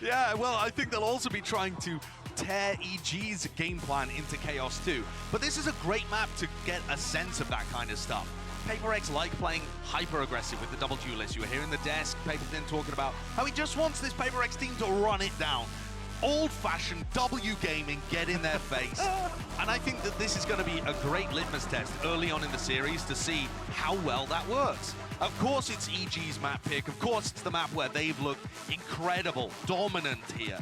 Yeah, well, I think they'll also be trying to tear EG's game plan into Chaos too. But this is a great map to get a sense of that kind of stuff. PaperX like playing hyper-aggressive with the double duelist. You were hearing the desk, Paperthin talking about how he just wants this PaperX team to run it down. Old-fashioned W gaming, get in their face. And I think that this is going to be a great litmus test early on in the series to see how well that works. Of course it's EG's map pick, of course it's the map where they've looked incredible, dominant here.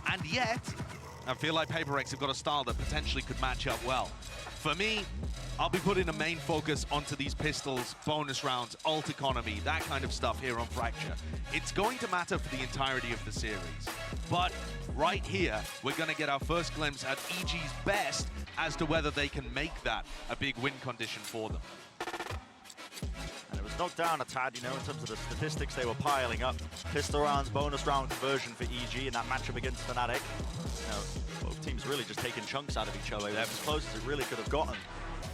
And yet, I feel like PaperX have got a style that potentially could match up well. For me, I'll be putting a main focus onto these pistols, bonus rounds, ult economy, that kind of stuff here on Fracture. It's going to matter for the entirety of the series. But right here, we're going to get our first glimpse at EG's best as to whether they can make that a big win condition for them. And it was knocked down a tad, you know, in terms of the statistics they were piling up. Pistol rounds, bonus round conversion for EG in that matchup against Fnatic. You know, both teams really just taking chunks out of each other. They're as close as it really could have gotten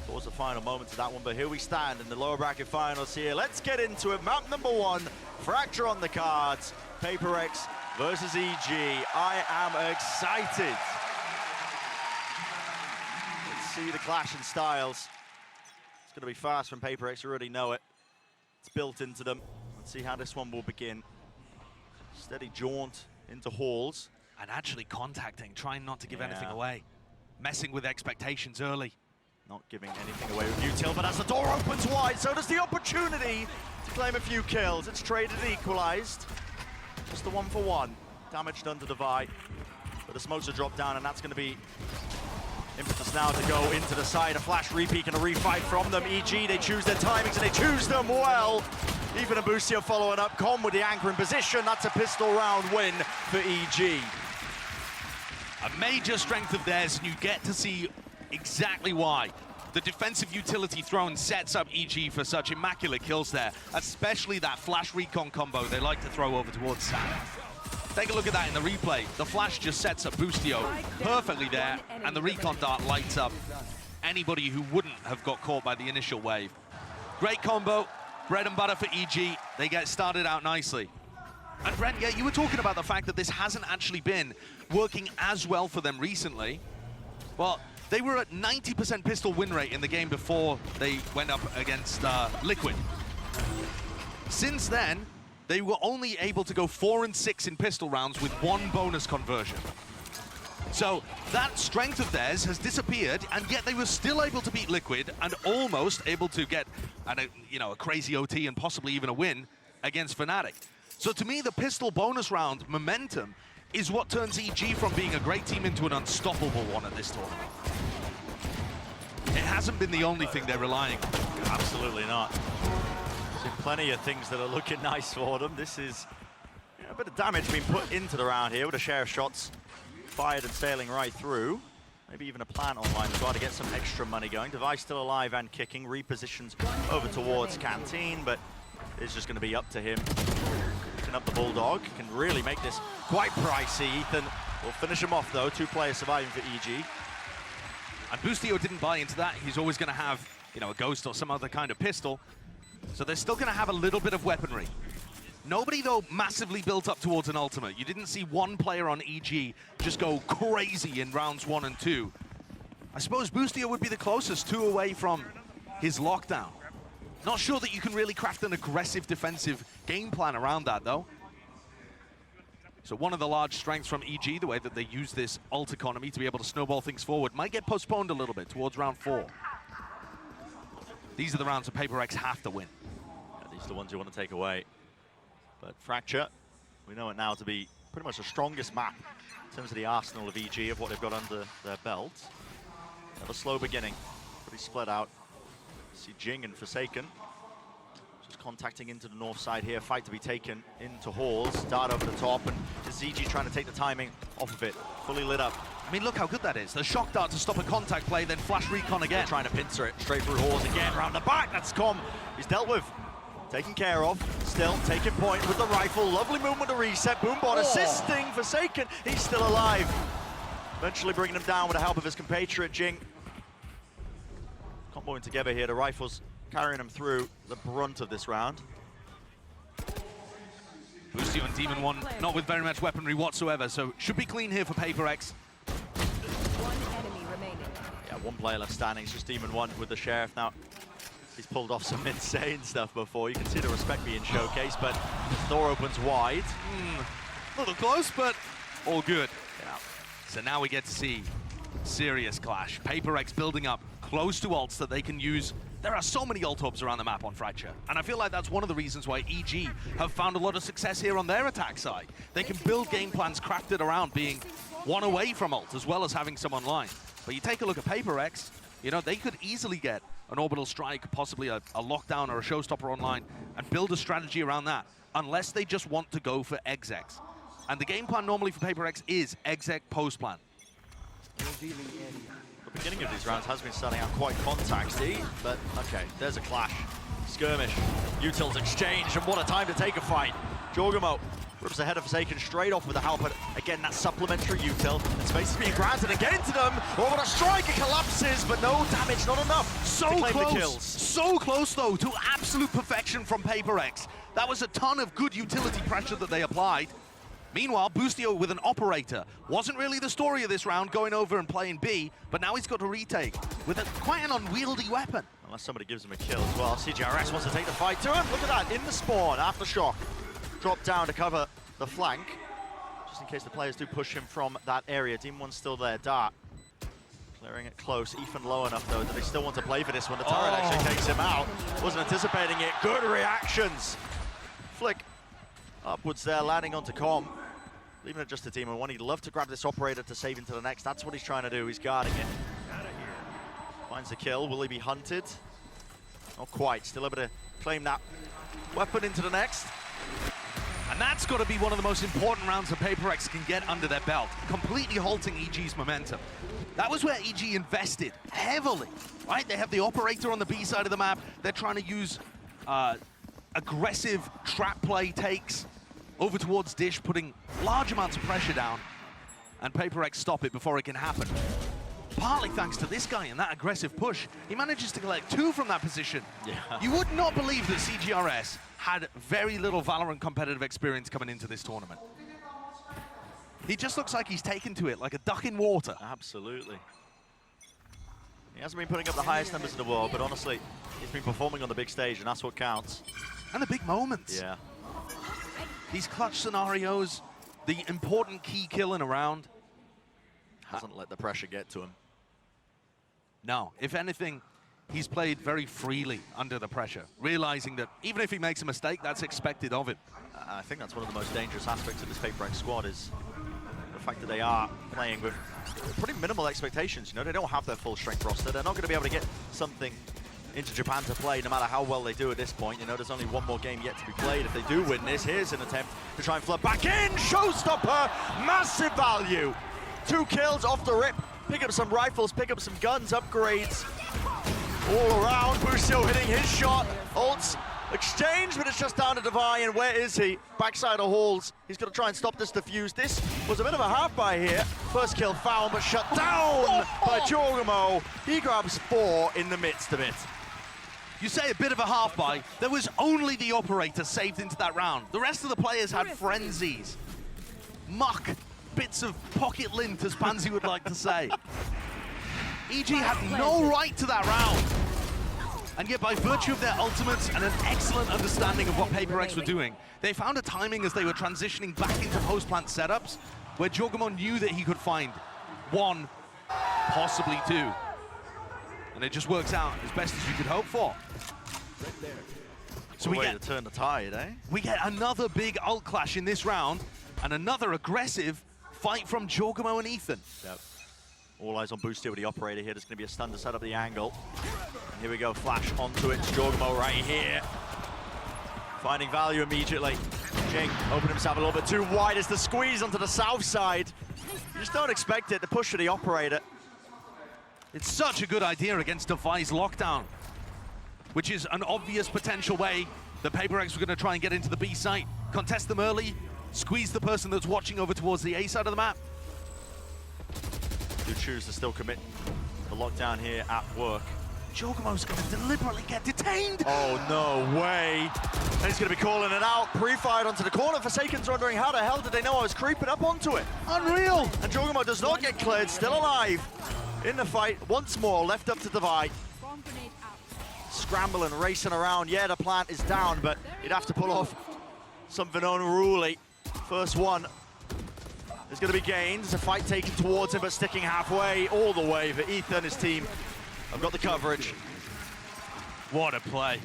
towards the final moments of that one. But here we stand in the lower bracket finals here. Let's get into it. Map number 1, Fracture on the cards. PaperX versus EG. I am excited. Let's see the clash in styles. It's going to be fast from PaperX, you already know it. It's built into them. Let's see how this one will begin. Steady jaunt into halls. And actually contacting, trying not to give anything away. Messing with expectations early. Not giving anything away with Util, but as the door opens wide, so does the opportunity to claim a few kills. It's traded and equalized. Just the 1-for-1. Damage done to the Vi. But the smokes are dropped down, and that's going to be impetus now to go into the side. A flash repeat and a refight from them. EG, they choose their timings and they choose them well. Even Abusio following up. Con with the anchor in position. That's a pistol round win for EG. A major strength of theirs, and you get to see exactly why. The defensive utility thrown sets up EG for such immaculate kills there, especially that flash recon combo they like to throw over towards Sam. Take a look at that in the replay. The flash just sets up Boostio perfectly there, and the recon dart lights up anybody who wouldn't have got caught by the initial wave. Great combo, bread and butter for EG. They get started out nicely. And Brent, yeah, you were talking about the fact that this hasn't actually been working as well for them recently. Well, they were at 90% pistol win rate in the game before they went up against Liquid. Since then, they were only able to go 4 and 6 in pistol rounds with 1 bonus conversion. So that strength of theirs has disappeared, and yet they were still able to beat Liquid and almost able to get a crazy OT and possibly even a win against Fnatic. So to me, the pistol bonus round momentum is what turns EG from being a great team into an unstoppable one at this tournament. It hasn't been the only thing they're relying on. Absolutely not. There's plenty of things that are looking nice for them. This is a bit of damage being put into the round here with a share of shots fired and sailing right through. Maybe even a plant online as well to get some extra money going. Device still alive and kicking. Repositions over towards Canteen, but it's just going to be up to him. Picking up the Bulldog. Can really make this quite pricey. Ethan will finish him off though. 2 players surviving for EG. And Boostio didn't buy into that. He's always going to have, a Ghost or some other kind of pistol. So they're still going to have a little bit of weaponry. Nobody, though, massively built up towards an ultimate. You didn't see one player on EG just go crazy in rounds 1 and 2. I suppose Boostio would be the closest, 2 away from his lockdown. Not sure that you can really craft an aggressive defensive game plan around that, though. So one of the large strengths from EG, the way that they use this ult economy to be able to snowball things forward, might get postponed a little bit towards round 4. These are the rounds that PaperX have to win. Yeah, these are the ones you want to take away. But Fracture, we know it now to be pretty much the strongest map in terms of the arsenal of EG, of what they've got under their belt. Have a slow beginning, pretty split out. See Jing and Forsaken just contacting into the north side here. Fight to be taken into halls. Dart over the top, and ZG trying to take the timing off of it. Fully lit up. I mean, look how good that is. The shock dart to stop a contact play, then flash recon again. They're trying to pincer it straight through halls again. Round the back, that's Com. He's dealt with. Taken care of. Still taking point with the rifle. Lovely movement with the reset. Boombot assisting Forsaken. He's still alive. Eventually bringing him down with the help of his compatriot Jing. Comboing together here. The rifles carrying him through the brunt of this round. Boostio and Demon 1 not with very much weaponry whatsoever, so should be clean here for Paper X. One enemy remaining. Yeah, one player left standing. It's just Demon 1 with the Sheriff now. He's pulled off some insane stuff before. You can see the respect being showcased, but the door opens wide. A little close, but all good. Yeah. So now we get to see serious clash. Paper X building up close to ults that they can use. There are so many ult hubs around the map on Fracture, and I feel like that's one of the reasons why EG have found a lot of success here on their attack side. They can build game plans crafted around being one away from ult, as well as having some online. But you take a look at Paper X, you know, they could easily get an orbital strike, possibly a lockdown or a showstopper online, and build a strategy around that, unless they just want to go for execs. And the game plan normally for Paper X is exec post plan. The beginning of these rounds has been starting out quite contacty, but okay, there's a clash. Skirmish, Utils exchange, and what a time to take a fight. Jorgamo rips ahead of Forsaken straight off with a help, but again, that supplementary Util, and space is being granted again to them. Oh, what a strike, it collapses, but no damage, not enough So to claim close, the kills. so close though to absolute perfection from Paper X. That was a ton of good utility pressure that they applied. Meanwhile, Boostio with an operator. Wasn't really the story of this round, going over and playing B, but now he's got to retake with quite an unwieldy weapon. Unless somebody gives him a kill as well. CGRS wants to take the fight to him. Look at that, in the spawn, Aftershock. Drop down to cover the flank, just in case the players do push him from that area. Demon 1's still there, Dart. Clearing it close, Ethan low enough though that they still want to play for this one. The turret actually takes him out. Wasn't anticipating it, good reactions. Flick upwards there, landing onto Com. Leaving it just to Demon 1. He'd love to grab this operator to save into the next. That's what he's trying to do, he's guarding it. Finds the kill, will he be hunted? Not quite, still able to claim that weapon into the next. And that's got to be one of the most important rounds that Paper X can get under their belt, completely halting EG's momentum. That was where EG invested heavily, right? They have the operator on the B side of the map. They're trying to use aggressive trap play takes over towards Dish, putting large amounts of pressure down, and Paper X stop it before it can happen. Partly thanks to this guy and that aggressive push, he manages to collect 2 from that position. Yeah. You would not believe that CGRS had very little Valorant competitive experience coming into this tournament. He just looks like he's taken to it like a duck in water. Absolutely. He hasn't been putting up the highest numbers in the world, but honestly, he's been performing on the big stage, and that's what counts. And the big moments. Yeah. These clutch scenarios, the important key kill in a round. Hasn't let the pressure get to him. No, if anything, he's played very freely under the pressure, realizing that even if he makes a mistake, that's expected of him. I think that's one of the most dangerous aspects of this Paper X squad is the fact that they are playing with pretty minimal expectations. You know, they don't have their full strength roster. They're not going to be able to get something into Japan to play, no matter how well they do at this point. You know, there's only one more game yet to be played. If they do win this, here's an attempt to try and flood back in. Showstopper, massive value. 2 kills off the rip. Pick up some rifles, pick up some guns, upgrades. All around, Boostio hitting his shot. Ults exchange, but it's just down to Divine. And where is he? Backside of Halls. He's going to try and stop this defuse. This was a bit of a half-buy here. First kill found, but shut down by Jorgamo. He grabs 4 in the midst of it. You say a bit of a half-buy. There was only the operator saved into that round. The rest of the players had frenzies. Muck. Bits of pocket lint, as Pansy would like to say. EG had no right to that round. And yet, by virtue of their ultimates and an excellent understanding of what Paper X were doing, they found a timing as they were transitioning back into post-plant setups where Jorgamo knew that he could find 1, possibly 2. And it just works out as best as you could hope for. So we get to turn the tide, eh? We get another big ult clash in this round, and another aggressive fight from Jorgamo and Ethan. Yep. All eyes on Boostio with the operator here. There's going to be a stun to set up the angle. And here we go, flash onto it. It's Jorgamo right here. Finding value immediately. Jing opened himself a little bit too wide as the squeeze onto the south side. You just don't expect it, the push of the operator. It's such a good idea against Defi's lockdown, which is an obvious potential way that Paper X were going to try and get into the B site, contest them early, squeeze the person that's watching over towards the A side of the map. Do choose to still commit the lockdown here at work. Jogamo's going to deliberately get detained. Oh, no way. And he's going to be calling it out. Pre-fired onto the corner. Forsaken's wondering how the hell did they know I was creeping up onto it? Unreal. And Jogamo does not get cleared, still alive in the fight. Once more, left up to divide. Scrambling, racing around. Yeah, the plant is down, but he'd have to pull off something unruly. First one is going to be gained. There's a fight taken towards him, but sticking halfway, all the way for Ethan and his team. I've got the coverage. What a play.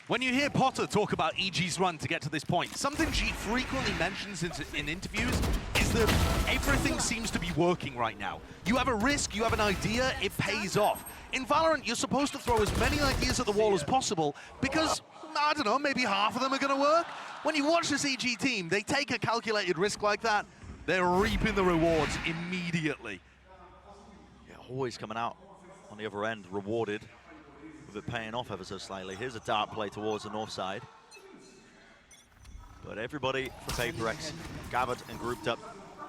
When you hear Potter talk about EG's run to get to this point, something she frequently mentions in interviews is that everything seems to be working right now. You have a risk, you have an idea, it pays off. In Valorant, you're supposed to throw as many ideas at the wall as possible because, I don't know, maybe half of them are going to work. When you watch this EG team, they take a calculated risk like that, they're reaping the rewards immediately. Yeah, always coming out on the other end, rewarded with it paying off ever so slightly. Here's a dart play towards the north side. But everybody for PaperX gathered and grouped up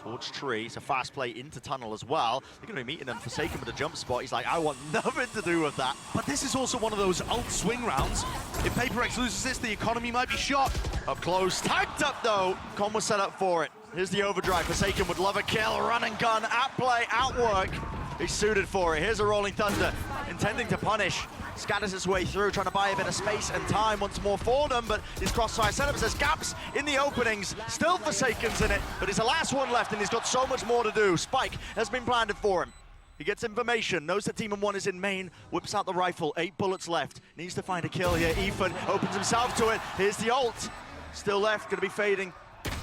towards tree. It's a fast play into tunnel as well. They're going to be meeting them. Forsaken with a jump spot. He's like, I want nothing to do with that. But this is also one of those ult swing rounds. If PaperX loses this, the economy might be shot. Up close, tagged up though. Con was set up for it. Here's the overdrive. Forsaken would love a kill. Run and gun, at play, at work. He's suited for it. Here's a Rolling Thunder, intending to punish. Scatters his way through, trying to buy a bit of space and time once more for them, but his crossfire setup says gaps in the openings. Still Forsaken's in it, but he's the last one left and he's got so much more to do. Spike has been planted for him. He gets information, knows that Team 1 is in main, whips out the rifle, 8 bullets left. Needs to find a kill here. Ethan opens himself to it. Here's the ult. Still left, gonna be fading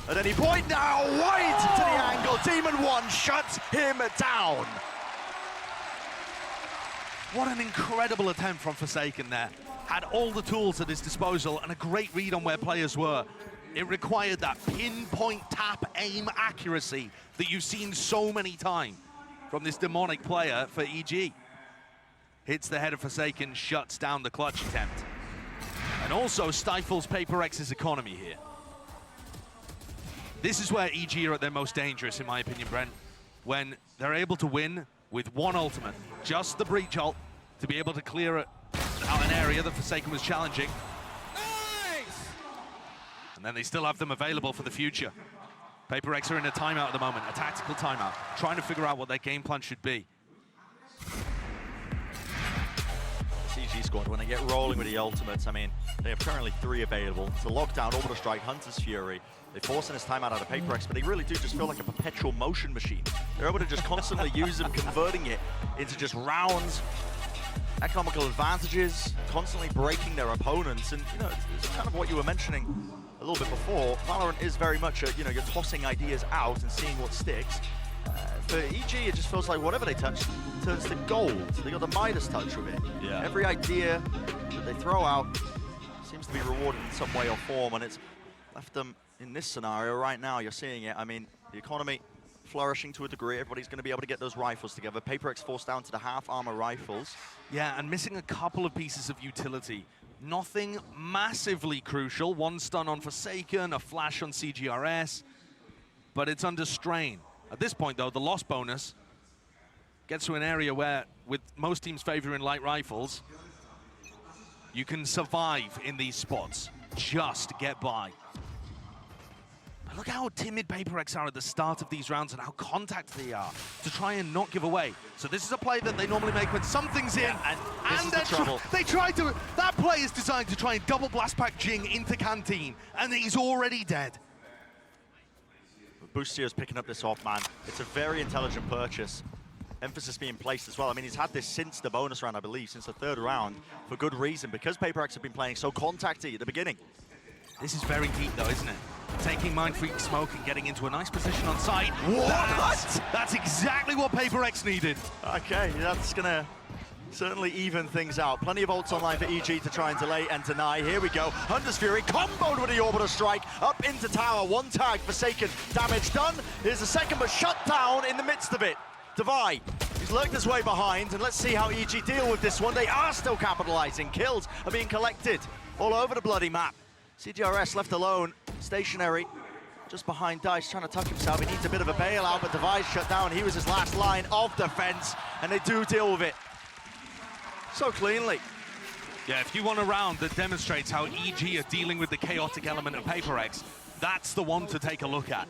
at any point now. Wide to the angle. Team 1 shuts him down. What an incredible attempt from Forsaken there. Had all the tools at his disposal and a great read on where players were. It required that pinpoint tap aim accuracy that you've seen so many times from this demonic player for EG. Hits the head of Forsaken, shuts down the clutch attempt. And also stifles PaperX's economy here. This is where EG are at their most dangerous, in my opinion, Brent. When they're able to win with one ultimate, just the breach ult, to be able to clear out an area that Forsaken was challenging. Nice! And then they still have them available for the future. PaperX are in a timeout at the moment, a tactical timeout, trying to figure out what their game plan should be. CG squad, when they get rolling with the ultimates, I mean, they have currently 3 available. It's the lockdown, Orbital Strike, Hunter's Fury. They're forcing his time out of PaperX, but they really do just feel like a perpetual motion machine. They're able to just constantly use them, converting it into just rounds, economical advantages, constantly breaking their opponents. And, you know, it's kind of what you were mentioning a little bit before. Valorant is very much a, you know, you're tossing ideas out and seeing what sticks. For EG, it just feels like whatever they touch turns to gold. They got the Midas touch with it. Yeah. Every idea that they throw out seems to be rewarded in some way or form, and it's left them in this scenario right now. You're seeing it. I mean, the economy flourishing to a degree. Everybody's going to be able to get those rifles together. PaperX forced down to the half-armor rifles. Yeah, and missing a couple of pieces of utility. Nothing massively crucial. One stun on Forsaken, a flash on CGRS, but it's under strain. At this point, though, the loss bonus gets to an area where, with most teams favoring light rifles, you can survive in these spots. Just get by. But look how timid PaperX are at the start of these rounds and how contact they are to try and not give away. So this is a play that they normally make when something's in. Yeah, and this is the trouble. They try to, that play is designed to try and double blast pack Jing into Canteen, and he's already dead. Boostier's picking up this off, man. It's a very intelligent purchase. Emphasis being placed as well. I mean, he's had this since the bonus round, I believe, since the 3rd round, for good reason, because PaperX have been playing so contacty at the beginning. This is very deep, though, isn't it? Taking Mind Freak smoke and getting into a nice position on site. What? That's exactly what PaperX needed. Okay, that's gonna certainly even things out. Plenty of ults online for EG to try and delay and deny. Here we go. Hunter's Fury comboed with the Orbital Strike up into tower. One tag, Forsaken. Damage done. Here's the second, but shut down in the midst of it. Devi, he's lurked his way behind, and let's see how EG deal with this one. They are still capitalizing. Kills are being collected all over the bloody map. CGRS left alone, stationary, just behind Dice, trying to tuck himself. He needs a bit of a bailout, but Devi's shut down. He was his last line of defense, and they do deal with it. so cleanly. Yeah, if you want a round that demonstrates how EG are dealing with the chaotic element of PaperX, that's the one to take a look at.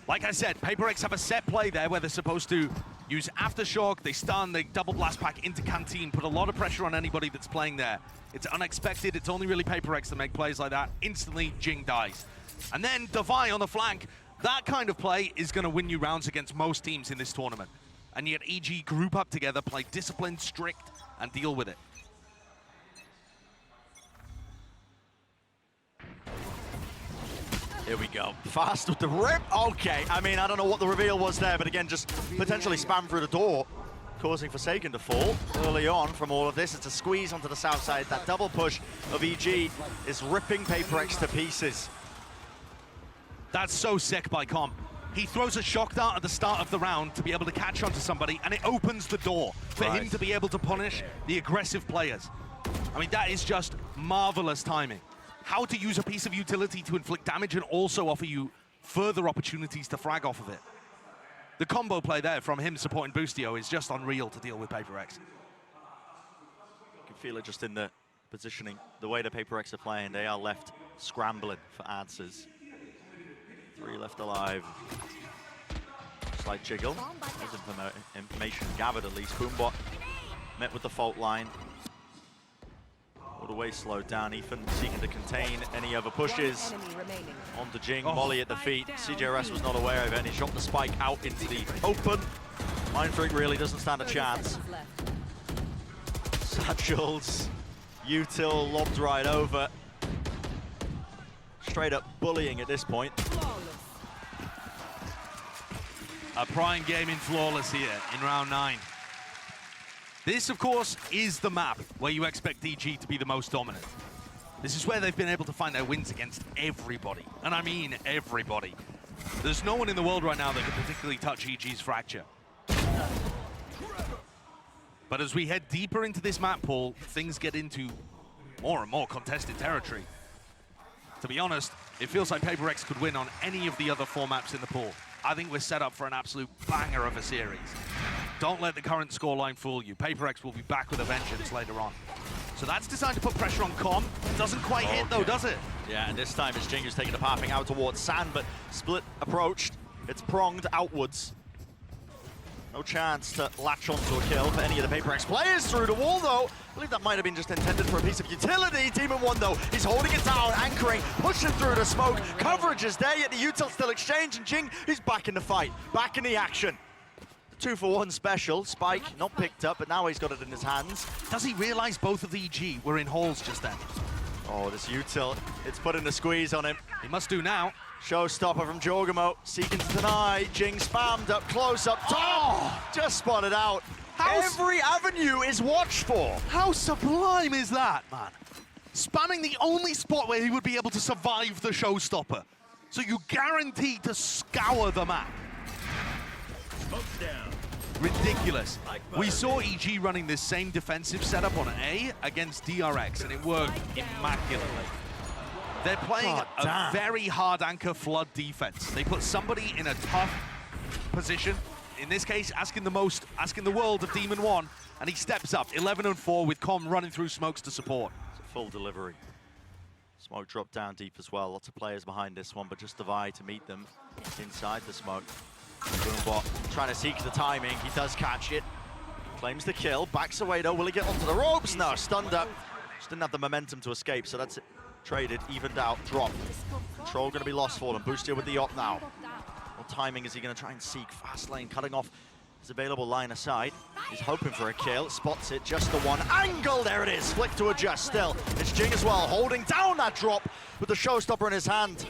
Like I said, PaperX have a set play there where they're supposed to use Aftershock, they stun, they double blast pack into Canteen, put a lot of pressure on anybody that's playing there. It's unexpected, it's only really PaperX that make plays like that. Instantly, Jing dies. And then Devi on the flank, that kind of play is gonna win you rounds against most teams in this tournament. And yet EG group up together, play disciplined, strict, and deal with it. Here we go. Fast with the rip. Okay. I mean, I don't know what the reveal was there, but again, just potentially spam through the door, causing Forsaken to fall early on from all of this. It's a squeeze onto the south side. That double push of EG is ripping PaperX to pieces. That's so sick by Com. He throws a shock dart at the start of the round to be able to catch onto somebody, and it opens the door for him to be able to punish the aggressive players. I mean, that is just marvelous timing. How to use a piece of utility to inflict damage and also offer you further opportunities to frag off of it. The combo play there from him supporting Boostio is just unreal to deal with PaperX. You can feel it just in the positioning. The way the PaperX are playing, they are left scrambling for answers. 3 left alive. Slight jiggle. There's information gathered at least. Boombot met with the fault line. All the way slowed down. Ethan seeking to contain any other pushes. Onto Jing, Molly at the feet. CJRS was not aware of it, and he shot the spike out into the open. Mindfreak really doesn't stand a chance. Satchels, util lobbed right over. Straight up bullying at this point. A prime game in Flawless here in round 9. This, of course, is the map where you expect EG to be the most dominant. This is where they've been able to find their wins against everybody, and I mean everybody. There's no one in the world right now that can particularly touch EG's fracture. But as we head deeper into this map pool, things get into more and more contested territory. To be honest, it feels like PaperX could win on any of the other 4 maps in the pool. I think we're set up for an absolute banger of a series. Don't let the current scoreline fool you. PaperX will be back with a vengeance later on. So that's designed to put pressure on Com. Doesn't quite hit though, does it? Yeah, and this time it's Jing who's taking the pathing out towards Sand, but Split approached. It's pronged outwards. No chance to latch onto a kill for any of the PaperX players through the wall though. I believe that might have been just intended for a piece of utility. Demon 1 though, he's holding it down, anchoring, pushing through the smoke. Coverage is there, yet the util still exchange, and Jing is back in the fight, back in the action. 2-for-1 special. Spike not picked up, but now he's got it in his hands. Does he realize both of the EG were in halls just then? Oh, this util, it's putting the squeeze on him. He must do now. Showstopper from Jorgamo, seeking to deny. Jing spammed up close, up top. Just spotted out. Every avenue is watched for. How sublime is that, man? Spamming the only spot where he would be able to survive the showstopper. So you guarantee to scour the map. Ridiculous. We saw EG running this same defensive setup on A against DRX, and it worked immaculately. They're playing a very hard anchor flood defense. They put somebody in a tough position. In this case, asking the world of Demon 1, and he steps up. 11-4 with Com running through smokes to support. It's a full delivery. Smoke dropped down deep as well. Lots of players behind this one, but just Devi to meet them inside the smoke. Boombot trying to seek the timing. He does catch it. Claims the kill. Backs away though. Will he get onto the ropes? No, stunned up. Just didn't have the momentum to escape, so that's it. Traded, evened out, drop. Control going to be lost for them. Boostio with the op now. What timing is he going to try and seek? Fast lane, cutting off his available line of sight. He's hoping for a kill. Spots it, just the one angle. There it is. Flick to adjust still. It's Jing as well, holding down that drop with the showstopper in his hand.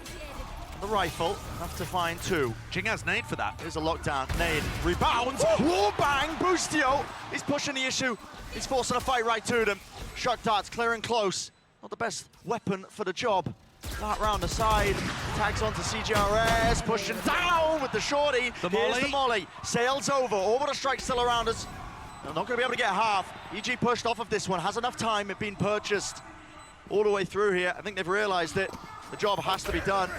The rifle, enough to find 2. Jing has nade for that. Here's a lockdown. Nade, rebounds, wall bang, Boostio. He's pushing the issue. He's forcing a fight right to them. Shock darts clearing close. Not the best weapon for the job. Dart round the side, tags onto CGRS, pushing down with the shorty. Here's the molly, sails over, orbital strike still around us. They're not gonna be able to get half. EG pushed off of this one, has enough time, it being purchased all the way through here. I think they've realized it. The job has to be done.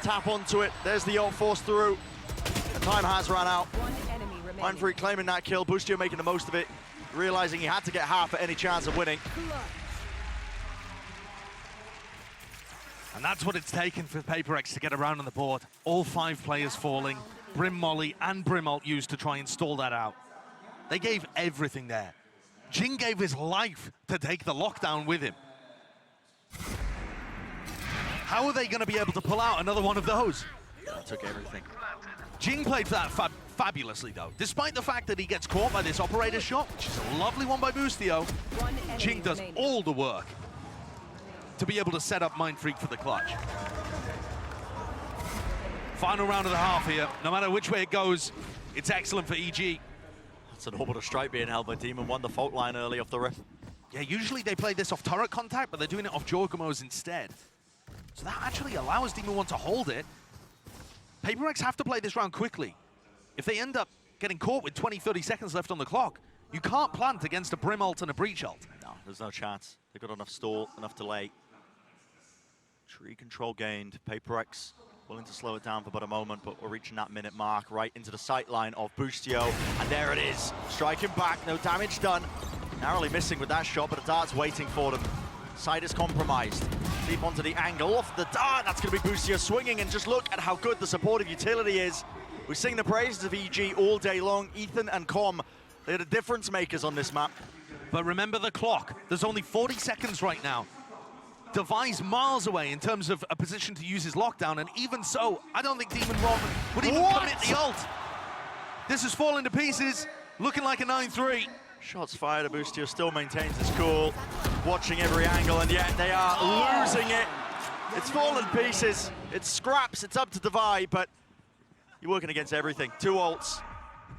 Tap onto it, there's the ult force through. The time has run out. Mindfreak claiming that kill, Boostio making the most of it. realizing he had to get half at any chance of winning. And that's what it's taken for PaperX to get around on the board. All 5 players falling, Brim Molly and Brim Ult used to try and stall that out. They gave everything there. Jing gave his life to take the lockdown with him. How are they going to be able to pull out another one of those? That took everything. Jing played that fabulously, though. Despite the fact that he gets caught by this operator shot, which is a lovely one by Boostio, Jing does all the work to be able to set up Mind Freak for the clutch. Final round of the half here. No matter which way it goes, it's excellent for EG. That's an orbital strike being held by Demon. Won the fault line early off the riff. Yeah, usually they play this off turret contact, but they're doing it off Jorgamo's instead. So that actually allows Demon 1 to hold it. PaperX have to play this round quickly. If they end up getting caught with 20, 30 seconds left on the clock, you can't plant against a Brim ult and a Breach ult. No, there's no chance. They've got enough stall, enough delay. Tree control gained. PaperX willing to slow it down for but a moment, but we're reaching that minute mark right into the sight line of Boostio. And there it is. Striking back, no damage done. Narrowly missing with that shot, but a dart's waiting for them. Side is compromised. Deep onto the angle, off the dart. That's going to be Boostio swinging, and just look at how good the supportive utility is. We sing the praises of EG all day long. Ethan and Com, they're the difference makers on this map. But remember the clock. There's only 40 seconds right now. Devi's miles away in terms of a position to use his lockdown, and even so, I don't think Demon 1 would even commit the ult. This is falling to pieces, looking like a 9-3. Shots fired, Boostio still maintains his cool, watching every angle, and yet they are losing it. It's fallen to pieces, it's scraps, it's up to Devi, but you're working against everything. 2 ults,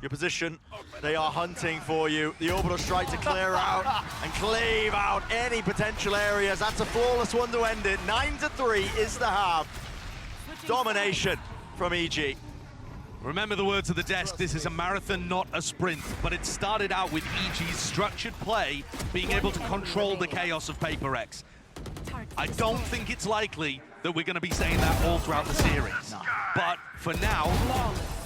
your position, they are hunting for you. The orbital strike to clear out and cleave out any potential areas. That's a flawless one to end it. 9-3 is the half. Domination from EG. Remember the words of the desk, this is a marathon, not a sprint, but it started out with EG's structured play, being able to control the chaos of PaperX. I don't think it's likely that we're going to be saying that all throughout the series. No. But for now,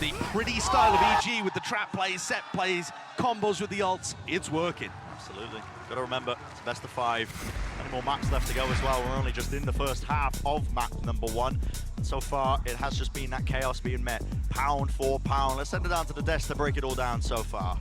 the pretty style of EG with the trap plays, set plays, combos with the ults, it's working. Absolutely. Got to remember, it's best of 5. Any more maps left to go as well. We're only just in the first half of map number 1. And so far, it has just been that chaos being met, pound for pound. Let's send it down to the desk to break it all down so far.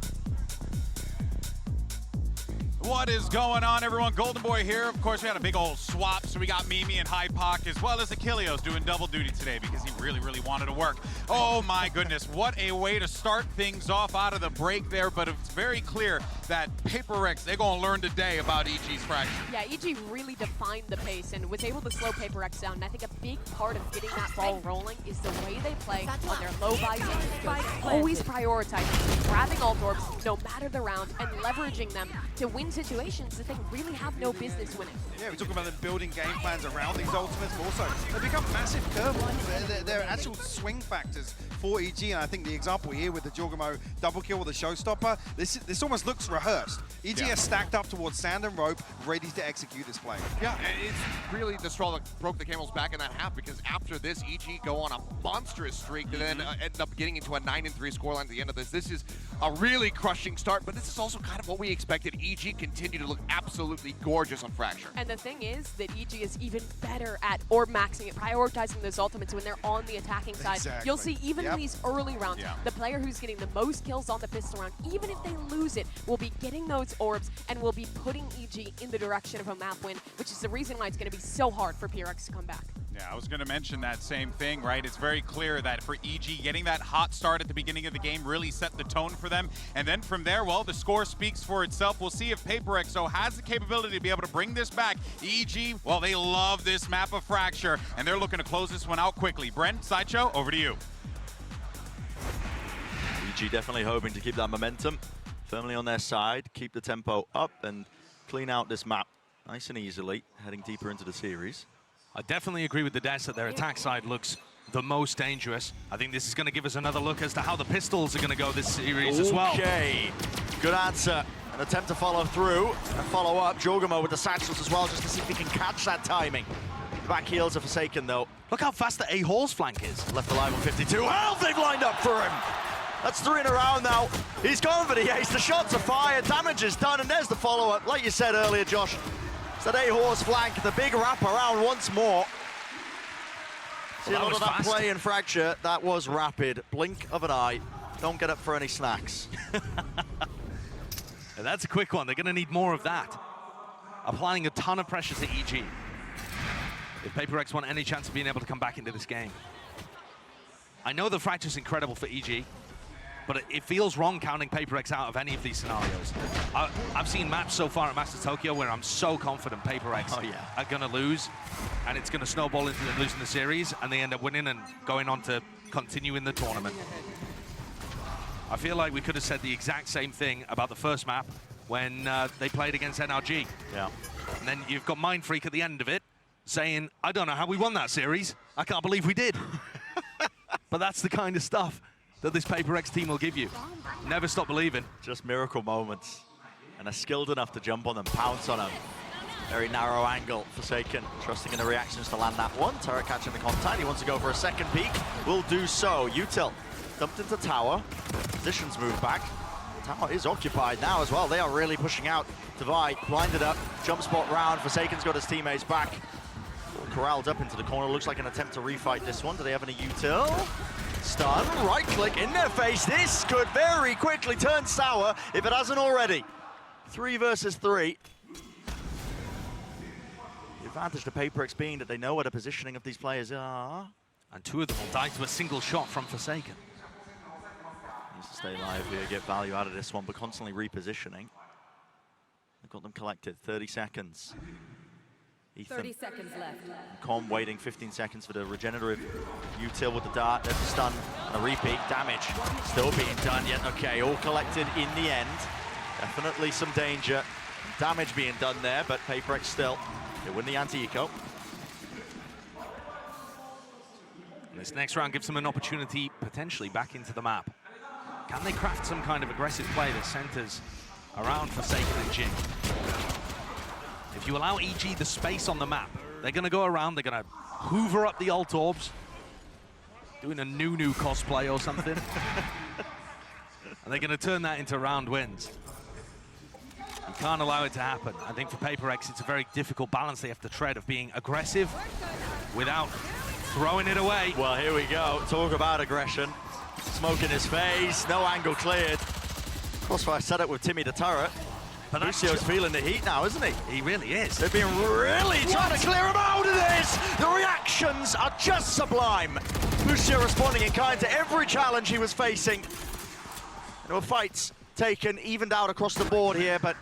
What is going on, everyone? Golden Boy here. Of course, we had a big old swap, so we got Mimi and Hypoc, as well as Achilleos doing double duty today because he really, really wanted to work. Oh my goodness, what a way to start things off out of the break there, but it's very clear that PaperX, they're going to learn today about EG's Fracture. Yeah, EG really defined the pace and was able to slow PaperX down, and I think a big part of getting that ball rolling is the way they play on their low buys and always prioritizing, grabbing ult orbs no matter the round, and leveraging them to win situations that they really have no business winning. Yeah, we're talking about them building game plans around these ultimates, but also they become massive curveballs. They're actual swing factors for EG, and I think the example here with the Jorgamo double kill with the showstopper, this almost looks rehearsed. EG are stacked up towards sand and rope, ready to execute this play. Yeah, and it's really the straw that broke the camel's back in that half, because after this, EG go on a monstrous streak to then end up getting into a 9-3 scoreline at the end of this. This is a really crushing start, but this is also kind of what we expected. EG continue to look absolutely gorgeous on Fracture. And the thing is that EG is even better at orb maxing it, prioritizing those ultimates when they're on the attacking side. You'll see even in these early rounds, the player who's getting the most kills on the pistol round, even if they lose it, will be getting those orbs and will be putting EG in the direction of a map win, which is the reason why it's going to be so hard for PRX to come back. Yeah, I was going to mention that same thing, right? It's very clear that for EG, getting that hot start at the beginning of the game really set the tone for them. And then from there, well, the score speaks for itself. We'll see if PaperXO has the capability to be able to bring this back. EG, well, they love this map of Fracture, and they're looking to close this one out quickly. Brent, Sideshow, over to you. EG definitely hoping to keep that momentum firmly on their side, keep the tempo up, and clean out this map nice and easily, heading deeper into the series. I definitely agree with the desk that their attack side looks the most dangerous. I think this is going to give us another look as to how the pistols are going to go this series as well. Okay, good answer. An attempt to follow through and follow up. Jorgamo with the satchels as well, just to see if he can catch that timing. The back heels are forsaken though. Look how fast the A-Hall's flank is. Left alive on 52. Health they've lined up for him. That's 3 in a row now. He's confident, he hates the shots are fired, damage is done, and there's the follow-up. Like you said earlier, Josh, it's that 8-horse flank, the big wrap around once more. See a lot of that play in Fracture, that was rapid. Blink of an eye. Don't get up for any snacks. That's a quick one. They're going to need more of that. Applying a ton of pressure to EG. If PaperX want any chance of being able to come back into this game. I know the Fracture's incredible for EG, but it feels wrong counting PaperX out of any of these scenarios. I've seen maps so far at Masters Tokyo where I'm so confident PaperX are going to lose, and it's going to snowball into them losing the series, and they end up winning and going on to continue in the tournament. I feel like we could have said the exact same thing about the first map when they played against NRG. Yeah. And then you've got Mind Freak at the end of it saying, I don't know how we won that series. I can't believe we did. But that's the kind of stuff that this PaperX team will give you. Never stop believing. Just miracle moments. And are skilled enough to jump on them, pounce on them. Very narrow angle, Forsaken trusting in the reactions to land that one. Turret catching the contact, he wants to go for a second peek. Will do so. Util dumped into tower. Positions move back. Tower is occupied now as well. They are really pushing out. Divide, blinded up, jump spot round. Forsaken's got his teammates back. Corralled up into the corner. Looks like an attempt to refight this one. Do they have any util? Stun, right click in their face. This could very quickly turn sour if it hasn't already. 3 versus 3. The advantage to PaperX being that they know where the positioning of these players are. And 2 of them will die to a single shot from Forsaken. Needs to stay alive here, get value out of this one, but constantly repositioning. They've got them collected. 30 seconds. Ethan. 30 seconds left. Com waiting 15 seconds for the regenerative util with the dart. There's a stun and a repeat. Damage still being done yet. Okay, all collected in the end. Definitely some danger. Damage being done there, but PaperX still. They win the anti-eco. This next round gives them an opportunity potentially back into the map. Can they craft some kind of aggressive play that centers around Forsaken and Jing? If you allow EG the space on the map, they're going to go around, they're going to hoover up the ult orbs, doing a Nunu cosplay or something. And they're going to turn that into round wins. You can't allow it to happen. I think for PaperX, it's a very difficult balance they have to tread of being aggressive without throwing it away. Well, here we go. Talk about aggression. Smoke in his face, no angle cleared. Crossfire set up with Timmy the turret. But Lucio's feeling the heat now, isn't he? He really is. They've been really trying to clear him out of this! The reactions are just sublime. Lucio responding in kind to every challenge he was facing. There were fights taken, evened out across the board here, but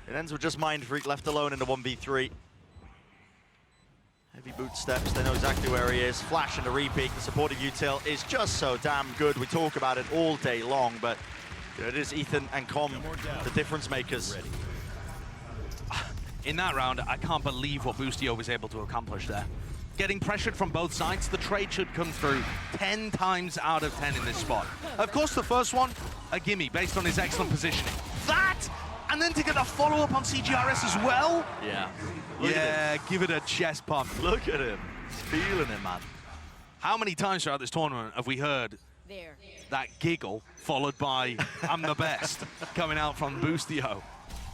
it ends with just Mind Freak left alone in the 1v3. Heavy boot steps, they know exactly where he is. Flash and the repeat, the supportive util is just so damn good. We talk about it all day long, but it is Ethan and Com, the difference makers. In that round, I can't believe what Boostio was able to accomplish there. Getting pressured from both sides, the trade should come through 10 times out of 10 in this spot. Of course, the first one, a gimme based on his excellent positioning. That, and then to get a follow-up on CGRS as well? Yeah. Yeah, give it a chest pump. Look at him. He's feeling it, man. How many times throughout this tournament have we heard that giggle followed by I'm the best coming out from Boostio?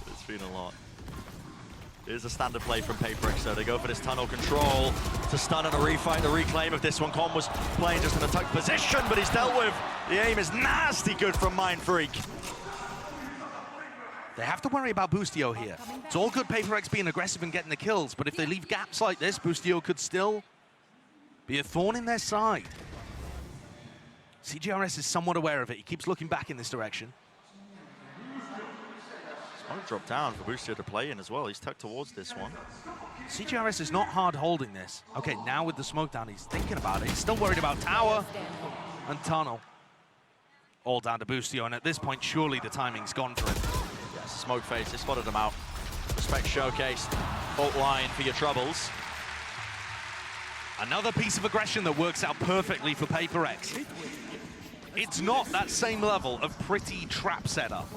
It's been a lot. Here's a standard play from PaperX, so they go for this tunnel control to stun and a refight, the reclaim of this one. Com was playing just in a tuck position, but he's dealt with. The aim is nasty good from Mind Freak. They have to worry about Boostio here. It's all good PaperX being aggressive and getting the kills, but if they leave gaps like this, Boostio could still be a thorn in their side. CGRS is somewhat aware of it. He keeps looking back in this direction. Smoke drop down for Boostio to play in as well. He's tucked towards this one. CGRS is not hard holding this. Okay, now with the smoke down, he's thinking about it. He's still worried about tower and tunnel. All down to Boostio, and at this point, surely the timing's gone for him. Yes, smoke face, they spotted him out. Respect showcased. Fault line for your troubles. Another piece of aggression that works out perfectly for PaperX. It's not that same level of pretty trap setup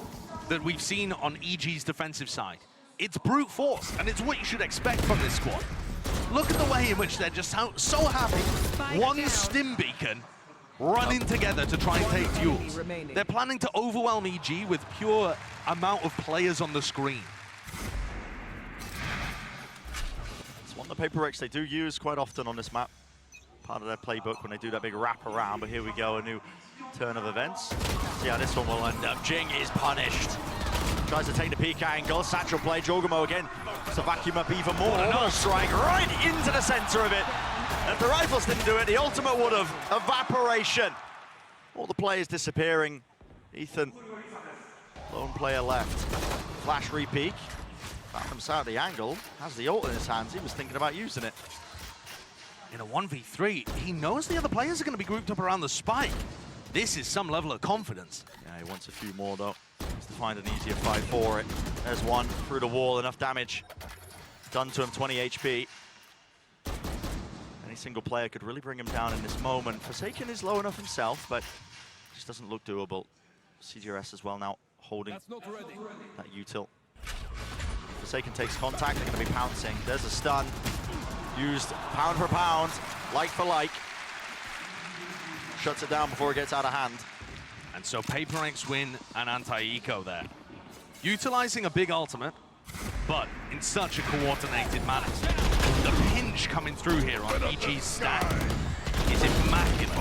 that we've seen on EG's defensive side. It's brute force, and it's what you should expect from this squad. Look at the way in which they're just so happy. One stim beacon, running together to try and take duels. remaining. They're planning to overwhelm EG with pure amount of players on the screen. It's one of the Paper X they do use quite often on this map. Part of their playbook when they do that big wrap around, but here we go, a new turn of events. See how this one will end up. Jing is punished. Tries to take the peak angle. Satchel play. Jorgamo again to vacuum up even more. Another strike right into the center of it. And if the rifles didn't do it, the ultimate would have. Evaporation. All the players disappearing. Ethan, lone player left. Flash re-peek. Found himself at the angle. Has the ult in his hands. He was thinking about using it. In a 1v3, he knows the other players are going to be grouped up around the spike. This is some level of confidence. Yeah, he wants a few more though. Just to find an easier fight for it. There's one through the wall, enough damage done to him, 20 HP. Any single player could really bring him down in this moment. Forsaken is low enough himself, but just doesn't look doable. CGRS as well now holding that util. Forsaken takes contact, they're going to be pouncing. There's a stun. Used pound for pound, like for like. Shuts it down before it gets out of hand. And so Paper X win an anti-eco there. Utilizing a big ultimate, but in such a coordinated manner. The pinch coming through here on EG's stack is immaculate.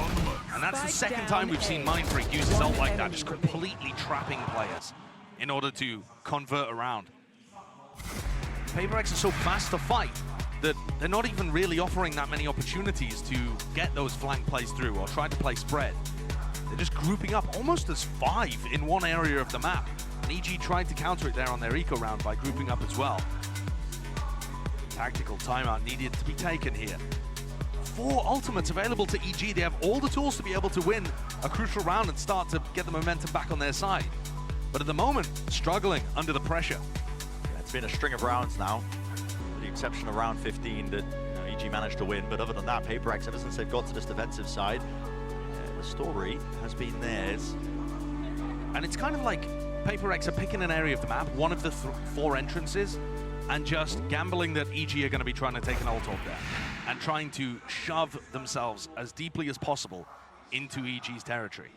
And that's the second time we've seen Mindfreak use his ult like that, just completely trapping players in order to convert around. Paper X are so fast to fight that they're not even really offering that many opportunities to get those flank plays through or try to play spread. They're just grouping up almost as 5 in one area of the map. And EG tried to counter it there on their eco round by grouping up as well. Tactical timeout needed to be taken here. 4 ultimates available to EG. They have all the tools to be able to win a crucial round and start to get the momentum back on their side. But at the moment, struggling under the pressure. Yeah, it's been a string of rounds now. The exception of round 15 that EG managed to win, but other than that, Paper X, ever since they've got to this defensive side, the story has been theirs. And it's kind of like Paper X are picking an area of the map, one of the 4 entrances, and just gambling that EG are going to be trying to take an ult off there, and trying to shove themselves as deeply as possible into EG's territory.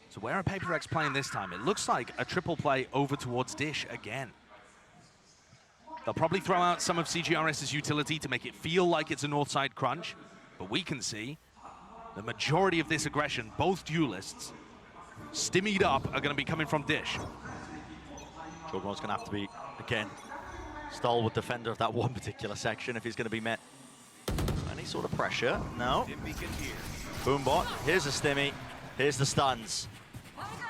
So where are Paper X playing this time? It looks like a triple play over towards Dish again. They'll probably throw out some of CGRS's utility to make it feel like it's a north side crunch, but we can see the majority of this aggression, both duelists, stimmied up, are going to be coming from Dish. Jorgamo's going to have to be, again, stalwart defender of that one particular section if he's going to be met. Any sort of pressure? No. Boombot, here's a stimmy, here's the stuns.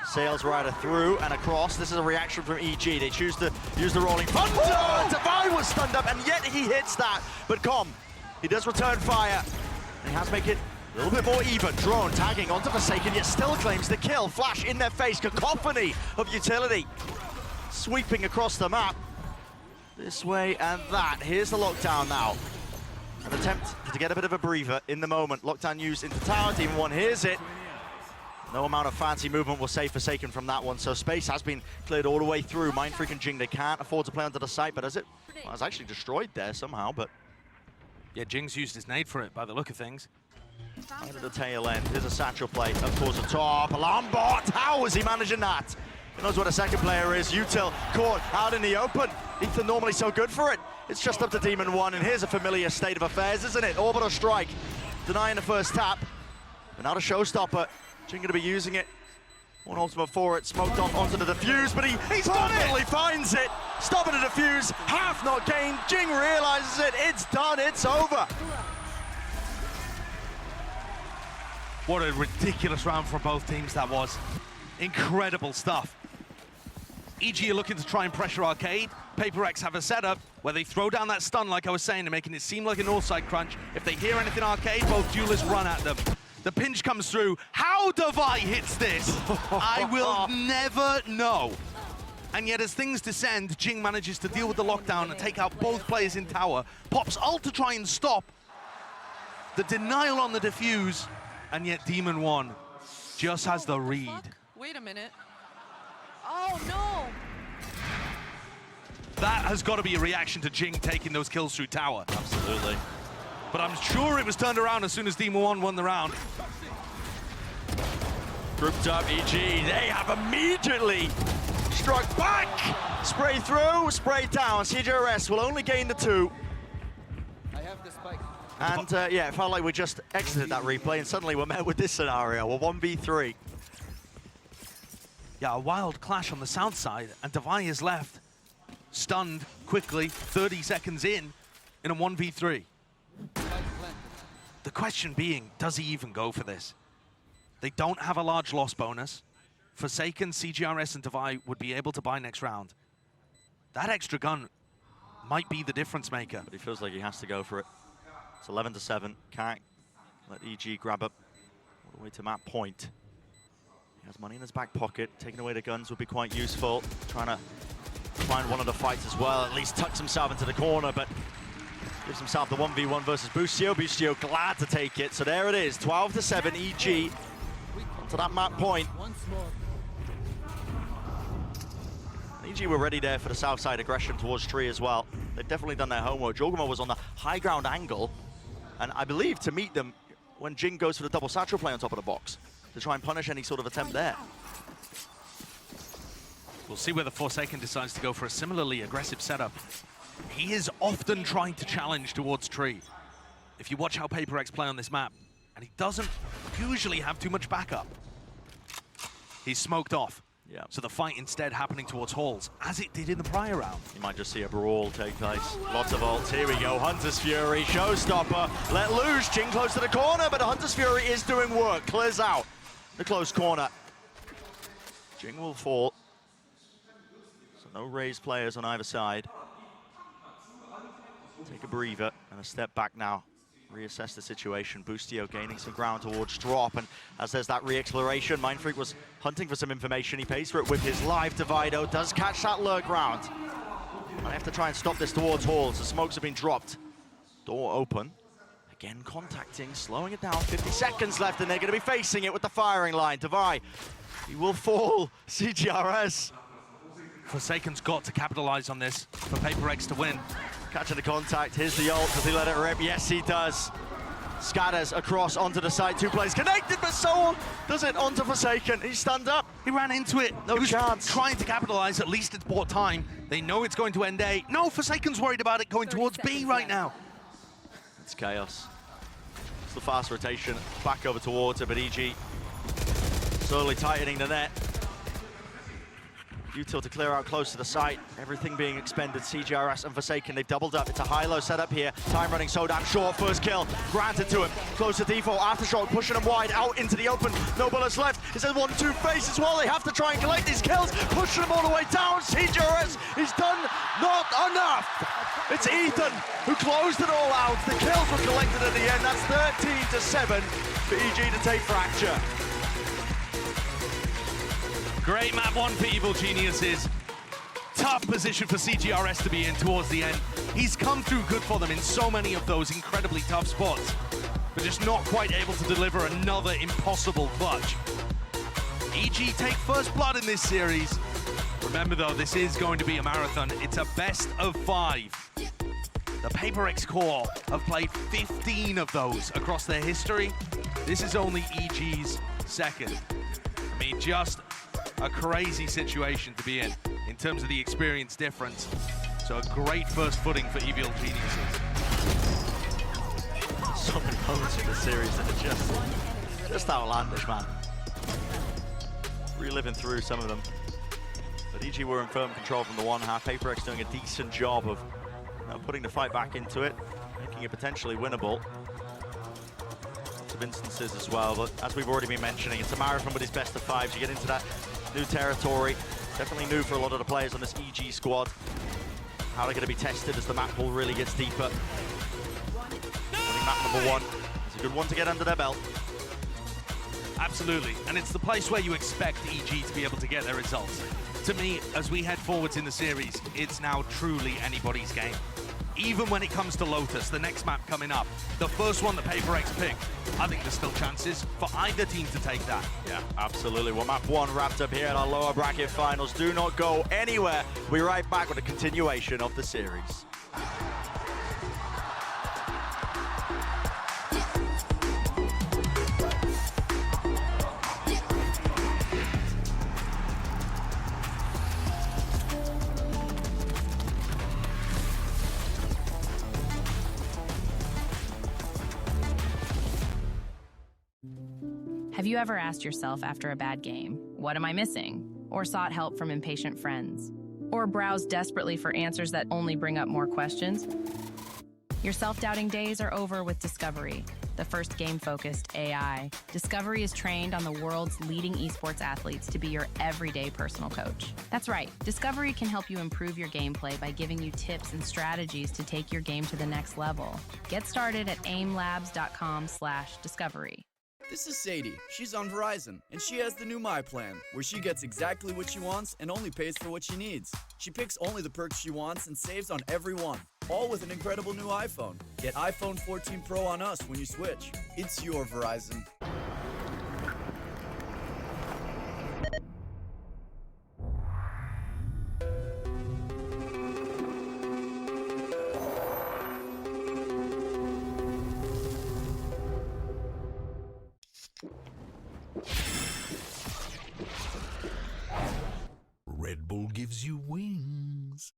Sails Rider through and across. This is a reaction from EG. They choose to use the rolling thunder. Divine was stunned up, and yet he hits that. But Com, he does return fire. And he has to make it a little bit more even. Drone tagging onto Forsaken, yet still claims the kill. Flash in their face. Cacophony of utility. Sweeping across the map. This way and that. Here's the lockdown now. An attempt to get a bit of a breather in the moment. Lockdown used into tower. Team 1 hears it. No amount of fancy movement will save Forsaken from that one, so space has been cleared all the way through. Mindfreak and Jing, they can't afford to play under the site, but as it was actually destroyed there somehow, but... Yeah, Jing's used his nade for it by the look of things. Right at the tail end, here's a satchel play up towards the top. Alarm bot, how is he managing that? He knows what a second player is. Util caught out in the open. Ethan normally so good for it. It's just up to Demon 1, and here's a familiar state of affairs, isn't it? Orbital strike, denying the first tap, but now the showstopper. Jing going to be using it. One ultimate for it, smoked off onto the defuse, but he's perfectly finds it. Stopping the defuse, half not gained. Jing realizes it, it's done, it's over. What a ridiculous round for both teams that was. Incredible stuff. EG are looking to try and pressure Arcade. Paper X have a setup where they throw down that stun, like I was saying, and making it seem like a northside crunch. If they hear anything Arcade, both duelists run at them. The pinch comes through. How Devi hits this? I will never know. And yet as things descend, Jing manages to deal with the lockdown and take out both players in tower. Pops ult to try and stop the denial on the defuse. And yet Demon 1 just has the read. Wait a minute. Oh, no. That has got to be a reaction to Jing taking those kills through tower. Absolutely. But I'm sure it was turned around as soon as Demon 1 won the round. Grouped up, EG, they have immediately struck back! Spray through, spray down. CJRS will only gain the 2. And yeah, it felt like we just exited that replay and suddenly we're met with this scenario, a 1v3. Yeah, a wild clash on the south side, and Devi is left stunned quickly, 30 seconds in a 1v3. The question being, does he even go for this? They don't have a large loss bonus. Forsaken, CGRS, and Devi would be able to buy next round. That extra gun might be the difference maker. But he feels like he has to go for it. It's 11-7. Can't let EG grab up all the way to map point. He has money in his back pocket. Taking away the guns would be quite useful. Trying to find one of the fights as well. At least tucks himself into the corner, but gives himself the 1v1 versus Bustio. Bustio glad to take it. So there it is, 12-7. EG onto that map point. EG were ready there for the south side aggression towards Tree as well. They've definitely done their homework. Jorgamo was on the high ground angle, and I believe to meet them when Jing goes for the double satchel play on top of the box to try and punish any sort of attempt there. We'll see whether Forsaken decides to go for a similarly aggressive setup. He is often trying to challenge towards Tree. If you watch how Paper X play on this map, and he doesn't usually have too much backup. He's smoked off. Yeah. So the fight instead happening towards Halls, as it did in the prior round. You might just see a brawl take place. Lots of ults. Here we go. Hunter's Fury, showstopper. Let loose. Jing close to the corner, but Hunter's Fury is doing work. Clears out the close corner. Jing will fall. So no raised players on either side. Take a breather and a step back now. Reassess the situation. Bustio gaining some ground towards drop, and as there's that re-exploration, Mindfreak was hunting for some information. He pays for it with his live. Divido does catch that lurk round. I have to try and stop this towards Halls. The smokes have been dropped. Door open. Again contacting, slowing it down. 50 seconds left, and they're going to be facing it with the firing line. Devi, he will fall. CGRS. Forsaken's got to capitalize on this for Paper X to win. Catching the contact, here's the ult. Does he let it rip? Yes, he does. Scatters across onto the side. 2 players connected, but so does it onto Forsaken. He's stunned up. He ran into it. No chance. Trying to capitalize, at least it's bought time. They know it's going to end A. No, Forsaken's worried about it going towards B right now. It's chaos. It's the fast rotation back over towards it, but EG slowly tightening the net. Util to clear out close to the site. Everything being expended. CGRS and Forsaken, they've doubled up. It's a high-low setup here. Time running so damn short. First kill granted to him. Close to default. Aftershock pushing him wide out into the open. No bullets left. It's a 1-2 face as well. They have to try and collect these kills. Pushing them all the way down. CGRS is done. Not enough. It's Ethan who closed it all out. The kills were collected at the end. That's 13-7 for EG to take Fracture. Great map 1 for Evil Geniuses. Tough position for CGRS to be in towards the end. He's come through good for them in so many of those incredibly tough spots, but just not quite able to deliver another impossible clutch. EG take first blood in this series. Remember though, this is going to be a marathon. It's a best of 5. The Paper X core have played 15 of those across their history. This is only EG's second. I mean, just a crazy situation to be in terms of the experience difference. So a great first footing for Evil Geniuses. So many moments in this series that are just outlandish, man. Reliving through some of them. But EG were in firm control from the one half. Paper X doing a decent job of putting the fight back into it, making it potentially winnable. Lots of instances as well, but as we've already been mentioning, it's a marathon with his best of 5s. You get into that new territory. Definitely new for a lot of the players on this EG squad. How they're going to be tested as the map pool really gets deeper. Winning map number 1 is a good one to get under their belt. Absolutely, and it's the place where you expect EG to be able to get their results. To me, as we head forwards in the series, it's now truly anybody's game. Even when it comes to Lotus, the next map coming up, the first one that Paper X picked, I think there's still chances for either team to take that. Yeah, absolutely. Well, map 1 wrapped up here at our lower bracket finals. Do not go anywhere. We'll be right back with a continuation of the series. Have you ever asked yourself after a bad game, what am I missing? Or sought help from impatient friends? Or browsed desperately for answers that only bring up more questions? Your self-doubting days are over with Discovery, the first game-focused AI. Discovery is trained on the world's leading esports athletes to be your everyday personal coach. That's right, Discovery can help you improve your gameplay by giving you tips and strategies to take your game to the next level. Get started at aimlabs.com/discovery. This is Sadie. She's on Verizon, and she has the new My Plan, where she gets exactly what she wants and only pays for what she needs. She picks only the perks she wants and saves on every one, all with an incredible new iPhone. Get iPhone 14 Pro on us when you switch. It's your Verizon. Red Bull gives you wings.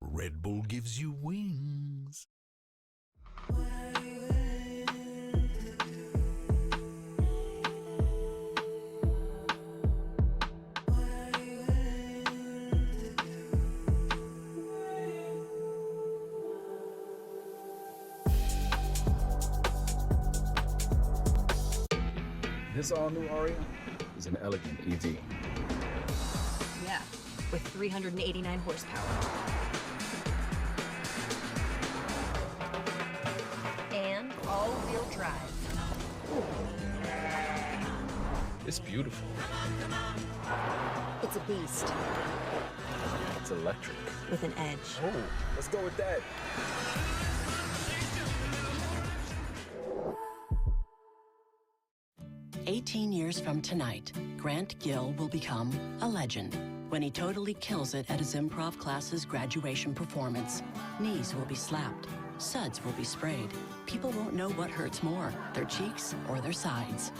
Red Bull gives you wings. This all-new Aria is an elegant EV. Yeah, with 389 horsepower. And all-wheel drive. It's beautiful. It's a beast. It's electric. With an edge. Oh, let's go with that. "18 years from tonight, Grant Gill will become a legend when he totally kills it at his improv class's graduation performance. Knees will be slapped, suds will be sprayed. People won't know what hurts more, their cheeks or their sides.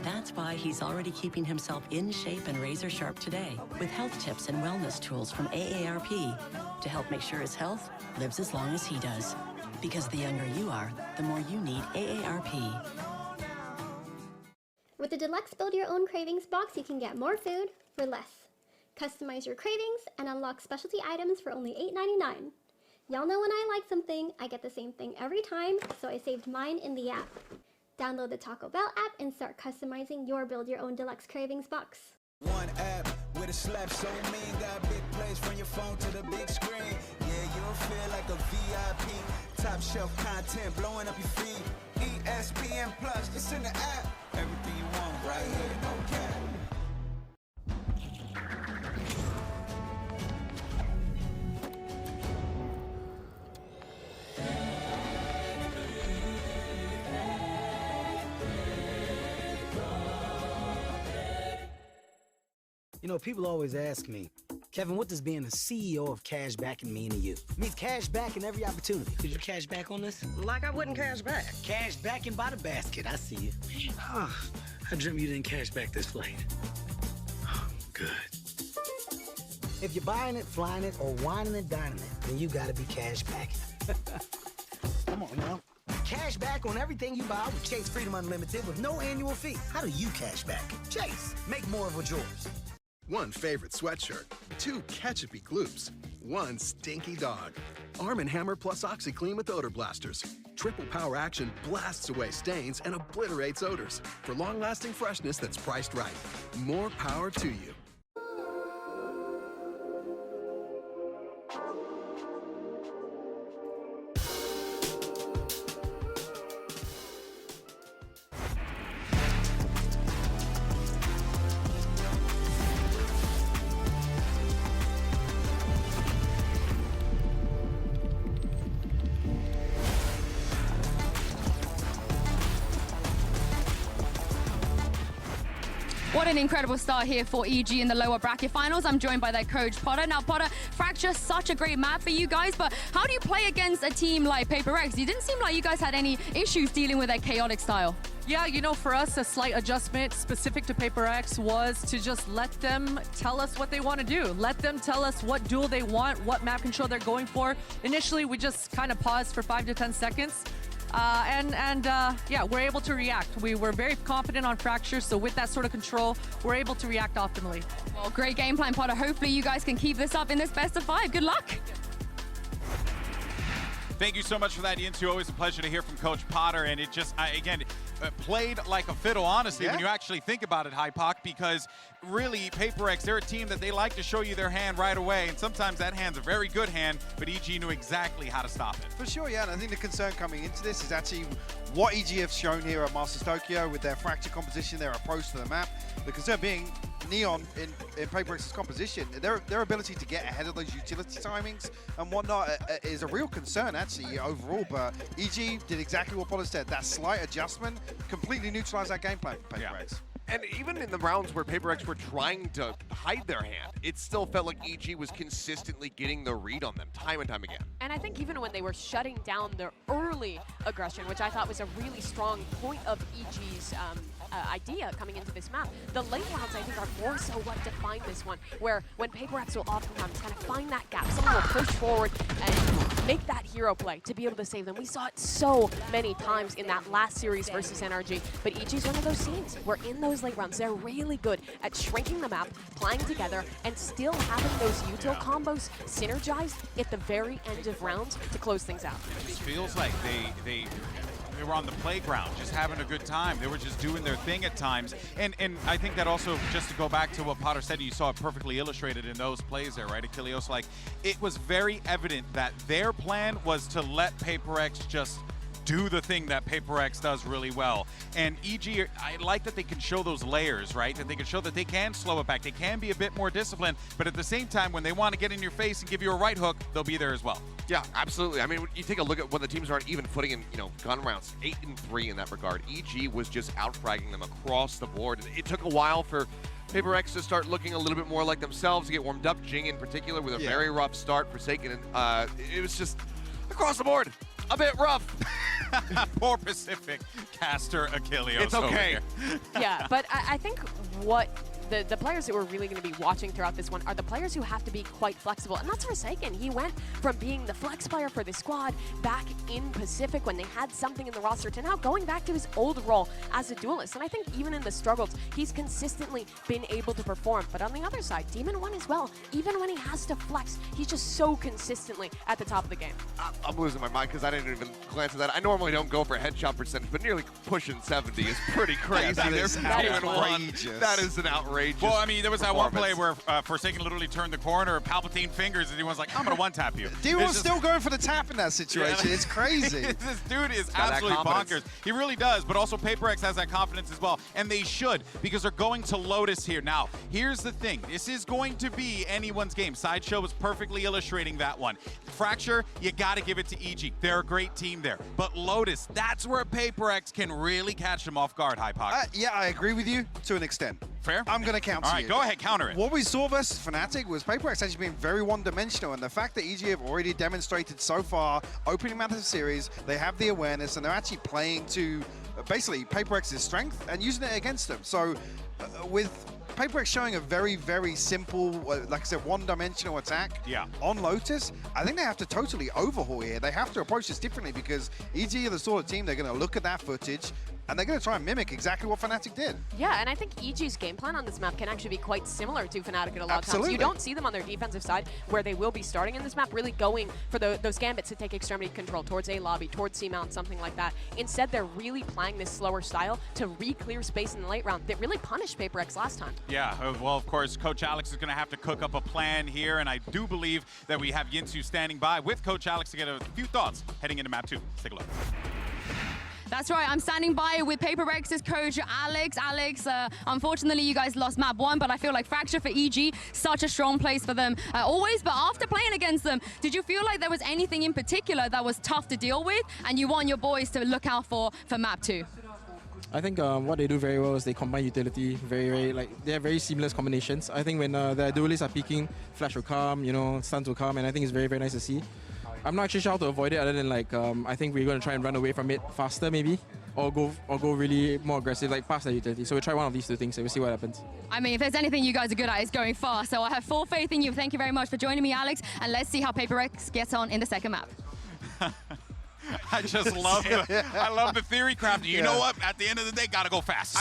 That's why he's already keeping himself in shape and razor sharp today with health tips and wellness tools from AARP to help make sure his health lives as long as he does. Because the younger you are, the more you need AARP. With the Deluxe Build Your Own Cravings box, you can get more food for less. Customize your cravings and unlock specialty items for only $8.99. Y'all know when I like something, I get the same thing every time, so I saved mine in the app. Download the Taco Bell app and start customizing your Build Your Own Deluxe Cravings box. One app with a slap so mean, got big plays from your phone to the big screen. Yeah, you'll feel like a VIP. Top shelf content blowing up your feed. ESPN Plus, it's in the app. Everything you want right here, no cap. You know, people always ask me, Kevin, what does being the CEO of Cash Backing mean to you? It means cash backing every opportunity. Could you cash back on this? Like I wouldn't cash back. Cash backing by the basket. I see you. Oh, I dreamt you didn't cash back this flight. Oh, good. If you're buying it, flying it, or whining and dining it, then you gotta be cash backing. Come on now. Cash back on everything you buy with Chase Freedom Unlimited with no annual fee. How do you cash back? Chase, make more of what's yours. One favorite sweatshirt, 2 ketchupy gloops, 1 stinky dog. Arm & Hammer plus OxyClean with odor blasters. Triple power action blasts away stains and obliterates odors for long-lasting freshness that's priced right. More power to you. What an incredible start here for EG in the lower bracket finals. I'm joined by their coach, Potter. Now, Potter, Fracture, such a great map for you guys, but how do you play against a team like Paper Rex? You didn't seem like you guys had any issues dealing with their chaotic style. Yeah, you know, for us, a slight adjustment specific to Paper X was to just let them tell us what they want to do. Let them tell us what duel they want, what map control they're going for. Initially, we just kind of paused for 5 to 10 seconds. Yeah, we're able to react. We were very confident on Fracture, so with that sort of control, we're able to react optimally. Well, great game plan, Potter. Hopefully you guys can keep this up in this best of 5. Good luck. Thank you so much for that, Yinsu. Always a pleasure to hear from Coach Potter. And it just, again, played like a fiddle, honestly, when you actually think about it, Hypoc, because really, PaperX, they're a team that they like to show you their hand right away. And sometimes that hand's a very good hand, but EG knew exactly how to stop it. For sure, yeah. And I think the concern coming into this is actually what EG have shown here at Masters Tokyo with their fracture composition, their approach to the map. The concern being Neon in PaperX's composition, their ability to get ahead of those utility timings and whatnot is a real concern actually overall. But EG did exactly what Potter said. That slight adjustment completely neutralized that game plan for PaperX. And even in the rounds where PaperX were trying to hide their hand, it still felt like EG was consistently getting the read on them time and time again. And I think even when they were shutting down their early aggression, which I thought was a really strong point of EG's idea coming into this map, the late rounds I think are more so what define this one, where when PaperX will oftentimes kind of find that gap, someone will push forward and make that hero play to be able to save them. We saw it so many times in that last series versus NRG, but EG's one of those teams where in those late rounds, they're really good at shrinking the map, playing together, and still having those util combos synergized at the very end of rounds to close things out. It just feels like they were on the playground, just having a good time. They were just doing their thing at times. And I think that also, just to go back to what Potter said, you saw it perfectly illustrated in those plays there, right, Achilleos? Like, it was very evident that their plan was to let PaperX just do the thing that PaperX does really well. And EG, I like that they can show those layers, right? That they can show that they can slow it back. They can be a bit more disciplined, but at the same time, when they want to get in your face and give you a right hook, they'll be there as well. Yeah, absolutely. I mean, when you take a look at when the teams aren't even putting in, gun rounds, 8-3 in that regard. EG was just out-fragging them across the board. It took a while for PaperX to start looking a little bit more like themselves, to get warmed up. Jing in particular with a very rough start. Forsaken, and it was just across the board a bit rough. Poor Pacific caster Achilleos. It's okay. Yeah, but I think what the players that we're really going to be watching throughout this one are the players who have to be quite flexible. And that's Forsaken. He went from being the flex player for the squad back in Pacific when they had something in the roster to now going back to his old role as a duelist. And I think even in the struggles, he's consistently been able to perform. But on the other side, Demon 1 as well, even when he has to flex, he's just so consistently at the top of the game. I'm losing my mind because I didn't even glance at that. I normally don't go for headshot percentage, but nearly pushing 70 is pretty crazy. That is outrageous. That is an outrageous. Well, I mean, there was that one play where Forsaken literally turned the corner, Palpatine fingers, and he was like, I'm going to one-tap you. D1's still going for the tap in that situation. It's crazy. This dude is absolutely bonkers. He really does, but also PaperX has that confidence as well, and they should, because they're going to Lotus here. Now, here's the thing. This is going to be anyone's game. Sideshow was perfectly illustrating that one. Fracture, you got to give it to EG. They're a great team there. But Lotus, that's where PaperX can really catch them off guard, Hypoc. Yeah, I agree with you to an extent. Fair? I'm going to counter you. All right, go ahead, counter it. What we saw versus Fnatic was PaperX actually being very one-dimensional, and the fact that EG have already demonstrated so far, opening map of the series, they have the awareness, and they're actually playing to basically PaperX's strength and using it against them. So with PaperX showing a very, very simple, like I said, one-dimensional attack on Lotus, I think they have to totally overhaul here. They have to approach this differently because EG are the sort of team they're going to look at that footage and they're going to try and mimic exactly what Fnatic did. Yeah, and I think EG's game plan on this map can actually be quite similar to Fnatic at a lot of times. Absolutely. You don't see them on their defensive side, where they will be starting in this map, really going for those gambits to take extremity control towards A lobby, towards C mount, something like that. Instead, they're really playing this slower style to re-clear space in the late round that really punished PaperX last time. Yeah, well, of course, Coach Alex is going to have to cook up a plan here, and I do believe that we have Yinsu standing by with Coach Alex to get a few thoughts heading into map 2. Let's take a look. That's right, I'm standing by with PaperX's coach, Alex. Alex, unfortunately, you guys lost map 1, but I feel like Fracture for EG, such a strong place for them always. But after playing against them, did you feel like there was anything in particular that was tough to deal with and you want your boys to look out for map 2? I think what they do very well is they combine utility they have very seamless combinations. I think when the duelists are peeking, flash will come, stuns will come, and I think it's very, very nice to see. I'm not actually sure how to avoid it other than I think we're going to try and run away from it faster maybe, or go really more aggressive, past the utility. So we'll try one of these two things and we'll see what happens. I mean, if there's anything you guys are good at, it's going fast. So I have full faith in you. Thank you very much for joining me, Alex. And let's see how PaperX gets on in the second map. I just love I love the theory crafting. You know what? At the end of the day, gotta go fast.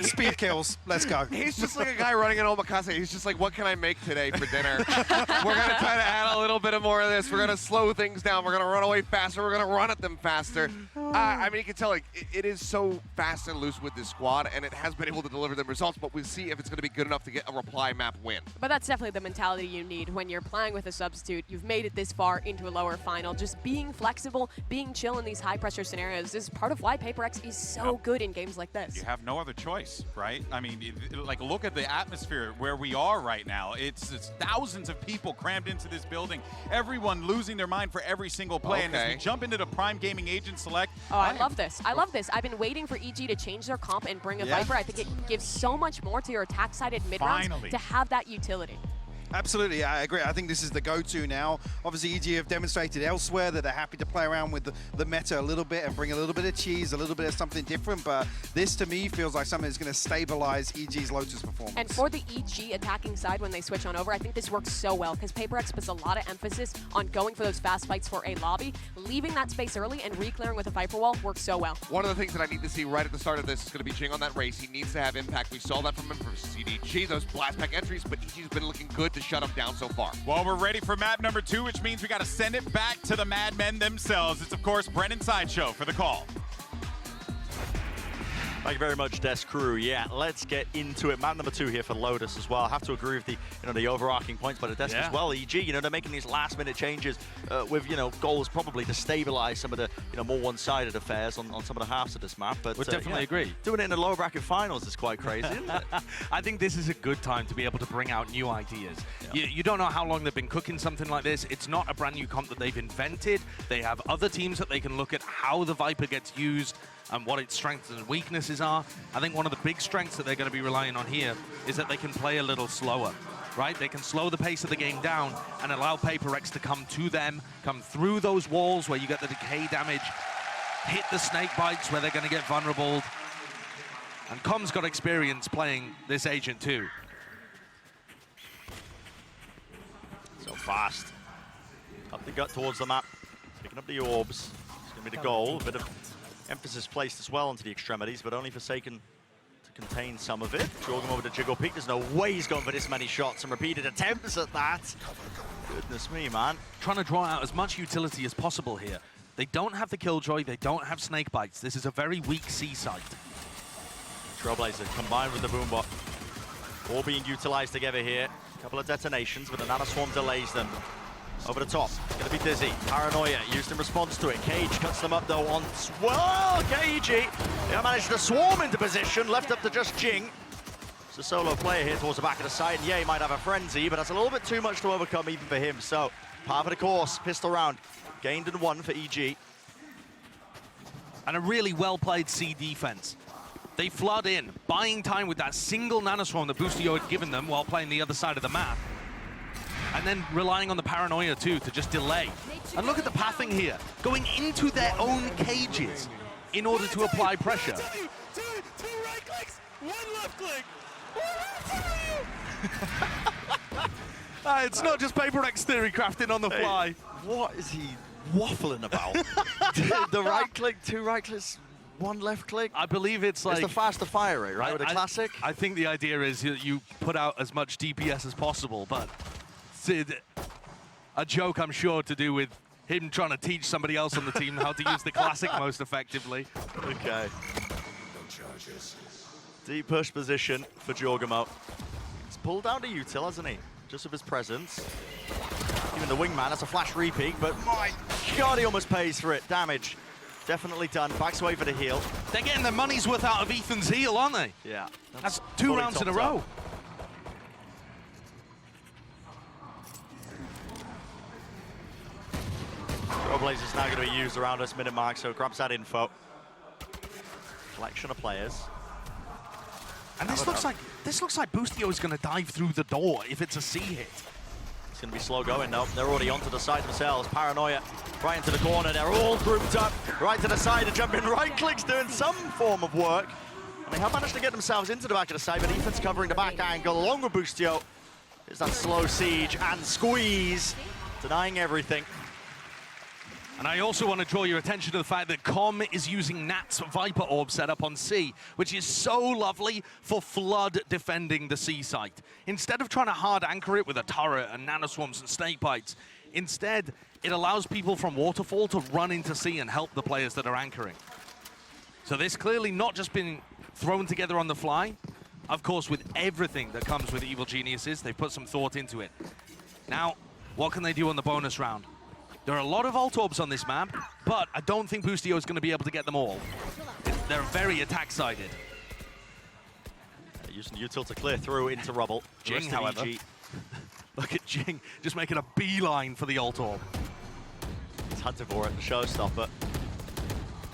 Speed kills. Let's go. He's just like a guy running an omakase. He's just like, what can I make today for dinner? We're going to try to add a little bit more of this. We're going to slow things down. We're going to run away faster. We're going to run at them faster. I mean, you can tell like it is so fast and loose with this squad, and it has been able to deliver them results, but we'll see if it's going to be good enough to get a reply map win. But that's definitely the mentality you need when you're playing with a substitute. You've made it this far into a lower final. Just being flexible, being chill in these high-pressure scenarios is part of why PaperX is so good in games like this. You have no other choice, right? I mean, like, look at the atmosphere where we are right now. It's thousands of people crammed into this building, everyone losing their mind for every single play. And as we jump into the Prime Gaming Agent Select. Oh, I love this. I love this. I've been waiting for EG to change their comp and bring a Viper. I think it gives so much more to your attack-sided mid-rounds to have that utility. Absolutely, I agree. I think this is the go-to now. Obviously, EG have demonstrated elsewhere that they're happy to play around with the meta a little bit and bring a little bit of cheese, a little bit of something different, but this, to me, feels like something that's going to stabilize EG's Lotus performance. And for the EG attacking side, when they switch on over, I think this works so well, because PaperX puts a lot of emphasis on going for those fast fights for a lobby. Leaving that space early and re-clearing with a Viper wall works so well. One of the things that I need to see right at the start of this is going to be Jing on that race. He needs to have impact. We saw that from him for CDG, those blast pack entries, but EG's been looking good to shut him down so far. Well, we're ready for map number 2, which means we got to send it back to the Madmen themselves. It's, of course, Brennan Sideshow for the call. Thank you very much, Des Crew. Yeah, let's get into it. Map number 2 here for Lotus as well. I have to agree with the, the overarching points by the desk as well. EG, they're making these last-minute changes with, goals probably to stabilize some of the, more one-sided affairs on some of the halves of this map. But would definitely agree. Doing it in the lower bracket finals is quite crazy, isn't it? I think this is a good time to be able to bring out new ideas. You don't know how long they've been cooking something like this. It's not a brand new comp that they've invented. They have other teams that they can look at how the Viper gets used and what its strengths and weaknesses are. I think one of the big strengths that they're going to be relying on here is that they can play a little slower, right? They can slow the pace of the game down and allow PaperX to come to them, come through those walls where you get the decay damage, hit the snake bites where they're going to get vulnerable. And Com's got experience playing this agent too. So fast. Up the gut towards the map. Picking up the orbs. It's going to be the goal. A bit of emphasis placed as well onto the extremities, but only Forsaken to contain some of it. Jorgum over to Jiggle Peak. There's no way he's gone for this many shots and repeated attempts at that. Goodness me, man. Trying to draw out as much utility as possible here. They don't have the Killjoy, they don't have snake bites. This is a very weak C site. Trailblazer combined with the Boombot. All being utilized together here. A couple of detonations, but the Nanoswarm delays them. Over the top, it's going to be Dizzy. Paranoia used in response to it. Cage cuts them up though on... Well, KG, they managed to swarm into position, left up to just Jing. It's a solo player here towards the back of the side, and yeah, he might have a frenzy, but that's a little bit too much to overcome even for him. So, part of the course, pistol round, gained and won for EG. And a really well-played C defense. They flood in, buying time with that single Nanoswarm that Boostio had given them while playing the other side of the map. And then relying on the Paranoia too to just delay. And look at the pathing here, going into their own cages in order to apply pressure. Two right clicks, one left click. It's not just PaperX theory crafting on the fly. What is he waffling about? The right click, 2 right clicks, 1 left click? I believe it's like... It's the faster fire rate, right, with a classic? I think the idea is you put out as much DPS as possible, but a joke, I'm sure, to do with him trying to teach somebody else on the team how to use the classic most effectively. Okay. Deep push position for Jorgamo. He's pulled down to util, hasn't he? Just with his presence. Even the wingman, that's a flash repeat, but my God, he almost pays for it. Damage definitely done. Backs away for the heal. They're getting their money's worth out of Ethan's heal, aren't they? Yeah. That's 2 rounds in a row. Trailblazer's now going to be used around this minute mark, so grabs that info. Collection of players. And this looks like Boostio is going to dive through the door if it's a C hit. It's going to be slow going though. They're already onto the side themselves. Paranoia right into the corner. They're all grouped up right to the side and jumping right clicks, doing some form of work. And they have managed to get themselves into the back of the side, but Ethan's covering the back angle along with Boostio. Is that slow siege and squeeze, denying everything. And I also want to draw your attention to the fact that Com is using Nat's Viper Orb setup on C, which is so lovely for Flood defending the C site. Instead of trying to hard anchor it with a turret and nanoswarms and snake bites, instead it allows people from Waterfall to run into C and help the players that are anchoring. So this clearly not just been thrown together on the fly. Of course, with everything that comes with Evil Geniuses, they've put some thought into it. Now, what can they do on the bonus round? There are a lot of Ult Orbs on this map, but I don't think Boostio is going to be able to get them all. They're very attack-sided. Using Util to clear through into rubble. Jing, however, look at Jing just making a beeline for the Ult Orb. He's hunting for it, the showstopper.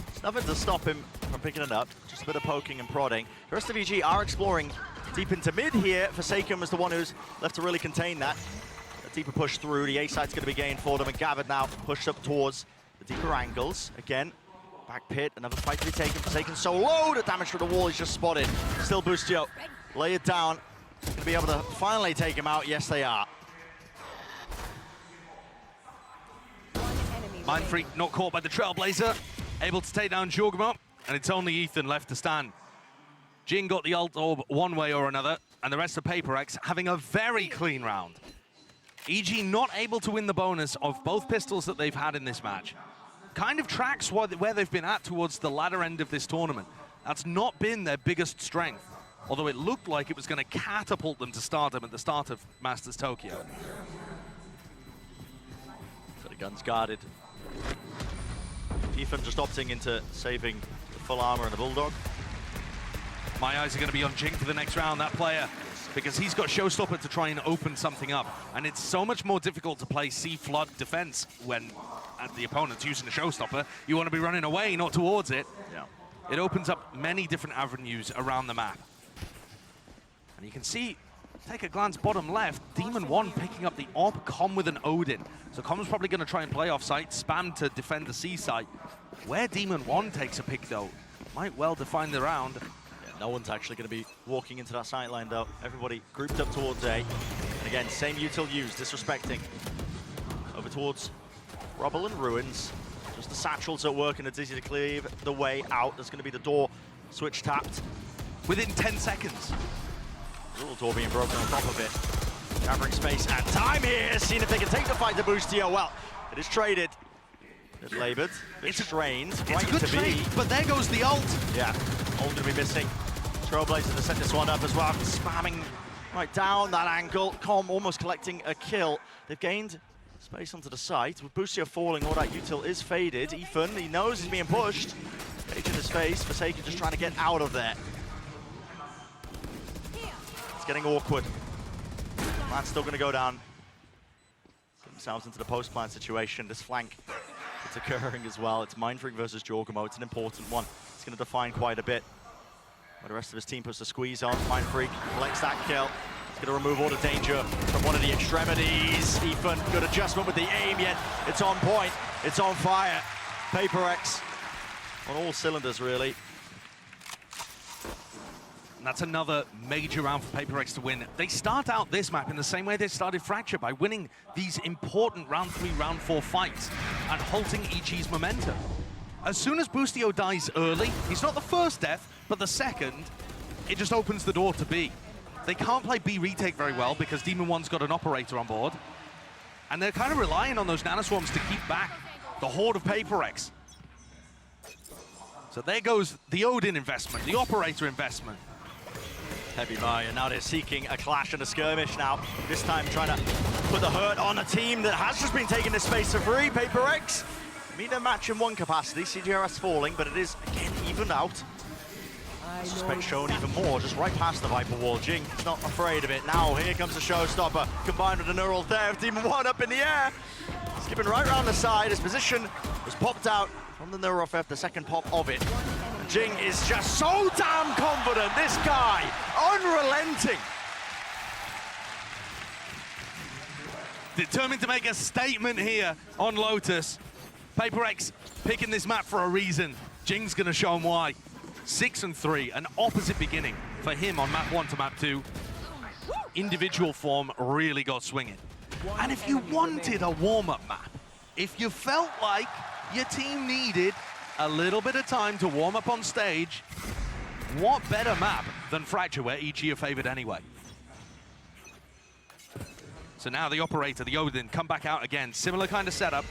There's nothing to stop him from picking it up, just a bit of poking and prodding. The rest of EG are exploring deep into mid here. Forsaken was the one who's left to really contain that. A deeper push through, the A site's going to be gained for them, and Gavid now pushed up towards the deeper angles. Again, back pit, another fight to be taken. Forsaken so low, the damage from the wall is just spotted. Still Boostio, lay it down. Going to be able to finally take him out. Yes, they are. Mind Freak not caught by the Trailblazer, able to take down Jorgamo, and it's only Ethan left to stand. Jing got the Ult Orb one way or another, and the rest of Paper X having a very clean round. EG not able to win the bonus of both pistols that they've had in this match. Kind of tracks where they've been at towards the latter end of this tournament. That's not been their biggest strength, although it looked like it was going to catapult them to stardom at the start of Masters Tokyo. So the gun's guarded. Ethan just opting into saving the full armor and the Bulldog. My eyes are going to be on Jing for the next round, that player, because he's got Showstopper to try and open something up. And it's so much more difficult to play C-Flood defense when the opponent's using the Showstopper. You want to be running away, not towards it. Yeah. It opens up many different avenues around the map. And you can see, take a glance bottom left, Demon 1 picking up the Orb, Com with an Odin. So Com's probably going to try and play off site, spam to defend the C site. Where Demon 1 takes a pick though, might well define the round. Yeah, no one's actually going to be walking into that sight line though. Everybody grouped up towards A. And again, same util used, disrespecting. Over towards Rubble and Ruins. Just the satchels at work and it's easy to clear the way out. There's going to be the door switch tapped. Within 10 seconds. Little door being broken on top of it. Gathering space and time here, seeing if they can take the fight to Boostio. Well, it is traded. It's labored. It's strained. It's right a good into trade, B. but there goes the ult. Yeah, ult to be missing. Trailblazer to set this one up as well. Spamming right down that angle. Com almost collecting a kill. They've gained space onto the site. With Boostio falling, all that util is faded. Ethan, he knows he's being pushed. Page in his face. Forsaken just trying to get out of there. It's getting awkward. Plan's still going to go down. Get themselves into the post-plant situation. This flank, it's occurring as well. It's Mind Freak versus Jorgamo. It's an important one. It's going to define quite a bit. Where the rest of his team puts the squeeze on. Mind Freak collects that kill. It's going to remove all the danger from one of the extremities. Ethan, good adjustment with the aim, yet it's on point. It's on fire. Paper X on all cylinders, really. And that's another major round for Paper X to win. They start out this map in the same way they started Fracture, by winning these important round 3, round 4 fights and halting EG's momentum. As soon as Boostio dies early, he's not the first death, but the second, it just opens the door to B. They can't play B retake very well because Demon 1's got an operator on board. And they're kind of relying on those nanoswarms to keep back the horde of Paper X. So there goes the Odin investment, the operator investment. Heavy buy, and now they're seeking a clash and a skirmish now. This time trying to put the hurt on a team that has just been taking this space for free. Paper X meet their match in one capacity. CGRS falling, but it is again evened out. Suspect shown even more, just right past the Viper wall. Jing is not afraid of it. Now here comes the showstopper, combined with the neural theft. Demon 1 up in the air, skipping right around the side. His position was popped out from the neural theft, the second pop of it. Jing is just so damn confident, this guy, unrelenting. Determined to make a statement here on Lotus. Paper X picking this map for a reason. Jing's gonna show him why. 6 and 3, an opposite beginning for him on map 1 to map 2. Individual form really got swinging. And if you wanted a warm-up map, if you felt like Your team needed a little bit of time to warm up on stage. What better map than Fracture, where EG are favored anyway? So now the Operator, the Odin, come back out again. Similar kind of setup.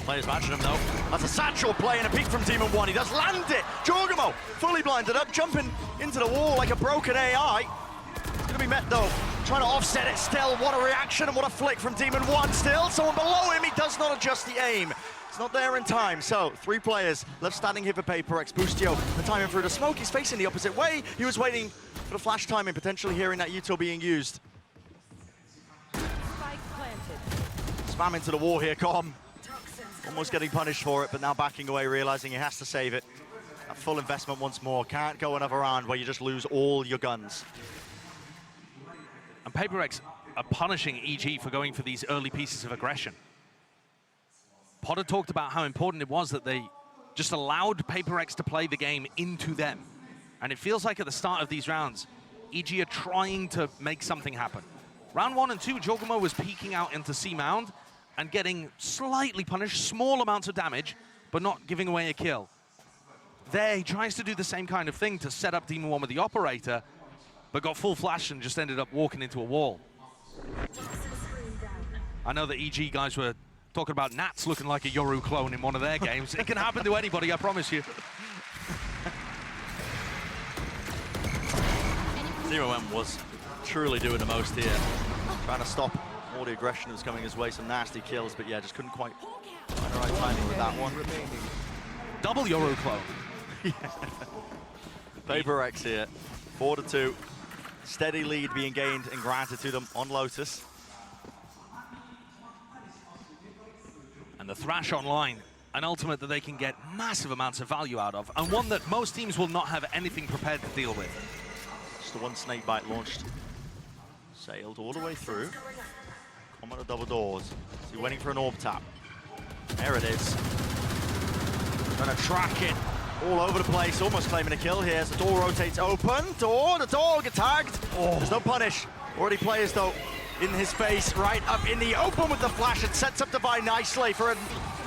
Players matching him though. That's a satchel play and a peek from Demon 1. He does land it. Jorgamo fully blinded up, jumping into the wall like a broken AI. It's gonna be met though. Trying to offset it still. What a reaction and what a flick from Demon 1 still. Someone below him, he does not adjust the aim. It's not there in time. So 3 players left standing here for PaperX. Boostio, the timing through the smoke. He's facing the opposite way. He was waiting for the flash timing, potentially hearing that util being used. Spam into the wall here, Com. Almost getting punished for it, but now backing away, realizing he has to save it. That full investment once more. Can't go another round where you just lose all your guns. And PaperX are punishing EG for going for these early pieces of aggression. Potter talked about how important it was that they just allowed PaperX to play the game into them. And it feels like at the start of these rounds, EG are trying to make something happen. Round 1 and 2, Jorgamo was peeking out into C-Mound and getting slightly punished, small amounts of damage, but not giving away a kill. There, he tries to do the same kind of thing to set up Demon 1 with the Operator, but got full flash and just ended up walking into a wall. I know the EG guys were talking about Nats looking like a Yoru clone in one of their games. It can happen to anybody, I promise you. Demon 1 was truly doing the most here. Trying to stop all the aggression that was coming his way, some nasty kills, but yeah, just couldn't quite find the right timing with that one. Double Yoru clone. PaperX here, 4-2. Steady lead being gained and granted to them on Lotus. And the Thrash online, an ultimate that they can get massive amounts of value out of, and one that most teams will not have anything prepared to deal with. Just the one snake bite launched. Sailed all the way through. Come on the double doors. Is he waiting for an orb tap? There it is. Gonna track it all over the place, almost claiming a kill here as the door rotates open. The door gets tagged. Oh. There's no punish. Already players though in his face, right up in the open with the flash. It sets up the buy nicely for a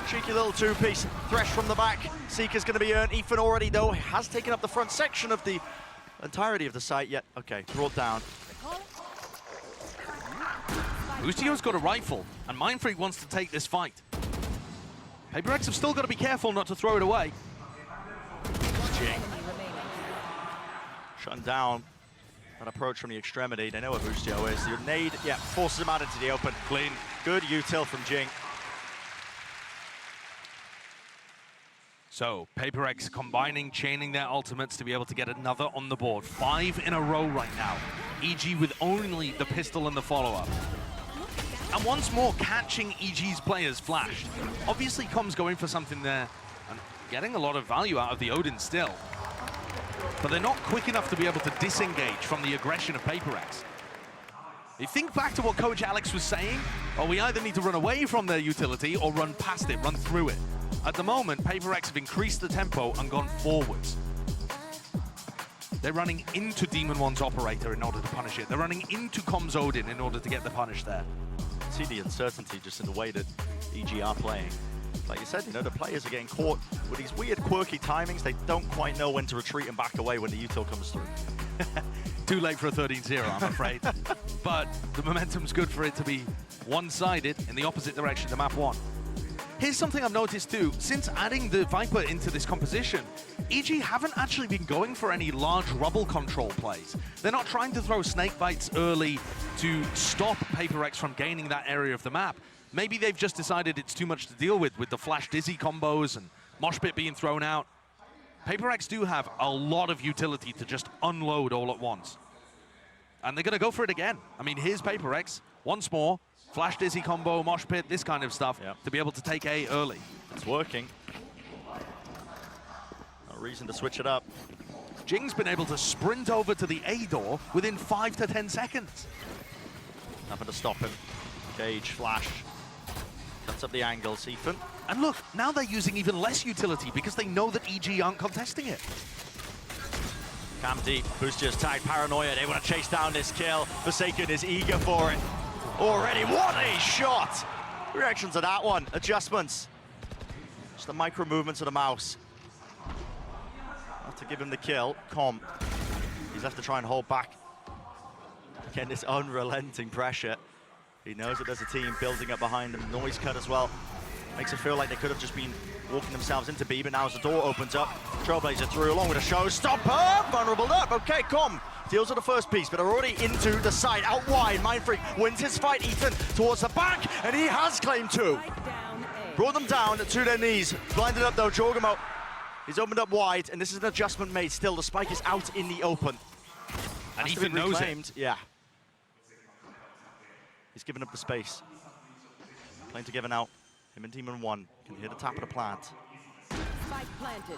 cheeky little 2-piece. Thresh from the back. Seeker's gonna be earned. Ethan already though has taken up the front section of the entirety of the site yet. Okay, brought down. Boostio's got a rifle, and Mindfreak wants to take this fight. PaperX have still got to be careful not to throw it away. Jing. Shutting down that approach from the extremity. They know what Boostio is. The nade, yeah, forces him out into the open. Clean. Good util from Jing. So, PaperX combining, chaining their ultimates to be able to get another on the board. 5 in a row right now. EG with only the pistol and the follow-up. And once more, catching EG's players flashed. Obviously, Com's going for something there and getting a lot of value out of the Odin still. But they're not quick enough to be able to disengage from the aggression of PaperX. You think back to what Coach Alex was saying, well, we either need to run away from their utility or run past it, run through it. At the moment, PaperX have increased the tempo and gone forwards. They're running into Demon 1's Operator in order to punish it. They're running into Com's Odin in order to get the punish there. See the uncertainty just in the way that EG are playing. Like you said, you know, the players are getting caught with these weird, quirky timings. They don't quite know when to retreat and back away when the util comes through. Too late for a 13-0, I'm afraid. But the momentum's good for it to be one-sided in the opposite direction to map 1. Here's something I've noticed too. Since adding the Viper into this composition, EG haven't actually been going for any large rubble control plays. They're not trying to throw snake bites early to stop PaperX from gaining that area of the map. Maybe they've just decided it's too much to deal with the flash dizzy combos and mosh pit being thrown out. PaperX do have a lot of utility to just unload all at once. And they're gonna go for it again. I mean, here's PaperX once more. Flash dizzy combo, mosh pit, this kind of stuff, to be able to take A early. It's working. No reason to switch it up. Jing's been able to sprint over to the A door within 5 to 10 seconds. Nothing to stop him. Cage, flash. Cuts up the angle, Ethan. And look, now they're using even less utility because they know that EG aren't contesting it. Cam deep, Boostio's tagged, Paranoia. They want to chase down this kill. Forsaken is eager for it. Already, what a shot! Reactions to that one, adjustments. Just the micro movements of the mouse. Have to give him the kill. He's left to try and hold back. Again, this unrelenting pressure. He knows that there's a team building up behind him. Noise cut as well. Makes it feel like they could have just been walking themselves into B, but now as the door opens up, Trailblazer through along with a showstopper. Vulnerable up. Okay, deals with the first piece, but they're already into the side. Out wide, Mindfreak wins his fight. Ethan towards the back, and he has claimed 2. Brought them down to their knees. Blinded up though, Jorgamo. He's opened up wide, and this is an adjustment made still. The spike is out in the open. And Ethan knows it. Yeah. He's given up the space. Playing together now. Him and Demon 1 can hear the tap of the plant. Spike planted.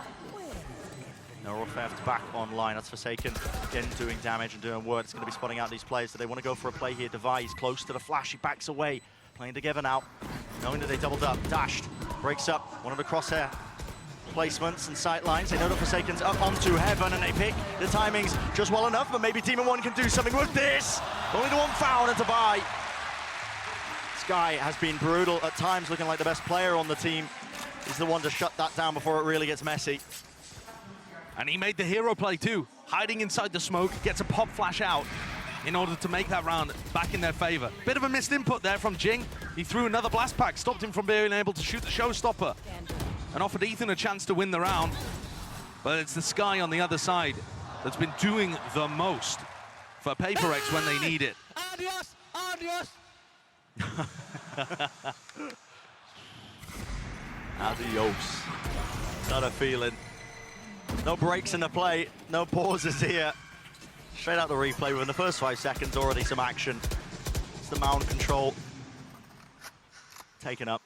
No theft back online. That's Forsaken again doing damage and doing work. It's going to be spotting out these players. So they want to go for a play here. Devi is close to the flash. He backs away. Playing together now. Knowing that they doubled up. Dashed. Breaks up. One of the crosshair placements and sight lines. They know that Forsaken's up onto Heaven and they pick the timings just well enough, but maybe Demon 1 can do something with this. Only the one foul and Devi. Sky has been brutal at times, looking like the best player on the team. He's the one to shut that down before it really gets messy. And he made the hero play too. Hiding inside the smoke, gets a pop flash out in order to make that round back in their favor. Bit of a missed input there from Jing. He threw another blast pack, stopped him from being able to shoot the showstopper, and offered Ethan a chance to win the round. But it's the Sky on the other side that's been doing the most for Paper X when they need it. Adios, adios. Adios. Not a feeling. No breaks in the play, no pauses here. Straight out the replay within the first 5 seconds, already some action. It's the mound control. Taken up.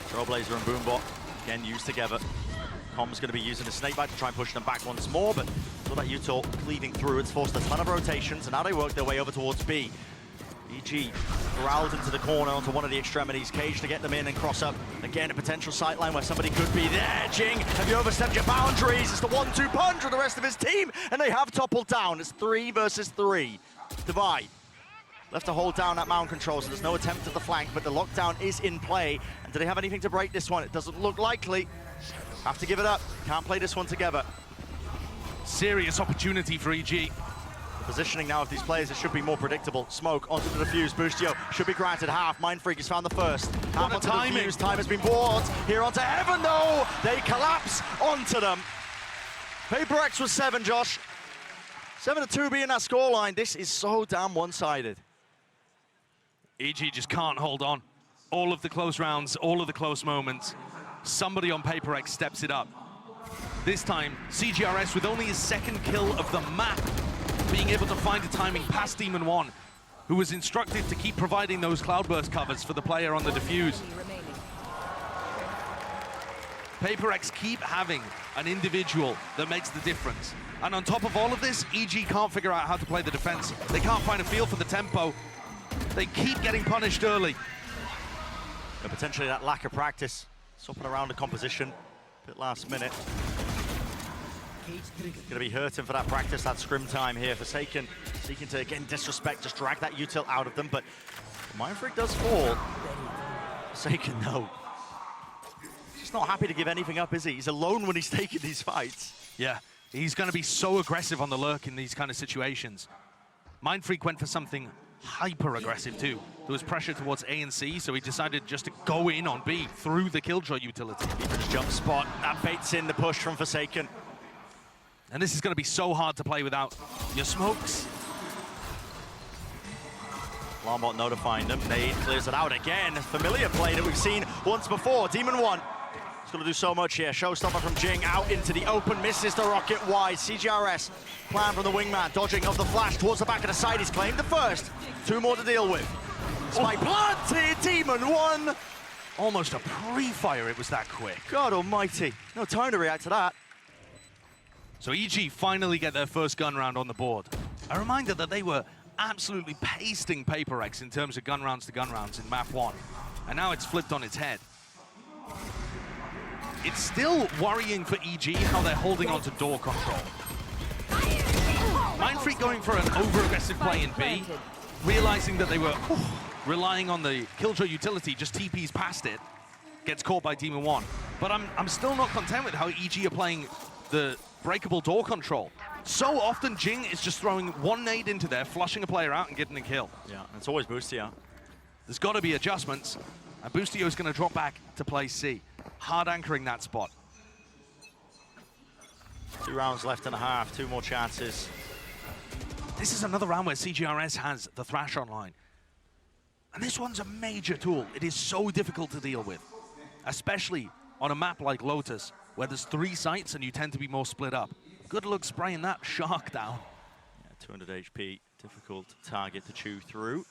Trailblazer and Boombot, again used together. Com's going to be using the snakebite to try and push them back once more, but saw that Utah cleaving through. It's forced a ton of rotations, and now they work their way over towards B. EG corralled into the corner onto one of the extremities. Cage to get them in and cross up. Again, a potential sightline where somebody could be there. Jing, have you overstepped your boundaries? It's the 1-2 punch with the rest of his team, and they have toppled down. It's 3 versus 3. Devi left to hold down that mound control, so there's no attempt at the flank, but the lockdown is in play. And do they have anything to break this one? It doesn't look likely. Have to give it up. Can't play this one together. Serious opportunity for EG. The positioning now of these players, it should be more predictable. Smoke onto the defuse. Boostio should be granted half. Mindfreak has found the first. Half onto the defuse. Time has been bought. Here onto Heaven, though. They collapse onto them. Paper X was 7, Josh. 7-2 being that scoreline. This is so damn one-sided. EG just can't hold on. All of the close rounds, all of the close moments. Somebody on Paper X steps it up. This time, CGRS with only his 2nd kill of the map, being able to find a timing past Demon 1, who was instructed to keep providing those cloudburst covers for the player on the defuse. Paper X keep having an individual that makes the difference. And on top of all of this, EG can't figure out how to play the defense. They can't find a feel for the tempo. They keep getting punished early. And potentially that lack of practice, swapping around the composition, a bit last minute. Going to be hurting for that practice, that scrim time here. Forsaken seeking to, again, disrespect, just drag that util out of them, but Mindfreak does fall. Forsaken, no. Just not happy to give anything up, is he? He's alone when he's taking these fights. Yeah, he's going to be so aggressive on the lurk in these kind of situations. Mindfreak went for something hyper-aggressive too. There was pressure towards A and C, so he decided just to go in on B through the Killjoy utility. Just jump spot, that baits in the push from Forsaken. And this is going to be so hard to play without your smokes. Lambot notifying them. Nade clears it out again. Familiar play that we've seen once before. Demon 1. He's going to do so much here. Showstopper from Jing out into the open. Misses the rocket wide. CGRS plan from the wingman. Dodging of the flash towards the back of the side. He's claimed the first. 2 more to deal with. Spike planted. Demon 1. Almost a pre-fire. It was that quick. God almighty. No time to react to that. So EG finally get their first gun round on the board. A reminder that they were absolutely pasting Paper X in terms of gun rounds to gun rounds in map 1. And now it's flipped on its head. It's still worrying for EG how they're holding on to door control. Mindfreak going for an over-aggressive play in B, realizing that they were relying on the Killjoy utility, just TPs past it, gets caught by Demon One. But I'm still not content with how EG are playing the breakable door control. So often Jing is just throwing one nade into there, flushing a player out and getting a kill. Yeah, it's always Boostio. There's got to be adjustments, and Boostio is going to drop back to play C. Hard anchoring that spot. 2 rounds left and a half, 2 more chances. This is another round where CGRS has the Thrash online. And this one's a major tool. It is so difficult to deal with, especially on a map like Lotus, where there's 3 sites and you tend to be more split up. Good luck spraying that shark down. Yeah, 200 HP, difficult target to chew through.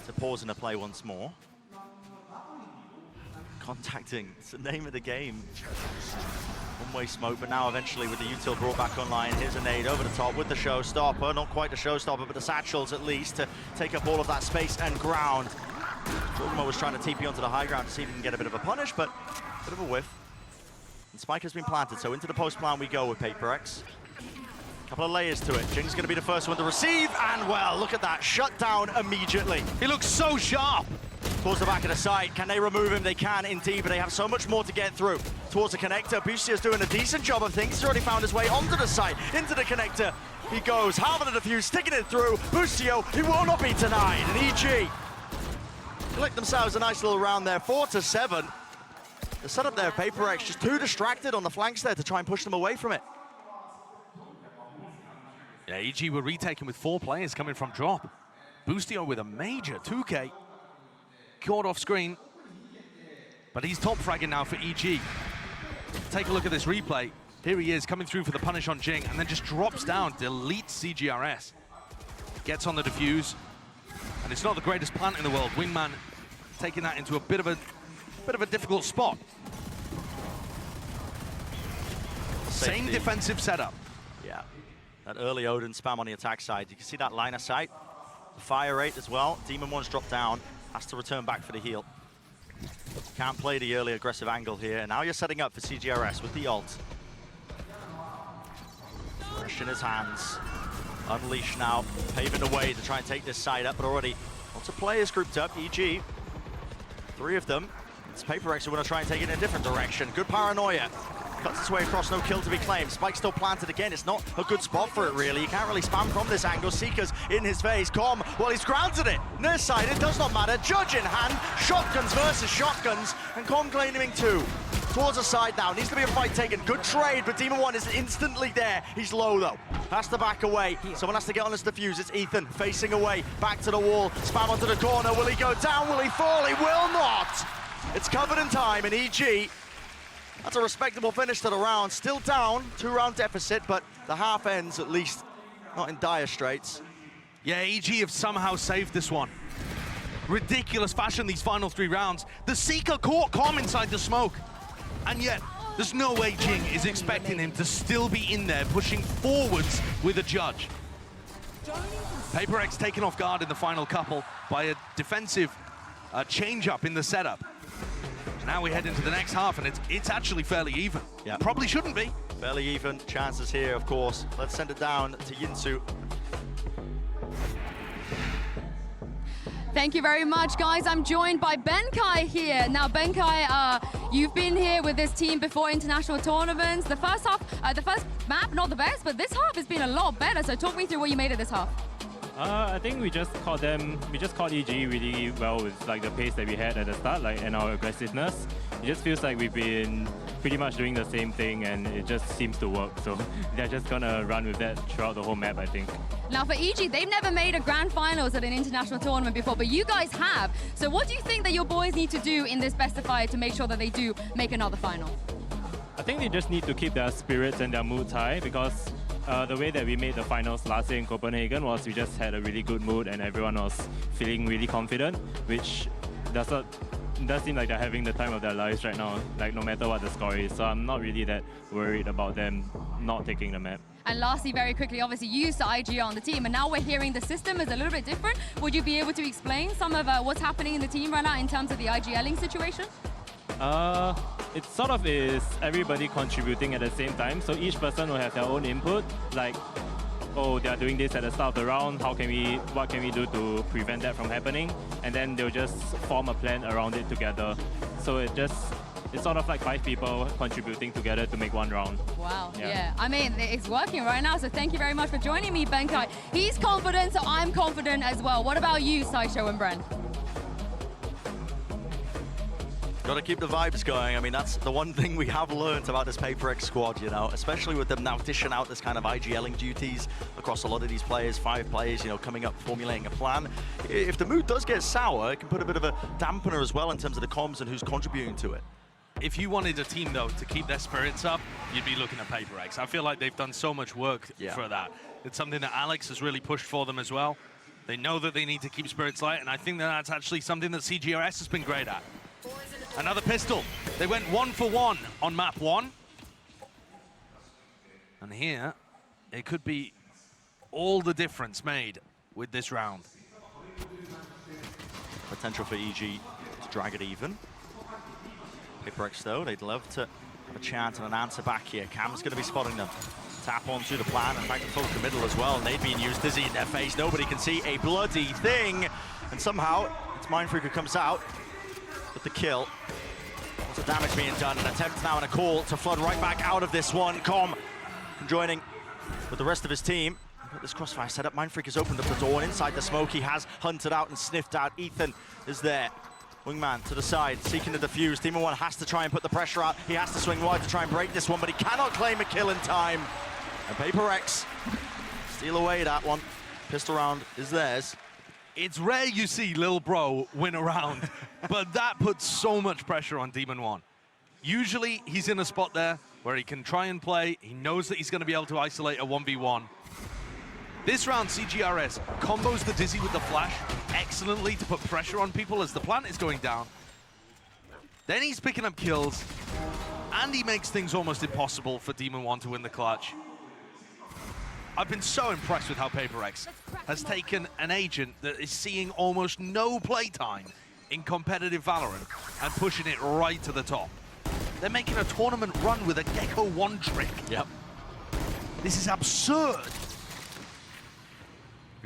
To pause and a play once more. Contacting, it's the name of the game. One-way smoke, but now eventually with the util brought back online, here's a nade over the top with the showstopper. Not quite the showstopper, but the satchels at least to take up all of that space and ground. Jorgmo was trying to TP onto the high ground to see if he can get a bit of a punish, but a bit of a whiff. And spike has been planted, so into the post plan we go with PaperX. Couple of layers to it. Jing's going to be the first one to receive, and well, look at that, shut down immediately. He looks so sharp. Towards the back of the site, can they remove him? They can indeed, but they have so much more to get through. Towards the connector, Bustio's doing a decent job of things. He's already found his way onto the site, into the connector. He goes, halving the defuse, sticking it through. Bustio, he will not be denied, and EG collect themselves a nice little round there, 4-7. The setup there, PaperX, just too distracted on the flanks there to try and push them away from it. Yeah, EG were retaken with 4 players coming from drop. Bustio with a major 2K. Caught off screen, but he's top fragging now for EG. Take a look at this replay. Here he is coming through for the punish on Jing, and then just drops down, deletes CGRS. Gets on the defuse, and it's not the greatest plant in the world. Wingman taking that into a bit of a difficult spot. Same defensive setup. Yeah, that early Odin spam on the attack side. You can see that line of sight, the fire rate as well. Demon One's dropped down. Has to return back for the heal. Can't play the early aggressive angle here. And now you're setting up for CGRS with the ult. Fresh in his hands. Unleash now, paving the way to try and take this side up, but already lots of players grouped up. EG, 3 of them. It's PaperX who want to try and take it in a different direction. Good paranoia. Cuts its way across, no kill to be claimed. Spike still planted again. It's not a good spot for it, really. You can't really spam from this angle. Seeker's in his face. Com, well, he's grounded it. Near side, it does not matter. Judge in hand. Shotguns versus shotguns. And Com claiming 2. Towards the side now. Needs to be a fight taken. Good trade, but Demon One is instantly there. He's low, though. Has to back away. Someone has to get on his defuse. It's Ethan facing away. Back to the wall. Spam onto the corner. Will he go down? Will he fall? He will not. It's covered in time, and EG, that's a respectable finish to the round. Still down, 2-round deficit, but the half ends at least not in dire straits. Yeah, EG have somehow saved this one. Ridiculous fashion these final 3 rounds. The Seeker caught Com inside the smoke. And yet, there's no way Jing is expecting him to still be in there pushing forwards with a judge. PaperX taken off guard in the final couple by a defensive change-up in the setup. Now we head into the next half, and it's actually fairly even. Yeah. Probably shouldn't be. Fairly even. Chances here, of course. Let's send it down to Yinsu. Thank you very much, guys. I'm joined by Benkai here. Now, Benkai, you've been here with this team before international tournaments. The first half, the first map, not the best, but this half has been a lot better. So talk me through what you made of this half. I think we just caught EG really well with like the pace that we had at the start, like, and our aggressiveness. It just feels like we've been pretty much doing the same thing, and it just seems to work. So they're just gonna run with that throughout the whole map, I think. Now for EG, they've never made a grand finals at an international tournament before, but you guys have. So what do you think that your boys need to do in this best of 5 to make sure that they do make another final? I think they just need to keep their spirits and their moods high, because the way that we made the finals last year in Copenhagen was we just had a really good mood and everyone was feeling really confident, which does seem like they're having the time of their lives right now, like no matter what the score is. So I'm not really that worried about them not taking the map. And lastly, very quickly, obviously you used the IGR on the team, and now we're hearing the system is a little bit different. Would you be able to explain some of what's happening in the team right now in terms of the IGLing situation? It sort of is everybody contributing at the same time, so each person will have their own input. Like oh, they are doing this at the start of the round, what can we do to prevent that from happening? And then they'll just form a plan around it together. So it's sort of like 5 people contributing together to make one round. Wow, yeah. I mean, it's working right now, so thank you very much for joining me, Benkai. He's confident, so I'm confident as well. What about you, Sideshow and Bren? Got to keep the vibes going. I mean, that's the one thing we have learned about this PaperX squad, you know, especially with them now dishing out this kind of IGLing duties across a lot of these players, 5 players, you know, coming up, formulating a plan. If the mood does get sour, it can put a bit of a dampener as well in terms of the comms and who's contributing to it. If you wanted a team, though, to keep their spirits up, you'd be looking at PaperX. I feel like they've done so much work for that. It's something that Alex has really pushed for them as well. They know that they need to keep spirits light, and I think that that's actually something that CGRS has been great at. Another pistol. They went 1 for 1 on map 1. And here, it could be all the difference made with this round. Potential for EG to drag it even. PaperX, though, they'd love to have a chance and an answer back here. Cam's going to be spotting them. Tap onto the plan. In fact, full middle as well. Nade being used, Dizzy in their face. Nobody can see a bloody thing. And somehow, it's Mindfreak who comes out with the kill. Lots of damage being done. An attempt now and a call to flood right back out of this one. Com joining with the rest of his team. Got this crossfire set up. Mindfreak has opened up the door, and inside the smoke, he has hunted out and sniffed out. Ethan is there. Wingman to the side, seeking the defuse. Demon One has to try and put the pressure out. He has to swing wide to try and break this one, but he cannot claim a kill in time. And PaperX steal away that one. Pistol round is theirs. It's rare you see Lil Bro win a round, but that puts so much pressure on Demon One. Usually, he's in a spot there where he can try and play. He knows that he's going to be able to isolate a 1v1. This round, CGRS combos the Dizzy with the flash excellently to put pressure on people as the plant is going down. Then he's picking up kills, and he makes things almost impossible for Demon One to win the clutch. I've been so impressed with how PaperX has taken an agent that is seeing almost no playtime in competitive Valorant and pushing it right to the top. They're making a tournament run with a Gecko 1 trick. Yep. This is absurd.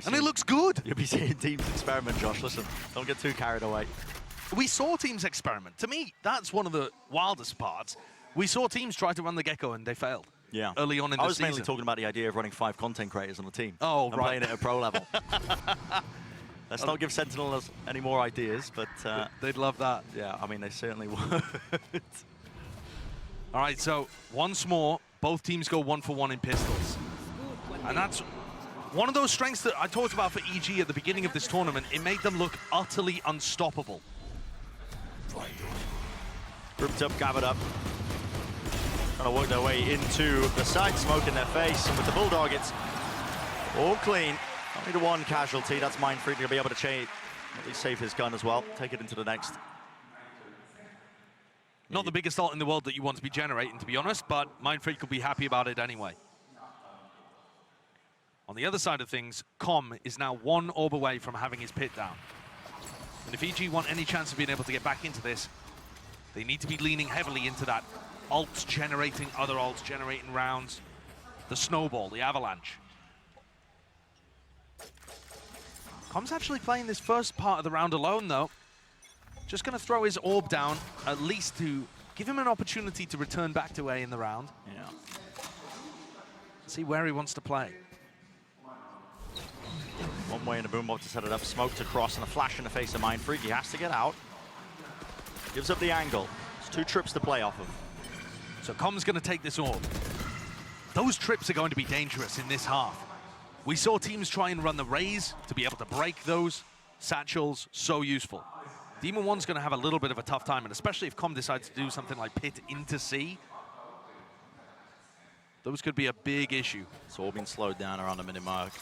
And it looks good. You'll be seeing teams experiment, Josh. Listen, don't get too carried away. We saw teams experiment. To me, that's one of the wildest parts. We saw teams try to run the Gecko and they failed. Yeah. Early on in the season. I was mainly talking about the idea of running 5 content creators on the team. Oh, and right. playing it at pro level. Let's not give Sentinel any more ideas, but... they'd love that. Yeah, I mean, they certainly would. All right, so once more, both teams go 1 for 1 in pistols. And that's one of those strengths that I talked about for EG at the beginning of this tournament. It made them look utterly unstoppable. Grouped up, gathered up. Trying to work their way into the side, smoke in their face. And with the Bulldog, it's all clean. Only the one casualty. That's Mindfreak. He'll be able to at least save his gun as well. Take it into the next. Not the biggest ult in the world that you want to be generating, to be honest, but Mindfreak will be happy about it anyway. On the other side of things, Com is now 1 orb away from having his pit down. And if EG want any chance of being able to get back into this, they need to be leaning heavily into that ults generating, other ults generating rounds, the snowball, the avalanche. Com's actually playing this first part of the round alone, though. Just going to throw his orb down, at least to give him an opportunity to return back to A in the round. Yeah. See where he wants to play. One way in the boombox to set it up, smoked across, and a flash in the face of Mindfreak. He has to get out. Gives up the angle. It's 2 trips to play off of. So Com's going to take this orb. Those trips are going to be dangerous in this half. We saw teams try and run the raise to be able to break those satchels, so useful. Demon One's going to have a little bit of a tough time, and especially if Com decides to do something like pit into C, those could be a big issue. It's all been slowed down around the minute mark.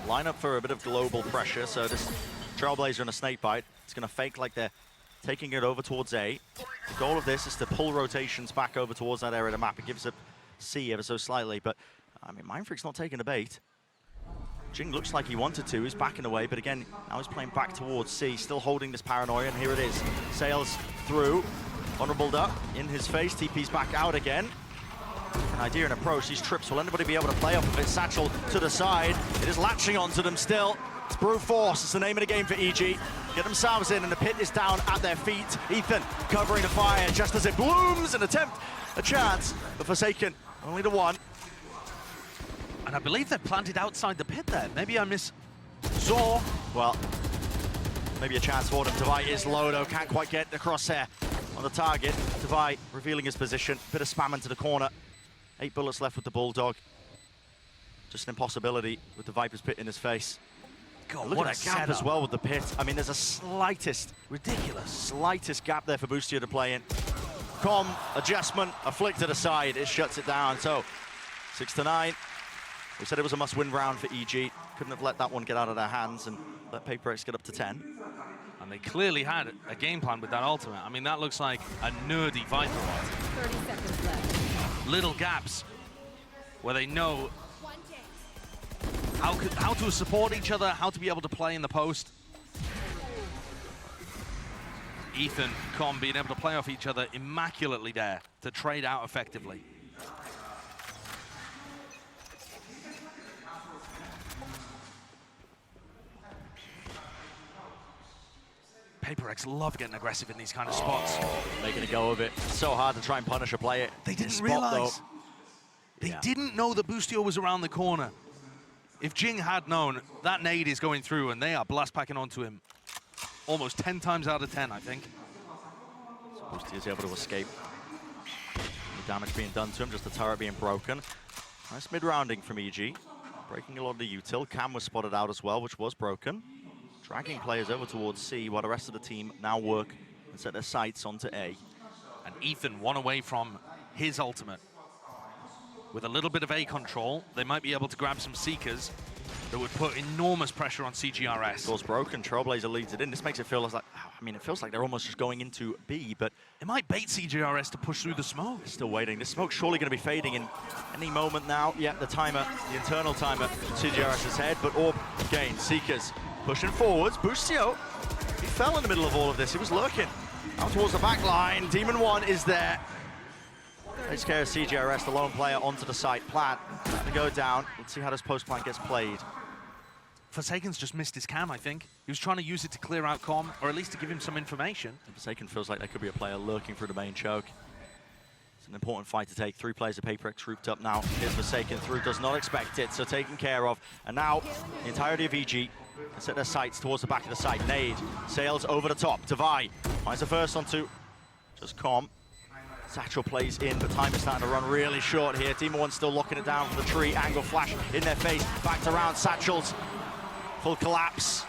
Line up for a bit of global pressure, so this Trailblazer and a Snakebite, it's going to fake like they're taking it over towards A. The goal of this is to pull rotations back over towards that area of the map. It gives up C ever so slightly, but I mean, Mindfreak's not taking the bait. Jing looks like he wanted to, he's backing away, but again, now he's playing back towards C, still holding this paranoia, and here it is. Sails through, vulnerable duck in his face, TP's back out again. An idea and approach. These trips, will anybody be able to play off of it? Satchel to the side. It is latching onto them still. It's brute force. It's the name of the game for EG. Get themselves in, and the pit is down at their feet. Ethan covering the fire just as it blooms. An attempt, a chance. The Forsaken, only the one. And I believe they're planted outside the pit there. Maybe I saw. Well, maybe a chance for them. Tavai is low though, can't quite get the crosshair on the target. Tavai revealing his position, bit of spam into the corner. 8 bullets left with the Bulldog. Just an impossibility with the Viper's pit in his face. God, look what at that a gap setup. as well with the pit. I mean, there's a slightest gap there for Boostio to play in. Com, adjustment, a flick to the side, it shuts it down. So, 6-9. We said it was a must-win round for EG. Couldn't have let that one get out of their hands and let PaperX get up to 10. And they clearly had a game plan with that ultimate. I mean, that looks like a nerdy Viper ult. 30 seconds left. Little gaps where they know how to support each other, how to be able to play in the post. Ethan, Com being able to play off each other immaculately there to trade out effectively. PaperX love getting aggressive in these kind of spots. Making a go of it. So hard to try and punish a player. They didn't realize. They didn't know that Boostio was around the corner. If Jing had known, that nade is going through and they are blast packing onto him. Almost 10 times out of 10, I think. So Boostio is able to escape. No damage being done to him, just the turret being broken. Nice mid-rounding from EG. Breaking a lot of the util. Cam was spotted out as well, which was broken. Dragging players over towards C, while the rest of the team now work and set their sights onto A. And Ethan one away from his ultimate. With a little bit of A control, they might be able to grab some Seekers that would put enormous pressure on CGRS. Door's broken, Trailblazer leads it in. This makes it feel like, I mean, it feels like they're almost just going into B, but it might bait CGRS to push through the smoke. Still waiting. This smoke's surely going to be fading in any moment now. Yeah, the timer, the internal timer, CGRS's head, but Orb gain. Seekers pushing forwards. Boostio, he fell in the middle of all of this. He was lurking out towards the back line. Demon 1 is there. Takes care of CGRS, the lone player, onto the site. Plant to go down. Let's see how this post plant gets played. Forsaken's just missed his cam, I think. He was trying to use it to clear out Com, or at least to give him some information. Forsaken feels like there could be a player lurking through the main choke. It's an important fight to take. 3 players of PaperX grouped up now. Here's Forsaken through, does not expect it, so taken care of. And now, the entirety of EG can set their sights towards the back of the site. Nade sails over the top. Tavai finds the first onto just Com. Satchel plays in, but time is starting to run really short here. Team 1 still locking it down from the tree. Angle flash in their face. Backed around Satchels. Full collapse.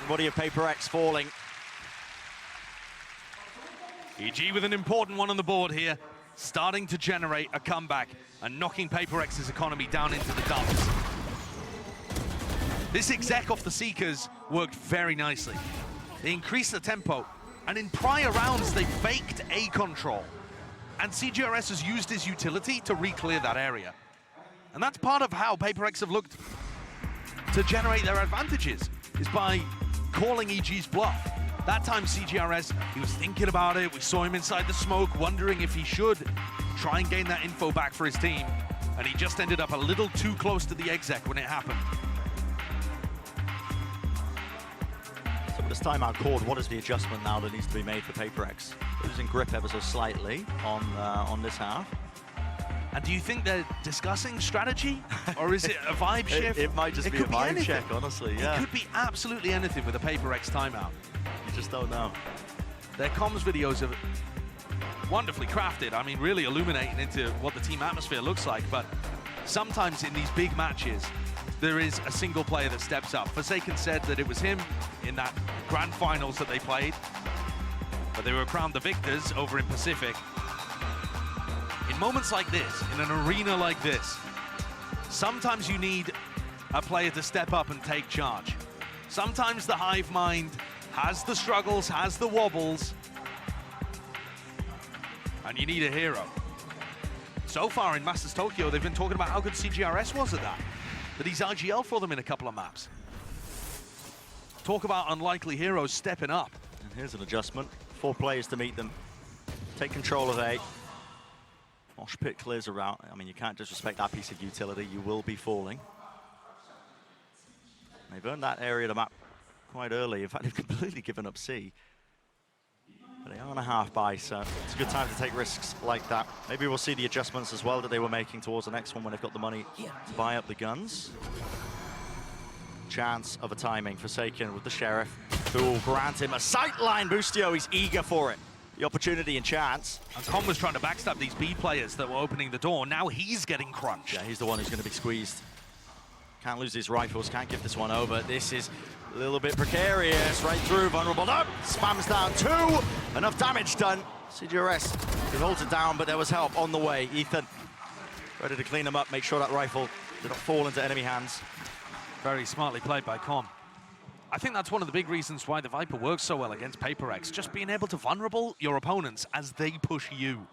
The body of PaperX falling. EG with an important one on the board here. Starting to generate a comeback and knocking PaperX's economy down into the dumps. This exec off the Seekers worked very nicely. They increased the tempo, and in prior rounds, they faked A control. And CGRS has used his utility to re-clear that area. And that's part of how PaperX have looked to generate their advantages, is by calling EG's bluff. That time CGRS, he was thinking about it. We saw him inside the smoke, wondering if he should try and gain that info back for his team. And he just ended up a little too close to the exec when it happened. So with this timeout called, what is the adjustment now that needs to be made for PaperX? Losing grip ever so slightly on this half. And do you think they're discussing strategy? Or is it a vibe shift? It might just be a vibe check, honestly, yeah. It could be absolutely anything with a PaperX timeout. You just don't know. Their comms videos are wonderfully crafted. I mean, really illuminating into what the team atmosphere looks like. But sometimes in these big matches, there is a single player that steps up. Forsaken said that it was him in that grand finals that they played. But they were crowned the victors over in Pacific. In moments like this, in an arena like this, sometimes you need a player to step up and take charge. Sometimes the hive mind has the struggles, has the wobbles, and you need a hero. So far in Masters Tokyo, they've been talking about how good CGRS was at that he's RGL for them in a couple of maps. Talk about unlikely heroes stepping up. And here's an adjustment. 4 players to meet them. Take control of A. Mosh pit clears around. I mean, you can't disrespect that piece of utility. You will be falling. They've earned that area of the map quite early. In fact, they've completely given up C. But they are on a half buy, so it's a good time to take risks like that. Maybe we'll see the adjustments as well that they were making towards the next one when they've got the money to buy up the guns. Chance of a timing Forsaken with the Sheriff, who will grant him a sightline. Boostio, he's eager for it. The opportunity and chance. And Con was trying to backstab these B players that were opening the door. Now he's getting crunched. Yeah, he's the one who's going to be squeezed. Can't lose his rifles, can't give this one over. This is a little bit precarious. Right through, vulnerable. Nope, spams down 2. Enough damage done. CGRS, he holds it down, but there was help on the way. Ethan, ready to clean him up, make sure that rifle did not fall into enemy hands. Very smartly played by Con. I think that's one of the big reasons why the Viper works so well against PaperX. Just being able to vulnerable your opponents as they push you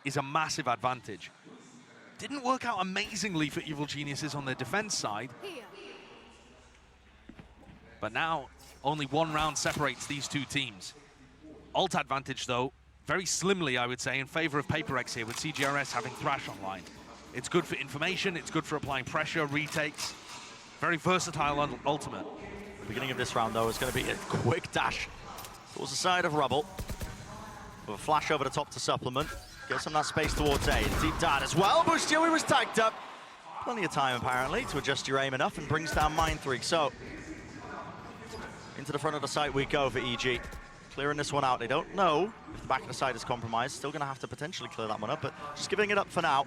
is a massive advantage. Didn't work out amazingly for Evil Geniuses on their defense side. But now, only 1 round separates these two teams. Ult advantage, though, very slimly, I would say, in favor of PaperX here, with CGRS having Thrash online. It's good for information, it's good for applying pressure, retakes. Very versatile ultimate. Beginning of this round, though, is going to be a quick dash towards the side of Rubble. With a flash over the top to supplement. Get some of that space towards A. Deep dart as well. Boostio, he was tagged up. Plenty of time, apparently, to adjust your aim enough and brings down Mindfreak. So, into the front of the site we go for EG. Clearing this one out. They don't know if the back of the site is compromised. Still going to have to potentially clear that one up, but just giving it up for now.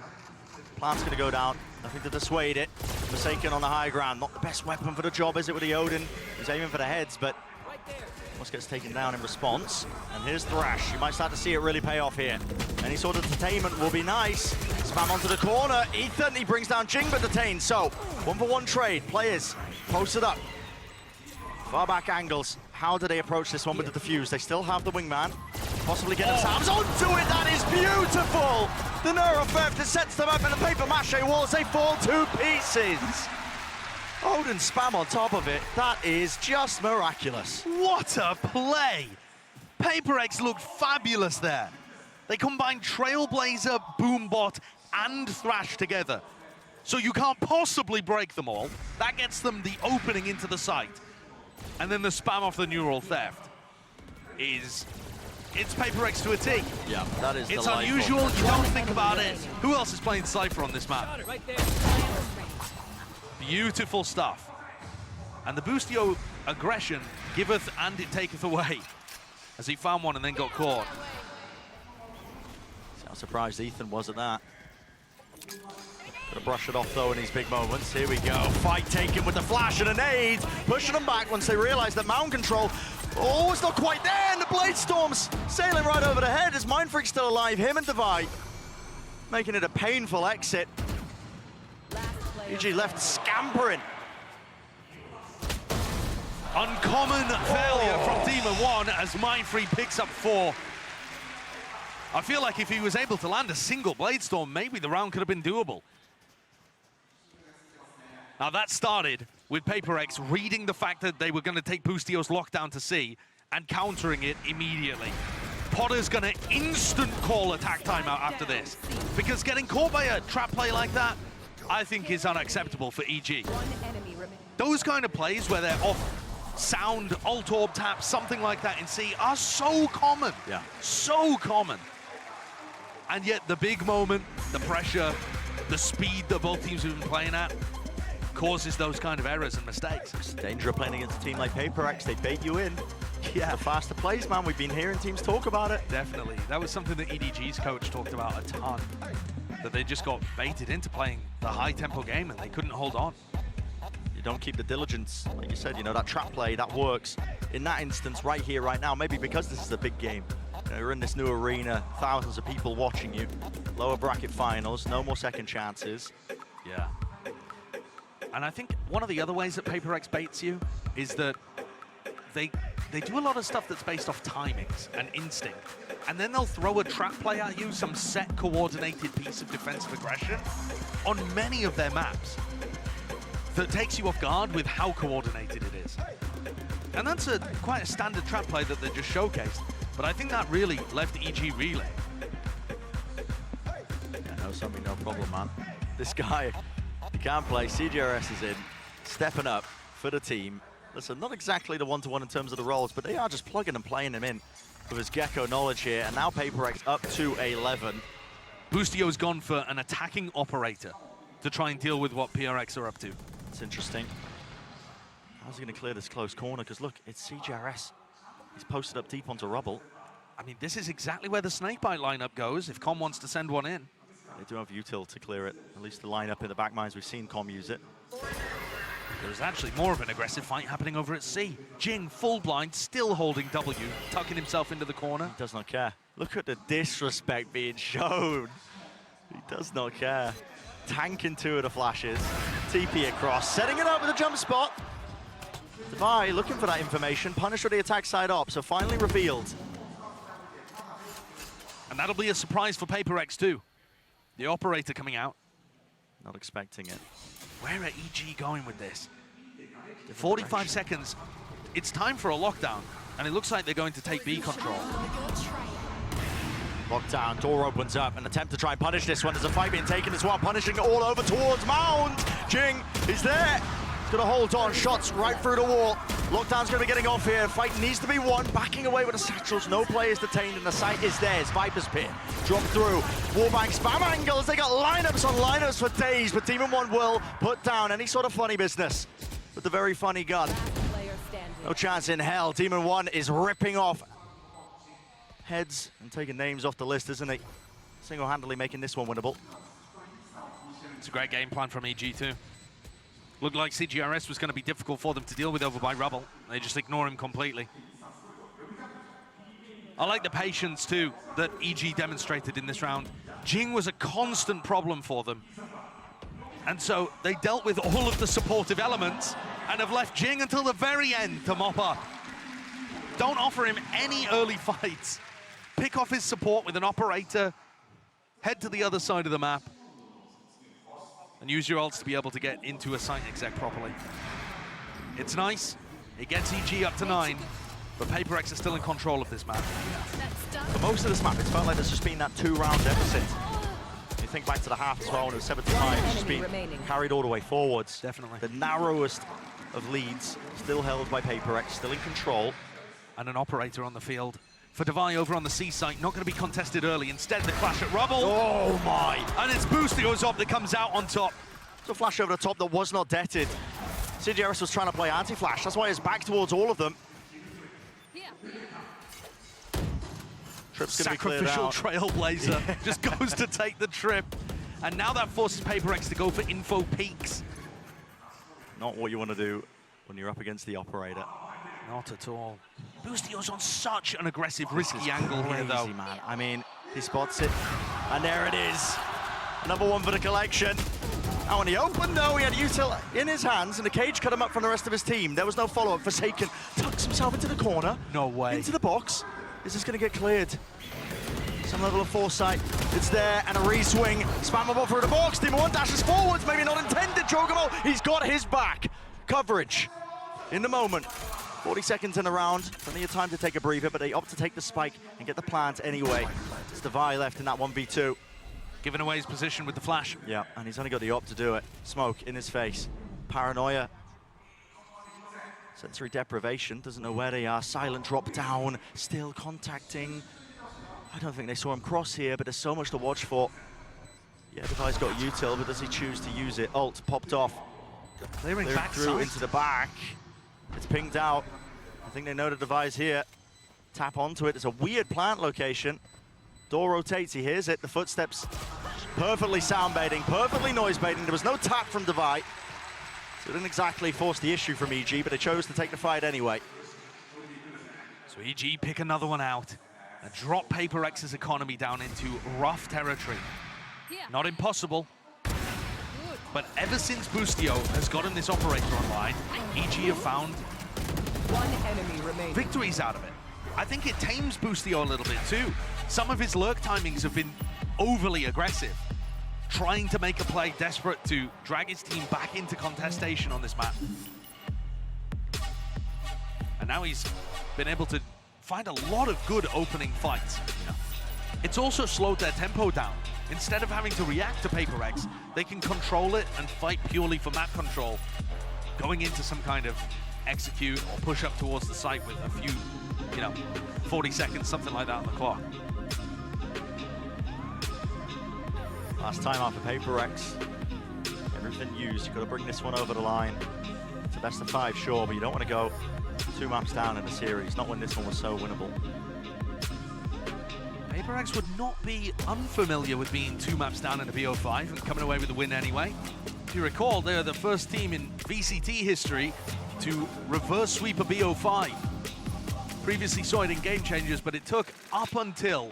Plant's going to go down. Nothing to dissuade it. Forsaken on the high ground. Not the best weapon for the job, is it, with the Odin? He's aiming for the heads, but almost gets taken down in response. And here's Thrash. You might start to see it really pay off here. Any sort of detainment will be nice. Spam onto the corner. Ethan, he brings down Jing, but detained. So, 1-for-1 trade. Players posted up. Far back angles. How do they approach this one with the defuse? They still have the wingman. Possibly get themselves onto it. That is beautiful. The Neuro Theft, it sets them up in the paper mache walls. They fall to pieces. Odin spam on top of it. That is just miraculous. What a play! PaperX looked fabulous there. They combined Trailblazer, Boombot, and Thrash together. So you can't possibly break them all. That gets them the opening into the site. And then the spam off the Neural Theft is... It's PaperX to a T. Yeah, that is It's delightful. unusual, you don't think about it. Who else is playing Cypher on this map? Beautiful stuff. And the Boostio aggression giveth and it taketh away. As he found one and then got caught. See how surprised Ethan was at that. Gonna brush it off though in these big moments. Here we go. Fight taken with the flash and a nade. Pushing them back once they realize that mound control, oh, it's not quite there. And the Blade Storm's sailing right over the head. Is Mindfreak still alive? Him and Divide making it a painful exit. EG left scampering. Uncommon failure from Demon 1 as Mindfreak picks up 4. I feel like if he was able to land a single Blade Storm, maybe the round could have been doable. Now that started with PaperX reading the fact that they were going to take Boostio's lockdown to C and countering it immediately. Potter's going to instant call attack timeout after this, because getting caught by a trap play like that, I think is unacceptable for EG. Those kind of plays where they're off sound, alt orb tap, something like that in C are so common. Yeah. So common. And yet the big moment, the pressure, the speed that both teams have been playing at, causes those kind of errors and mistakes. It's the danger of playing against a team like PaperX. They bait you in. Yeah, the faster plays, man. We've been hearing teams talk about it. Definitely. That was something that EDG's coach talked about a ton. That they just got baited into playing the high-tempo game and they couldn't hold on. You don't keep the diligence. Like you said, you know, that trap play, that works. In that instance, right here, right now, maybe because this is a big game. You know, you're in this new arena, thousands of people watching you. Lower bracket finals, no more second chances. Yeah. And I think one of the other ways that PaperX baits you is that they do a lot of stuff that's based off timings and instinct. And then they'll throw a trap play at you, some set coordinated piece of defensive aggression on many of their maps that takes you off guard with how coordinated it is. And that's quite a standard trap play that they just showcased. But I think that really left EG reeling. know something, no problem, man. This guy, he can play. CJRS is in, stepping up for the team. Listen, not exactly the one-to-one in terms of the roles, but they are just plugging and playing him in with his Gecko knowledge here. And now PaperX up to 11. Boostio's gone for an attacking operator to try and deal with what PRX are up to. It's interesting. How's he going to clear this close corner? Because look, it's CJRS. He's posted up deep onto rubble. I mean, this is exactly where the Snakebite lineup goes if Com wants to send one in. They do have util to clear it. At least the lineup in the back mines, we've seen Com use it. There's actually more of an aggressive fight happening over at C. Jing, full blind, still holding W, tucking himself into the corner. He does not care. Look at the disrespect being shown. He does not care. Tanking 2 of the flashes. TP across, setting it up with a jump spot. Devi looking for that information. Punish with the attack side up, so finally revealed. And that'll be a surprise for PaperX too. The operator coming out. Not expecting it. Where are EG going with this? 45 seconds. It's time for a lockdown, and it looks like they're going to take B control. Lockdown, door opens up, an attempt to try and punish this one. There's a fight being taken as well, punishing it all over towards Mound. Jing is there. He's gonna hold on, shots right through the wall. Lockdown's gonna be getting off here. Fight needs to be won. Backing away with the satchels. No players detained, and the site is theirs. Viper's Pit. Drop through. Wallbang spam angles. They got lineups on lineups for days, but Demon 1 will put down any sort of funny business with the very funny gun. No chance in hell. Demon 1 is ripping off heads and taking names off the list, isn't he? Single-handedly making this one winnable. It's a great game plan from EG too. Looked like CGRS was going to be difficult for them to deal with over by Rubble. They just ignore him completely. I like the patience too that EG demonstrated in this round. Jing was a constant problem for them. And so they dealt with all of the supportive elements and have left Jing until the very end to mop up. Don't offer him any early fights. Pick off his support with an operator, head to the other side of the map, and use your ults to be able to get into a site exec properly. It's nice. It gets EG up to 9, but PaperX is still in control of this map. For most of this map, it's felt like there's just been that 2-round deficit. You think back to the half as well, when it was 7-5, it's just been carried all the way forwards. Definitely. The narrowest of leads, still held by PaperX, still in control. And an operator on the field. For Devi over on the C site, not going to be contested early. Instead, the clash at Rubble. Oh my! And it's Boostio's up that comes out on top. It's a flash over the top that was not detted. CJRS was trying to play anti-flash. That's why he's back towards all of them. Trip's going to be cleared out. Sacrificial trailblazer just goes to take the trip. And now that forces PaperX to go for info peaks. Not what you want to do when you're up against the operator. Not at all. Boostio's on such an aggressive, risky angle here, though. Man. I mean, he spots it, and there it is. Another one for the collection. Now, when he opened, though, he had util in his hands, and the cage cut him up from the rest of his team. There was no follow-up. Forsaken tucks himself into the corner. No way. Into the box. Is this going to get cleared? Some level of foresight. It's there, and a re-swing. Spammable through the box. Demon 1 dashes forwards. Maybe not intended, Jogamo. He's got his back. Coverage in the moment. 40 seconds in the round, plenty of time to take a breather, but they opt to take the spike and get the plant anyway. It's Devi left in that 1v2. Giving away his position with the flash. Yeah, and he's only got the opt to do it. Smoke in his face. Paranoia. Sensory deprivation, doesn't know where they are. Silent drop down, still contacting. I don't think they saw him cross here, but there's so much to watch for. Yeah, Devi's got util, but does he choose to use it? Ult popped off. Clearing back through into the back. It's pinged out. I think they know the Devi's here. Tap onto it. It's a weird plant location. Door rotates. He hears it. The footsteps perfectly sound baiting, perfectly noise baiting. There was no tap from Devi. So it didn't exactly force the issue from EG, but they chose to take the fight anyway. So EG pick another one out and drop PaperX's economy down into rough territory. Not impossible. But ever since Boostio has gotten this operator online, EG have found one enemy remaining. Victories out of it. I think it tames Boostio a little bit too. Some of his lurk timings have been overly aggressive, trying to make a play, desperate to drag his team back into contestation on this map. And now he's been able to find a lot of good opening fights. it's also slowed their tempo down. Instead of having to react to Paper X, they can control it and fight purely for map control, going into some kind of execute or push up towards the site with a few, 40 seconds, something like that on the clock. Last time out for Paper X. Everything used. You've got to bring this one over the line. It's a best of 5, sure, but you don't want to go 2 maps down in the series, not when this one was so winnable. Paper X would not be unfamiliar with being 2 maps down in a BO5 and coming away with the win anyway. If you recall, they're the first team in VCT history to reverse sweep a BO5. Previously saw it in Game Changers, but it took up until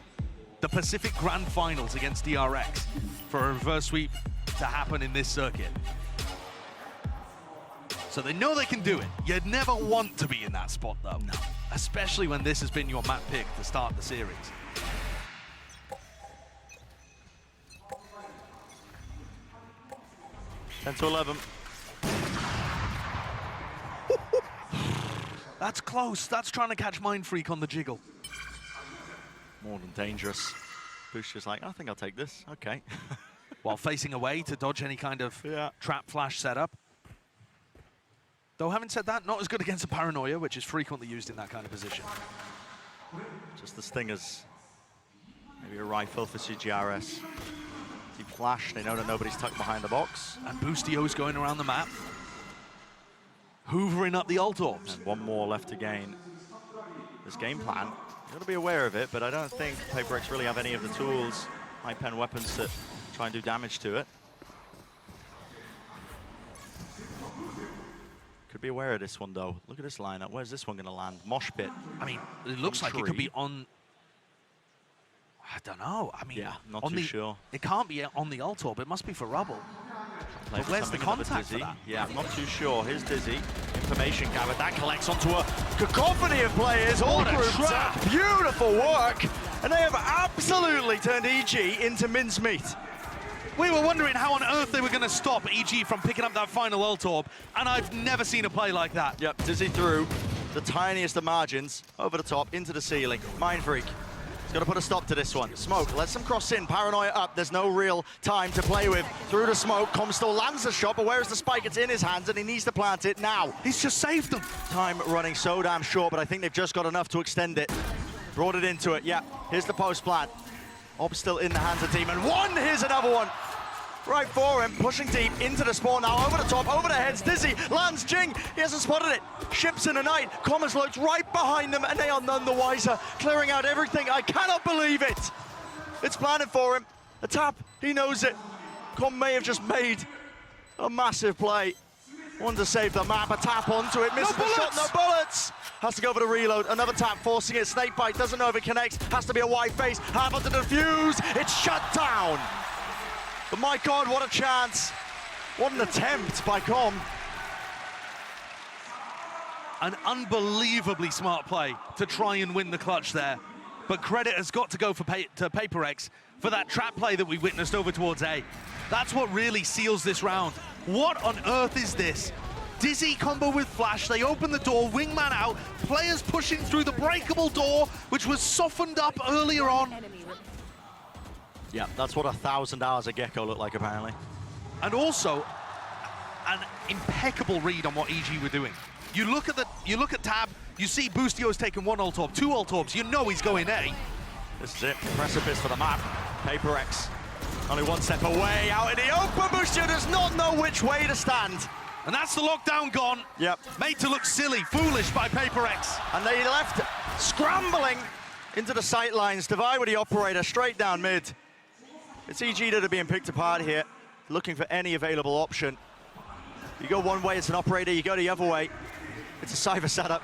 the Pacific Grand Finals against DRX for a reverse sweep to happen in this circuit. So they know they can do it. You'd never want to be in that spot though. No. Especially when this has been your map pick to start the series. Ten to 11. That's close. That's trying to catch Mind Freak on the jiggle. More than dangerous. Bush is like, I think I'll take this. Okay. While facing away to dodge any kind of trap flash setup. Though having said that, not as good against a Paranoia, which is frequently used in that kind of position. Just the Stingers. Maybe a rifle for CGRS. Deep flash, they know that nobody's tucked behind the box. And Boostio's going around the map. Hoovering up the ult orbs. And one more left to gain. This game plan, you've got to be aware of it, but I don't think Paper X really have any of the tools, high pen weapons to try and do damage to it. Could be aware of this one though. Look at this lineup. Where's this one going to land? Mosh pit. I mean, it looks like it could be on. I don't know. I mean, yeah, not too sure. It can't be on the ult orb. It must be for rubble. But where's the contact for that? Yeah, I'm not too sure. Here's Dizzy. Information gathered. That collects onto a cacophony of players. All grouped up. Beautiful work. And they have absolutely turned EG into mincemeat. We were wondering how on earth they were going to stop EG from picking up that final ult orb, and I've never seen a play like that. Yep, Dizzy through the tiniest of margins, over the top, into the ceiling. Mind Freak. He's got to put a stop to this one. Smoke lets them cross in. Paranoia up. There's no real time to play with. Through the smoke, Comstore lands the shot, but where is the spike? It's in his hands, and he needs to plant it now. He's just saved them. Time running so damn short, but I think they've just got enough to extend it. Brought it into it. Yeah, here's the post plant. Ob still in the hands of team, and one. Here's another one. Right for him, pushing deep into the spawn now, over the top, over the heads, Dizzy, lands Jing, he hasn't spotted it, ships in the night, Commerce lurks right behind them, and they are none the wiser, clearing out everything, I cannot believe it! It's planted for him, a tap, he knows it, Com may have just made a massive play, one to save the map, a tap onto it, misses the shot, no bullets! Has to go for the reload, another tap, forcing it, snakebite, doesn't know if it connects, has to be a wide face, half onto the defuse, it's shut down! But my God, what a chance. What an attempt by Com. An unbelievably smart play to try and win the clutch there. But credit has got to go to Paper X for that trap play that we witnessed over towards A. That's what really seals this round. What on earth is this? Dizzy combo with Flash, they open the door, wingman out, players pushing through the breakable door, which was softened up earlier on. Yeah, that's what 1,000 hours of Gecko looked like, apparently. And also, an impeccable read on what EG were doing. You look at Tab, you see Boostio's taken 1 ult orb, 2 ult orbs, you know he's going A. This is it, precipice for the map. Paper X, only one step away, out in the open. Boostio does not know which way to stand. And that's the lockdown gone. Yep. Made to look silly, foolish by Paper X. And they left scrambling into the sight lines. Divide with the operator, straight down mid. It's EG that are being picked apart here, looking for any available option. You go one way, it's an operator, you go the other way, it's a Cypher setup.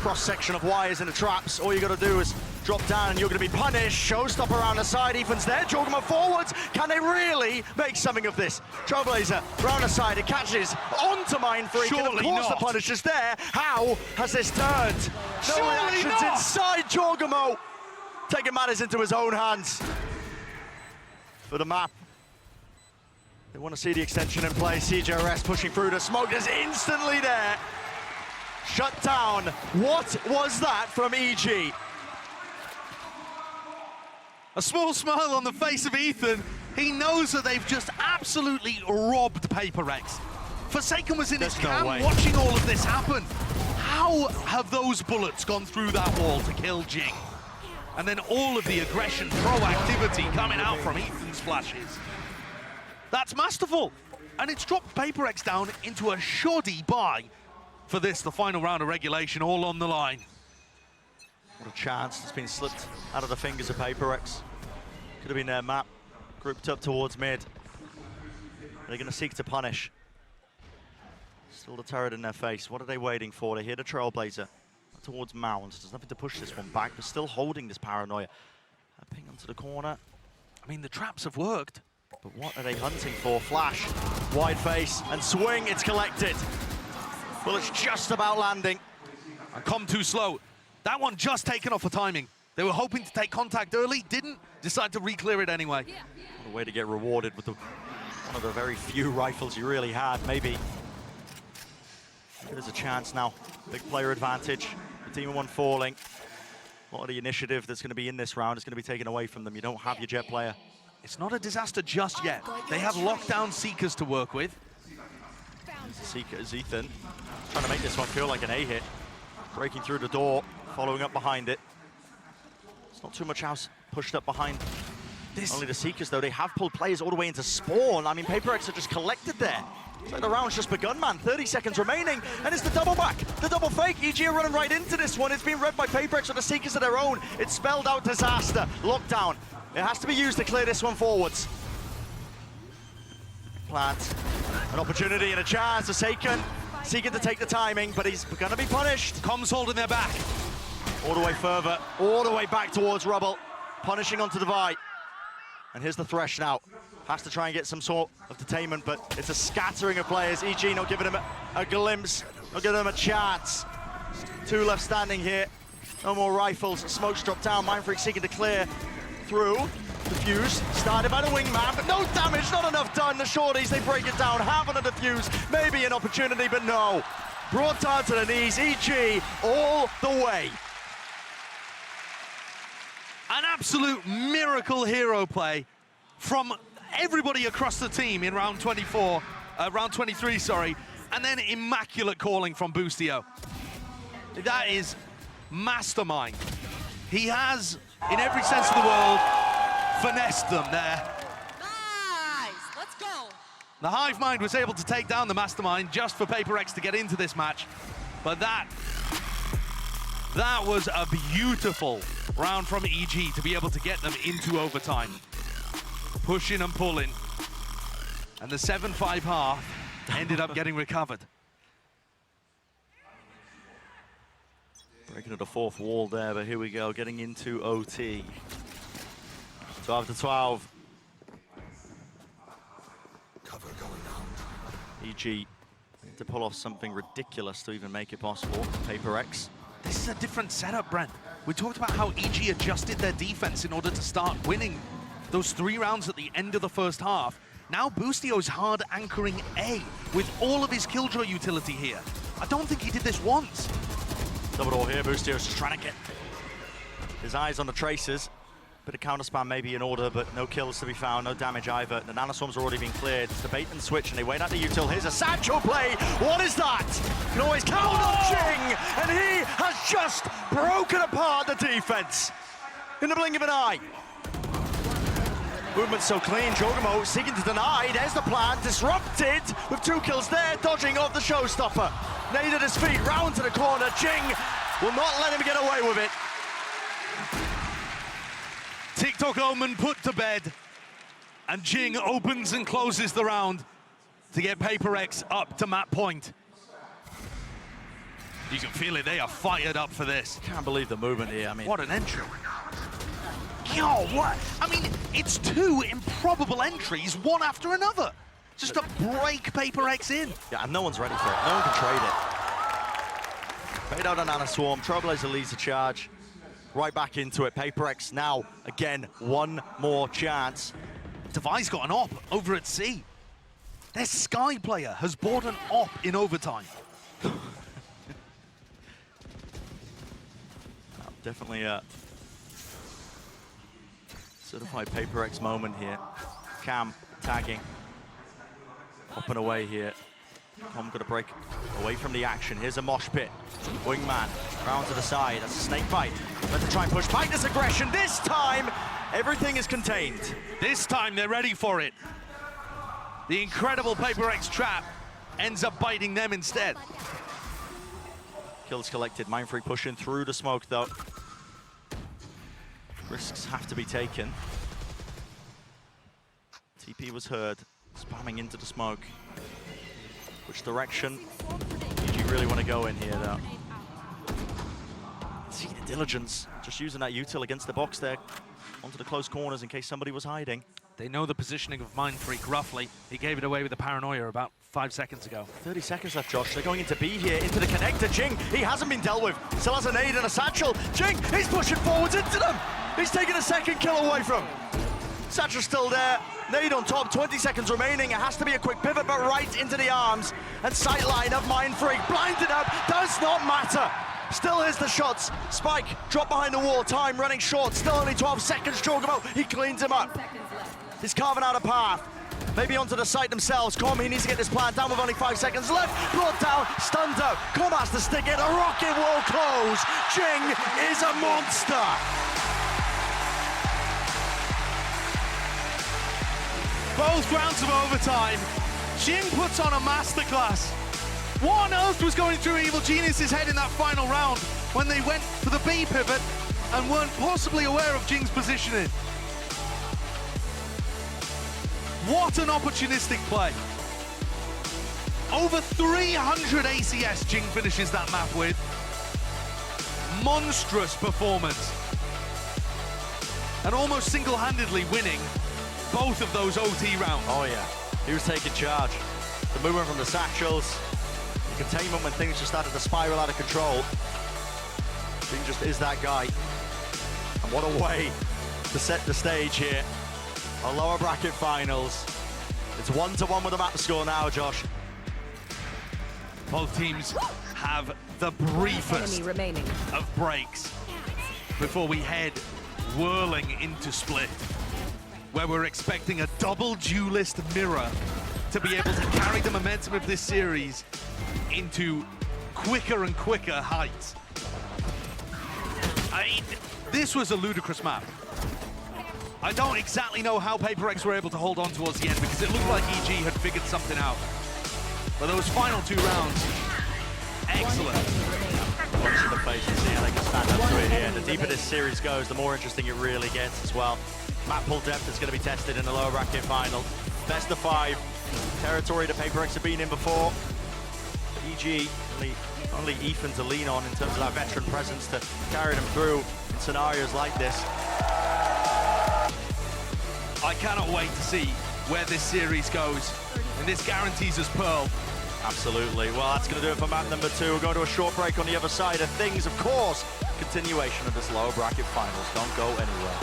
Cross-section of wires in the traps, all you gotta do is drop down and you're gonna be punished. Showstopper around the side, Ethan's there, Jorgma forwards. Can they really make something of this? Trailblazer, round the side, it catches onto Mind Freak, and of course the punish is there. How has this turned? No reactions inside Jorgmo. Taking matters into his own hands. For the map. They want to see the extension in play. CJRS pushing through the smoke is instantly there. Shut down. What was that from EG? A small smile on the face of Ethan. He knows that they've just absolutely robbed PaperX. Forsaken was in his camp watching all of this happen. How have those bullets gone through that wall to kill Jing? And then all of the aggression, proactivity coming out from Ethan's flashes. That's masterful. And it's dropped PaperX down into a shoddy bye for this, the final round of regulation, all on the line. What a chance that's been slipped out of the fingers of PaperX. Could have been their map, grouped up towards mid. They're going to seek to punish. Still the turret in their face. What are they waiting for? They hear the Trailblazer towards Mounds. There's nothing to push this one back, but still holding this paranoia. A ping onto the corner. I mean, the traps have worked. But what are they hunting for? Flash, wide face, and swing. It's collected. Well, it's just about landing. And come too slow. That one just taken off for timing. They were hoping to take contact early, didn't. Decide to re-clear it anyway. What a way to get rewarded with one of the very few rifles you really had, maybe. There's a chance now. Big player advantage. The team of one falling. A lot of the initiative that's going to be in this round is going to be taken away from them. You don't have your jet player. It's not a disaster just yet. They have lockdown Seekers to work with. Seekers, Ethan, trying to make this one feel like an A-hit. Breaking through the door, following up behind it. It's not too much house pushed up behind. Only the Seekers, though, they have pulled players all the way into spawn. I mean, PaperX are just collected there. It's like the round's just begun, man. 30 seconds remaining, and it's the double back, the double fake. EG are running right into this one. It's been read by PaperX with the Seekers of their own. It's spelled out disaster, lockdown. It has to be used to clear this one forwards. Plant, an opportunity and a chance to Saken. Seeking to take the timing, but he's going to be punished. Comms holding their back. All the way further, all the way back towards Rubble. Punishing onto the Vi. And here's the Thresh now. Has to try and get some sort of detainment, but it's a scattering of players. EG not giving him a glimpse, not giving him a chance. Two left standing here. No more rifles. Smoke's dropped down. Mindfreak seeking to clear through. Defuse, started by the wingman, but no damage, not enough done. The shorties, they break it down, have on a defuse, maybe an opportunity, but no. Brought down to the knees, EG all the way. An absolute miracle hero play from everybody across the team in round 23, sorry, and then immaculate calling from Boostio. That is mastermind. He has, in every sense of the world, finessed them there. Nice, let's go. The Hive Mind was able to take down the Mastermind just for PaperX to get into this match, but that was a beautiful round from EG to be able to get them into overtime. Pushing and pulling, and the 7-5 half ended up getting recovered. Breaking of the fourth wall there, but here we go, getting into OT. 12 to 12. Cover going out. EG need to pull off something ridiculous to even make it possible. PaperX. This is a different setup, Brent. We talked about how EG adjusted their defense in order to start winning those 3 rounds at the end of the first half. Now Boostio's hard anchoring A with all of his Killjoy utility here. I don't think he did this once. Double door here, Boostio's just trying to get his eyes on the tracers. Bit of counter spam maybe in order, but no kills to be found, no damage either. The nanoswarms are already being cleared. It's the bait and switch, and they wait out the util. Here's a Sancho play. What is that? You can always count on Jing, and he has just broken apart the defense in the blink of an eye. Movement's so clean. Jogamo seeking to deny. There's the plan. Disrupted with 2 kills there, dodging off the showstopper. Nade at his feet, round to the corner. Jing will not let him get away with it. TikTok Omen put to bed, and Jing opens and closes the round to get PaperX up to map point. You can feel it, they are fired up for this. Can't believe the movement here, I mean. What an entry. Yo, what? I mean, it's 2 improbable entries, one after another. Just to break PaperX in. Yeah, and no one's ready for it. No one can trade it. Fade out on Nanoswarm. Trailblazer leads the charge. Right back into it. PaperX now, again, one more chance. Devi's got an op over at C. Their Sky player has bought an op in overtime. Definitely Certified Paper X moment here. Cam tagging. Up and away here. Tom got to break away from the action. Here's a mosh pit. Wingman round to the side. That's a snake bite. But to try and push back this aggression. This time, everything is contained. This time they're ready for it. The incredible Paper X trap ends up biting them instead. Kills collected. Mindfreak pushing through the smoke though. Risks have to be taken. TP was heard. Spamming into the smoke. Which direction did you really want to go in here, though? See the diligence, just using that util against the box there, onto the close corners in case somebody was hiding. They know the positioning of Mindfreak roughly. He gave it away with the paranoia about 5 seconds ago. 30 seconds left, Josh. They're going into B here, into the connector. Jing, he hasn't been dealt with. Still has a nade and a satchel. Jing, he's pushing forwards into them. He's taking a second kill away from. Satchel's still there. Nade on top, 20 seconds remaining. It has to be a quick pivot, but right into the arms and sightline of Mindfreak. Blinded up, does not matter. Still is the shots. Spike, drop behind the wall. Time running short, still only 12 seconds. Jorgamo, he cleans him up. He's carving out a path. Maybe onto the site themselves. Com, he needs to get this plan down with only 5 seconds left. Brought down, stunned out. Com has to stick it. A rocket wall close. Jing is a monster. Both rounds of overtime, Jing puts on a masterclass. What on earth was going through Evil Genius's head in that final round when they went for the B pivot and weren't possibly aware of Jing's positioning? What an opportunistic play. Over 300 ACS Jing finishes that map with. Monstrous performance. And almost single-handedly winning both of those OT rounds. Oh yeah, he was taking charge. The movement from the satchels, the containment when things just started to spiral out of control. Jing just is that guy. And what a way to set the stage here. Our lower bracket finals. It's 1-1 with the map score now, Josh. Both teams have the briefest of breaks before we head whirling into Split, where we're expecting a double duelist mirror to be able to carry the momentum of this series into quicker and quicker heights. This was a ludicrous map. I don't exactly know how Paper X were able to hold on towards the end because it looked like EG had figured something out. But those final 2 rounds, excellent. Punch in the face and see how they can stand up to it here. The deeper this series goes, the more interesting it really gets as well. Map pool depth is going to be tested in the lower bracket final. Best of 5 territory that Paper X have been in before. EG, only Ethan to lean on in terms of that veteran presence to carry them through in scenarios like this. I cannot wait to see where this series goes, and this guarantees us Pearl. Absolutely. Well, that's going to do it for map number 2. We'll go to a short break on the other side of things. Of course, continuation of this lower bracket finals. Don't go anywhere.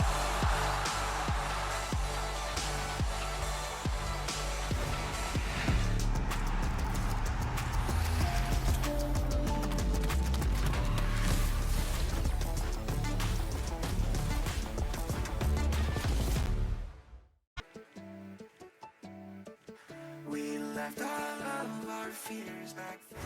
We left all of our fears back then.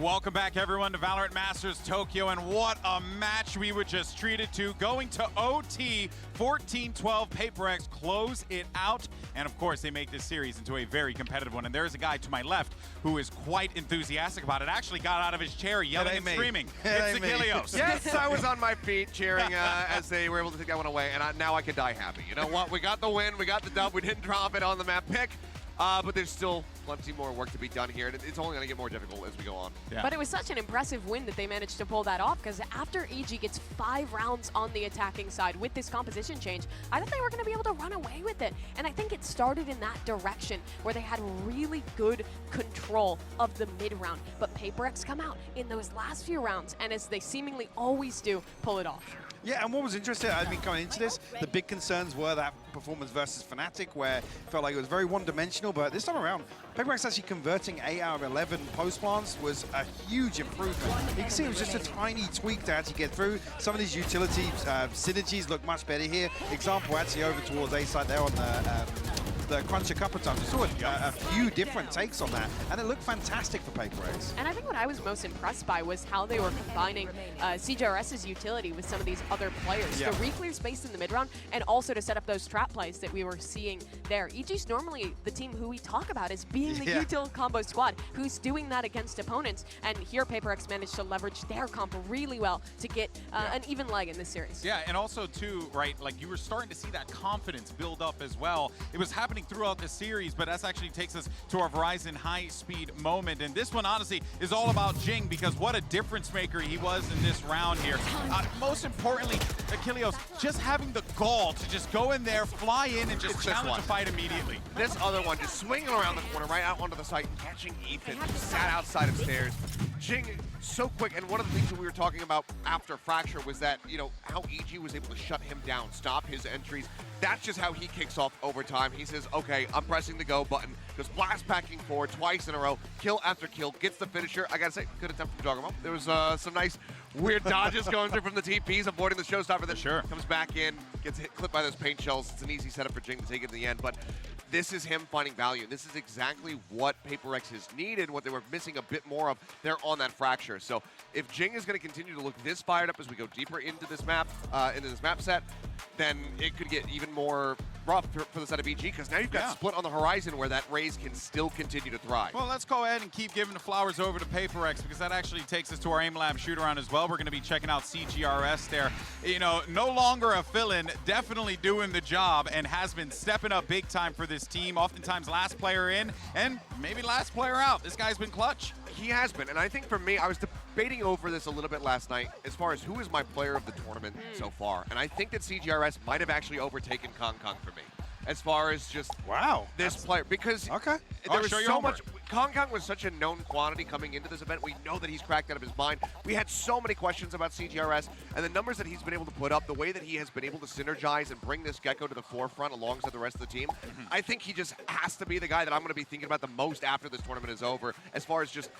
Welcome back, everyone, to Valorant Masters Tokyo, and what a match we were just treated to. Going to OT, 14-12, Paper X close it out, and of course, they make this series into a very competitive one. And there's a guy to my left who is quite enthusiastic about it. Actually got out of his chair yelling and screaming. It's Achilleos. Yes, I was on my feet cheering as they were able to take that one away, and now I can die happy. You know what? We got the win, we got the dub, we didn't drop it on the map pick. but there's still plenty more work to be done here, and it's only going to get more difficult as we go on. Yeah. But it was such an impressive win that they managed to pull that off, because after EG gets 5 rounds on the attacking side with this composition change, I thought they were going to be able to run away with it. And I think it started in that direction where they had really good control of the mid-round. But PaperX come out in those last few rounds, and as they seemingly always do, pull it off. Yeah, and what was interesting, I mean, coming into this, the big concerns were that performance versus Fnatic, where it felt like it was very one-dimensional, but this time around, PaperX actually converting 8 out of 11 post plants was a huge improvement. You can see it was just a tiny tweak to actually get through. Some of these utility synergies look much better here. Example, actually over towards A side there on the crunch a couple of times. We saw a few different takes on that, and it looked fantastic for PaperX. And I think what I was most impressed by was how they were combining CJRS's utility with some of these other players to re-clear space in the mid-round and also to set up those trap plays that we were seeing there. EG's normally the team who we talk about as being the util combo squad who's doing that against opponents, and here PaperX managed to leverage their comp really well to get an even leg in this series. Yeah, and also too, right, like you were starting to see that confidence build up as well. It was happening throughout the series, but that actually takes us to our Verizon high-speed moment. And this one, honestly, is all about Jing, because what a difference maker he was in this round here. Most importantly, Achilleos, just having the gall to just go in there, fly in, and just challenge the fight immediately. This other one just swinging around the corner, right out onto the site, and catching Ethan, who sat outside of stairs. Jing, so quick, and one of the things that we were talking about after Fracture was that, you know, how EG was able to shut him down, stop his entries. That's just how he kicks off overtime. He says, okay, I'm pressing the go button, goes blast packing forward twice in a row, kill after kill, gets the finisher. I gotta say, good attempt from Joggermo. There was some nice weird dodges going through from the TPs, avoiding the showstopper, then comes back in, gets hit, clipped by those paint shells. It's an easy setup for Jing to take it in the end, but this is him finding value. This is exactly what PaperX has needed, what they were missing a bit more of there on that Fracture. So if Jing is going to continue to look this fired up as we go deeper into this map set, then it could get even more rough for the side of EG, because now you've got Split on the horizon where that Raze can still continue to thrive. Well, let's go ahead and keep giving the flowers over to PaperX, because that actually takes us to our Aim Lab shoot-around as well. We're going to be checking out CGRS there. You know, no longer a fill-in, definitely doing the job, and has been stepping up big time for this team. Oftentimes last player in, and maybe last player out. This guy's been clutch. He has been, and I think for me, I was debating over this a little bit last night as far as who is my player of the tournament so far, and I think that CGRS might have actually overtaken Kong Kong for me as far as just this player, because there was so much. Kong Kong was such a known quantity coming into this event. We know that he's cracked out of his mind. We had so many questions about CGRS, and the numbers that he's been able to put up, the way that he has been able to synergize and bring this Gecko to the forefront alongside the rest of the team, I think he just has to be the guy that I'm going to be thinking about the most after this tournament is over, as far as just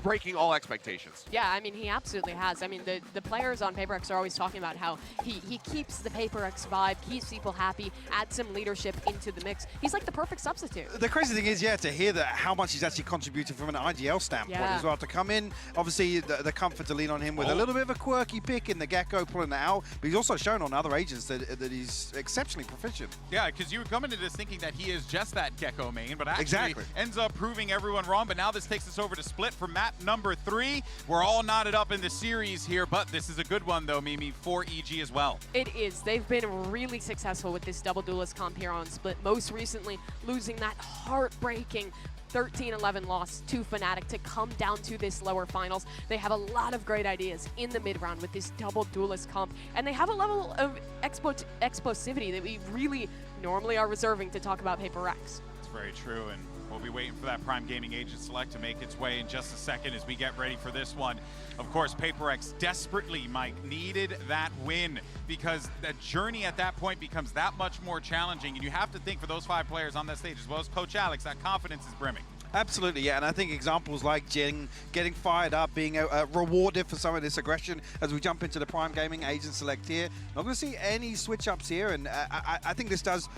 breaking all expectations. Yeah, I mean, he absolutely has. I mean, the players on PaperX are always talking about how he keeps the PaperX vibe, keeps people happy, adds some leadership into the mix. He's like the perfect substitute. The crazy thing is, to hear that how much he's actually contributed from an IGL standpoint as well. To come in, obviously, the comfort to lean on him with a little bit of a quirky pick in the Gecko, pulling that out, but he's also shown on other agents that he's exceptionally proficient. Yeah, because you were coming into this thinking that he is just that Gecko main, but actually ends up proving everyone wrong. But now this takes us over to Split for map number 3. We're all knotted up in the series here, but this is a good one, though, Mimi, for EG as well. It is. They've been really successful with this double duelist comp here on Split, most recently losing that heartbreaking 13-11 loss to Fnatic to come down to this lower finals. They have a lot of great ideas in the mid-round with this double duelist comp, and they have a level of explosivity that we really normally are reserving to talk about PaperX. It's very true, and we'll be waiting for that Prime Gaming Agent Select to make its way in just a second as we get ready for this one. Of course, PaperX desperately, Mike, needed that win, because the journey at that point becomes that much more challenging, and you have to think for those 5 players on that stage, as well as Coach Alex, that confidence is brimming. Absolutely, and I think examples like Jing getting fired up, being rewarded for some of this aggression as we jump into the Prime Gaming Agent Select here. Not going to see any switch-ups here, and I think this does...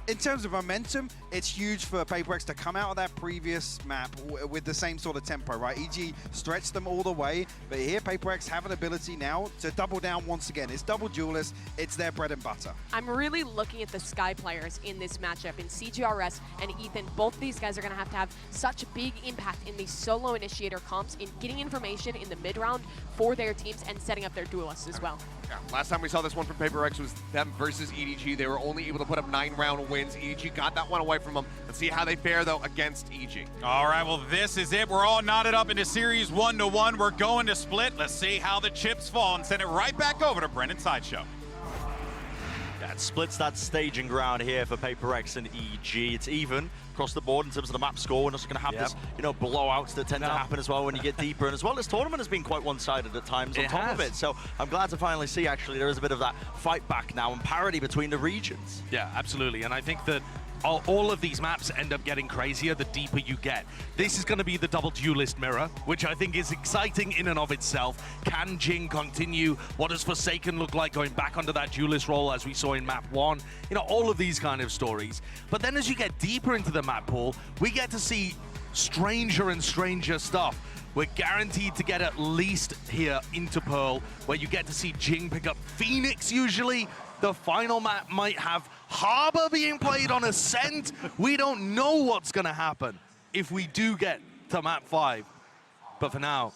In terms of momentum, it's huge for PaperX to come out of that previous map with the same sort of tempo, right? EG stretched them all the way, but here PaperX have an ability now to double down once again. It's double duelist, it's their bread and butter. I'm really looking at the Sky players in this matchup, in CGRS and Ethan. Both these guys are going to have such a big impact in these solo initiator comps, in getting information in the mid-round for their teams and setting up their duelists as well. Yeah. Last time we saw this one from PaperX was them versus EDG. They were only able to put up 9 round wins. EG got that one away from them. Let's see how they fare, though, against EG. All right, well, this is it. We're all knotted up into series 1-1. We're going to split. Let's see how the chips fall and send it right back over to Brennan Sideshow. That splits that staging ground here for PaperX and EG. It's even across the board in terms of the map score. We're not going to have this, blowouts that tend to happen as well when you get deeper. And as well, this tournament has been quite one-sided at times on top of it. So I'm glad to finally see, actually, there is a bit of that fight back now and parity between the regions. Yeah, absolutely. And I think that all of these maps end up getting crazier the deeper you get. This is going to be the double duelist mirror, which I think is exciting in and of itself. Can Jing continue? What does Forsaken look like going back onto that duelist role as we saw in map 1? All of these kind of stories. But then as you get deeper into the map pool, we get to see stranger and stranger stuff. We're guaranteed to get at least here into Pearl, where you get to see Jing pick up Phoenix usually. The final map might have Harbor being played on Ascent. We don't know what's going to happen if we do get to map 5. But for now,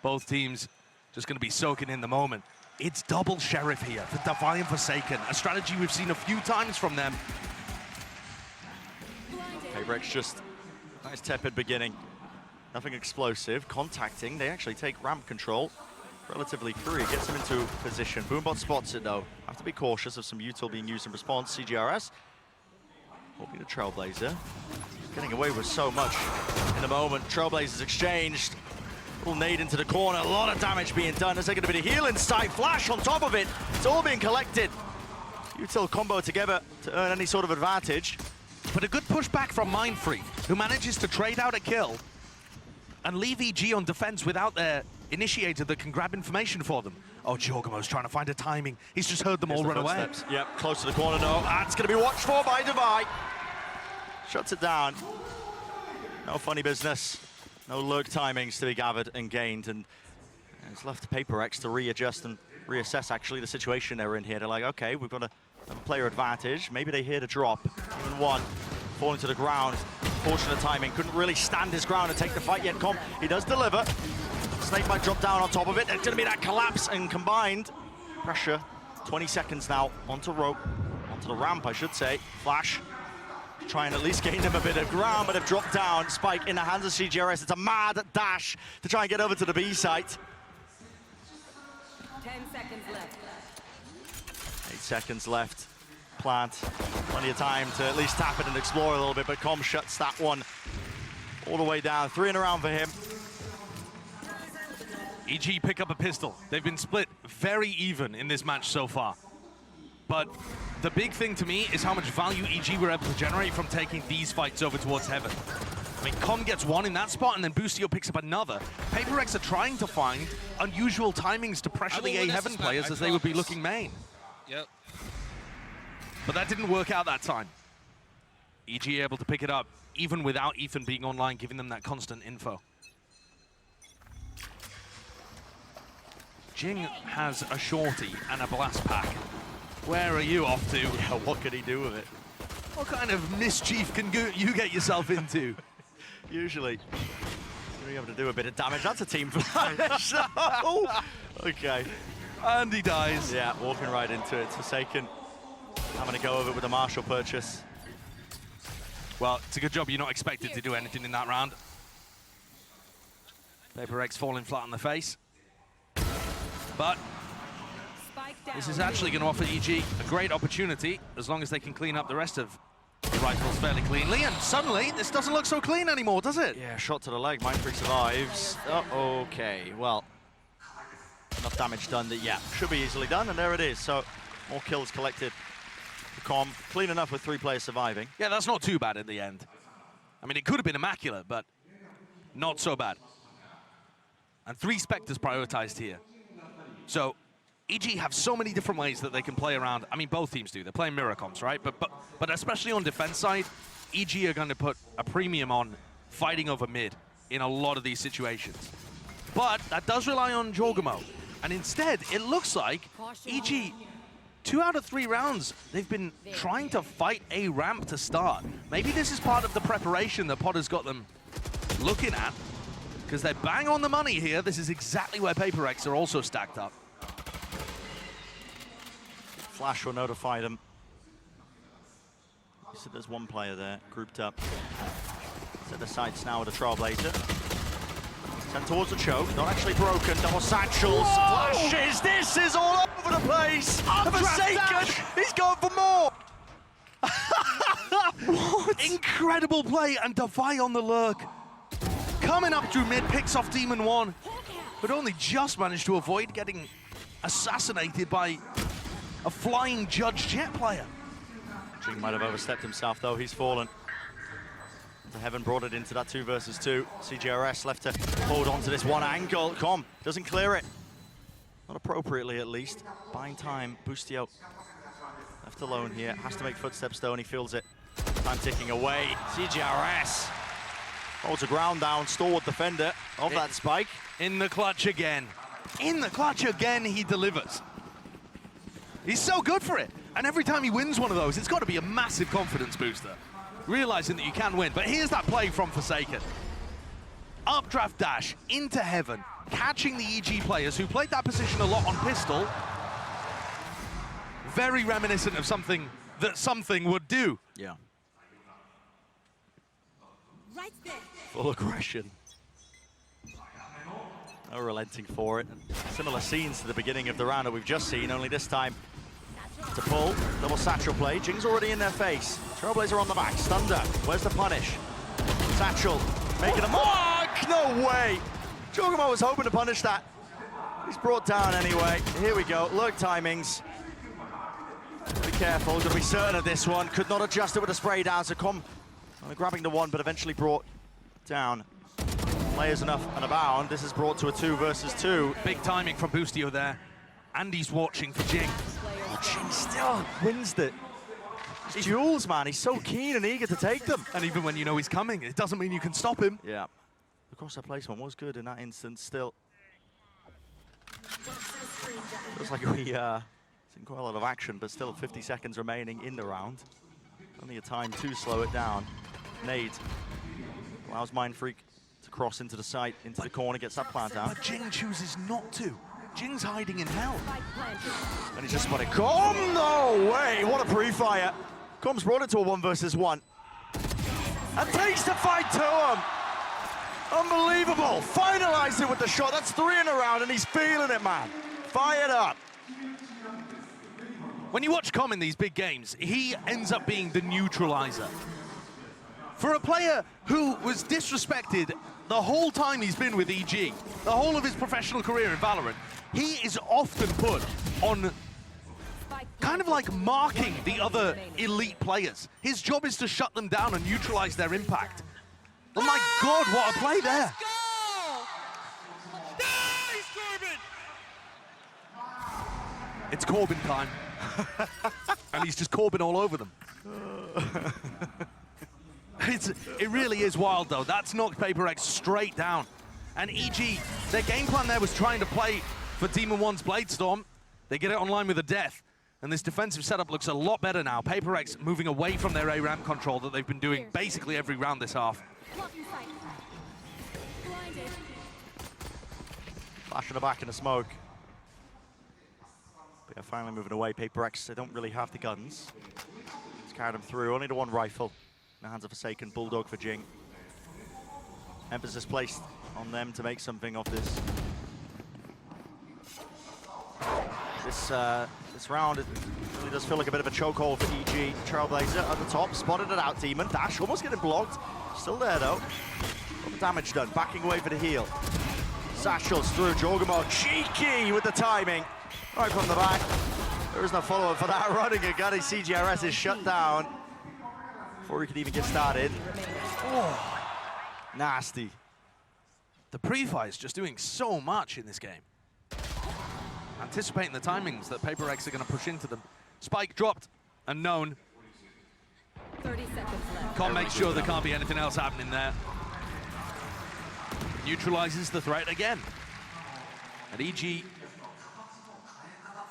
both teams just going to be soaking in the moment. It's double Sheriff here for Defiant Forsaken, a strategy we've seen a few times from them. PaperX just nice tepid beginning. Nothing explosive. Contacting. They actually take ramp control relatively free. Gets him into position. Boombot spots it though. Have to be cautious of some util being used in response. CGRS hoping to Trailblazer. Getting away with so much in the moment. Trailblazers exchanged. Little nade into the corner. A lot of damage being done. There's going to be a heal inside. Flash on top of it. It's all being collected. Util combo together to earn any sort of advantage. But a good pushback from Mindfree, who manages to trade out a kill and leave EG on defense without their initiator that can grab information for them. Oh, Jorgamo's trying to find a timing. He's just heard them all run away. Yep, close to the corner now. That's going to be watched for by Devi. Shuts it down. No funny business. No lurk timings to be gathered and gained. And it's left to PaperX to readjust and reassess, actually, the situation they're in here. They're like, okay, we've got a player advantage. Maybe they hear the drop. Even one falling to the ground. Fortunate timing. Couldn't really stand his ground and take the fight yet. He does deliver. Snake might drop down on top of it. It's going to be that collapse and combined pressure. 20 seconds now onto rope, onto the ramp, I should say. Flash, try and at least gain them a bit of ground, but have dropped down. Spike in the hands of CGRS. It's a mad dash to try and get over to the B site. 10 seconds left. 8 seconds left. Plant, plenty of time to at least tap it and explore a little bit, but Com shuts that one all the way down. 3 in a round for him. EG pick up a pistol. They've been split very even in this match so far. But the big thing to me is how much value EG were able to generate from taking these fights over towards Heaven. I mean, Com gets one in that spot, and then Boostio picks up another. PaperX are trying to find unusual timings to pressure the A Heaven players as they would be looking main. Yep. But that didn't work out that time. EG able to pick it up, even without Ethan being online, giving them that constant info. Jing has a shorty and a blast pack. Where are you off to? Yeah, what could he do with it? What kind of mischief can you get yourself into? Usually, you're able to do a bit of damage. That's a team flash. No! Okay. And he dies. Yeah, walking right into it. Forsaken having to go over it with a Marshall purchase. Well, it's a good job you're not expected to do anything in that round. PaperX falling flat on the face. But this is actually going to offer EG a great opportunity as long as they can clean up the rest of the rifles fairly cleanly. And suddenly, this doesn't look so clean anymore, does it? Yeah, shot to the leg. Mindfree survives. Oh, okay, well, enough damage done that, yeah, should be easily done, and there it is. So, more kills collected for Com. Clean enough with 3 players surviving. Yeah, that's not too bad in the end. I mean, it could have been immaculate, but not so bad. And 3 Spectres prioritized here. So, EG have so many different ways that they can play around. I mean, both teams do. They're playing mirror comps, right? But especially on defense side, EG are going to put a premium on fighting over mid in a lot of these situations. But that does rely on Jorgamo. And instead, it looks like EG, 2 out of 3 rounds, they've been trying to fight a ramp to start. Maybe this is part of the preparation that Potter's got them looking at, because they're bang on the money here. This is exactly where PaperX are also stacked up. Flash will notify them. So there's one player there, grouped up. Set the sights now with a Trailblazer. Sent towards the choke, not actually broken. Double satchels, flashes. This is all over the place. The Forsaken, he's going for more. What? Incredible play, and Defy on the lurk. Coming up through mid, picks off Demon 1, but only just managed to avoid getting assassinated by a flying Judge Jet player. Jing might have overstepped himself though, he's fallen. To Heaven brought it into that 2 versus 2. CGRS left to hold on to this one angle. Com doesn't clear it. Not appropriately at least. Buying time, Boostio left alone here. Has to make footsteps though and he feels it. Time ticking away. CGRS holds the ground down, stalwart defender of that spike. In the clutch again. In the clutch again, he delivers. He's so good for it. And every time he wins one of those, it's got to be a massive confidence booster. Realizing that you can win. But here's that play from Forsaken. Updraft dash into Heaven, catching the EG players who played that position a lot on pistol. Very reminiscent of something that Something would do. Yeah. Full aggression. No relenting for it. Similar scenes to the beginning of the round that we've just seen, only this time to pull. Double satchel play. Jing's already in their face. Trailblazer on the back. Stunned up. Where's the punish? Satchel making a mark. No way. Jogamo was hoping to punish that. He's brought down anyway. Here we go. Lurk timings. Be careful. Got to be certain of this one. Could not adjust it with a spray down. So Com grabbing the one, but eventually brought down. Players enough and abound. This is brought to a 2 versus 2. Big timing from Boostio there. And he's watching for Jing. Oh, Jing still wins it. He's duels, man. He's so keen and eager to take them. And even when you know he's coming, it doesn't mean you can stop him. Yeah. The cross-up placement was good in that instance still. Looks like we seen quite a lot of action, but still 50 seconds remaining in the round. Only a time to slow it down. Nade allows Mind Freak to cross into the site, into the corner, gets that plant out. But Jing chooses not to. Jing's hiding in hell. And he's just spotted Com. No way! What a pre-fire. Com's brought it to a 1 versus 1. And takes the fight to him. Unbelievable. Finalized it with the shot. That's 3 in a round, and he's feeling it, man. Fired up. When you watch Com in these big games, he ends up being the neutralizer. For a player who was disrespected the whole time he's been with EG, the whole of his professional career in Valorant, he is often put on kind of like marking the other elite players. His job is to shut them down and neutralize their impact. Oh my God, what a play there. It's Corbin time. And he's just Corbin all over them. It really is wild, though. That's knocked PaperX straight down. And EG, their game plan there was trying to play for Demon 1's Bladestorm. They get it online with a death. And this defensive setup looks a lot better now. PaperX moving away from their A-ramp control that they've been doing basically every round this half. Flash in the back in the smoke. But yeah, finally moving away. PaperX, they don't really have the guns. It's carried them through. Only the one rifle. In the hands of Forsaken. Bulldog for Jing. Emphasis placed on them to make something of this. This round, it really does feel like a bit of a chokehold for EG. Trailblazer at the top, spotted it out, Demon. Dash almost getting blocked. Still there though. Got the damage done, backing away for the heal. Satchels through, Jogamo, cheeky with the timing. Right from the back. There is no follow-up for that. Running a gunny, CGRS is shut down before he could even get started. Oh, nasty. The pre-fire is just doing so much in this game. Anticipating the timings that PaperX are going to push into them. Spike dropped and known. 30 seconds left. Can't make sure there can't be anything else happening there. Neutralizes the threat again. And EG,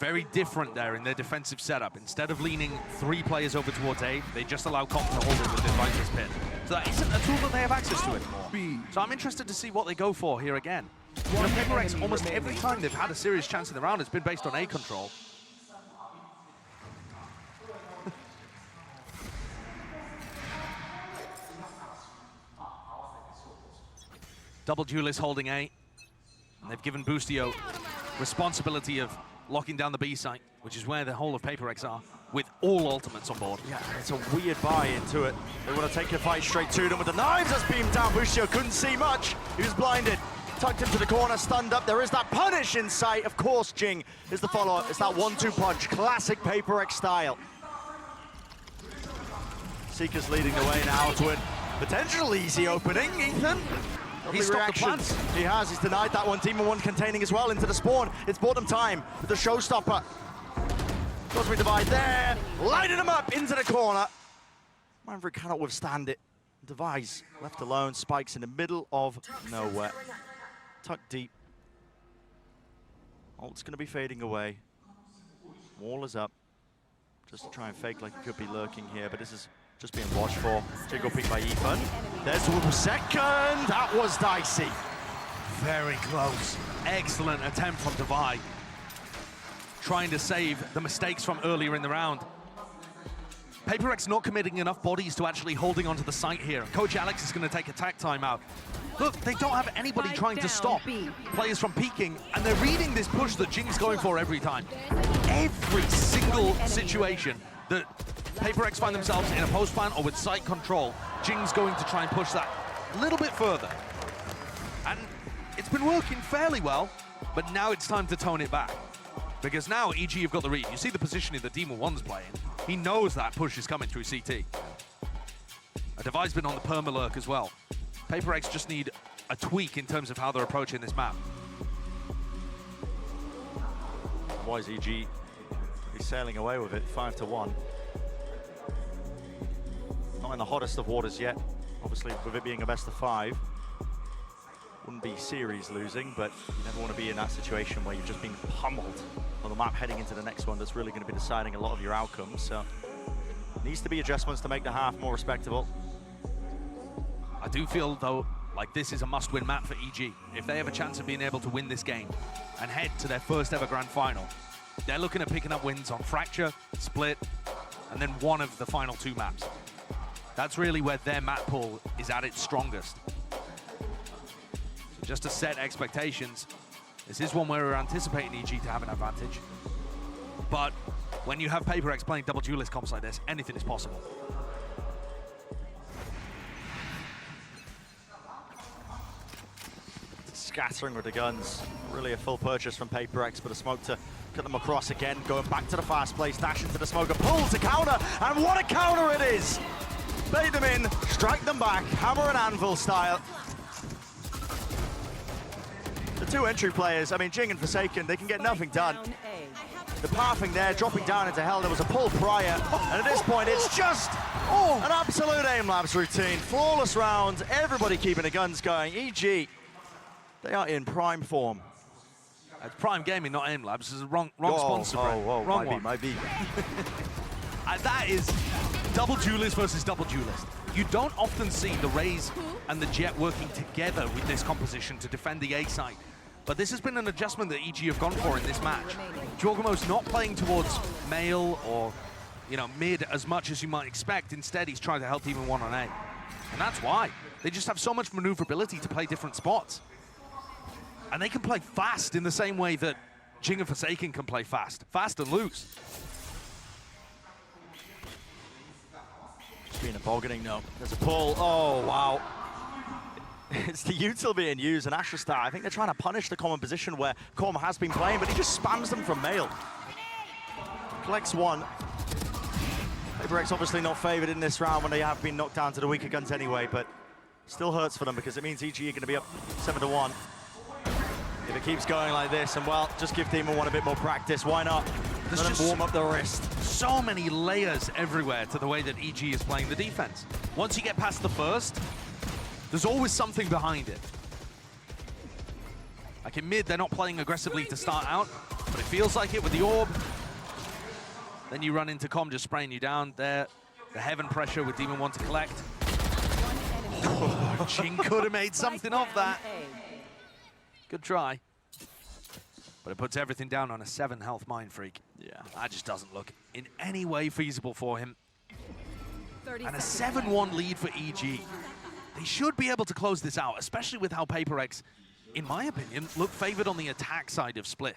very different there in their defensive setup. Instead of leaning 3 players over towards A, they just allow Com to hold it with the Advantage Pit. So that isn't a tool that they have access to anymore. So I'm interested to see what they go for here again. You know, PaperX, almost every time they've had a serious chance in the round, it's been based on A control. Double Duelist holding A. And they've given Boostio responsibility of locking down the B site, which is where the whole of PaperX are, with all ultimates on board. Yeah, it's a weird buy into it. They want to take a fight straight to them with the knives that's beamed down. Boostio couldn't see much. He was blinded. Tucked into the corner, stunned up. There is that punish in sight. Of course, Jing is the follow-up. It's that 1-2 punch, classic PaperX style. Seeker's leading the way now to a potential easy opening. Ethan. He's stopped the plants. He has. He's denied that one. Demon 1 containing as well into the spawn. It's bought them time with the showstopper. Cosmic Divide there. Lighting him up into the corner. Maverick cannot withstand it. Device left alone. Spikes in the middle of nowhere. Tucked deep. Ult's going to be fading away. Wall is up. Just to try and fake like he could be lurking here, but this is just being watched for. Jiggle peek by Ethan. There's the second. That was dicey. Very close. Excellent attempt from Divide. Trying to save the mistakes from earlier in the round. PaperX not committing enough bodies to actually holding onto the site here. Coach Alex is going to take attack timeout. Look, they don't have anybody trying to stop players from peeking, and they're reading this push that Jing's going for every time. Every single situation that PaperX find themselves in a post plant or with site control, Jing's going to try and push that a little bit further. And it's been working fairly well, but now it's time to tone it back. Because now EG have got the read. You see the positioning that Demon 1's playing. He knows that push is coming through CT. A Divide's been on the perma-lurk as well. PaperX just need a tweak in terms of how they're approaching this map. Why is EG he's sailing away with it, 5-1. Not in the hottest of waters yet. Obviously, with it being a best of 5, wouldn't be series losing, but you never want to be in that situation where you've just been pummeled on the map heading into the next one. That's really going to be deciding a lot of your outcomes. So, needs to be adjustments to make the half more respectable. I do feel, though, like this is a must-win map for EG. If they have a chance of being able to win this game and head to their first ever grand final, they're looking at picking up wins on Fracture, Split, and then one of the final 2 maps. That's really where their map pool is at its strongest. So just to set expectations, this is one where we're anticipating EG to have an advantage. But when you have PaperX playing double duelist comps like this, anything is possible. Scattering with the guns. Really a full purchase from PaperX, but a smoke to cut them across again. Going back to the fast place, dash into the smoker, pull to counter, and what a counter it is! Bait them in, strike them back, hammer and anvil style. The 2 entry players, I mean, Jing and Forsaken, they can get nothing done. The pathing there, dropping down into hell. There was a pull prior, and at this point, it's just an absolute aim labs routine. Flawless round, everybody keeping the guns going. EG, they are in prime form. It's Prime Gaming, not Aim Labs. This is the wrong sponsor. Wrong one. Might be. That is double duelist versus double duelist. You don't often see the Raze and the Jet working together with this composition to defend the A site. But this has been an adjustment that EG have gone for in this match. Jorgamo's not playing towards male or, mid as much as you might expect. Instead, he's trying to help Demon 1 on A. And that's why. They just have so much maneuverability to play different spots. And they can play fast in the same way that Jing and Forsaken can play fast. Fast and loose. Just being a bargaining, no. There's a pull. Oh, wow. It's the util being used, and Astrastar, I think they're trying to punish the common position where Corm has been playing, but he just spams them from male. Collects 1. PaperX obviously not favored in this round when they have been knocked down to the weaker guns anyway, but still hurts for them because it means EG are going to be up 7-1. If it keeps going like this, and well, just give Demon 1 a bit more practice, why not? Let them warm up the wrist. So many layers everywhere to the way that EG is playing the defense. Once you get past the first, there's always something behind it. Like in mid, they're not playing aggressively to start out, but it feels like it with the orb. Then you run into Com just spraying you down there. The heaven pressure with Demon 1 to collect. Oh, Jing could have made something of that. Good try. But it puts everything down on a 7 health Mind Freak. Yeah. That just doesn't look in any way feasible for him. And a 7-1 lead for EG. they should be able to close this out, especially with how PaperX, in my opinion, look favored on the attack side of Split.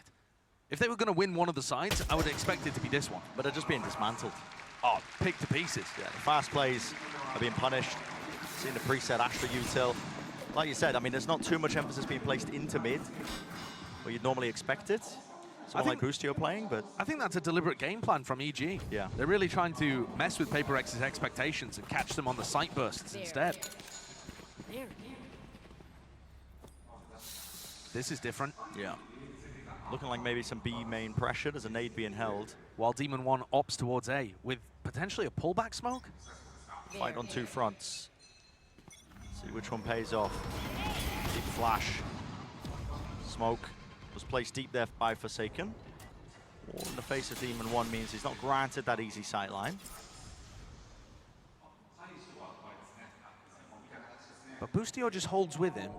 If they were going to win one of the sides, I would expect it to be this one. But they're just being dismantled. Oh, picked to pieces. Yeah, the fast plays are being punished. Seeing the preset Astra util. Like you said, I mean, there's not too much emphasis being placed into mid, where you'd normally expect it. Someone like Boostio playing, but... I think that's a deliberate game plan from EG. Yeah. They're really trying to mess with PaperX's expectations and catch them on the sight bursts instead. This is different. Yeah. Looking like maybe some B main pressure. There's a nade being held. While Demon 1 opts towards A with potentially a pullback smoke. Fight on two fronts. See which one pays off. Deep flash. Smoke was placed deep there by Forsaken. All in the face of Demon 1 means he's not granted that easy sight line. But Boostio just holds with him,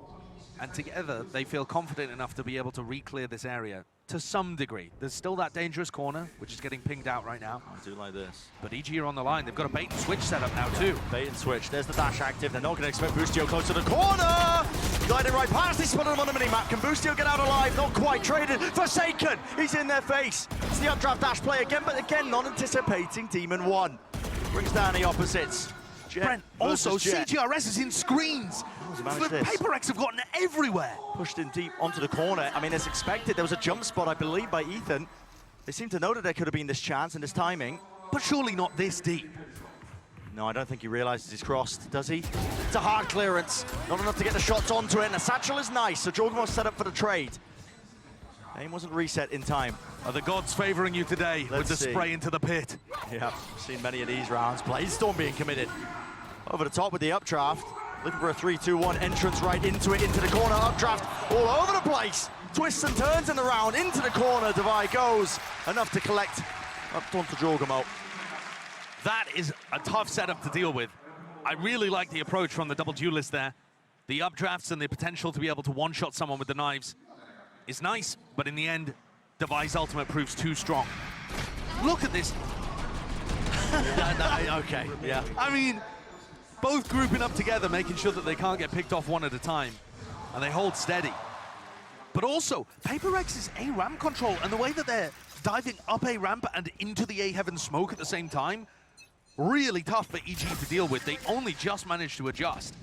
and together they feel confident enough to be able to re-clear this area to some degree. There's still that dangerous corner, which is getting pinged out right now. I do like this. But EG are on the line. They've got a bait and switch set up now too. Bait and switch. There's the dash active. They're not going to expect Boostio close to the corner. Gliding right past. They spotted him on the minimap. Can Boostio get out alive? Not quite. Traded. Forsaken. He's in their face. It's the updraft dash play again, but again, not anticipating Demon 1. Brings down the opposites. Jet Brent, also Jet. CGRS is in screens. PaperX have gotten everywhere. Pushed in deep onto the corner. I mean, as expected, there was a jump spot, I believe, by Ethan. They seem to know that there could have been this chance and this timing. But surely not this deep. No, I don't think he realizes he's crossed, does he? It's a hard clearance. Not enough to get the shots onto it, and the satchel is nice, so Jorgenmo's set up for the trade. Aim wasn't reset in time. Are the gods favoring you today with the spray into the pit? Yeah, seen many of these rounds. Blazestorm being committed. Over the top with the updraft. Looking for a 3-2-1 entrance right into it, into the corner. Updraft all over the place. Twists and turns in the round, into the corner. Divide goes. Enough to collect up onto Jorgenmo. That is a tough setup to deal with. I really like the approach from the double duelist there. The updrafts and the potential to be able to one-shot someone with the knives is nice, but in the end, Devi's ultimate proves too strong. Look at this. Okay, yeah. I mean, both grouping up together, making sure that they can't get picked off one at a time, and they hold steady. But also, PaperX's A ramp control and the way that they're diving up A ramp and into the A heaven smoke at the same time, really tough for EG to deal with. They only just managed to adjust.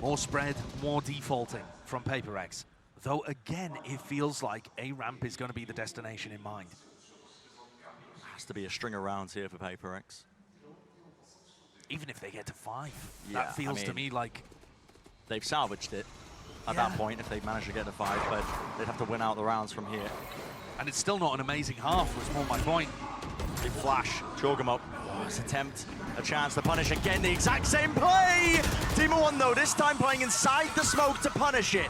More spread, more defaulting from PaperX. Though again, it feels like A ramp is going to be the destination in mind. Has to be a string of rounds here for PaperX. Even if they get to 5, Yeah, that feels to me like... They've salvaged it at that point if they manage to get to 5, but they'd have to win out the rounds from here. And it's still not an amazing half, was more my point. Big flash, Jorgenmo. Nice attempt, a chance to punish again, the exact same play! Demon 1 though, this time playing inside the smoke to punish it.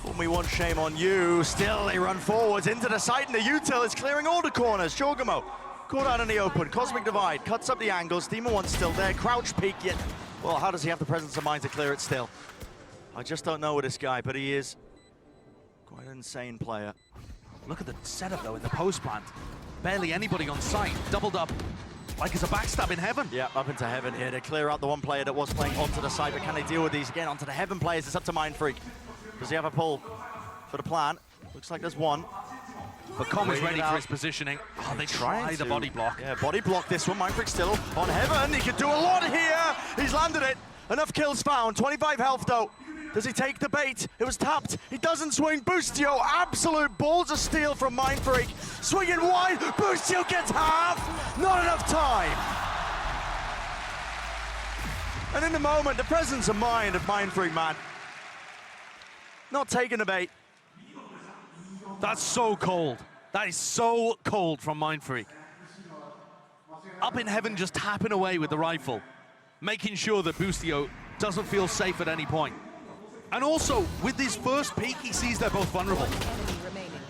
Fool me once, shame on you. Still, they run forwards into the site, and the util is clearing all the corners. Jorgenmo caught out in the open. Cosmic Divide cuts up the angles. Demon 1 still there. Crouch peek yet. Well, how does he have the presence of mind to clear it still? I just don't know with this guy, but he is quite an insane player. Look at the setup though in the post plant. Barely anybody on site. Doubled up like it's a backstab in heaven. Yeah, up into heaven here. They clear out the one player that was playing onto the site, but can they deal with these again onto the heaven players? It's up to Mindfreak. Does he have a pull for the plan? Looks like there's one. But Com is ready for his positioning. Oh, they try the body block. Yeah, body block this one. Mindfreak still on heaven. He could do a lot here. He's landed it. Enough kills found. 25 health though. Does he take the bait? It was tapped. He doesn't swing. Boostio, absolute balls of steel from Mindfreak. Swinging wide. Boostio gets half. Not enough time. And in the moment, the presence of mind of Mindfreak, man. Not taking the bait. That's so cold. That is so cold from Mindfreak. Up in heaven, just tapping away with the rifle, making sure that Boostio doesn't feel safe at any point. And also, with this first peek, he sees they're both vulnerable.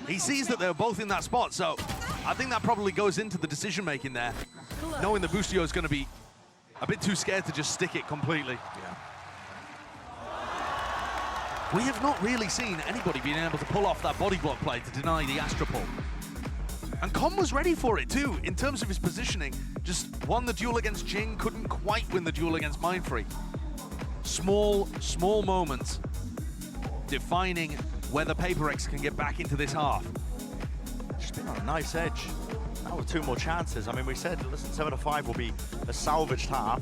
He sees that they're both in that spot, so I think that probably goes into the decision-making there, knowing that Boostio is going to be a bit too scared to just stick it completely. Yeah. We have not really seen anybody being able to pull off that body block play to deny the Astra pull. And Con was ready for it too, in terms of his positioning. Just won the duel against Jing, couldn't quite win the duel against Mindfreak. Small moments defining whether PaperX can get back into this half. Just been on a nice edge. Now with 2 more chances. I mean, we said, listen, 7-5 will be a salvaged half.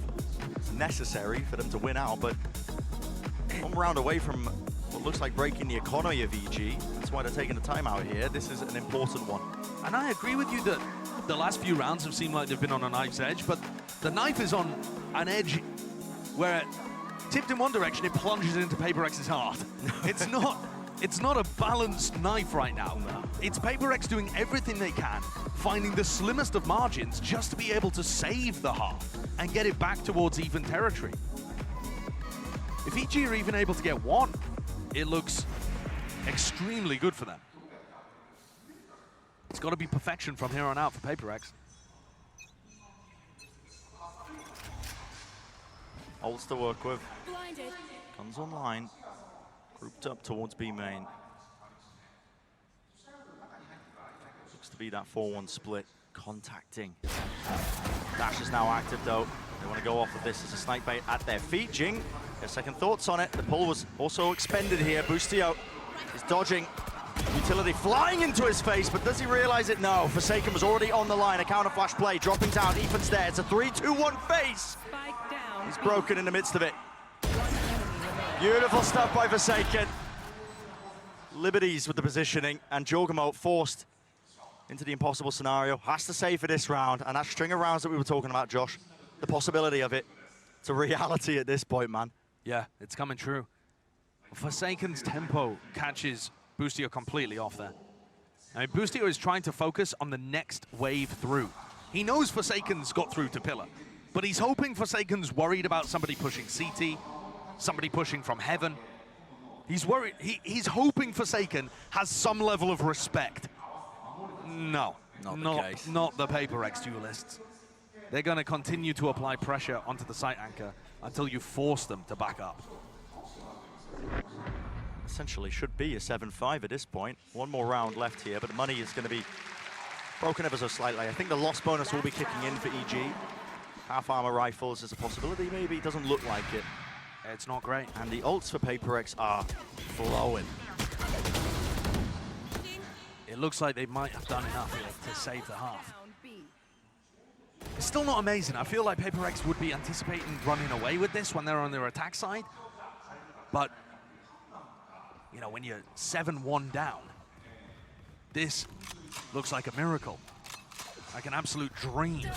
It's necessary for them to win out, but 1 round away from what looks like breaking the economy of EG. That's why they're taking the time out here. This is an important one. And I agree with you that the last few rounds have seemed like they've been on a knife's edge, but the knife is on an edge where, tipped in one direction, it plunges into PaperX's heart. It's not a balanced knife right now. No. It's PaperX doing everything they can, finding the slimmest of margins just to be able to save the half and get it back towards even territory. If EG are even able to get 1, it looks extremely good for them. It's got to be perfection from here on out for PaperX. Ults to work with. Comes online. Grouped up towards B main. Looks to be that 4-1 split. Contacting. Dash is now active though. They want to go off of this as a snipe bait at their feet. Jing, their second thoughts on it. The pull was also expended here. Boostio is dodging. Utility flying into his face, but does he realize it? No. Forsaken was already on the line. A counter flash play, dropping down. Ethan's there. It's a 3-2-1 face. He's broken in the midst of it. Beautiful stuff by Forsaken. Liberties with the positioning, and Jorgamo forced into the impossible scenario. Has to save for this round, and that string of rounds that we were talking about, Josh, the possibility of it, it's a reality at this point, man. Yeah, it's coming true. Forsaken's tempo catches Boostio completely off there. I mean, Boostio is trying to focus on the next wave through. He knows Forsaken's got through to Pillar, but he's hoping Forsaken's worried about somebody pushing CT, somebody pushing from heaven. He's worried, he's hoping Forsaken has some level of respect. No, not the PaperX duelists. They're going to continue to apply pressure onto the site anchor until you force them to back up. Essentially should be a 7-5 at this point. 1 more round left here, but the money is going to be broken ever so slightly. I think the loss bonus will be kicking in for EG. Half armor rifles is a possibility, maybe. It doesn't look like it. It's not great. And the ults for PaperX are flowing. It looks like they might have done enough here to save the half. It's still not amazing. I feel like PaperX would be anticipating running away with this when they're on their attack side. But, you know, when you're 7-1 down, this looks like a miracle. Like an absolute dream.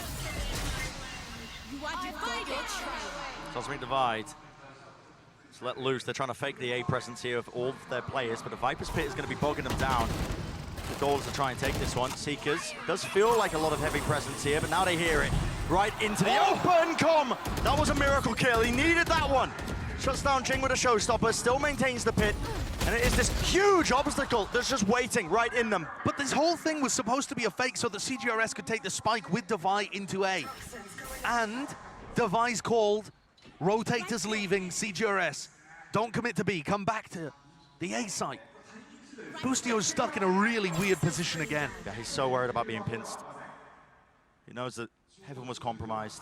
Cosmic Divide. It's let loose. They're trying to fake the A presence here of all of their players, but the Viper's Pit is going to be bogging them down. The goal is to try and take this one. Seekers. Does feel like a lot of heavy presence here, but now they hear it. Right into the open com. That was a miracle kill. He needed that one. Shuts down Jing with a showstopper, still maintains the pit. And it is this huge obstacle that's just waiting right in them. But this whole thing was supposed to be a fake so that CGRS could take the spike with Devi into A. And Devi's called, rotators leaving, CGRS. Don't commit to B, come back to the A site. Boostio's stuck in a really weird position again. Yeah, he's so worried about being pinched. He knows that Heaven was compromised.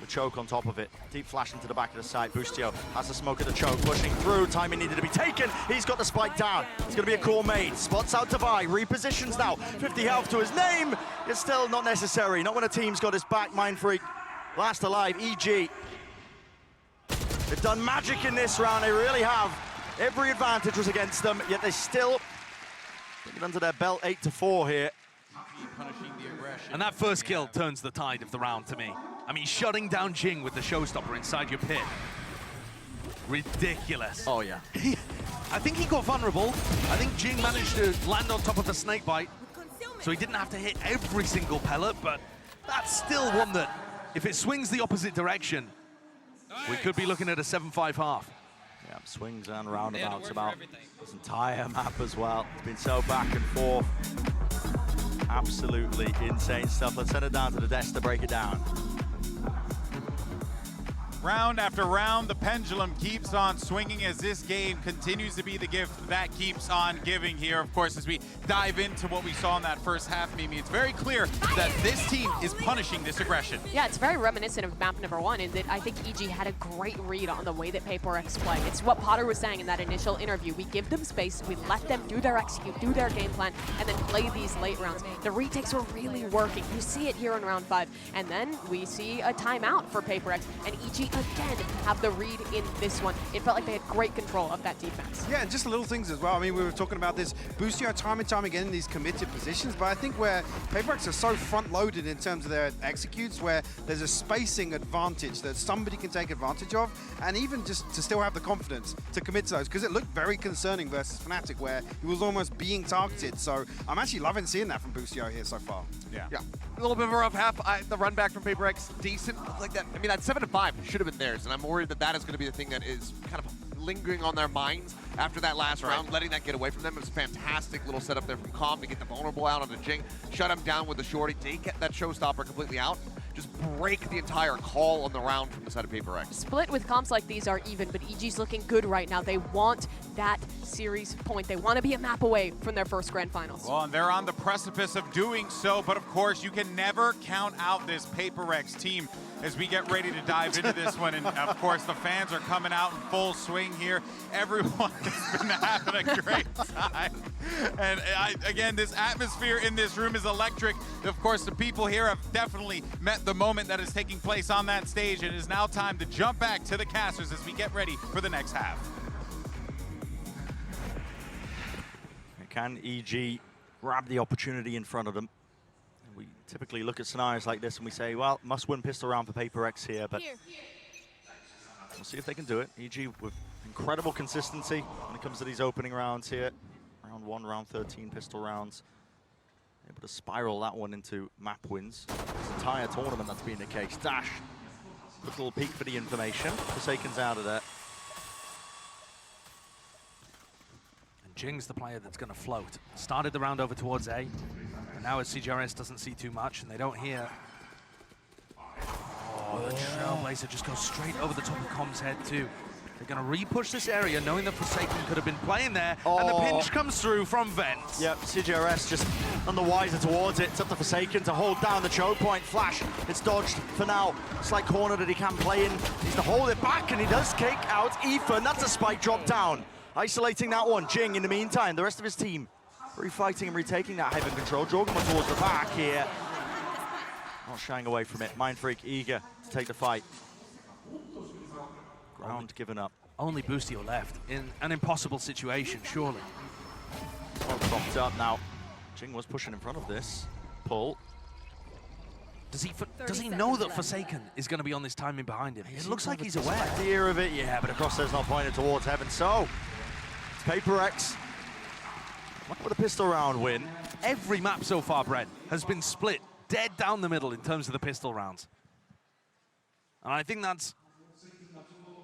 The choke on top of it. Deep flash into the back of the site. Boostio has the smoke of the choke, pushing through. Timing needed to be taken. He's got the spike down. It's going to be a call made. Spots out Devi. Repositions now. 50 health to his name. It's still not necessary. Not when a team's got his back. Mindfreak last alive. EG. They've done magic in this round. They really have. Every advantage was against them, yet they still bring it under their belt. 8-4 here. And that first kill turns the tide of the round to me. I mean, shutting down Jing with the showstopper inside your pit. Ridiculous. Oh, yeah. I think he got vulnerable. I think Jing managed to land on top of the snakebite, so he didn't have to hit every single pellet, but that's still one that, if it swings the opposite direction, we could be looking at a 7-5 half. Yeah, swings and roundabouts about this entire map as well. It's been so back and forth. Absolutely insane stuff. Let's send it down to the desk to break it down. Round after round, the pendulum keeps on swinging as this game continues to be the gift that keeps on giving here. Of course, as we dive into what we saw in that first half, Mimi, it's very clear that this team is punishing this aggression. Yeah, it's very reminiscent of map number 1 in that I think EG had a great read on the way that PaperX play. It's what Potter was saying in that initial interview. We give them space, we let them do their execute, do their game plan, and then play these late rounds. The retakes were really working. You see it here in round 5. And then we see a timeout for PaperX, and EG again have the read in this one. It felt like they had great control of that defense. Yeah, and just little things as well. I mean, we were talking about this Boostio time and time again in these committed positions, but I think where PaperX are so front-loaded in terms of their executes, where there's a spacing advantage that somebody can take advantage of, and even just to still have the confidence to commit to those, because it looked very concerning versus Fnatic, where he was almost being targeted. So I'm actually loving seeing that from Boostio here so far. Yeah. A little bit of a rough half. The run back from PaperX, decent. Like that. I mean, that 7-5 should have been theirs, and I'm worried that that is going to be the thing that is kind of lingering on their minds after that last round, letting that get away from them. It was a fantastic little setup there from Calm to get the vulnerable out on the Jing, shut him down with the shorty, to get that showstopper completely out, just break the entire call on the round from the side of PaperX. Split with comps like these are even, but EG's looking good right now. They want that series point. They want to be a map away from their first grand finals. Well, and they're on the precipice of doing so, but of course, you can never count out this PaperX team as we get ready to dive into this one. And of course, the fans are coming out in full swing here. Everyone has been having a great time. And again, this atmosphere in this room is electric. Of course, the people here have definitely met the moment that is taking place on that stage. It is now time to jump back to the casters as we get ready for the next half. Can EG grab the opportunity in front of them? We typically look at scenarios like this and we say, well, must-win pistol round for PaperX here, but we'll see if they can do it. EG with incredible consistency when it comes to these opening rounds here. Round 1, round 13 pistol rounds. Able to spiral that one into map wins. This entire tournament, that's been the case. Dash, quick little peek for the information. Forsaken's out of there. Jing's the player that's going to float. Started the round over towards A, and now as CGRS doesn't see too much and they don't hear. Oh, the Trailblazer just goes straight over the top of Com's head too. They're going to re-push this area, knowing that Forsaken could have been playing there, and the pinch comes through from Vent. Yep, CGRS just none the wiser towards it. It's up to Forsaken to hold down the choke point. Flash, it's dodged for now. Slight corner that he can play in. He's to hold it back, and he does kick out Ethan. That's a spike drop down. Isolating that one. Jing, in the meantime, the rest of his team refighting and retaking that Haven control. Jorgensen towards the back here. Not shying away from it. Mindfreak eager to take the fight. Ground given up. Only Boostio left in an impossible situation, surely. Well propped up now. Jing was pushing in front of this. Pull. Does he know that Forsaken is going to be on this timing behind him? It looks like he's aware. Idea of it, yeah, but the crosshair's not pointed towards Heaven. So, it's PaperX. What would a pistol round win? Every map so far, Brent, has been split dead down the middle in terms of the pistol rounds. And I think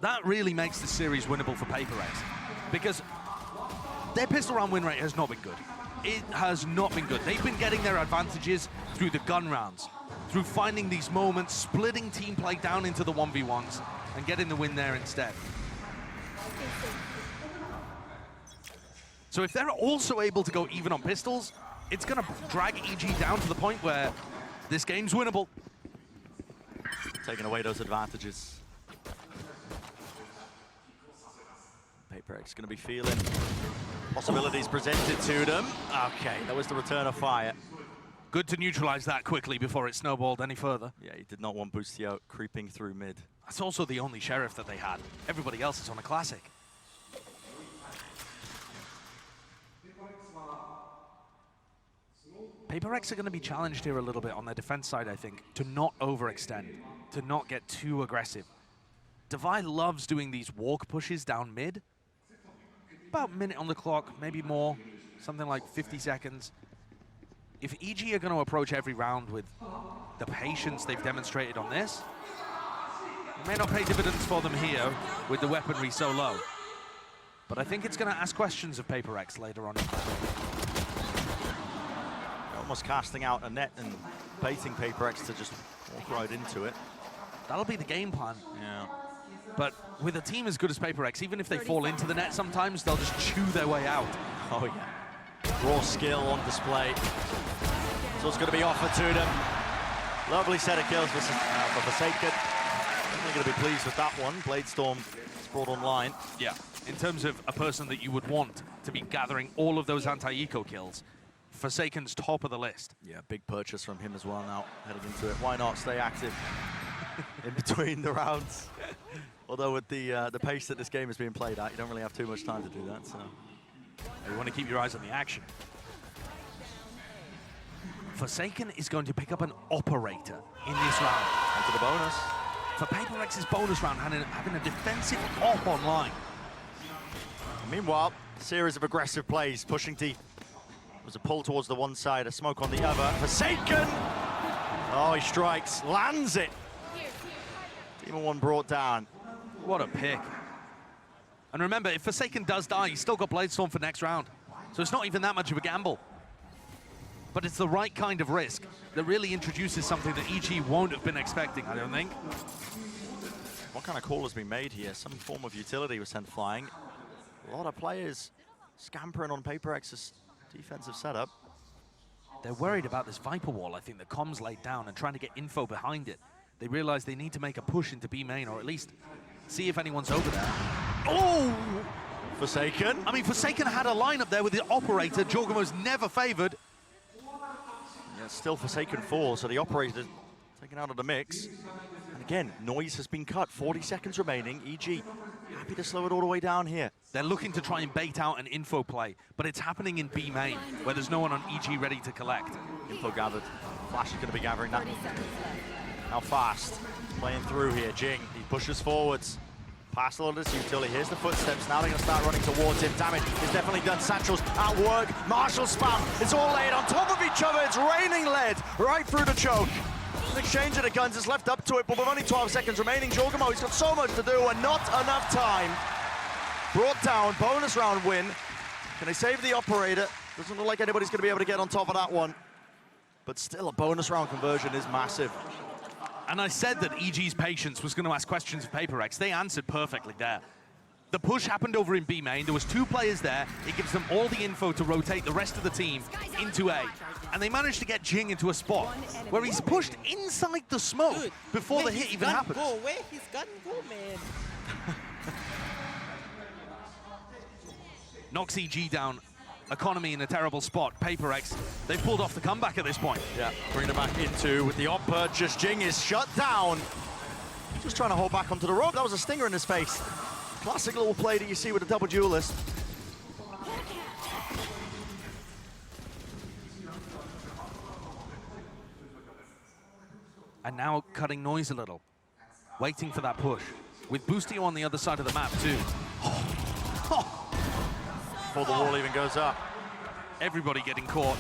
that really makes the series winnable for PaperX, because their pistol round win rate has not been good. It has not been good. They've been getting their advantages through the gun rounds, through finding these moments, splitting team play down into the 1v1s, and getting the win there instead. So if they're also able to go even on pistols, it's going to drag EG down to the point where this game's winnable. Taking away those advantages. PaperX going to be feeling possibilities presented to them. Okay, that was the return of fire. Good to neutralize that quickly before it snowballed any further. Yeah, he did not want Boostio creeping through mid. That's also the only Sheriff that they had. Everybody else is on a classic. PaperX are going to be challenged here a little bit on their defense side, I think, to not overextend, to not get too aggressive. Devi loves doing these walk pushes down mid. About a minute on the clock, maybe more, something like 50 seconds. If EG are going to approach every round with the patience they've demonstrated on this, it may not pay dividends for them here with the weaponry so low. But I think it's going to ask questions of PaperX later on. Almost casting out a net and baiting PaperX to just walk right into it. That'll be the game plan. Yeah. But with a team as good as PaperX, even if they fall into the net sometimes, they'll just chew their way out. Oh, yeah. Raw skill on display. So it's going to be offered to them. Lovely set of kills for Forsaken. Definitely going to be pleased with that one. Bladestorm is brought online. Yeah, in terms of a person that you would want to be gathering all of those anti-eco kills, Forsaken's top of the list. Yeah, big purchase from him as well now, heading into it. Why not stay active in between the rounds? Although with the pace that this game is being played at, you don't really have too much time to do that, so. You want to keep your eyes on the action. Forsaken is going to pick up an operator in this round. And to the bonus. For PaperX's bonus round, having a defensive op online. Meanwhile, series of aggressive plays, pushing deep. It was a pull towards the one side, a smoke on the other. Forsaken! Oh, he strikes, lands it. Demon 1 brought down. What a pick. And remember, if Forsaken does die, he's still got Bladestorm for next round. So it's not even that much of a gamble. But it's the right kind of risk that really introduces something that EG won't have been expecting, I don't think. What kind of call has been made here? Some form of utility was sent flying. A lot of players scampering on PaperX's defensive setup. They're worried about this Viper wall, I think, that Comms laid down and trying to get info behind it. They realize they need to make a push into B main, or at least see if anyone's over there. Oh! Forsaken. I mean, Forsaken had a lineup there with the operator. Jorgamo's never favored. Yeah, still Forsaken 4, so the operator taken out of the mix. And again, noise has been cut. 40 seconds remaining. EG happy to slow it all the way down here. They're looking to try and bait out an info play, but it's happening in B main, where there's no one on EG ready to collect. Info gathered. Flash is going to be gathering that. How fast? Playing through here. Jing, he pushes forwards. Past a lot of this utility. Here's the footsteps. Now they're going to start running towards him. Damage is definitely done. Satchel's at work. Marshall spam. It's all laid on top of each other. It's raining lead right through the choke. An exchange of the guns is left up to it, but with only 12 seconds remaining, Jorgamo, he's got so much to do and not enough time. Brought down. Bonus round win. Can they save the operator? Doesn't look like anybody's going to be able to get on top of that one. But still, a bonus round conversion is massive. And I said that EG's patience was going to ask questions of PaperX. They answered perfectly there. The push happened over in B main. There was 2 players there. It gives them all the info to rotate the rest of the team into A. And they managed to get Jing into a spot where he's pushed inside the smoke before the hit even happens. Where his gun go, man? Knocks EG down. Economy in a terrible spot. PaperX, they've pulled off the comeback at this point. Yeah, bring it back into with the op purchase. Jing is shut down. Just trying to hold back onto the rope. That was a stinger in his face. Classic little play that you see with a double duelist. And now cutting noise a little. Waiting for that push. With Boostio on the other side of the map too. Before the wall even goes up. Everybody getting caught.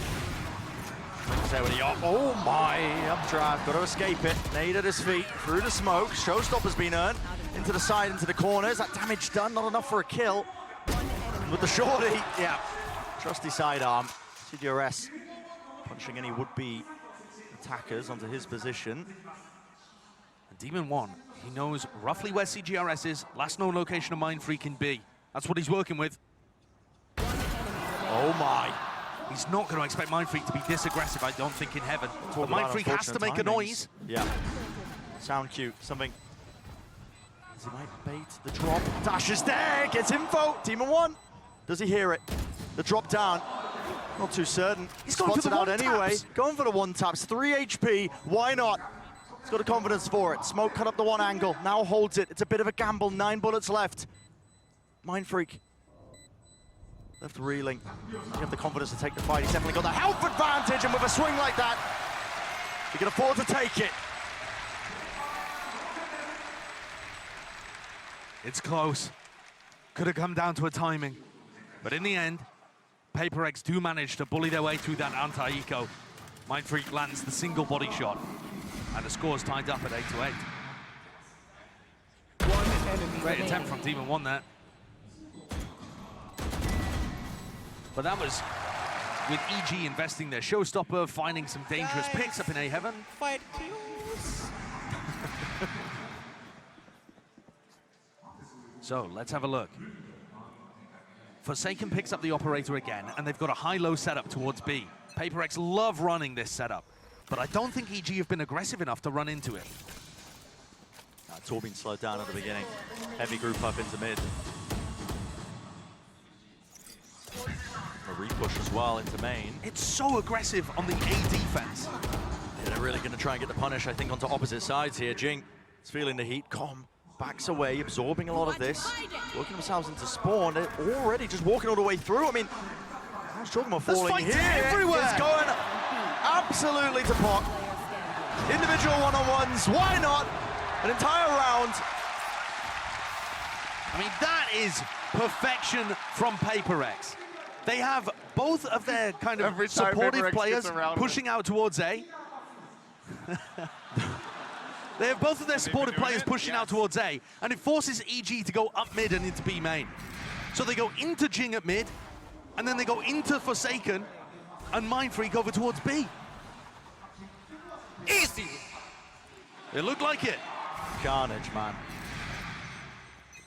There with the op. Oh my, updraft, got to escape it. Nade at his feet, through the smoke. Showstopper's been earned. Into the side, into the corners. That damage done, not enough for a kill. And with the shorty, yeah. Trusty sidearm. CDRS punching any would-be attackers onto his position. And Demon 1, he knows roughly where CGRS is. Last known location of Mindfreak in B. That's what he's working with. Oh my. He's not going to expect Mindfreak to be this aggressive, I don't think, in heaven. But Mindfreak has to make a noise. Yeah. Sound cue, something. He might bait the drop. Dash is there, gets info. Demon 1. Does he hear it? The drop down. Not too certain. He's going for the out one anyway. taps. Going for the one taps. 3 HP. Why not? He's got the confidence for it. Smoke cut up the one angle. Now holds it. It's a bit of a gamble. 9 bullets left. Mindfreak. Left reeling. You have the confidence to take the fight. He's definitely got the health advantage, and with a swing like that, he can afford to take it. It's close. Could have come down to a timing. But in the end, PaperX do manage to bully their way through that anti-eco. Mindfreak lands the single body shot. And the score's tied up at 8-8. Great attempt from Demon 1 there. But that was with EG investing their showstopper, finding some dangerous picks up in A heaven. Fight close. So let's have a look. Forsaken picks up the operator again, and they've got a high-low setup towards B. PaperX love running this setup, but I don't think EG have been aggressive enough to run into it. It's all been slowed down at the beginning. Heavy group up into mid. A repush as well into main. It's so aggressive on the A defense. Yeah, they're really going to try and get the punish, I think, onto opposite sides here. Jing is feeling the heat. Com backs away, absorbing a lot of this. Working themselves into spawn. They're already just walking all the way through. I mean, how's Jogma falling here? Everywhere. It's going absolutely to pot. Individual one-on-ones, why not? An entire round. I mean, that is perfection from PaperX. They have both of their kind of supportive players pushing out towards A. They have both of their supportive players pushing out towards A, and it forces EG to go up mid and into B main. So they go into Jing at mid, and then they go into Forsaken, and Mindfreak over towards B. Easy! It looked like it. Carnage, man.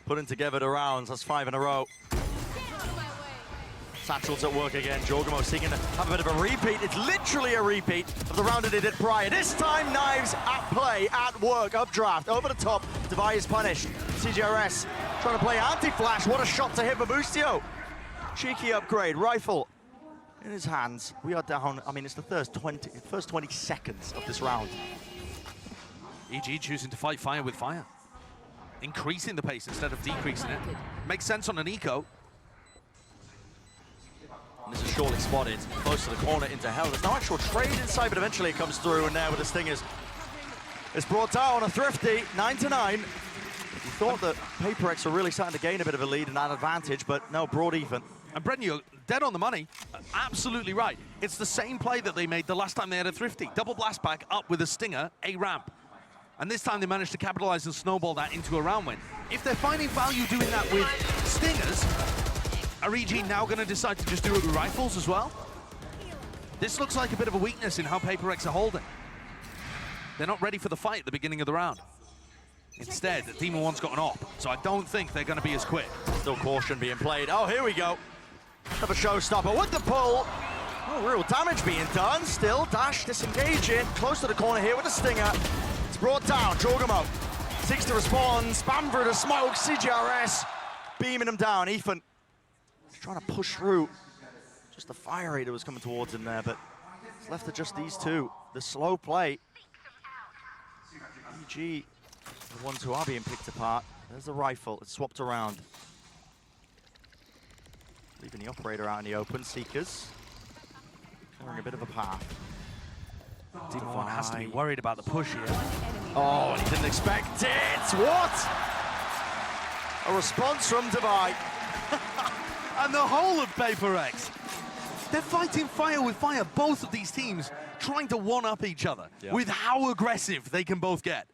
Putting together the rounds, that's 5 in a row. Satchel's at work again. Jorgamo seeking to have a bit of a repeat. It's literally a repeat of the round that they did prior. This time, Knives at play, at work, updraft, over the top. Devi is punished. CGRS trying to play anti-flash. What a shot to hit Babustio. Cheeky upgrade, rifle in his hands. We are down, I mean, it's the first 20 seconds of this round. EG choosing to fight fire with fire. Increasing the pace instead of decreasing it. Makes sense on an eco. And this is surely spotted, close to the corner into hell. There's no actual trade inside, but eventually it comes through, and there with the Stingers. It's brought down a thrifty, 9-9. You thought that PaperX were really starting to gain a bit of a lead and an advantage, but no, broad even. And Brendan, you're dead on the money. Absolutely right. It's the same play that they made the last time they had a thrifty. Double blast back up with a stinger, a ramp. And this time they managed to capitalize and snowball that into a round win. If they're finding value doing that with stingers, are EG now going to decide to just do it with rifles as well? This looks like a bit of a weakness in how PaperX are holding. They're not ready for the fight at the beginning of the round. Instead, Demon One's got an op, so I don't think they're going to be as quick. Still caution being played. Oh, here we go. Have a showstopper with the pull. Oh, real damage being done. Still, Dash disengaging. Close to the corner here with a stinger. It's brought down. Jorgamo seeks to respond. Spam through the smoke. CGRS beaming him down. Ethan trying to push through. Just the fire rate that was coming towards him there, but it's left to just these two. The slow play. EG, the ones who are being picked apart. There's the rifle. It's swapped around. Leaving the operator out in the open. Seekers covering a bit of a path. Demon One has to be worried about the push here. Oh, and he didn't expect it. What? A response from Devi. And the whole of PaperX. They're fighting fire with fire, both of these teams trying to one-up each other with how aggressive they can both get.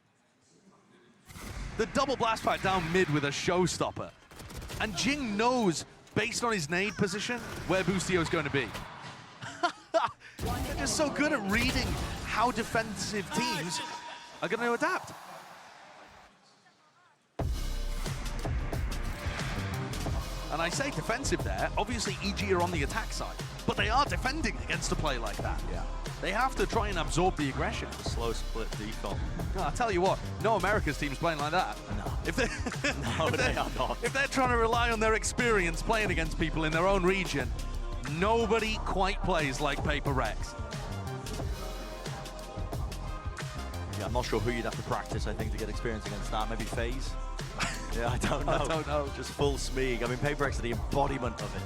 The double blast pack down mid with a showstopper. And Jing knows, based on his nade position, where Boostio's going to be. They're just so good at reading how defensive teams are going to adapt. And I say defensive there, obviously EG are on the attack side, but they are defending against a play like that. Yeah. They have to try and absorb the aggression. The slow split default. No, I'll tell you what, no America's team's playing like that. No. If they, no, they are not. If they're trying to rely on their experience playing against people in their own region, nobody quite plays like PaperX. Yeah, I'm not sure who you'd have to practice, I think, to get experience against that. Maybe FaZe? Yeah, I don't know. I don't know. Just full Smeeg. I mean, PaperX are the embodiment of it.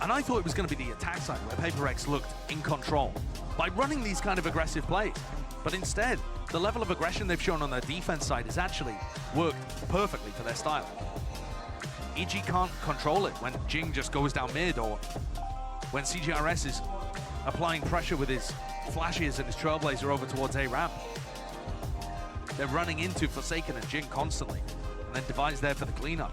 And I thought it was going to be the attack side where PaperX looked in control by running these kind of aggressive plays. But instead, the level of aggression they've shown on their defense side has actually worked perfectly for their style. EG can't control it when Jing just goes down mid or when CGRS is applying pressure with his flashes and his Trailblazer over towards A ramp. They're running into Forsaken and Jing constantly, and then Devi's there for the cleanup.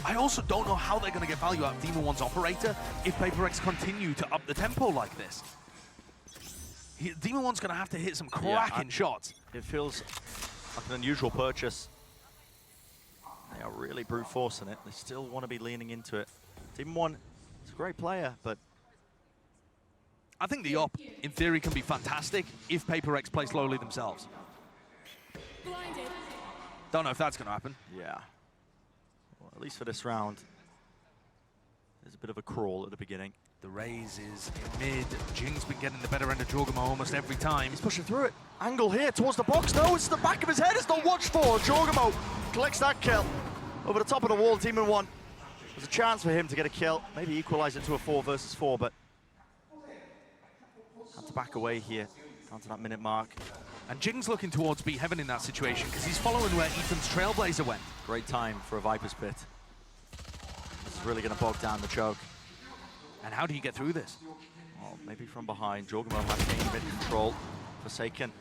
I also don't know how they're going to get value out of Demon One's operator if PaperX continue to up the tempo like this. Demon One's going to have to hit some cracking shots. It feels Like an unusual purchase. They are really brute forcing it. They still want to be leaning into it. Team 1, it's a great player, but I think the op, in theory, can be fantastic if Paper X play slowly themselves. Blinded. Don't know if that's going to happen. yeah. Well, at least for this round, there's a bit of a crawl at the beginning. The raise is in mid. Jing's been getting the better end of Jorgamo almost every time. He's pushing through it. Angle here towards the box. No, it's the back of his head. It's not watched for. Jorgamo collects that kill. Over the top of the wall, Team 1. There's a chance for him to get a kill. Maybe equalize it to a 4 versus 4, but had to back away here. Down to that minute mark. And Jing's looking towards B Heaven in that situation because he's following where Ethan's Trailblazer went. Great time for a Viper's Pit. It's really going to bog down the choke. And how do you get through this? Well, maybe from behind. Jorgamo has gained mid control. Forsaken.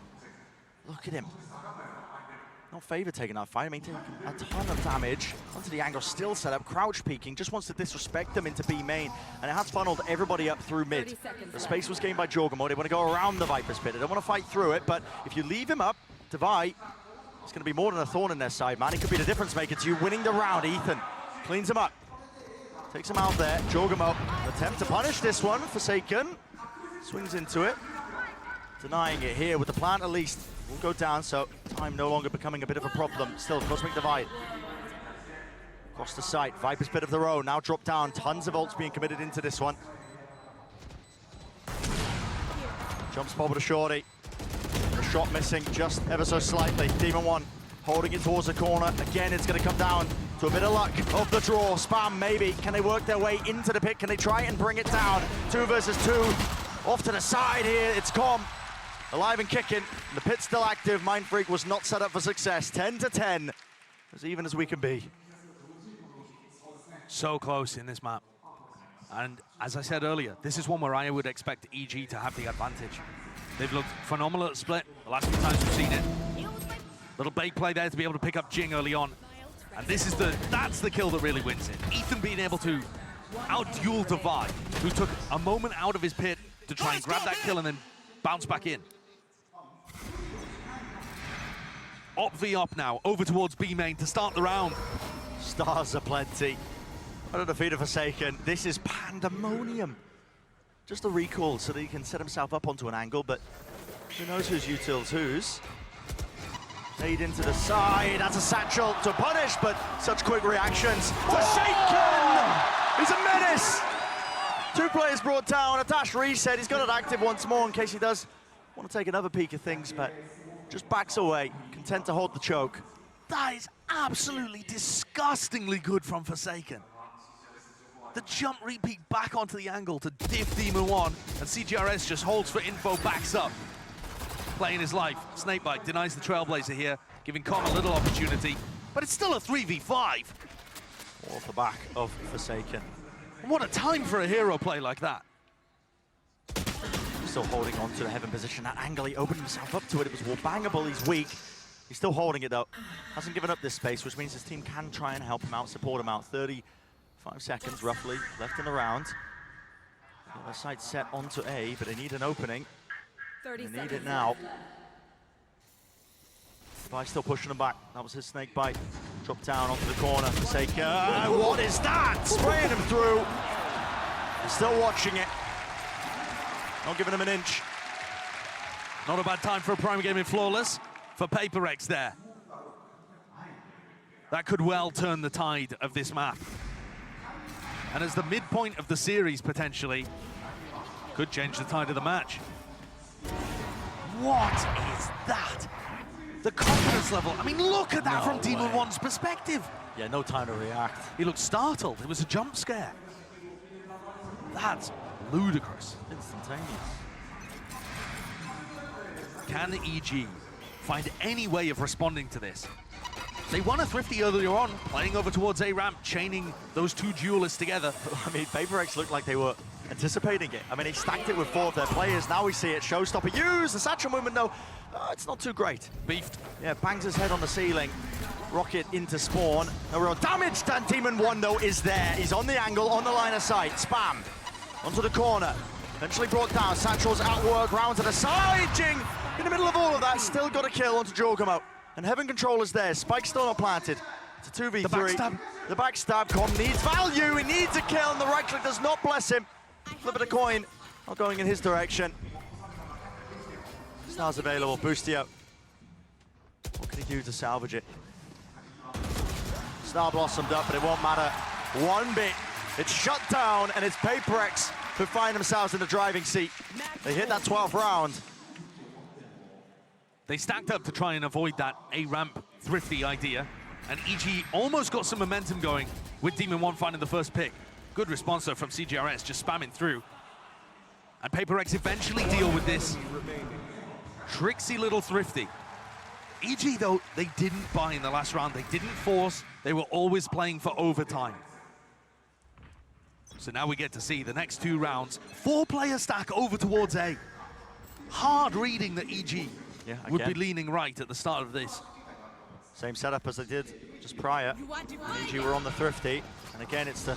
Look at him. Not favor taking that fight. I mean, taking a ton of damage onto the angle, still set up, crouch peeking, just wants to disrespect them into B main, and it has funneled everybody up through mid. The space was gained by Jorgamo. They want to go around the Viper's Pit. They don't want to fight through it, but if you leave him up, Devi, it's going to be more than a thorn in their side, man. He could be the difference maker to you winning the round. Ethan cleans him up, takes him out there. Jorgamo attempt to punish this one. Forsaken swings into it, denying it here with the plant at least. Will go down, so time no longer becoming a bit of a problem. Still, Cosmic Divide. Across the site, Viper's Pit of their own, now dropped down. Tons of ults being committed into this one. Jump spot with a shorty. A shot missing just ever so slightly. Demon 1 holding it towards the corner. Again, it's going to come down to a bit of luck of the draw. Spam, maybe. Can they work their way into the pit? Can they try and bring it down? 2 versus 2. Off to the side here, it's Com. Alive and kicking. The pit's still active. Mind Freak was not set up for success. 10-10. As even as we can be. So close in this map. And as I said earlier, this is one where I would expect EG to have the advantage. They've looked phenomenal at split the last few times we've seen it. Little bait play there to be able to pick up Jing early on. And this is that's the kill that really wins it. Ethan being able to out-duel Devi, who took a moment out of his pit to try and grab that kill and then bounce back in. Op v Op now, over towards B main to start the round. Stars aplenty. What a defeat of Forsaken. This is pandemonium. Just a recall so that he can set himself up onto an angle, but who knows whose util's whose. Nade into the side, that's a satchel to punish, but such quick reactions. Forsaken! He's a menace! 2 players brought down, a dash reset. He's got it active once more in case he does want to take another peek at things, but just backs away, content to hold the choke. That is absolutely disgustingly good from Forsaken. The jump repeat back onto the angle to diff Demon 1, and CGRS just holds for info, backs up. Playing his life. Snakebite denies the Trailblazer here, giving Com a little opportunity, but it's still a 3v5. Off the back of Forsaken. What a time for a hero play like that. Still holding on to the heaven position. That angle, he opened himself up to it. It was wallbangable. He's weak. He's still holding it, though. Hasn't given up this space, which means his team can try and help him out, support him out. 35 seconds, roughly, left in the round. Their sight set onto A, but they need an opening. They need it now. Devi still pushing him back. That was his snake bite. Dropped down onto the corner. Forsaken. What is that? Spraying him through. He's still watching it. Not giving him an inch. Not a bad time for a prime game in Flawless for Paper X there. That could well turn the tide of this map. And as the midpoint of the series, potentially, could change the tide of the match. What is that? The confidence level. I mean, look at that from Demon 1's perspective. Yeah, no time to react. He looked startled. It was a jump scare. That's ludicrous. Instantaneous. Can EG find any way of responding to this? They won a Thrifty earlier on, playing over towards A ramp, chaining those 2 duelists together. I mean, Paper X looked like they were anticipating it. I mean, they stacked it with 4 of their players. Now we see it. Showstopper use the satchel movement, though. It's not too great. Beefed. Yeah, bangs his head on the ceiling. Rocket into spawn. No real damage. And Demon 1, though, is there. He's on the angle, on the line of sight. Spam onto the corner. Eventually brought down. Satchel's at work, round to the side. Jing in the middle of all of that. Still got a kill onto Jorgamo. And Heaven Controller's there. Spike's still not planted. It's a 2v3. The backstab. The backstab. Com needs value. He needs a kill, and the right click does not bless him. Flip it a coin. Not going in his direction. Star's available. Boostio. What can he do to salvage it? Star blossomed up, but it won't matter one bit. It's shut down, and it's PaperX who find themselves in the driving seat. They hit that 12th round. They stacked up to try and avoid that A-ramp thrifty idea, and EG almost got some momentum going with Demon 1 finding the first pick. Good response though from CGRS, just spamming through. And PaperX eventually deal with this tricksy little thrifty. EG though, they didn't buy in the last round. They didn't force, they were always playing for overtime. So now we get to see the next 2 rounds. 4-player stack over towards A. Hard reading that EG would be leaning right at the start of this. Same setup as they did just prior. EG were on the thrifty, and again it's the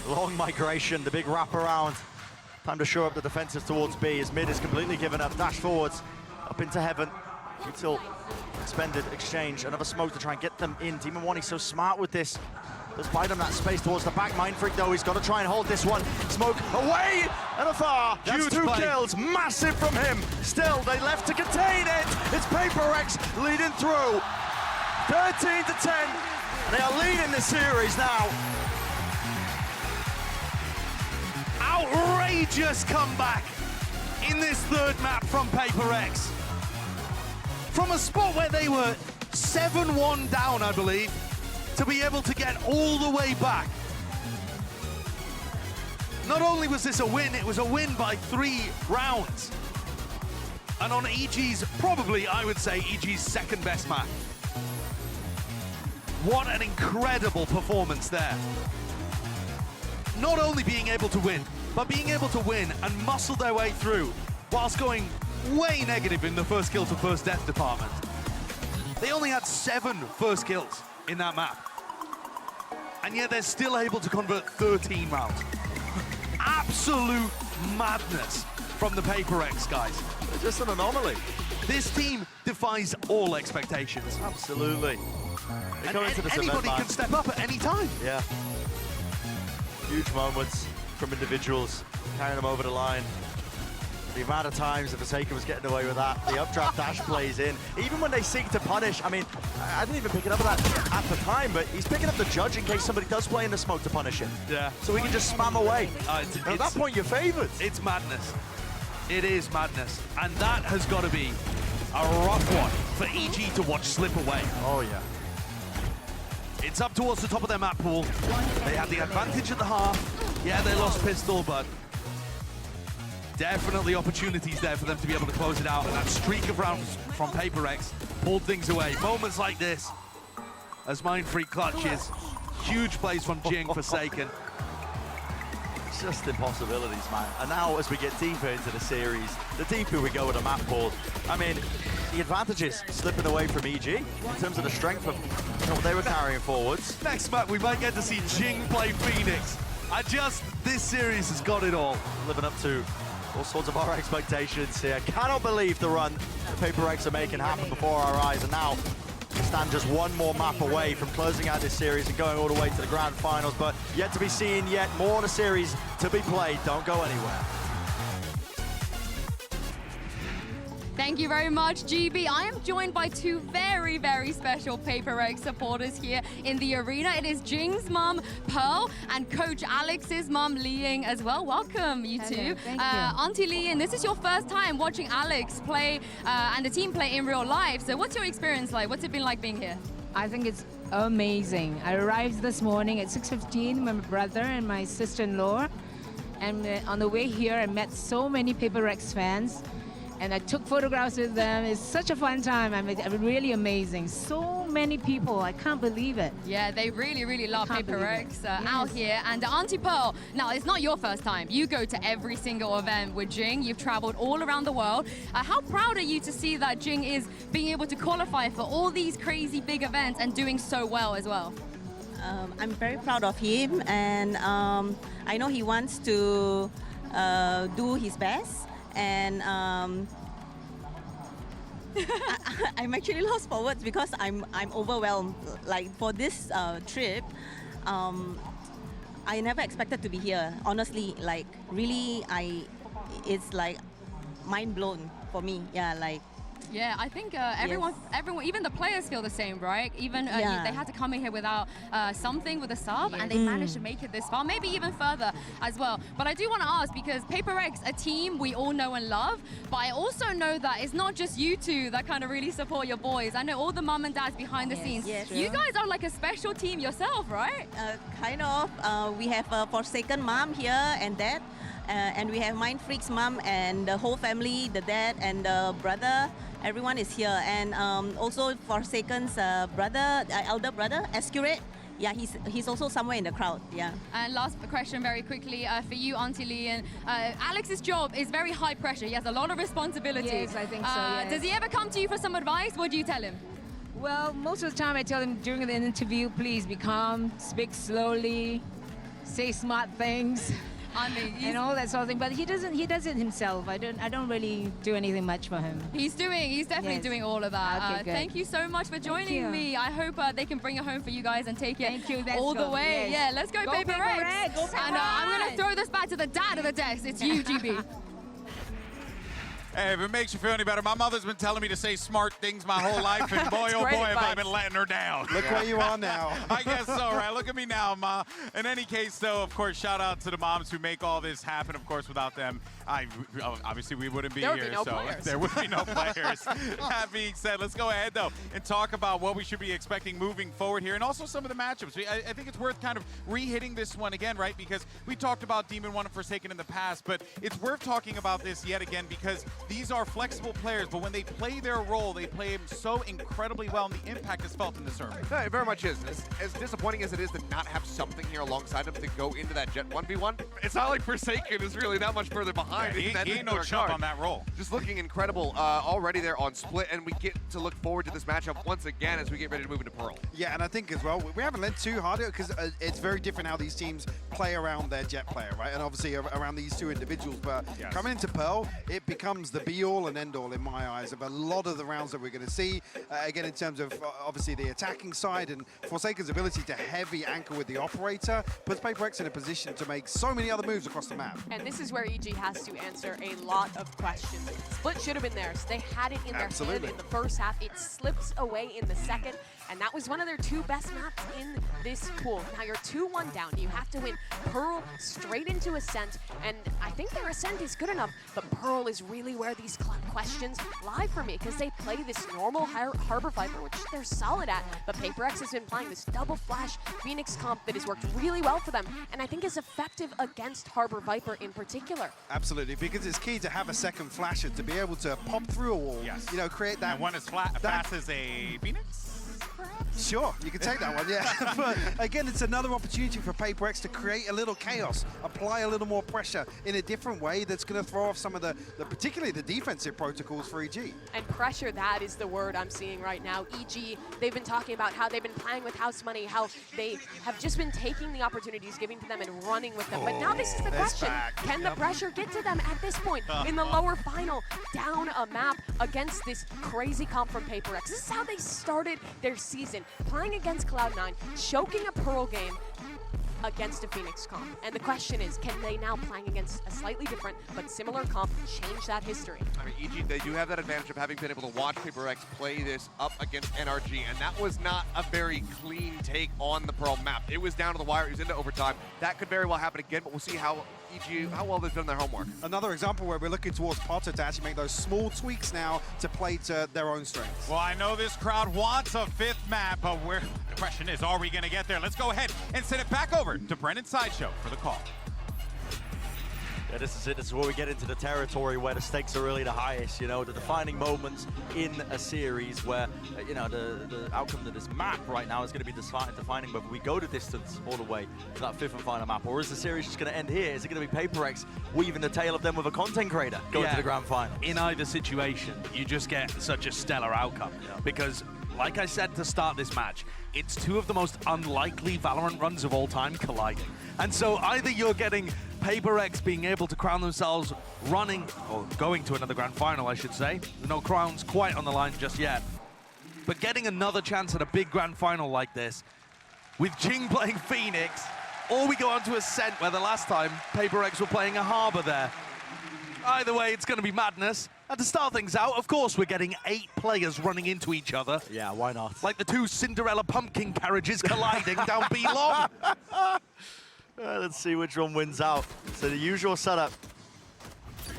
long migration, the big wraparound. Time to shore up the defensive towards B as mid is completely given up. Dash forwards, up into Heaven. Util expended, exchange, another smoke to try and get them in. Demon 1, he's so smart with this. Does buy them that space towards the back. Mind Freak though, he's got to try and hold this one. Smoke away and afar. That's Huge 2 play. kills, massive from him. Still, they left to contain it. It's PaperX leading through. 13 to 10, and they are leading the series now. Outrageous comeback in this 3rd map from PaperX. From a spot where they were 7-1 down, I believe, to be able to get all the way back. Not only was this a win, it was a win by 3 rounds. And on EG's, probably, I would say, EG's 2nd best map. What an incredible performance there. Not only being able to win, but being able to win and muscle their way through whilst going way negative in the first kill to first death department. They only had 7 first kills in that map. And yet they're still able to convert 13 rounds. Absolute madness from the PaperX guys. It's just an anomaly. This team defies all expectations. Absolutely. And anybody can step up at any time. Yeah. Huge moments from individuals, carrying them over the line. The amount of times that Forsaken was getting away with that, the updraft dash plays in. Even when they seek to punish, I mean, I didn't even pick it up at the time, but he's picking up the judge in case somebody does play in the smoke to punish him. Yeah. So he can just spam away. At that point, you're favored. It's madness. It is madness. And that has got to be a rough one for EG to watch slip away. Oh, yeah. It's up towards the top of their map pool. They had the advantage at the half. Yeah, they lost pistol, but definitely opportunities there for them to be able to close it out. And that streak of rounds from PaperX pulled things away. Moments like this, as Mind Freak clutches. Huge plays from Jing, Forsaken. It's just impossibilities, man. And now, as we get deeper into the series, the deeper we go with the map pool, I mean, the advantages slipping away from EG in terms of the strength of what they were carrying forwards. Next map, we might get to see Jing play Phoenix. This series has got it all. Living up to all sorts of our expectations here. Cannot believe the run the PaperX are making happen before our eyes, and now stand just 1 more map away from closing out this series and going all the way to the grand finals, but yet to be seen, yet more of the series to be played. Don't go anywhere. Thank you very much, GB. I am joined by 2 very, very special PaperX supporters here in the arena. It is Jing's mum, Pearl, and Coach Alex's mum, Liying, as well. Welcome, you two. Thank you. Auntie Liying, this is your first time watching Alex play and the team play in real life. So what's your experience like? What's it been like being here? I think it's amazing. I arrived this morning at 6:15 with my brother and my sister-in-law. And on the way here, I met so many PaperX fans. And I took photographs with them. It's such a fun time. I mean, really amazing. So many people. I can't believe it. Yeah, they really, really love PaperX out here. And Auntie Pearl, now it's not your first time. You go to every single event with Jing. You've traveled all around the world. How proud are you to see that Jing is being able to qualify for all these crazy big events and doing so well as well? I'm very proud of him, and I know he wants to do his best. And I'm actually lost for words because I'm overwhelmed. Like for this trip, I never expected to be here. Honestly, like really, it's like mind blown for me. Yeah, like. Yeah, I think everyone, even the players feel the same, right? Even they had to come in here without something with a sub, and they managed to make it this far, maybe even further as well. But I do want to ask, because Paper X, a team we all know and love, but I also know that it's not just you two that kind of really support your boys. I know all the mum and dads behind the scenes. Yes, you guys are like a special team yourself, right? Kind of. We have a Forsaken mom here and dad. And we have Mind Freak's mom and the whole family, the dad and the brother. Everyone is here. And also Forsaken's brother, elder brother, Escurate. Yeah, he's also somewhere in the crowd. Yeah. And last question very quickly for you, Auntie Lee. And Alex's job is very high pressure. He has a lot of responsibility. Yes, I think so, yes. Does he ever come to you for some advice? What do you tell him? Well, most of the time I tell him during the interview, please be calm, speak slowly, say smart things. I mean, and all that sort of thing, but he does it himself. I don't really do anything much for him. He's definitely doing all of that. Okay, good. Thank you so much for joining me. I hope they can bring it home for you guys and take it all the way. Yes. Yeah, let's go Paper X. Go Paper And I'm going to throw this back to the dad of the desk. It's you, GB. Hey, if it makes you feel any better, my mother's been telling me to say smart things my whole life, and boy, oh boy, have I been letting her down. Look where you are now. I guess so, right? Look at me now, Ma. In any case, though, of course, shout out to the moms who make all this happen. Of course, without them, obviously we wouldn't be here. There would be no players. That being said, let's go ahead, though, and talk about what we should be expecting moving forward here, and also some of the matchups. I think it's worth kind of re-hitting this one again, right? Because we talked about Demon 1 and Forsaken in the past, but it's worth talking about this yet again because these are flexible players, but when they play their role, they play him so incredibly well, and the impact is felt in the server. No, it very much is. As disappointing as it is to not have something here alongside him to go into that Jet 1v1, it's not like Forsaken is really that much further behind. Yeah, he ain't no chump on that role. Just looking incredible already there on Split, and we get to look forward to this matchup once again as we get ready to move into Pearl. Yeah, and I think as well, we haven't lent too hard because it's very different how these teams play around their Jet player, right? And obviously around these two individuals, but coming into Pearl, it becomes the be-all and end-all in my eyes of a lot of the rounds that we're going to see. Again, in terms of obviously the attacking side, and Forsaken's ability to heavy anchor with the operator puts Paper X in a position to make so many other moves across the map. And this is where EG has to answer a lot of questions. Split should have been theirs. They had it in their hand in the first half. It slips away in the second, and that was one of their two best maps in this pool. Now you're 2-1 down. You have to win Pearl straight into Ascent, and I think their Ascent is good enough, but Pearl is really where these questions lie for me, because they play this normal Harbor Viper, which they're solid at, but Paper X has been playing this double flash Phoenix comp that has worked really well for them, and I think is effective against Harbor Viper in particular. Absolutely, because it's key to have a second flasher to be able to pop through a wall, you know, create that. And one as fast as a Phoenix? Sure, you can take that one, yeah. But again, it's another opportunity for Paper X to create a little chaos, apply a little more pressure in a different way that's going to throw off some of the particularly the defensive protocols for EG. And pressure, that is the word I'm seeing right now. EG, they've been talking about how they've been playing with house money, how they have just been taking the opportunities given to them and running with them. But now this is the question. Can the pressure get to them at this point in the lower final, down a map against this crazy comp from Paper X? This is how they started their season, playing against Cloud9, choking a Pearl game against a Phoenix comp. And the question is, can they now, playing against a slightly different but similar comp, change that history? I mean, EG, they do have that advantage of having been able to watch Paper X play this up against NRG, and that was not a very clean take on the Pearl map. It was down to the wire, it was into overtime. That could very well happen again, but we'll see how EG, how well they've done their homework. Another example where we're looking towards Potter to actually make those small tweaks now to play to their own strengths. Well, I know this crowd wants a fifth map, but the question is, are we going to get there? Let's go ahead and send it back over to Brennan Sideshow for the call. Yeah, this is it. This is where we get into the territory where the stakes are really the highest, you know, the defining moments in a series where, you know, the outcome of this map right now is going to be defining whether we go the distance all the way to that fifth and final map, or is the series just going to end here? Is it going to be Paper X weaving the tail of them with a content creator going to the grand final? In either situation, you just get such a stellar outcome because like I said to start this match, it's two of the most unlikely Valorant runs of all time colliding. And so either you're getting Paper Rex being able to crown themselves running, or going to another grand final, I should say. No crowns quite on the line just yet. But getting another chance at a big grand final like this, with Jing playing Phoenix, or we go on to Ascent, where the last time Paper Rex were playing a Harbor there. Either way, it's going to be madness. And to start things out, of course, we're getting 8 players running into each other. Yeah, why not? Like the 2 Cinderella pumpkin carriages colliding down B long. Let's see which one wins out. So the usual setup.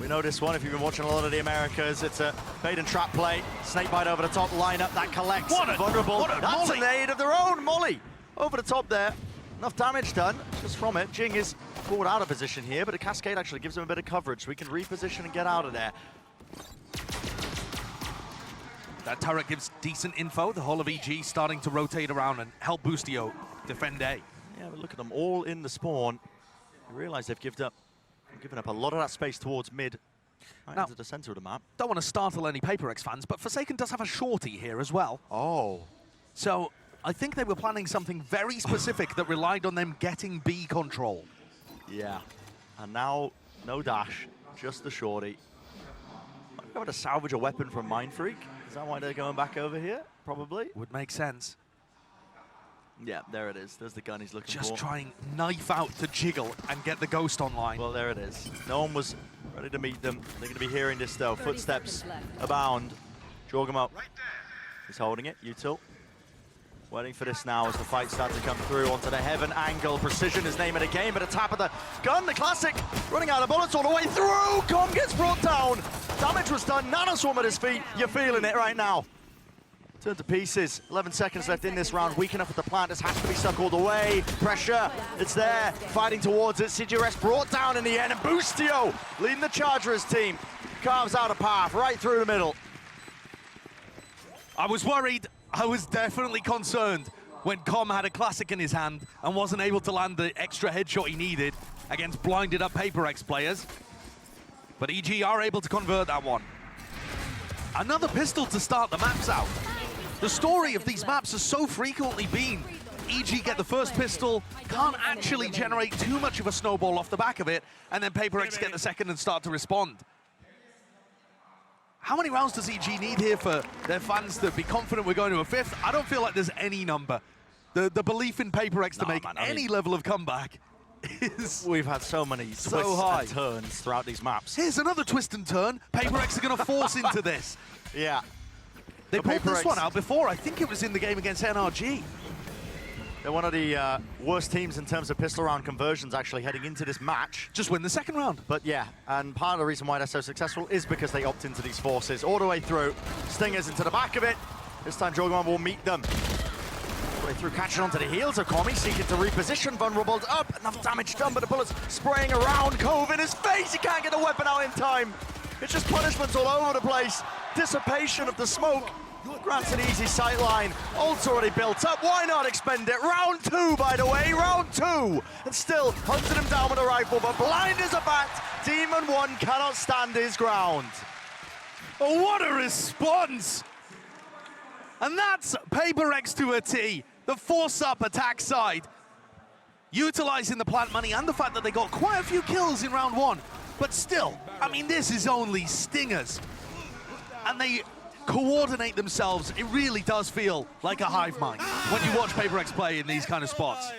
We know this one if you've been watching a lot of the Americas. It's a bait and trap play. Snakebite over the top, lineup that collects. Vulnerable. That's an aid of their own. Molly over the top there. Enough damage done just from it. Jing is pulled out of position here, but a cascade actually gives him a bit of coverage, so we can reposition and get out of there. That turret gives decent info. The whole of EG starting to rotate around and help Boostio defend A. Yeah, but look at them all in the spawn. You realize they've given up a lot of that space towards mid, right into the center of the map. Don't want to startle any Paper Rex fans, but Forsaken does have a shorty here as well. Oh. So I think they were planning something very specific that relied on them getting B control. Yeah, and now no dash, just the shorty. I'm going to salvage a weapon from Mindfreak. Is that why they're going back over here? Probably. Would make sense. Yeah, there it is. There's the gun he's looking for. Just trying knife out to jiggle and get the ghost online. Well, there it is. No one was ready to meet them. They're going to be hearing this though. Footsteps abound. Jorgamo is holding it. Util. Waiting for this now as the fight starts to come through onto the heaven angle. Precision is name of the game, but a tap of the gun. The classic running out of bullets all the way through. Com gets brought down. Damage was done. Nanoswarm at his feet. You're feeling it right now. Turned to pieces. 11 seconds left in this round. Weak enough at the plant. This has to be stuck all the way. Pressure. It's there. Fighting towards it. CGRS brought down in the end. And Boostio leading the Chargers team. Carves out a path right through the middle. I was worried. I was definitely concerned when Com had a classic in his hand and wasn't able to land the extra headshot he needed against blinded up Paper Rex players. But EG are able to convert that one. Another pistol to start the maps out. The story of these maps has so frequently been EG get the first pistol, can't actually generate too much of a snowball off the back of it, and then Paper Rex get the second and start to respond. How many rounds does EG need here for their fans to be confident we're going to a 5th? I don't feel like there's any number. The belief in Paper Rex to make any level of comeback is... We've had so many twists and turns throughout these maps. Here's another twist and turn. Paper Rex are going to force into this. Yeah. They pulled this one out before. I think it was in the game against NRG. They're one of the worst teams in terms of pistol round conversions actually heading into this match. Just win the second round. But yeah, and part of the reason why they're so successful is because they opt into these forces all the way through. Stingers into the back of it. This time Jorgamo will meet them. All the way through, catching onto the heels of Komi, seeking to reposition. Vulnerable up, enough damage done, but the bullets spraying around. Cove in his face, he can't get the weapon out in time. It's just punishments all over the place. Dissipation of the smoke. Grants an easy sightline. Ult's already built up. Why not expend it? Round 2, by the way. Round 2. And still hunted him down with a rifle, but blind as a bat. Demon 1 cannot stand his ground. Oh, what a response! And that's Paper Rex to a T. The force-up attack side. Utilizing the plant money and the fact that they got quite a few kills in round 1. But still, I mean, this is only Stingers. And they coordinate themselves. It really does feel like a hive mind when you watch Paper Rex play in these kind of spots.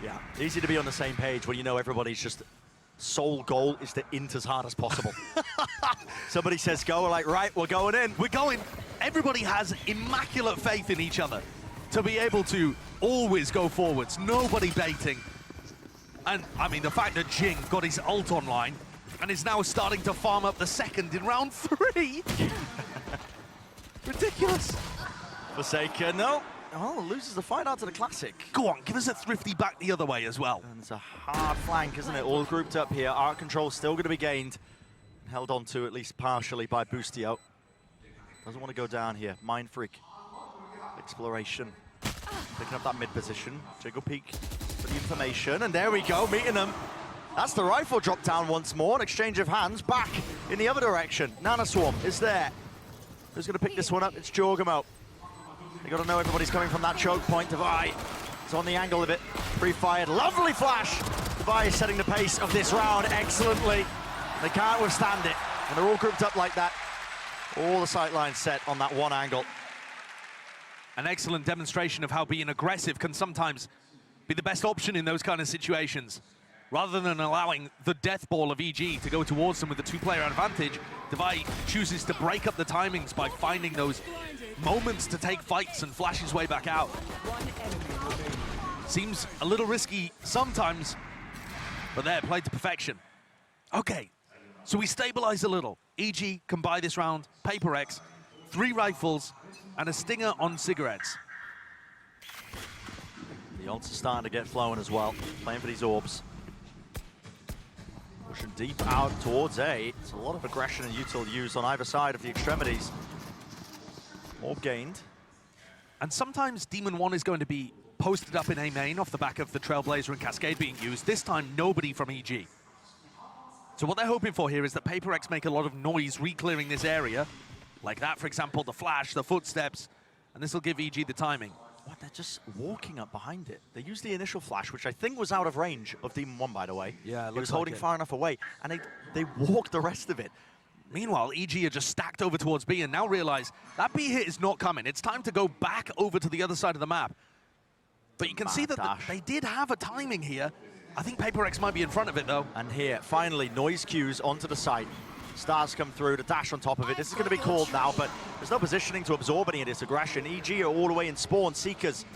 Yeah, easy to be on the same page when you know everybody's just sole goal is to int as hard as possible. Somebody says go, we're like, right, we're going in. We're going. Everybody has immaculate faith in each other to be able to always go forwards, nobody baiting. And I mean, the fact that Jing got his ult online and is now starting to farm up the second in round 3. Ridiculous. Forsaken, no. Oh, loses the fight out to the classic. Go on, give us a thrifty back the other way as well. And it's a hard flank, isn't it? All grouped up here. Art control still going to be gained. Held on to at least partially by Boostio. Doesn't want to go down here. Mindfreak. Exploration. Picking up that mid position. Jiggle peek for the information. And there we go, meeting them. That's the rifle drop down once more. An exchange of hands back in the other direction. Nanoswarm is there. Who's going to pick this one up? It's Jorgamo. You got to know everybody's coming from that choke point. Devi is on the angle of it. Pre-fired, lovely flash. Devi is setting the pace of this round excellently. They can't withstand it. And they're all grouped up like that. All the sight lines set on that one angle. An excellent demonstration of how being aggressive can sometimes be the best option in those kind of situations. Rather than allowing the death ball of EG to go towards them with a two-player advantage, Devi chooses to break up the timings by finding those moments to take fights and flash his way back out. Seems a little risky sometimes, but there, played to perfection. Okay, so we stabilize a little. EG can buy this round, Paper X, 3 rifles, and a stinger on cigarettes. The ults are starting to get flowing as well, playing for these orbs. Pushing deep out towards A. It's a lot of aggression and util used on either side of the extremities. Orb gained. And sometimes Demon 1 is going to be posted up in A main off the back of the Trailblazer and Cascade being used. This time, nobody from EG. So what they're hoping for here is that Paper X make a lot of noise re-clearing this area. Like that, for example, the flash, the footsteps, and this will give EG the timing. What, they're just walking up behind it. They used the initial flash, which I think was out of range of Demon 1, by the way. Yeah, it was holding far enough away, and they walked the rest of it. Meanwhile, EG are just stacked over towards B and now realize that B hit is not coming. It's time to go back over to the other side of the map. But you can see that they did have a timing here. I think Paper X might be in front of it, though. And here, finally, noise cues onto the site. Stars come through, the dash on top of it. This is going to be called now, but there's no positioning to absorb any of this aggression. EG are all the way in spawn. Seekers,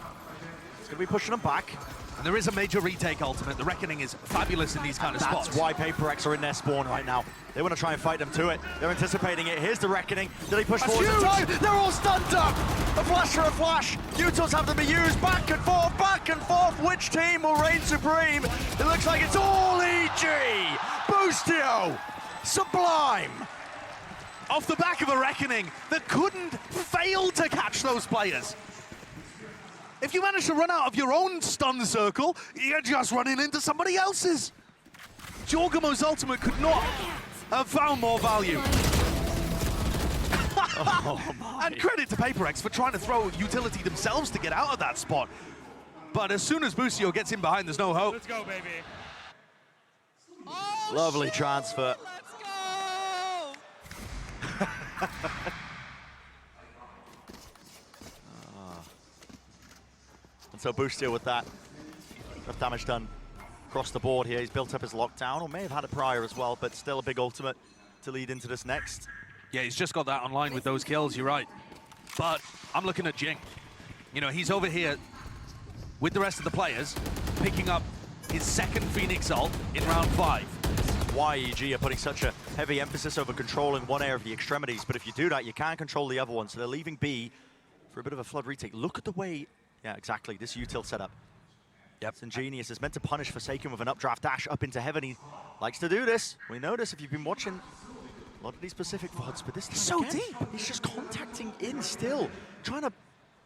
it's going to be pushing them back. And there is a major retake ultimate. The Reckoning is fabulous in these kind of spots. That's why Paper X are in their spawn right now. They want to try and fight them to it. They're anticipating it. Here's the Reckoning. Do they push forward in time? They're all stunned up! A flash for a flash. Utils have to be used. Back and forth, back and forth. Which team will reign supreme? It looks like it's all EG! Boostio! Sublime! Off the back of a Reckoning that couldn't fail to catch those players. If you manage to run out of your own stun circle, you're just running into somebody else's. Jorgamo's ultimate could not have found more value. And credit to Paper X for trying to throw utility themselves to get out of that spot. But as soon as Boostio gets in behind, there's no hope. Let's go, baby. Oh, lovely transfer. Let's go! And so Boostio with that. Enough damage done across the board here. He's built up his lockdown, or may have had it prior as well, but still a big ultimate to lead into this next. Yeah, he's just got that online with those kills, you're right. But I'm looking at Jing. You know, he's over here with the rest of the players, picking up his second Phoenix ult in round 5. This is why EG are putting such a heavy emphasis over controlling one area of the extremities, but if you do that, you can't control the other one, so they're leaving B for a bit of a flood retake. Look at the way, yeah, exactly, this util setup. Yep. It's ingenious. It's meant to punish Forsaken with an updraft dash up into heaven. He likes to do this. We notice if you've been watching a lot of these specific VODs, but this time so again, deep. He's just contacting in still, trying to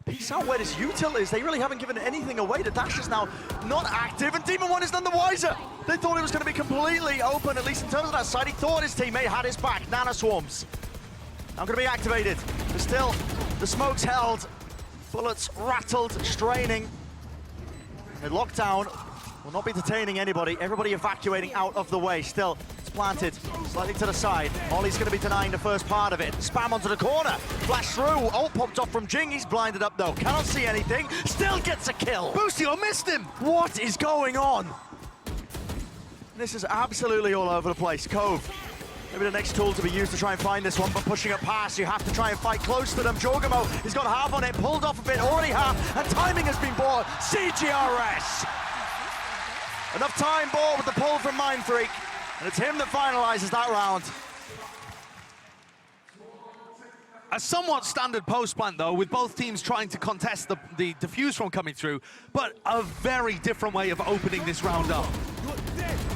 piece out where this util is. They really haven't given anything away. The dash is now not active, and Demon 1 is none the wiser. They thought it was going to be completely open, at least in terms of that side. He thought his teammate had his back. Nana Swarms. Now going to be activated. But still, the smoke's held. Bullets rattled, straining. The lockdown will not be detaining anybody. Everybody evacuating out of the way. Still, it's planted slightly to the side. Ollie's going to be denying the first part of it. Spam onto the corner. Flash through. Ult popped off from Jing. He's blinded up though. Cannot see anything. Still gets a kill. Boostio missed him. What is going on? This is absolutely all over the place. Cove. Maybe the next tool to be used to try and find this one, but pushing it past, you have to try and fight close to them. Jorgamo, he's got half on it, pulled off a bit, already half, and timing has been bought. CGRS! Enough time bought with the pull from Mind Freak, and it's him that finalizes that round. A somewhat standard post plant, though, with both teams trying to contest the defuse from coming through, but a very different way of opening this round up.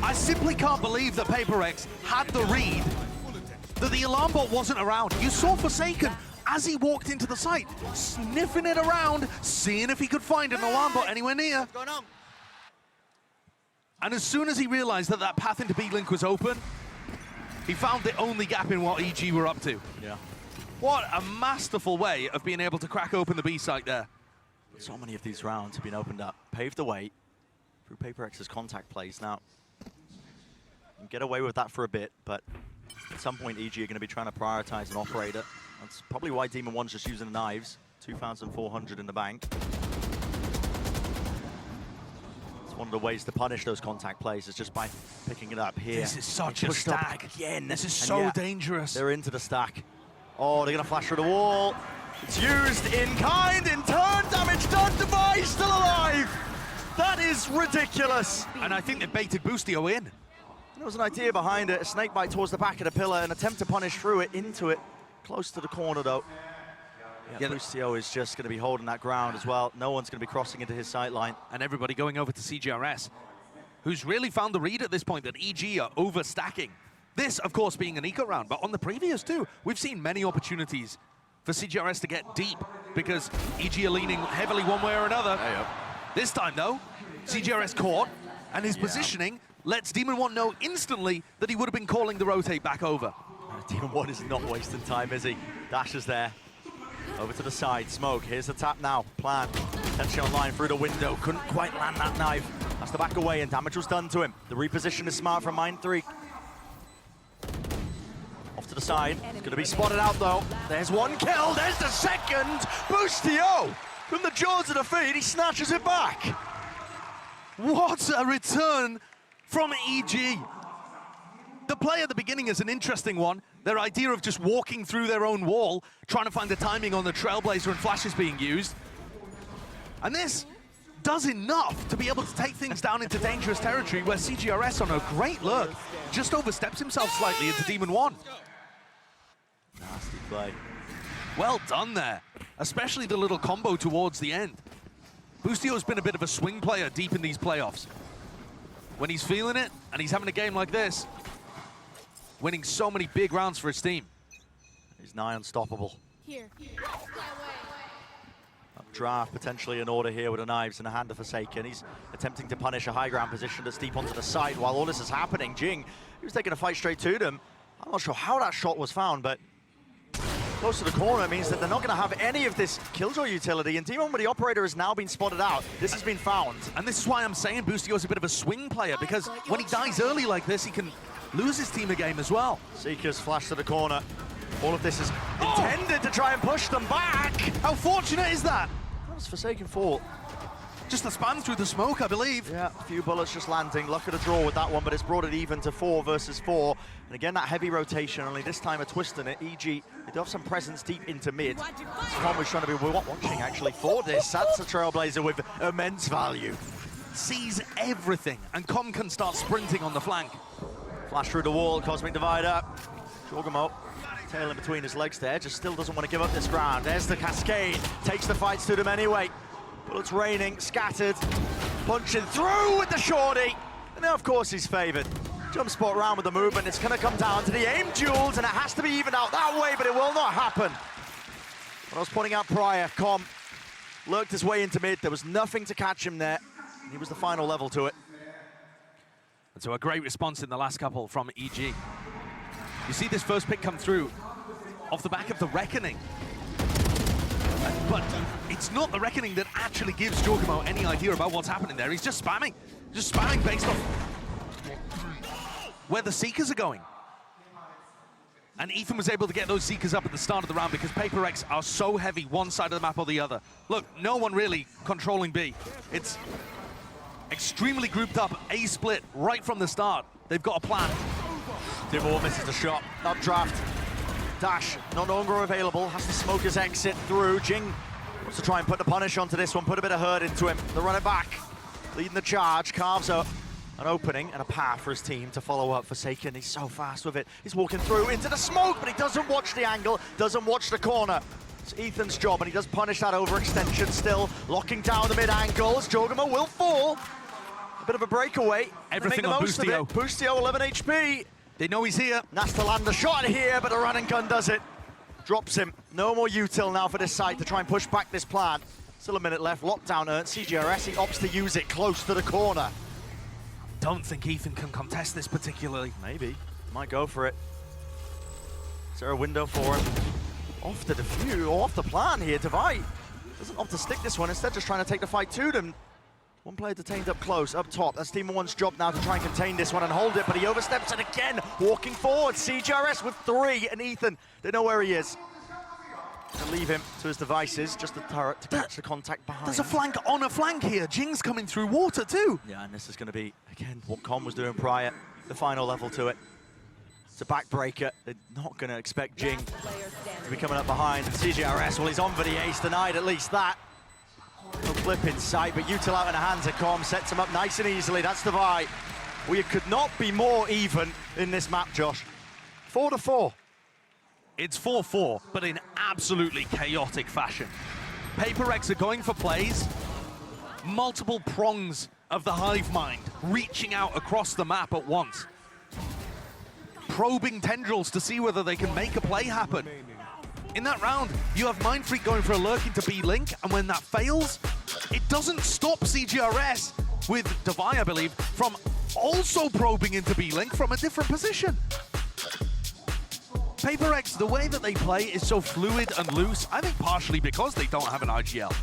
I simply can't believe that Paper X had the read that the alarm bot wasn't around. You saw Forsaken as he walked into the site, sniffing it around, seeing if he could find an alarm bot anywhere near. What's going on? And as soon as he realized that that path into B-Link was open, he found the only gap in what EG were up to. Yeah. What a masterful way of being able to crack open the B site there. So many of these rounds have been opened up, paved the way through PaperX's contact plays. Now, you can get away with that for a bit, but at some point, EG are going to be trying to prioritize an operator. That's probably why Demon One's just using the knives. 2,400 in the bank. It's one of the ways to punish those contact plays is just by picking it up here. This is such a stack. Again. This is so dangerous. They're into the stack. Oh, they're going to flash through the wall. It's used in kind, in turn, damage done, Device still alive. That is ridiculous. And I think they baited Boostio in. There was an idea behind it, a snake bite towards the back of the pillar, an attempt to punish through it, into it, close to the corner though. Yeah, Boostio is just going to be holding that ground as well. No one's going to be crossing into his sight line. And everybody going over to CGRS, who's really found the read at this point that EG are overstacking. This, of course, being an eco round, but on the previous two, we've seen many opportunities for CGRS to get deep because EG are leaning heavily one way or another. This time, though, CGRS caught, and his positioning lets Demon One know instantly that he would have been calling the rotate back over. Demon One is not wasting time, is he? Dash is there. Over to the side, Smoke, here's the tap now, plan. Attention online through the window, couldn't quite land that knife. Has to back away and damage was done to him. The reposition is smart from Mind3. Off to the side, it's gonna be spotted out though. There's one kill, there's the second! Boostio! From the jaws of defeat, he snatches it back. What a return from EG. The play at the beginning is an interesting one. Their idea of just walking through their own wall, trying to find the timing on the Trailblazer and flashes being used. And this does enough to be able to take things down into dangerous territory where CGRS on a great look just oversteps himself slightly into Demon One. Nasty play. Well done there, especially the little combo towards the end. Boostio's been a bit of a swing player deep in these playoffs. When he's feeling it, and he's having a game like this, winning so many big rounds for his team. He's nigh unstoppable. Here. Draft potentially in order here with the knives in the hand of Forsaken. He's attempting to punish a high ground position that's deep onto the side while all this is happening. Jing, he was taking a fight straight to them. I'm not sure how that shot was found, but close to the corner means that they're not going to have any of this Killjoy utility, and Demon with the operator has now been spotted out. This has been found. And this is why I'm saying Boostio is a bit of a swing player, because when he dies early like this, he can lose his team a game as well. Seekers flash to the corner. All of this is intended to try and push them back. How fortunate is that? That was Forsaken fault. Just the spam through the smoke, I believe. Yeah, a few bullets just landing. Luck of the draw with that one, but it's brought it even to 4 versus 4. And again, that heavy rotation, only this time a twist in it. EG, they do have some presence deep into mid. Tom was trying to be watching actually for this. That's a Trailblazer with immense value. Sees everything, and Com can start sprinting on the flank. Flash through the wall, Cosmic Divider. Jorgamo, tail in between his legs there, just still doesn't want to give up this ground. There's the Cascade, takes the fights to them anyway. Bullets raining, scattered, punching through with the shorty. And now, of course, he's favored. Jump spot round with the movement. It's going to come down to the aim duels, and it has to be evened out that way, but it will not happen. What I was pointing out prior, Com lurked his way into mid. There was nothing to catch him there. He was the final level to it. And so a great response in the last couple from EG. You see this first pick come through off the back of the Reckoning. But it's not the Reckoning that actually gives Jorgamo any idea about what's happening there. He's just spamming based off where the Seekers are going. And Ethan was able to get those Seekers up at the start of the round because PaperX are so heavy one side of the map or the other. Look, no one really controlling B. It's extremely grouped up, A split right from the start. They've got a plan. Dimor misses the shot. Updraft. Dash no longer available. Has to smoke his exit through. Jing wants to try and put the punish onto this one. Put a bit of hurt into him. They run it back. Leading the charge. Carves up an opening and a path for his team to follow up. Forsaken, he's so fast with it. He's walking through into the smoke, but he doesn't watch the angle. Doesn't watch the corner. It's Ethan's job, and he does punish that overextension still. Locking down the mid angles. Jorgamo will fall. A bit of a breakaway. Everything on Boostio. Boostio 11 HP. They know he's here. Has to land a shot here, but the run and gun does it. Drops him. No more util now for this side to try and push back this plan. Still a minute left. Lockdown earned. CGRS, he opts to use it close to the corner. Don't think Ethan can contest this particularly. Maybe. Might go for it. Is there a window for him? off the defuse, or off the plan here. Divide doesn't opt to stick this one, instead just trying to take the fight to them. One player detained up close, up top. That's Team 1's job now to try and contain this one and hold it, but he oversteps it again, walking forward. CGRS with 3, and Ethan, they know where he is. To leave him to his devices, just the turret to catch the contact behind. There's a flank on a flank here. Jing's coming through water too. Yeah, and this is going to be, again, what Con was doing prior, the final level to it. It's a backbreaker. They're not going to expect Jing to be coming up behind. And CGRS, well, he's on for the ace tonight, at least that. No flip in sight, but Util out in the hands of Com sets him up nice and easily. That's the Vi. We could not be more even in this map, Josh. 4-4. It's 4-4, but in absolutely chaotic fashion. PaperX are going for plays, multiple prongs of the hive mind, reaching out across the map at once. Probing tendrils to see whether they can make a play happen. In that round, you have Mindfreak going for a lurk into B-Link, and when that fails, it doesn't stop CGRS, with Devi, I believe, from also probing into B-Link from a different position. PaperX, the way that they play is so fluid and loose, I think partially because they don't have an IGL.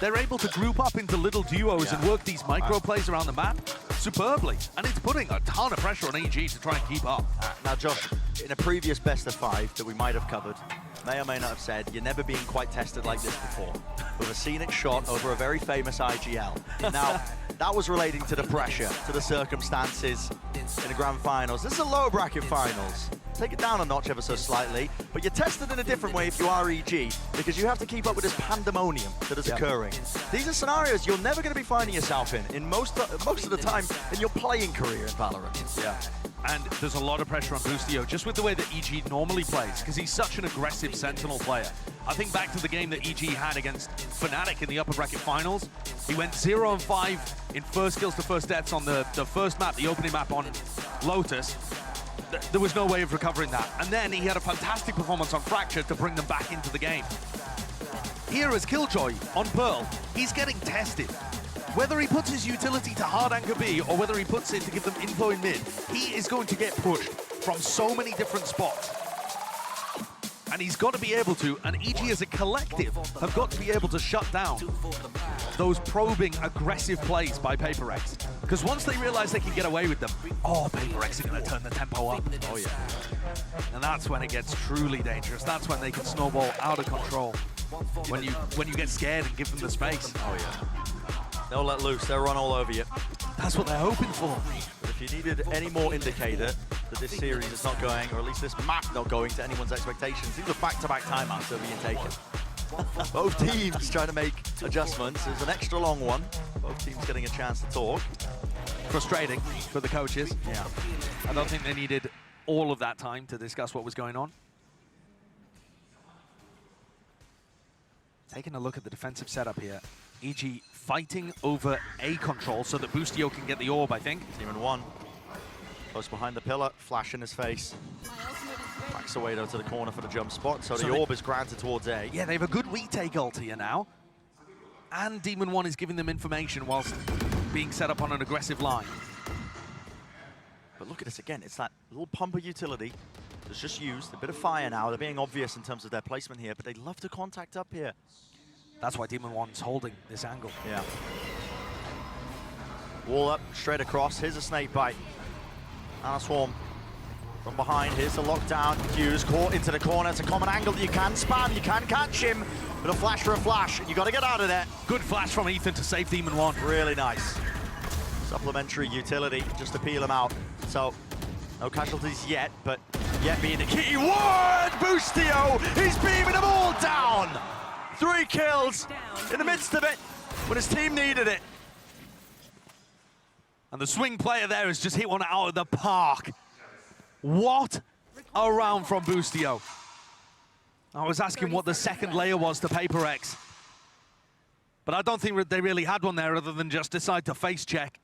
They're able to group up into little duos and work these micro plays around the map superbly, and it's putting a ton of pressure on EG to try and keep up. Now, Josh, in a previous best of 5 that we might have covered, may or may not have said, you're never being quite tested like this before, with a scenic shot over a very famous IGL. Now, that was relating to the pressure, to the circumstances in the grand finals. This is a low bracket finals. Take it down a notch ever so slightly, but you're tested in a different way if you are EG, because you have to keep up with this pandemonium that is occurring. These are scenarios you're never going to be finding yourself in most of the time in your playing career in Valorant. Yeah, and there's a lot of pressure on Boostio, just with the way that EG normally plays, because he's such an aggressive Sentinel player. I think back to the game that EG had against Fnatic in the upper bracket finals. He went 0-5 in first kills to first deaths on the first map, the opening map on Lotus. There was no way of recovering that. And then he had a fantastic performance on Fracture to bring them back into the game. Here as Killjoy on Pearl, he's getting tested. Whether he puts his utility to hard anchor B or whether he puts it to give them info in mid, he is going to get pushed from so many different spots. And he's got to be able to, and EG as a collective have got to be able to shut down those probing, aggressive plays by PaperX. Because once they realize they can get away with them, PaperX are going to turn the tempo up. Oh yeah. And that's when it gets truly dangerous. That's when they can snowball out of control. When you get scared and give them the space. Oh yeah. They'll let loose, they'll run all over you. That's what they're hoping for. But if you needed any more indicator that this series is not going, or at least this map not going to anyone's expectations, these are back-to-back timeouts that are being taken. Both teams trying to make adjustments. There's an extra long one. Both teams getting a chance to talk. Frustrating for the coaches. Yeah. I don't think they needed all of that time to discuss what was going on. Taking a look at the defensive setup here. EG fighting over A control so that Boostio can get the orb, I think. Team in 1. Close behind the pillar, flash in his face. Backs away though to the corner for the jump spot, so the orb is granted towards A. Yeah, they have a good retake ult here now. And Demon 1 is giving them information whilst being set up on an aggressive line. But look at this again, it's that little pump of utility that's just used, a bit of fire now. They're being obvious in terms of their placement here, but they love to contact up here. That's why Demon 1's holding this angle. Yeah. Wall up, straight across. Here's a snake bite. And a swarm from behind. Here's the lockdown. Hughes caught into the corner. It's a common angle that you can spam. You can catch him. But a flash for a flash. You got to get out of there. Good flash from Ethan to save Demon 1. Really nice. Supplementary utility just to peel him out. So, no casualties yet, but yet being the key word. Boostio, he's beaming them all down. 3 kills in the midst of it when his team needed it. And the swing player there has just hit one out of the park. What a round from Boostio. I was asking what the second layer was to PaperX. But I don't think they really had one there other than just decide to face check.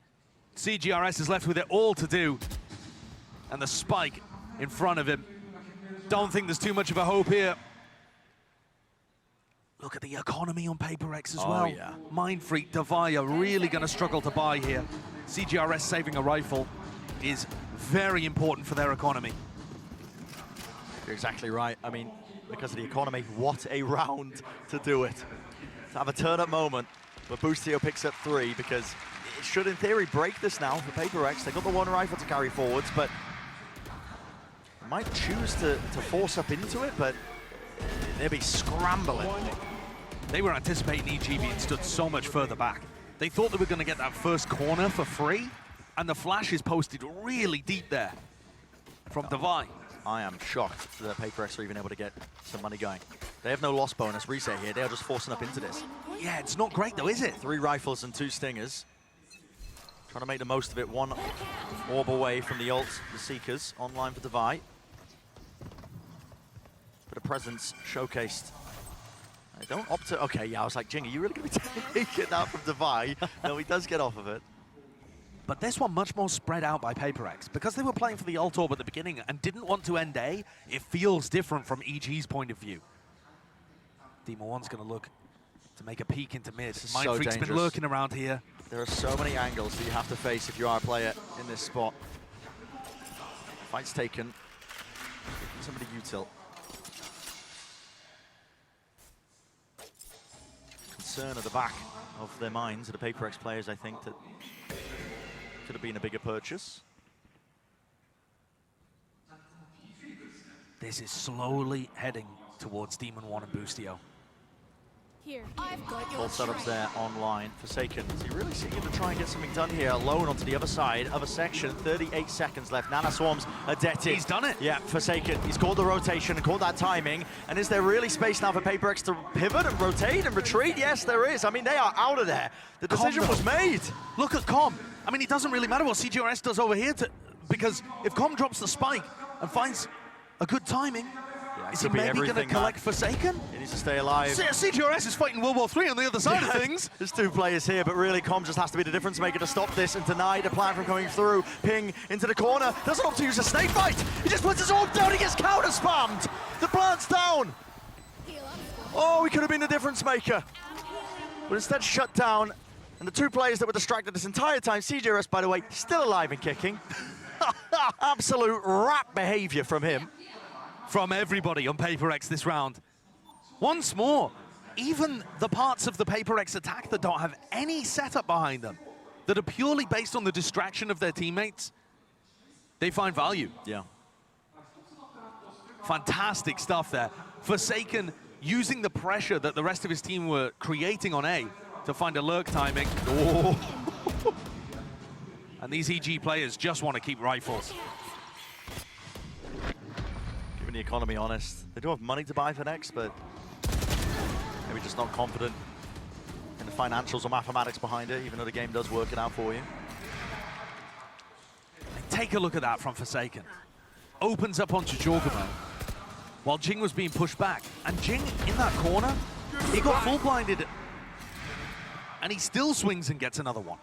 CGRS is left with it all to do. And the spike in front of him. Don't think there's too much of a hope here. Look at the economy on PaperX as well. Yeah. Mindfreak, Devi are really going to struggle to buy here. CGRS saving a rifle is very important for their economy. You're exactly right. I mean, because of the economy, what a round to do it. To have a turn-up moment where Boostio picks up 3, because it should, in theory, break this now for PaperX. They got the 1 rifle to carry forwards, but might choose to force up into it, but they'll be scrambling. They were anticipating EG being stood so much further back. They thought they were going to get that first corner for free, and the flash is posted really deep there from Divine. I am shocked that PaperX are even able to get some money going. They have no loss bonus reset here. They are just forcing up into this. Yeah, it's not great though, is it? 3 rifles and 2 stingers. Trying to make the most of it. 1 orb away from the ult, the Seekers, online for Divine. Bit of presence showcased. They don't opt to... Okay, yeah, I was like, Jing, are you really going to be taking that from Divine? No, he does get off of it. But this one much more spread out by PaperX. Because they were playing for the ult orb at the beginning and didn't want to end A, it feels different from EG's point of view. Demon 1's going to look to make a peek into mid. Mind Freak's been lurking around here. There are so many angles that you have to face if you are a player in this spot. Fight's taken. Somebody util. Concern at the back of their minds, of the PaperX players, I think, that could have been a bigger purchase. This is slowly heading towards Demon 1 and Boostio. Here, I've got your Full setups there online. Forsaken, is he really seeking to try and get something done here? Alone onto the other side, other section, 38 seconds left. Nana Swarms are deaded. He's done it. Yeah, Forsaken, he's called the rotation and called that timing. And is there really space now for PaperX to pivot and rotate and retreat? Yes, there is. I mean, they are out of there. The decision was made. Look at Com. I mean, it doesn't really matter what CGRS does over here, because if Com drops the spike and finds a good timing, is he maybe going to collect Forsaken? He needs to stay alive. CGRS is fighting World War III on the other side of things. There's 2 players here, but really Com just has to be the difference maker to stop this and deny the plan from coming through. Ping into the corner. Doesn't opt to use a snake bite. He just puts his orb down. He gets counter spammed. The plant's down. Oh, he could have been the difference maker. But instead shut down. And the 2 players that were distracted this entire time, CGRS, by the way, still alive and kicking. Absolute rat behavior from him. From everybody on PaperX this round. Once more, even the parts of the PaperX attack that don't have any setup behind them, that are purely based on the distraction of their teammates, they find value. Yeah. Fantastic stuff there. Forsaken using the pressure that the rest of his team were creating on A to find a lurk timing. Oh. And these EG players just want to keep rifles. Giving the economy honest. They do have money to buy for next, but maybe just not confident in the financials or mathematics behind it, even though the game does work it out for you. Take a look at that from Forsaken. Opens up onto Jorgamo while Jing was being pushed back. And Jing, in that corner, he got full blinded. And he still swings and gets another one.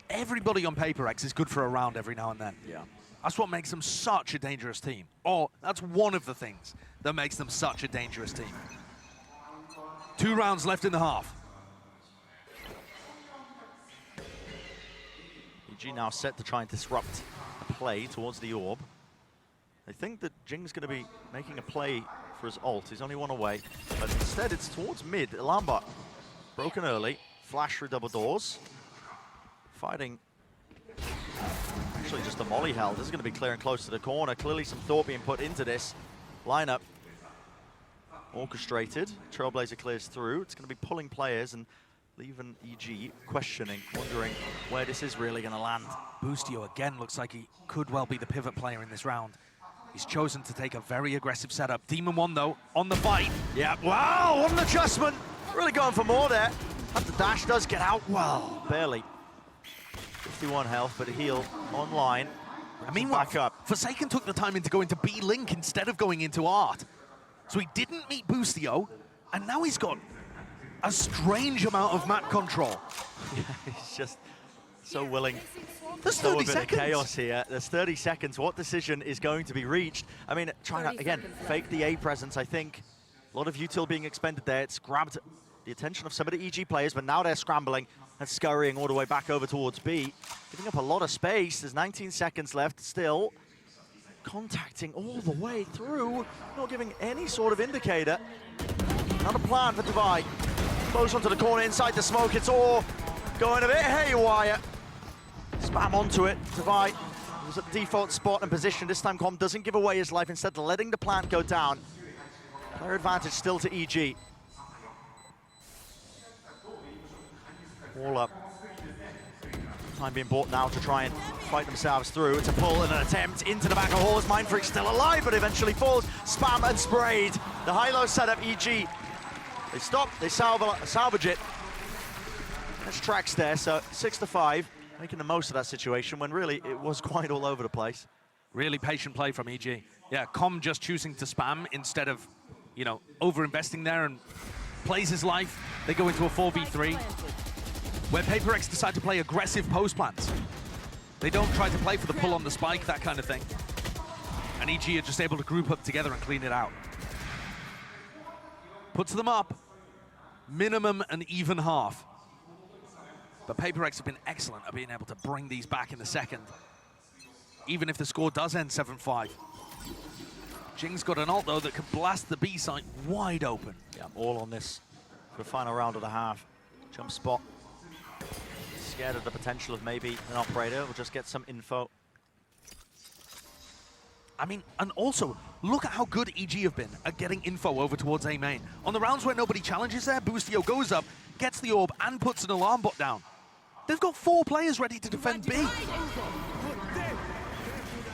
Everybody on PaperX is good for a round every now and then. Yeah. That's what makes them such a dangerous team. Or that's one of the things that makes them such a dangerous team. 2 rounds left in the half. EG now set to try and disrupt the play towards the orb. They think that Jing's going to be making a play for his ult. He's only 1 away, but instead it's towards mid. Alarm bot broken early. Flash through double doors. Fighting. Actually just a molly held. This is going to be clear and close to the corner. Clearly some thought being put into this lineup. Orchestrated. Trailblazer clears through. It's going to be pulling players and leaving EG questioning, wondering where this is really going to land. Boostio again looks like he could well be the pivot player in this round. He's chosen to take a very aggressive setup. Demon 1, though, on the fight. Yeah, wow, what an adjustment. Really going for more there. And the dash does get out well, barely. 51 health, but a heal online. I mean, back up. Forsaken took the time to go into B-Link instead of going into Art. So he didn't meet Boostio, and now he's got a strange amount of map control. Yeah, he's just so willing. There's 30 seconds. A bit of chaos here. There's 30 seconds. What decision is going to be reached? I mean, trying to, again, fake the A presence, I think. A lot of util being expended there. It's grabbed the attention of some of the EG players, but now they're scrambling and scurrying all the way back over towards B. Giving up a lot of space. There's 19 seconds left still. contacting all the way through, not giving any sort of indicator. Not a plan for Divide. Close onto the corner, inside the smoke, it's all going a bit haywire. Spam onto it, Divide was at the default spot and position. This time Com doesn't give away his life, instead letting the plant go down. Player advantage still to EG. All up. Time being bought now to try and fight themselves through. It's a pull and an attempt into the back of Horse. Mindfreak still alive, but eventually falls. Spam and sprayed. The high-low setup, EG. They stop, they salvage it. There's tracks there, so 6-5. Making the most of that situation when really it was quite all over the place. Really patient play from EG. Yeah, Com just choosing to spam instead of, you know, over-investing there and plays his life. They go into a 4v3 where PaperX decide to play aggressive post plants. They don't try to play for the pull on the spike, that kind of thing. And EG are just able to group up together and clean it out. Puts them up, minimum an even half. But PaperX have been excellent at being able to bring these back in the second, even if the score does end 7-5. Jing's got an ult, though, that could blast the B site wide open. Yeah, all on this for the final round of the half. Jump spot. Scared of the potential of maybe an operator. We'll just get some info. I mean, and also, look at how good EG have been at getting info over towards A main. On the rounds where nobody challenges there, Boostio goes up, gets the orb, and puts an alarm bot down. They've got 4 players ready to defend B.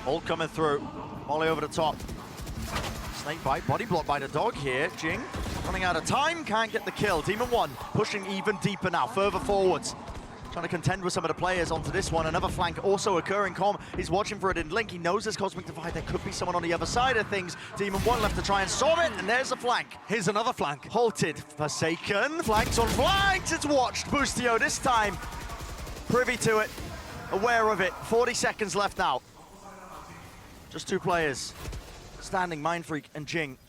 Ult coming through. Molly over the top. Snake bite, body block by the dog here. Jing running out of time, can't get the kill. Demon 1 pushing even deeper now, further forwards. Trying to contend with some of the players onto this one. Another flank also occurring. Com is watching for it in Link. He knows there's Cosmic Divide. There could be someone on the other side of things. Demon 1 left to try and solve it, and there's a flank. Here's another flank. Halted. Forsaken. Flanks on flanks. It's watched. Boostio this time privy to it, aware of it. 40 seconds left now. Just 2 players standing, Mindfreak and Jing.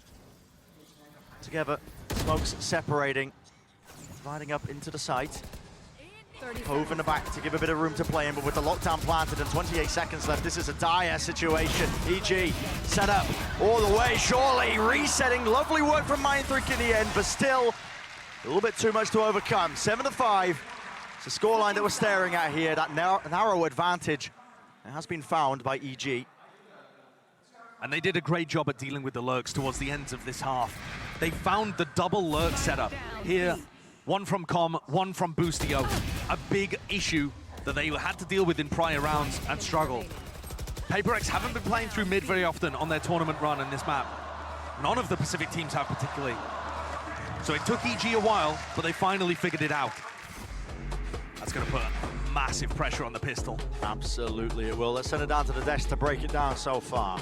Together, smokes separating. Dividing up into the site. Hove in the back to give a bit of room to play in, but with the lockdown planted and 28 seconds left, this is a dire situation. EG set up all the way, surely resetting. Lovely work from Mindfreak in the end, but still a little bit too much to overcome. 7-5. It's a scoreline that we're staring at here. That narrow advantage has been found by EG. And they did a great job at dealing with the lurks towards the ends of this half. They found the double lurk setup here. 1 from Com, 1 from Boostio. A big issue that they had to deal with in prior rounds and struggled. PaperX haven't been playing through mid very often on their tournament run in this map. None of the Pacific teams have particularly. So it took EG a while, but they finally figured it out. That's going to put massive pressure on the pistol. Absolutely it will. Let's send it down to the desk to break it down so far.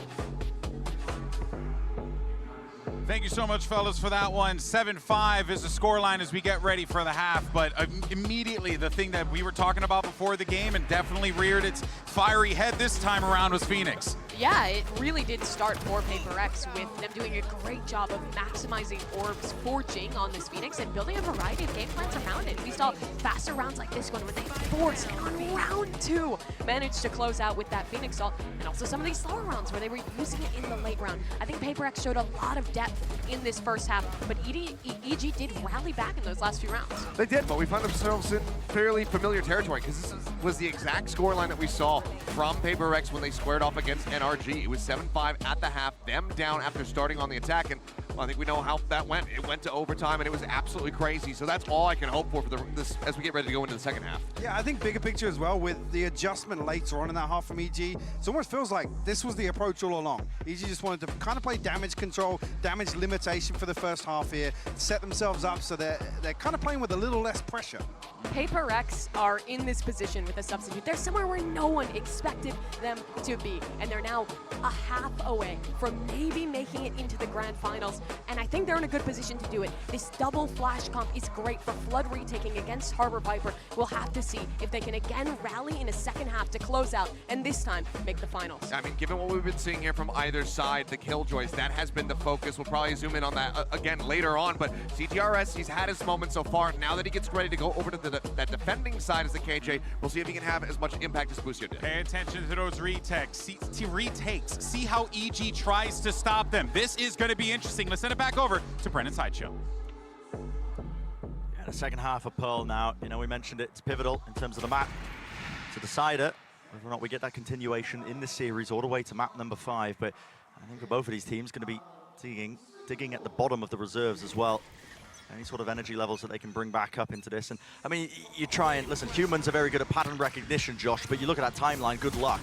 Thank you so much, fellas, for that one. 7-5 is the scoreline as we get ready for the half, but immediately the thing that we were talking about before the game and definitely reared its fiery head this time around was Phoenix. Yeah, it really did start for PaperX with them doing a great job of maximizing orbs for Jing on this Phoenix and building a variety of game plans around it. We saw faster rounds like this one when they forced and on round 2 managed to close out with that Phoenix ult, and also some of these slower rounds where they were using it in the late round. I think PaperX showed a lot of depth in this first half, but EG did rally back in those last few rounds. They did, but we found ourselves in fairly familiar territory because this was the exact scoreline that we saw from PaperX when they squared off against NRG. It was 7-5 at the half, them down after starting on the attack, and well, I think we know how that went. It went to overtime, and it was absolutely crazy. So that's all I can hope for this as we get ready to go into the second half. Yeah, I think bigger picture as well with the adjustment later on in that half from EG. It almost feels like this was the approach all along. EG just wanted to kind of play damage control, damage limitation for the first half here, set themselves up so they're kind of playing with a little less pressure. PaperX are in this position with a substitute. They're somewhere where no one expected them to be, and they're now a half away from maybe making it into the grand finals. and I think they're in a good position to do it. This double flash comp is great for Flood retaking against Harbor Viper. We'll have to see if they can again rally in a second half to close out, and this time make the finals. I mean, given what we've been seeing here from either side, the Killjoys, that has been the focus. We'll probably zoom in on that again later on, but CTRS, he's had his moment so far. Now that he gets ready to go over to that defending side as the KJ, we'll see if he can have as much impact as Busio did. Pay attention to those retakes. See how EG tries to stop them. This is going to be interesting. Let's send it back over to Brennan Sideshow. Yeah, the second half of Pearl now, you know, we mentioned it's pivotal in terms of the map to decide it, whether or not we get that continuation in the series all the way to map number 5. But I think for both of these teams, going to be digging at the bottom of the reserves as well. Any sort of energy levels that they can bring back up into this. And I mean, you try and listen, humans are very good at pattern recognition, Josh, but you look at that timeline, good luck.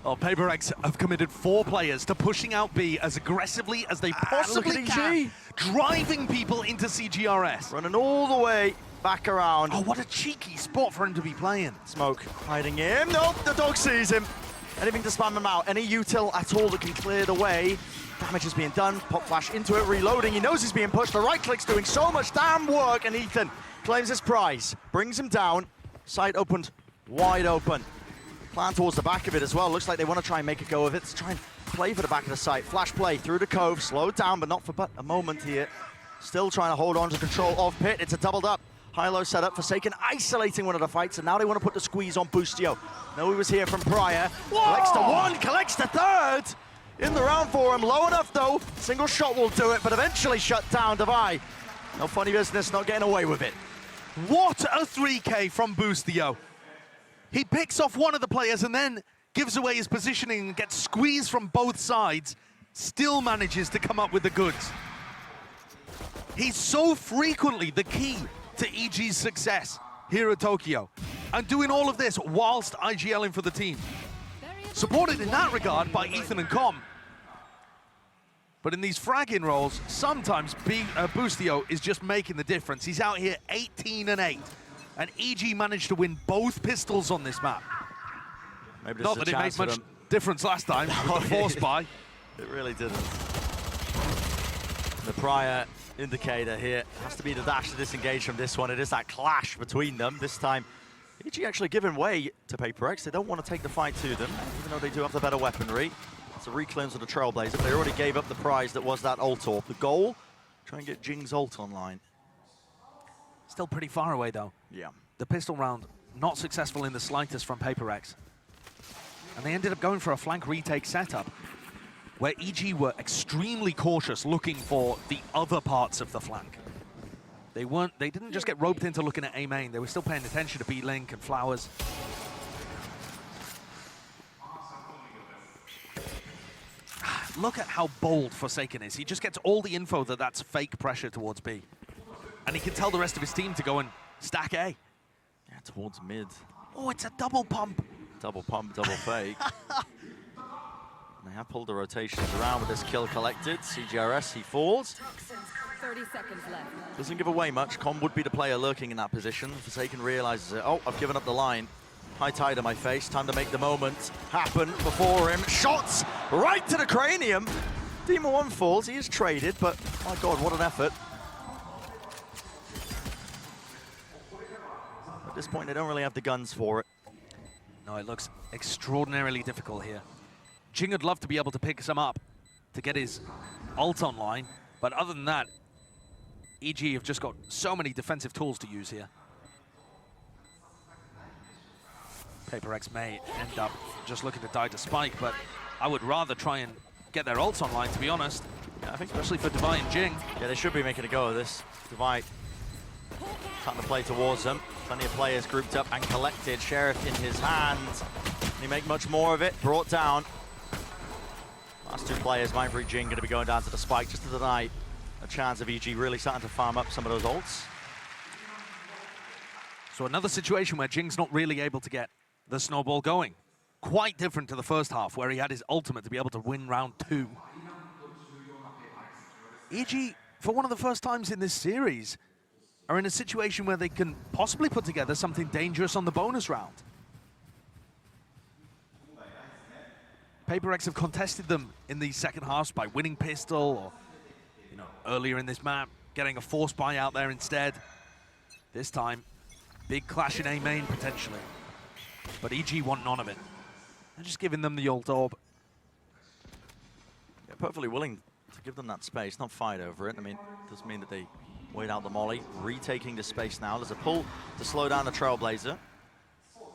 Well, PaperX have committed 4 players to pushing out B as aggressively as they possibly can, driving people into CGRS. Running all the way back around. Oh, what a cheeky spot for him to be playing. Smoke hiding in. Nope, the dog sees him. Anything to spam him out. Any util at all that can clear the way. Damage is being done. Pop flash into it, reloading. He knows he's being pushed. The right click's doing so much damn work, and Ethan claims his prize. Brings him down. Site opened wide open. Plan towards the back of it as well. Looks like they want to try and make a go of it. Let's try and play for the back of the site. Flash play through the cove. Slowed down, but not for but a moment here. Still trying to hold on to control of Pit. It's a doubled up. High-low setup. Forsaken isolating one of the fights, and now they want to put the squeeze on Bustio. No, he was here from prior. Whoa! Collects the 1, collects the 3rd. In the round for him. Low enough, though. Single shot will do it, but eventually shut down Devi. No funny business, not getting away with it. What a 3K from Bustio. He picks off one of the players and then gives away his positioning and gets squeezed from both sides. Still manages to come up with the goods. He's so frequently the key to EG's success here at Tokyo, and doing all of this whilst IGLing for the team. Supported in that regard by Ethan and Com. But in these fragging roles, sometimes Bustio is just making the difference. He's out here 18-8, and EG managed to win both pistols on this map. Maybe Not that it made much difference last time with the force buy. It really didn't. The prior indicator here has to be the dash to disengage from this one. It is that clash between them. This time, EG actually giving way to PaperX. They don't want to take the fight to them, even though they do have the better weaponry. It's a reclaims of the Trailblazer, but they already gave up the prize that was that ult orb. The goal, try and get Jing's ult online. Still pretty far away, though. Yeah. The pistol round, not successful in the slightest from PaperX. And they ended up going for a flank retake setup, where EG were extremely cautious looking for the other parts of the flank. They didn't just get roped into looking at A main, they were still paying attention to B Link and Flowers. Look at how bold Forsaken is. He just gets all the info that that's fake pressure towards B. And he can tell the rest of his team to go and stack A. Yeah, towards mid. Oh, it's a double pump. Double pump, double fake. They have pulled the rotations around with this kill collected. CGRS, he falls. 30 seconds left. Doesn't give away much. Com would be the player lurking in that position. Forsaken realizes it. Oh, I've given up the line. High tide on my face. Time to make the moment happen before him. Shots right to the cranium. Demon 1 falls. He is traded, but my God, what an effort. At this point, they don't really have the guns for it. No, it looks extraordinarily difficult here. Jing would love to be able to pick some up to get his ult online, but other than that, EG have just got so many defensive tools to use here. PaperX may end up just looking to die to Spike, but I would rather try and get their ults online, to be honest. Yeah, I think especially for Devi and Jing. Yeah, they should be making a go of this. Devi starting to play towards them. Plenty of players grouped up and collected. Sheriff in his hands. Can he make much more of it? Brought down. Last 2 players, Mindfreak Jing, going to be going down to the Spike just to deny a chance of EG really starting to farm up some of those ults. So another situation where Jing's not really able to get the snowball going. Quite different to the first half, where he had his ultimate to be able to win round 2. EG, for one of the first times in this series, are in a situation where they can possibly put together something dangerous on the bonus round. PaperX have contested them in these second halves by winning pistol, or earlier in this map, getting a force buy out there instead. This time, big clash in A main potentially. But EG want none of it. They're just giving them the old orb. Yeah, perfectly willing to give them that space, not fight over it. I mean, it doesn't mean that they wait out the molly. Retaking the space now. There's a pull to slow down the Trailblazer.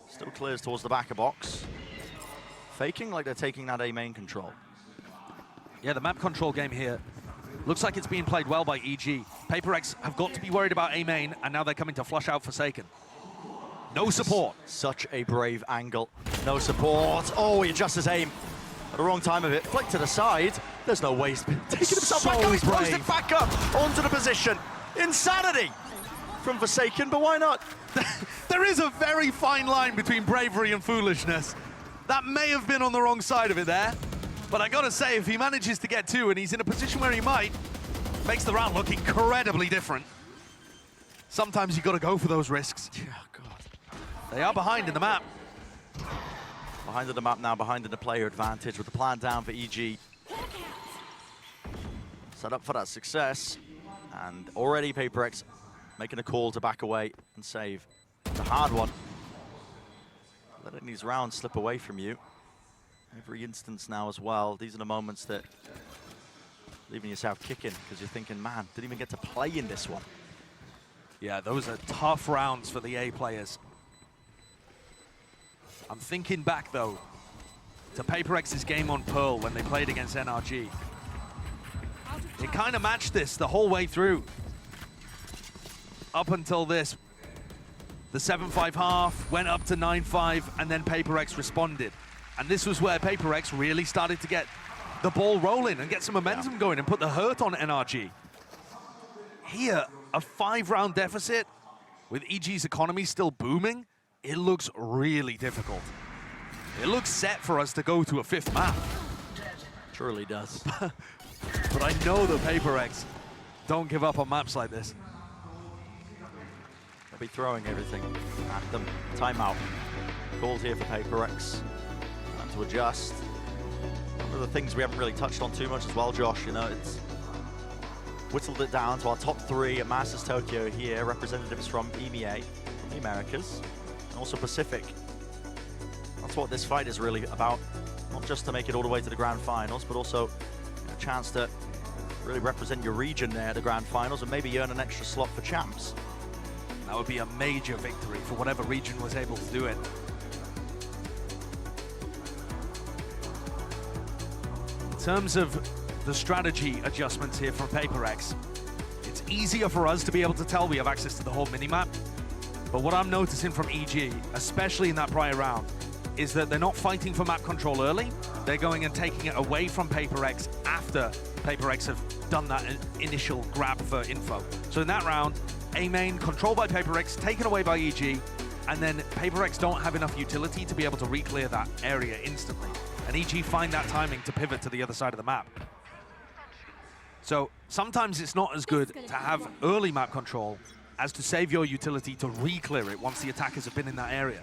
Still clears towards the back of box. Faking like they're taking that A main control. Yeah, the map control game here looks like it's being played well by EG. PaperX have got to be worried about A main, and now they're coming to flush out Forsaken. No support. Such a brave angle. No support. Oh, he adjusts his aim at the wrong time of it. Flick to the side. There's no way he's taking himself back up. He's posted back up onto the position. Insanity from Forsaken, but why not? There is a very fine line between bravery and foolishness. That may have been on the wrong side of it there. But I gotta say, if he manages to get two and he's in a position where he might, makes the round look incredibly different. Sometimes you gotta go for those risks. Oh, God. They are behind in the map. Behind in the map now, behind in the player advantage with the plan down for EG. Set up for that success. And already PaperX making a call to back away and save. It's a hard one. Letting these rounds slip away from you. Every instance now as well. These are the moments that leaving yourself kicking because you're thinking, man, didn't even get to play in this one. Yeah, those are tough rounds for the A players. I'm thinking back, though, to PaperX's game on Pearl when they played against NRG. It kind of matched this the whole way through. Up until this. The 7-5 half went up to 9-5, and then PaperX responded. And this was where PaperX really started to get the ball rolling and get some momentum going and put the hurt on NRG. Here, a 5-round deficit with EG's economy still booming, it looks really difficult. It looks set for us to go to a 5th map. Truly does. But I know the PaperX don't give up on maps like this. They'll be throwing everything at them. Timeout. Called here for PaperX. Time to adjust. One of the things we haven't really touched on too much as well, Josh, it's whittled it down to our top 3 at Masters Tokyo here. Representatives from EMEA, from the Americas, and also Pacific. That's what this fight is really about. Not just to make it all the way to the grand finals, but also a chance to really represent your region there at the grand finals and maybe earn an extra slot for champs. That would be a major victory for whatever region was able to do it. In terms of the strategy adjustments here from PaperX, it's easier for us to be able to tell we have access to the whole minimap. But what I'm noticing from EG, especially in that prior round, is that they're not fighting for map control early. They're going and taking it away from PaperX after PaperX have done that initial grab for info. So in that round, A main controlled by PaperX, taken away by EG, and then PaperX don't have enough utility to be able to re-clear that area instantly. And EG find that timing to pivot to the other side of the map. So sometimes it's not as good to have early map control as to save your utility to re-clear it once the attackers have been in that area,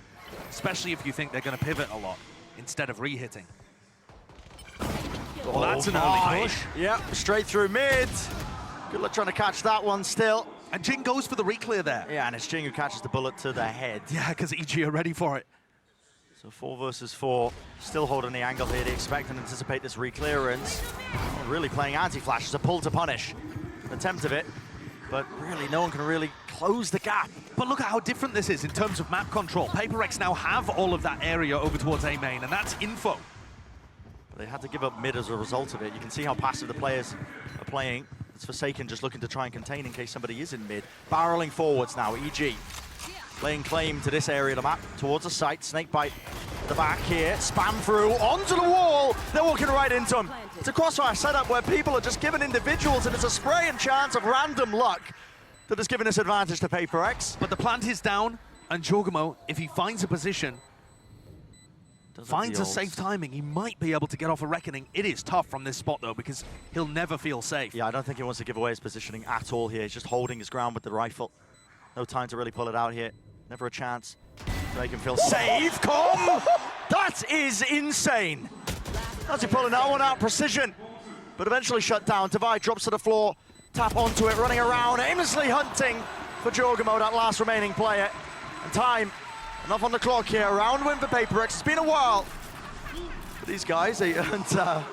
especially if you think they're going to pivot a lot instead of re-hitting. Well, that's an early push. Yep, straight through mid. Good luck trying to catch that one still. And Jing goes for the re-clear there. Yeah, and it's Jing who catches the bullet to the head. Yeah, because EG are ready for it. So 4 versus 4, still holding the angle here. They expect and anticipate this re-clearance. Really playing anti-flash as a pull to punish. An attempt of it, but really no one can really close the gap. But look at how different this is in terms of map control. PaperX now have all of that area over towards A main, and that's info. But they had to give up mid as a result of it. You can see how passive the players are playing. It's Forsaken just looking to try and contain in case somebody is in mid. Barreling forwards now, EG. Laying claim to this area of the map, towards the site. Snakebite at the back here, spam through, onto the wall. They're walking right into him. It's a crossfire setup where people are just giving individuals, and it's a spray and chance of random luck that has given this advantage to PaperX. But the plant is down, and Jorgamo, if he finds a position, finds a safe timing, he might be able to get off a reckoning. It is tough from this spot, though, because he'll never feel safe. Yeah, I don't think he wants to give away his positioning at all here. He's just holding his ground with the rifle. No time to really pull it out here. Never a chance to make him feel safe. Come! That is insane. How's he pulling that one out? Precision, but eventually shut down. Divide drops to the floor, tap onto it, running around, aimlessly hunting for Jorgamo, that last remaining player. And time, enough on the clock here. Round win for Paper Rex. It's been a while for these guys. They earned a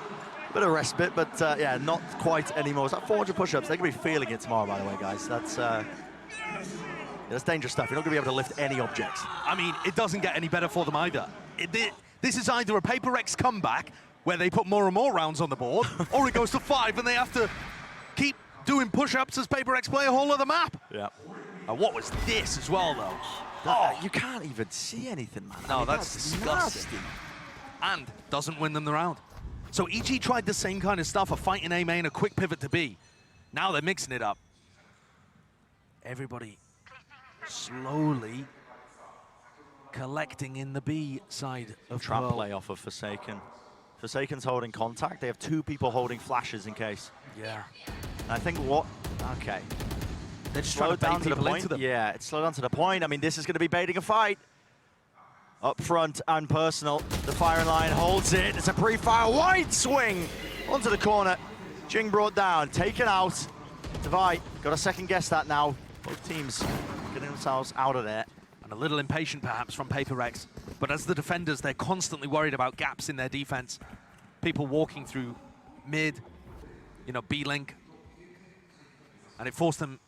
bit of respite, but yeah, not quite anymore. It's like 400 push-ups. They're going to be feeling it tomorrow, by the way, guys. That's dangerous stuff. You're not going to be able to lift any objects. I mean, it doesn't get any better for them either. This is either a Paper Rex comeback, where they put more and more rounds on the board, or it goes to 5 and they have to keep doing push-ups as Paper Rex play a whole other map. Yeah. What was this as well, though? You can't even see anything, man. No, that's disgusting. And doesn't win them the round. So EG tried the same kind of stuff, a fight in A main, a quick pivot to B. Now they're mixing it up. Everybody slowly collecting in the B side of Trap Pearl. play off of Forsaken. Forsaken's holding contact. They have 2 people holding flashes in case. Yeah. And I think what... Okay. They're just trying to down bait to the people point. into them. Yeah, it's slowed down to the point. I mean, this is going to be baiting a fight. Up front and personal. The firing line holds it. It's a pre-fire wide swing onto the corner. Jing brought down, taken out. Divide, got to second guess that now. Both teams getting themselves out of there. And a little impatient perhaps from Paper Rex. But as the defenders, they're constantly worried about gaps in their defense. People walking through mid, you know, B-link. And it forced them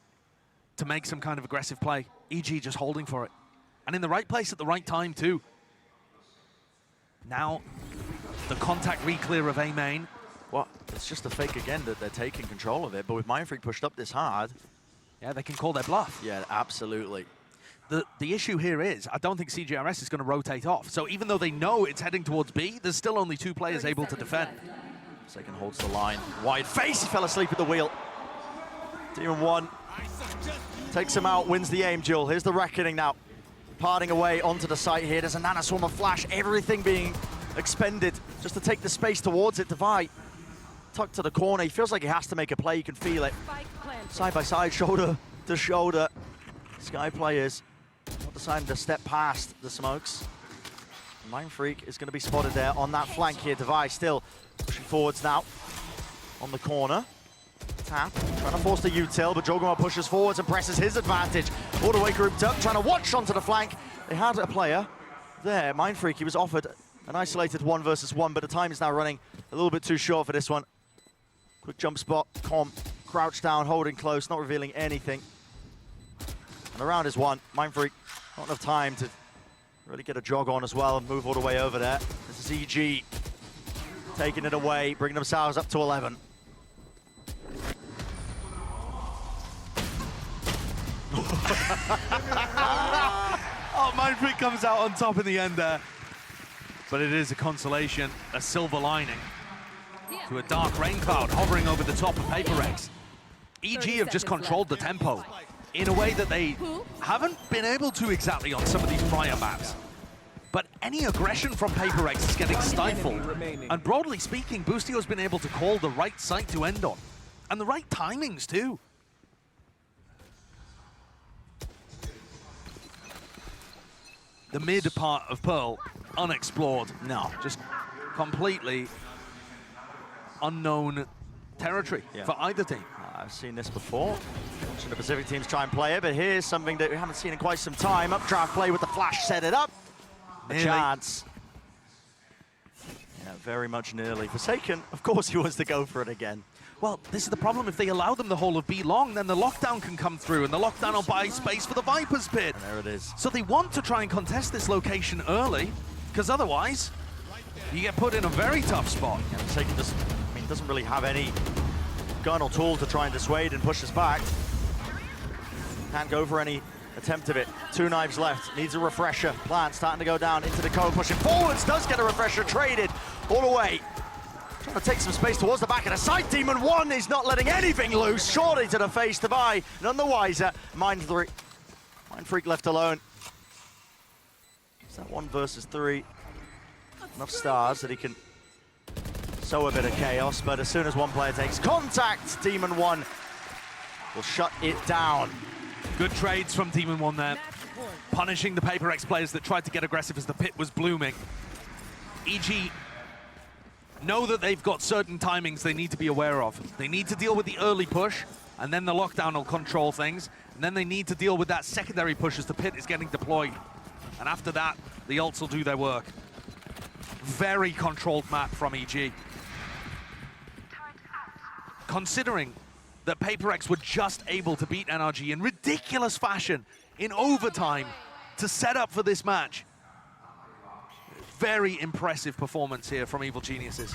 to make some kind of aggressive play. EG just holding for it. And in the right place at the right time, too. Now, the contact re-clear of A main. Well, it's just a fake again that they're taking control of it, but with Mindfreak pushed up this hard... Yeah, they can call their bluff. Yeah, absolutely. The issue here is, I don't think CGRS is going to rotate off. So even though they know it's heading towards B, there's still only 2 players able to defend. Second holds the line. Wide face, he fell asleep at the wheel. Demon 1 takes him out, wins the aim duel. Here's the reckoning now. Parting away onto the site here. There's a Nana Swarm of Flash, everything being expended just to take the space towards it. Divide tucked to the corner. He feels like he has to make a play. You can feel it. Side by side, shoulder to shoulder. Sky players not deciding to step past the smokes. Mindfreak is going to be spotted there on that flank here. Divide still pushing forwards now on the corner. Tap, trying to force the util, but Jorgamo pushes forwards and presses his advantage. All the way grouped up, trying to watch onto the flank. They had a player there, Mindfreak. He was offered an isolated 1 versus 1, but the time is now running a little bit too short for this one. Quick jump spot, Comp, crouched down, holding close, not revealing anything. And the round is won. Mindfreak, not enough time to really get a jog on as well and move all the way over there. This is EG taking it away, bringing themselves up to 11. Oh, Mindfreak comes out on top in the end there. But it is a consolation, a silver lining to a dark rain cloud hovering over the top of Paper Rex. EG have just controlled the tempo in a way that they haven't been able to exactly on some of these prior maps. But any aggression from Paper Rex is getting stifled. And broadly speaking, Boostio's been able to call the right site to end on. And the right timings, too. The mid part of Pearl, unexplored. No. Just completely unknown territory for either team. I've seen this before. Watching the Pacific teams try and play it, but here's something that we haven't seen in quite some time. Updraft play with the flash, set it up. A chance. Yeah, very much nearly. Forsaken, of course he wants to go for it again. Well, this is the problem. If they allow them the whole of B long, then the lockdown can come through, and the lockdown will buy space for the Viper's pit. And there it is. So they want to try and contest this location early, because otherwise, you get put in a very tough spot. Yeah, Forsaken doesn't really have any gun or tool to try and dissuade and push us back. Can't go for any attempt of it. 2 knives left, needs a refresher. Plant starting to go down into the cone, pushing forwards, does get a refresher, traded all the way. Trying to take some space towards the back of the side. Demon 1 is not letting anything loose. Shorty to the face to buy, none the wiser. Mindfreak left alone. Is that 1 versus 3? Enough stars that he can sow a bit of chaos, but as soon as one player takes contact, Demon 1 will shut it down. Good trades from Demon 1 there. Punishing the Paper Rex players that tried to get aggressive as the pit was blooming. EG know that they've got certain timings they need to be aware of. They need to deal with the early push, and then the lockdown will control things. And then they need to deal with that secondary push as the pit is getting deployed. And after that, the ults will do their work. Very controlled map from EG. Considering that PaperX were just able to beat NRG in ridiculous fashion in overtime to set up for this match. Very impressive performance here from Evil Geniuses.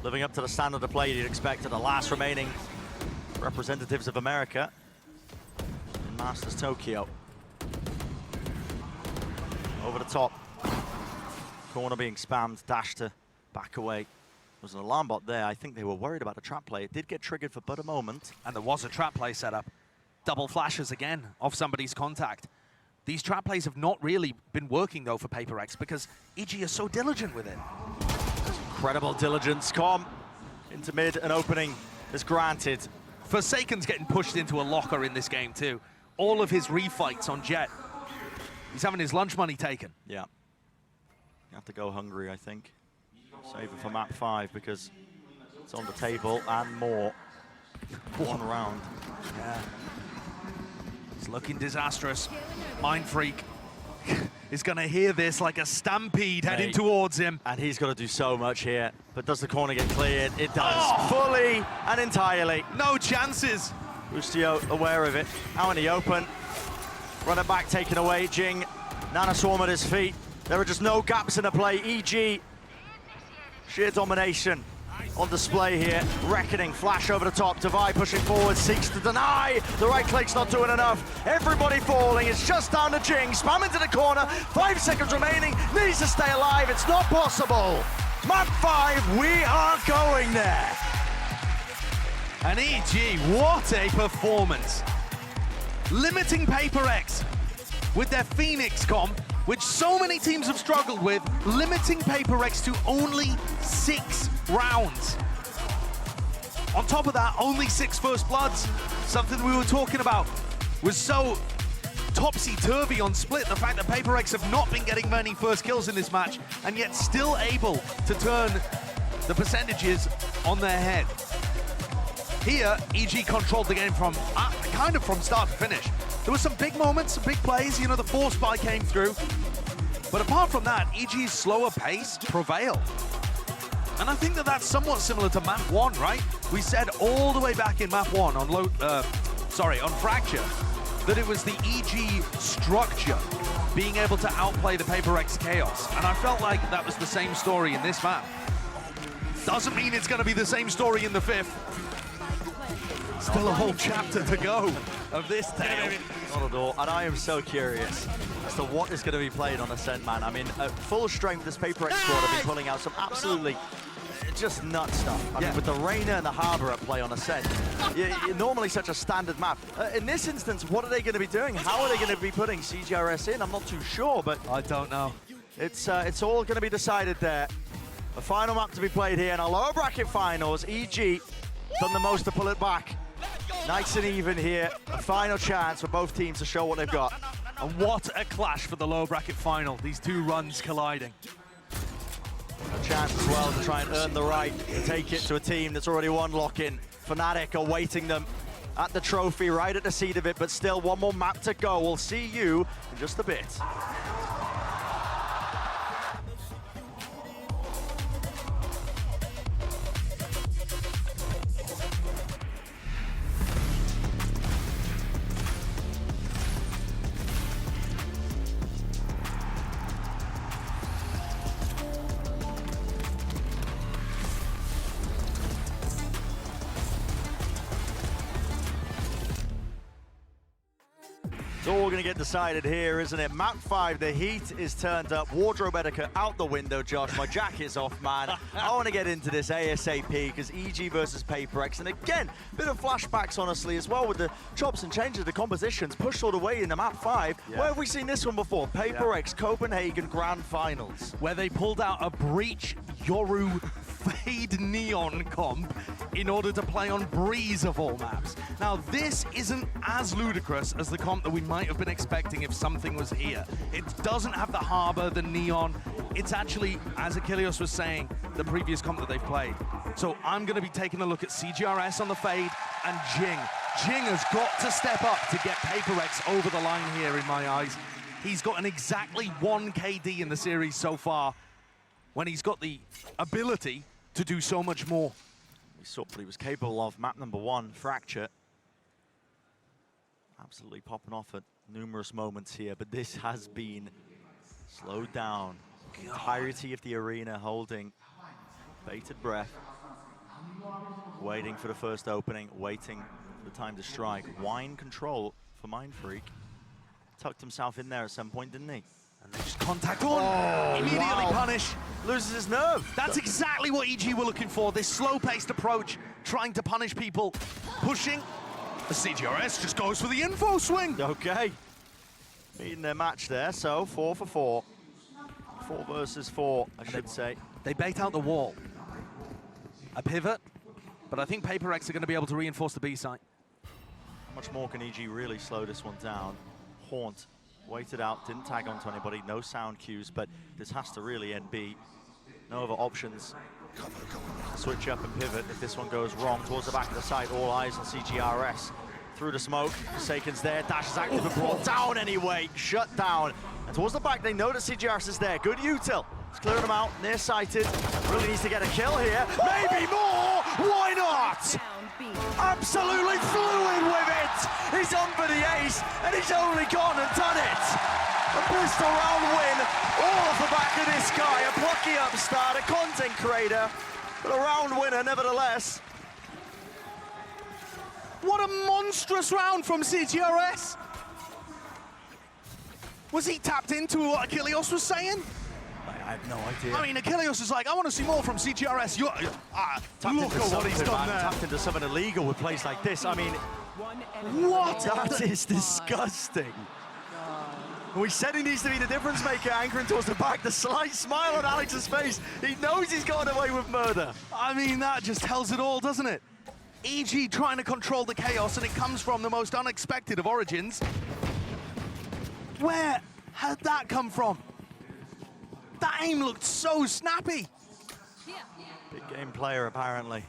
Living up to the standard of play you'd expect at the last remaining representatives of America in Masters Tokyo. Over the top. Corner being spammed, dash to back away. There was an alarm bot there. I think they were worried about a trap play. It did get triggered for but a moment. And there was a trap play set up. Double flashes again off somebody's contact. These trap plays have not really been working though for PaperX because EG is so diligent with it. Incredible diligence. Com into mid and opening is granted. Forsaken's getting pushed into a locker in this game too. All of his refights on Jet. He's having his lunch money taken. Yeah. You have to go hungry, I think. Save it for map 5 because it's on the table and more. One round. Yeah. It's looking disastrous. Mind Freak is going to hear this like a stampede heading towards him. And he's got to do so much here. But does the corner get cleared? It does. Fully and entirely. No chances. Ustio aware of it. Out in the open. Runner back taken away. Jing. Nana Swarm at his feet. There are just no gaps in the play. EG. Sheer domination on display here. Reckoning, flash over the top. Divide pushing forward, seeks to deny. The right click's not doing enough. Everybody falling. It's just down to Jing. Spam into the corner. 5 seconds remaining. Needs to stay alive. It's not possible. Map 5, we are going there. And EG, what a performance. Limiting PaperX with their Phoenix comp, which so many teams have struggled with, limiting PaperX to only 6 rounds. On top of that, only 6 first bloods. Something we were talking about was so topsy-turvy on split, the fact that PaperX have not been getting many first kills in this match, and yet still able to turn the percentages on their head. Here, EG controlled the game from kind of from start to finish. There were some big moments, some big plays, you know, the force buy came through. But apart from that, EG's slower pace prevailed. And I think that that's somewhat similar to map 1, right? We said all the way back in map 1 on on Fracture, that it was the EG structure being able to outplay the PaperX chaos. And I felt like that was the same story in this map. Doesn't mean it's going to be the same story in the 5th. Still a whole chapter to go of this tale. Not at all. And I am so curious as to what is going to be played on Ascent, man. I mean, at full strength, this PaperX squad have been pulling out some absolutely just nut stuff. I mean, with the Reyna and the Harbor at play on Ascent, normally such a standard map. In this instance, what are they going to be doing? How are they going to be putting CGRS in? I'm not too sure, but I don't know. It's all going to be decided there. The final map to be played here in our lower bracket finals. EG done the most to pull it back. Nice and even here. A final chance for both teams to show what they've got. And what a clash for the lower bracket final. These 2 runs colliding. A chance as well to try and earn the right to take it to a team that's already won lock-in. Fnatic awaiting them at the trophy, right at the seat of it, but still one more map to go. We'll see you in just a bit. It's all going to get decided here, isn't it? Map 5, the heat is turned up. Wardrobe etiquette out the window, Josh. My jacket's off, man. I want to get into this ASAP because EG versus PaperX. And again, bit of flashbacks, honestly, as well with the chops and changes, the compositions pushed all the way into Map 5. Where have we seen this one before? PaperX Copenhagen Grand Finals. Where they pulled out a Breach Yoru Fade Neon comp in order to play on Breeze of all maps. Now, this isn't as ludicrous as the comp that we might have been expecting if something was here. It doesn't have the Harbor, the Neon. It's actually, as Achilles was saying, the previous comp that they've played. So I'm going to be taking a look at CGRS on the Fade and Jing. Jing has got to step up to get PaperX over the line here in my eyes. He's got an exactly 1 KD in the series so far, when he's got the ability to do so much more. We saw what he was capable of. Map number 1, Fracture. Absolutely popping off at numerous moments here, but this has been slowed down. The entirety of the arena holding bated breath, waiting for the first opening, waiting for the time to strike. Wine control for Mindfreak. Tucked himself in there at some point, didn't he? And they just contact on. Immediately punish. Loses his nerve. That's exactly what EG were looking for. This slow-paced approach, trying to punish people, pushing. The CGRS just goes for the info swing. Okay. Meeting their match there, so 4 for 4. 4 versus 4, I should say. They bait out the wall. A pivot, but I think PaperX are going to be able to reinforce the B site. How much more can EG really slow this one down? Haunt waited out, didn't tag onto anybody, no sound cues, but this has to really end B. No other options. Switch up and pivot if this one goes wrong towards the back of the site. All eyes on CGRS. Through the smoke, Forsaken's there, Dash is active and brought down anyway, shut down. And towards the back, they know that CGRS is there. Good util. It's clearing them out, nearsighted. Really needs to get a kill here. Maybe more! Why not? Absolutely fluid with it! He's on for the ace, and he's only gone and done it! A pistol round win, all off the back of this guy. A plucky upstart, a content creator, but a round winner nevertheless. What a monstrous round from CGRS! Was he tapped into what Achilles was saying? I have no idea. I mean, Achilles is like, I want to see more from CGRS. Look at what he's done there. Tapped into something illegal with plays like this. I mean, what? That is disgusting. We said he needs to be the difference maker, anchoring towards the back. The slight smile on Alex's face. He knows he's gotten away with murder. I mean, that just tells it all, doesn't it? EG trying to control the chaos, and it comes from the most unexpected of origins. Where had that come from? That aim looked so snappy. Big game player, apparently.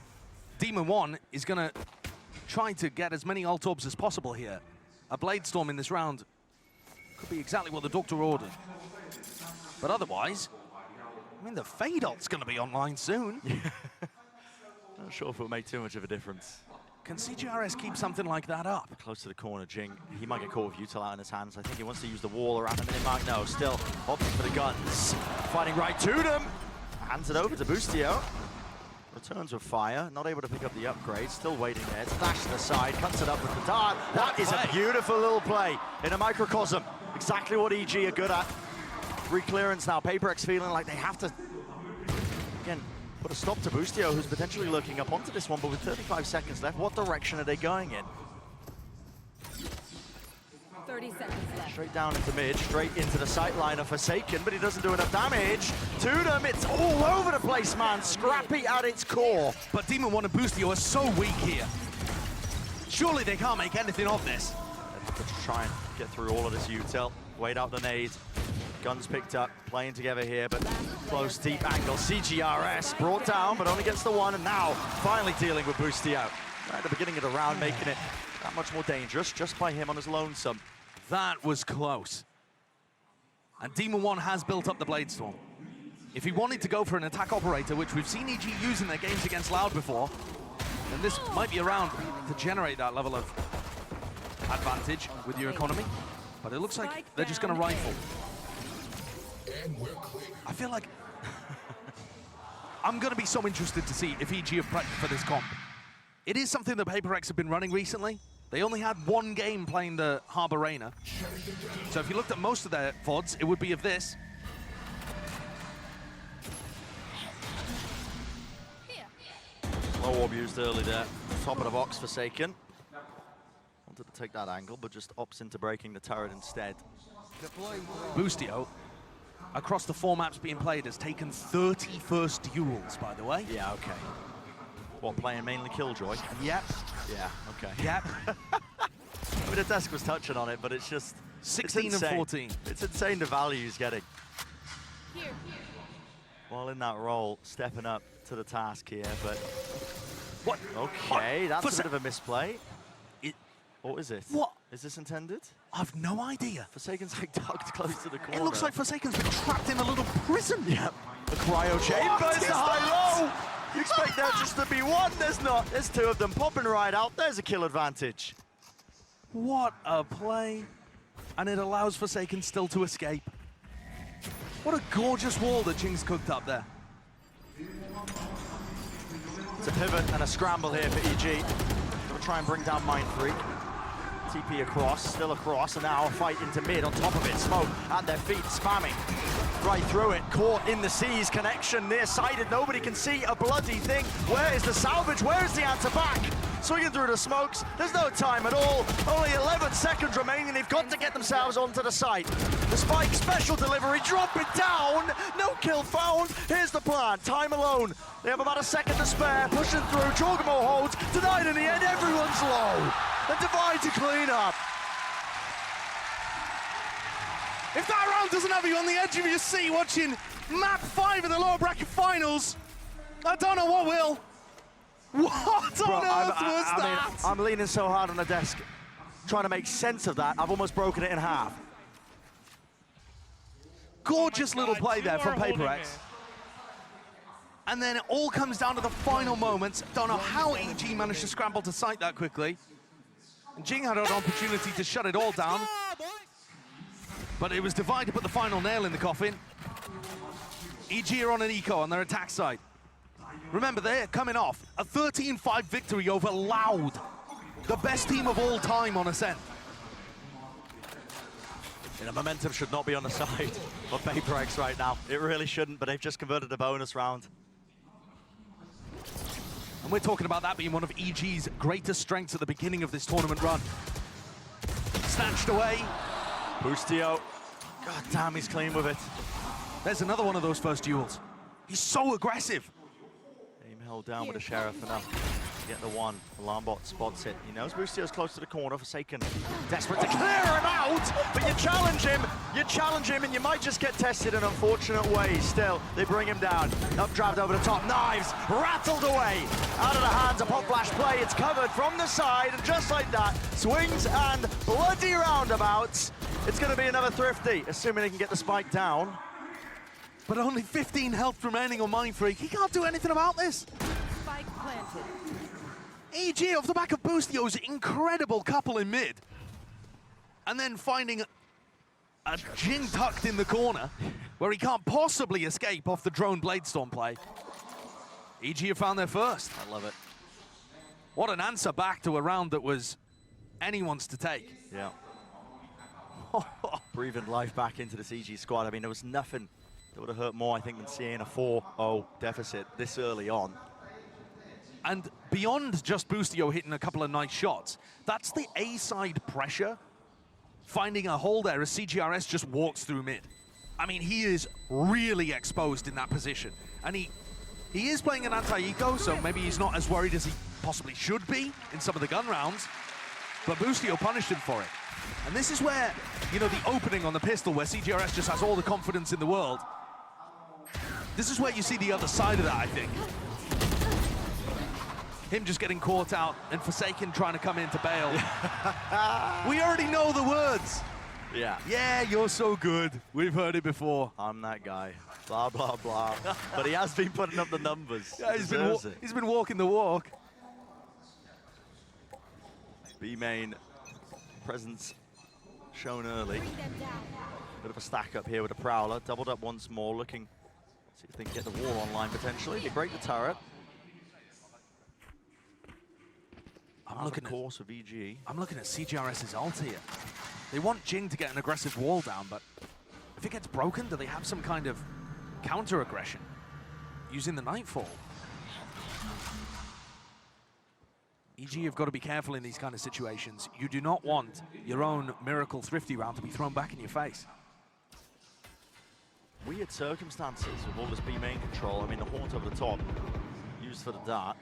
Demon 1 is going to try to get as many ult orbs as possible here. A Blade Storm in this round could be exactly what the Doctor ordered. But otherwise, I mean, the Fade ult's going to be online soon. Not sure if it'll make too much of a difference. Can CGRS keep something like that up? Close to the corner, Jing. He might get caught with util out in his hands. I think he wants to use the wall around the minute mark. No, still opting for the guns. Fighting right to them. Hands it over to Boostio. Returns with fire. Not able to pick up the upgrade. Still waiting there. Dash to the side. Cuts it up with the dart. That is a beautiful little play in a microcosm. Exactly what EG are good at. Re-clearance now. PaperX feeling like they have to, again, put a stop to Boostio, who's potentially looking up onto this one, but with 35 seconds left, what direction are they going in? 30 seconds left. Straight down into mid, straight into the sight line of Forsaken, but he doesn't do enough damage to them. It's all over the place, man. Scrappy at its core. But Demon 1 and Boostio are so weak here. Surely they can't make anything of this. Let's try and get through all of this util. Wait out the nade. Guns picked up, playing together here, but close, deep angle. CGRS brought down, but only gets the one, and now finally dealing with Boostio. Right at the beginning of the round, making it that much more dangerous, just by him on his lonesome. That was close. And Demon 1 has built up the Blade Storm. If he wanted to go for an attack operator, which we've seen EG use in their games against Loud before, then this might be a round to generate that level of advantage with your economy. But it looks like they're just going to rifle. I feel like I'm going to be so interested to see if EG have prepped for this comp. It is something that PaperX have been running recently. They only had one game playing the Harbor Reina. So if you looked at most of their VODs, it would be of this. Low orb used early there. Top of the box, Forsaken. Wanted to take that angle, but just opts into breaking the turret instead. Boostio across the 4 maps being played has taken 30 first duels, by the way. Yeah, okay. What, playing mainly Killjoy? Yep. Yeah, okay. Yep. I mean, the desk was touching on it, but it's just 16 and 14. It's insane the value he's getting. Here. While in that role, stepping up to the task here, but... What? Okay, that's a bit of a misplay. What is it? What? Is this intended? I've no idea. Forsaken's like tucked close to the corner. It looks like Forsaken's been trapped in a little prison. Yep. The cryo chamber is the high-low. You expect there just to be one. There's not. There's 2 of them popping right out. There's a kill advantage. What a play. And it allows Forsaken still to escape. What a gorgeous wall that Jing's cooked up there. It's a pivot and a scramble here for EG. Gonna try and bring down Mindfreak. TP across, still across, and now a fight into mid on top of it. Smoke at their feet, spamming right through it. Caught in the seas, connection near-sighted. Nobody can see a bloody thing. Where is the salvage? Where is the answer back? Swinging through the smokes. There's no time at all. Only 11 seconds remaining. They've got to get themselves onto the site. The spike, special delivery, drop it down. No kill found. Here's the plan. Time alone. They have about a second to spare. Pushing through. Jorgamo holds. Denied in the end. Everyone's low. And Divide to clean up. If that round doesn't have you on the edge of your seat watching map 5 of the lower bracket finals, I don't know what will. What on earth was that? I'm leaning so hard on the desk, trying to make sense of that. I've almost broken it in half. Gorgeous little play there from PaperX. And then it all comes down to the final moments. Don't know how EG managed to scramble to sight that quickly. And Jing had an opportunity to shut it all down. But it was Divide to put the final nail in the coffin. EG are on an eco on their attack side. Remember, they're coming off a 13-5 victory over Loud, the best team of all time on Ascent. The momentum should not be on the side of PaperX right now. It really shouldn't, but they've just converted a bonus round. And we're talking about that being one of EG's greatest strengths at the beginning of this tournament run. Snatched away. Boostio. God damn, he's clean with it. There's another one of those first duels. He's so aggressive. Aim held down with the Sheriff enough to get the one. Alarm bot spots it. He knows Boostio's close to the corner. Forsaken desperate to clear him out, but you challenge him, and you might just get tested in unfortunate ways. Still, they bring him down. Updraft over the top, knives rattled away. Out of the hands, a pop flash play. It's covered from the side, and just like that, swings and bloody roundabouts. It's going to be another Thrifty, assuming they can get the spike down. But only 15 health remaining on Mindfreak. He can't do anything about this. Spike planted. EG off the back of Boostio's incredible couple in mid. And then finding a Jing tucked in the corner where he can't possibly escape off the drone Bladestorm play. EG have found their first. I love it. What an answer back to a round that was anyone's to take. Yeah. Breathing life back into this EG squad. I mean, there was nothing that would have hurt more, I think, than seeing a 4-0 deficit this early on. And beyond just Boostio hitting a couple of nice shots, that's the A-side pressure. Finding a hole there as CGRS just walks through mid. I mean, he is really exposed in that position. And he is playing an anti-eco, so maybe he's not as worried as he possibly should be in some of the gun rounds. But Boostio punished him for it. And this is where, you know, the opening on the pistol, where CGRS just has all the confidence in the world. This is where you see the other side of that, I think. Him just getting caught out and Forsaken trying to come in to bail. We already know the words. Yeah. Yeah, you're so good. We've heard it before. I'm that guy. Blah, blah, blah. But he has been putting up the numbers. Yeah, he's been walking the walk. B-main presence shown early. Bit of a stack up here with a Prowler. Doubled up once more, looking see if they can get the wall online potentially. They break the turret. I'm looking at course of EG. I'm looking at CGRS's ult here. They want Jing to get an aggressive wall down, but if it gets broken, do they have some kind of counter-aggression using the Nightfall? EG have got to be careful in these kind of situations. You do not want your own Miracle Thrifty round to be thrown back in your face. weird circumstances with all this B main control. I mean, the haunt over the top, used for the dart.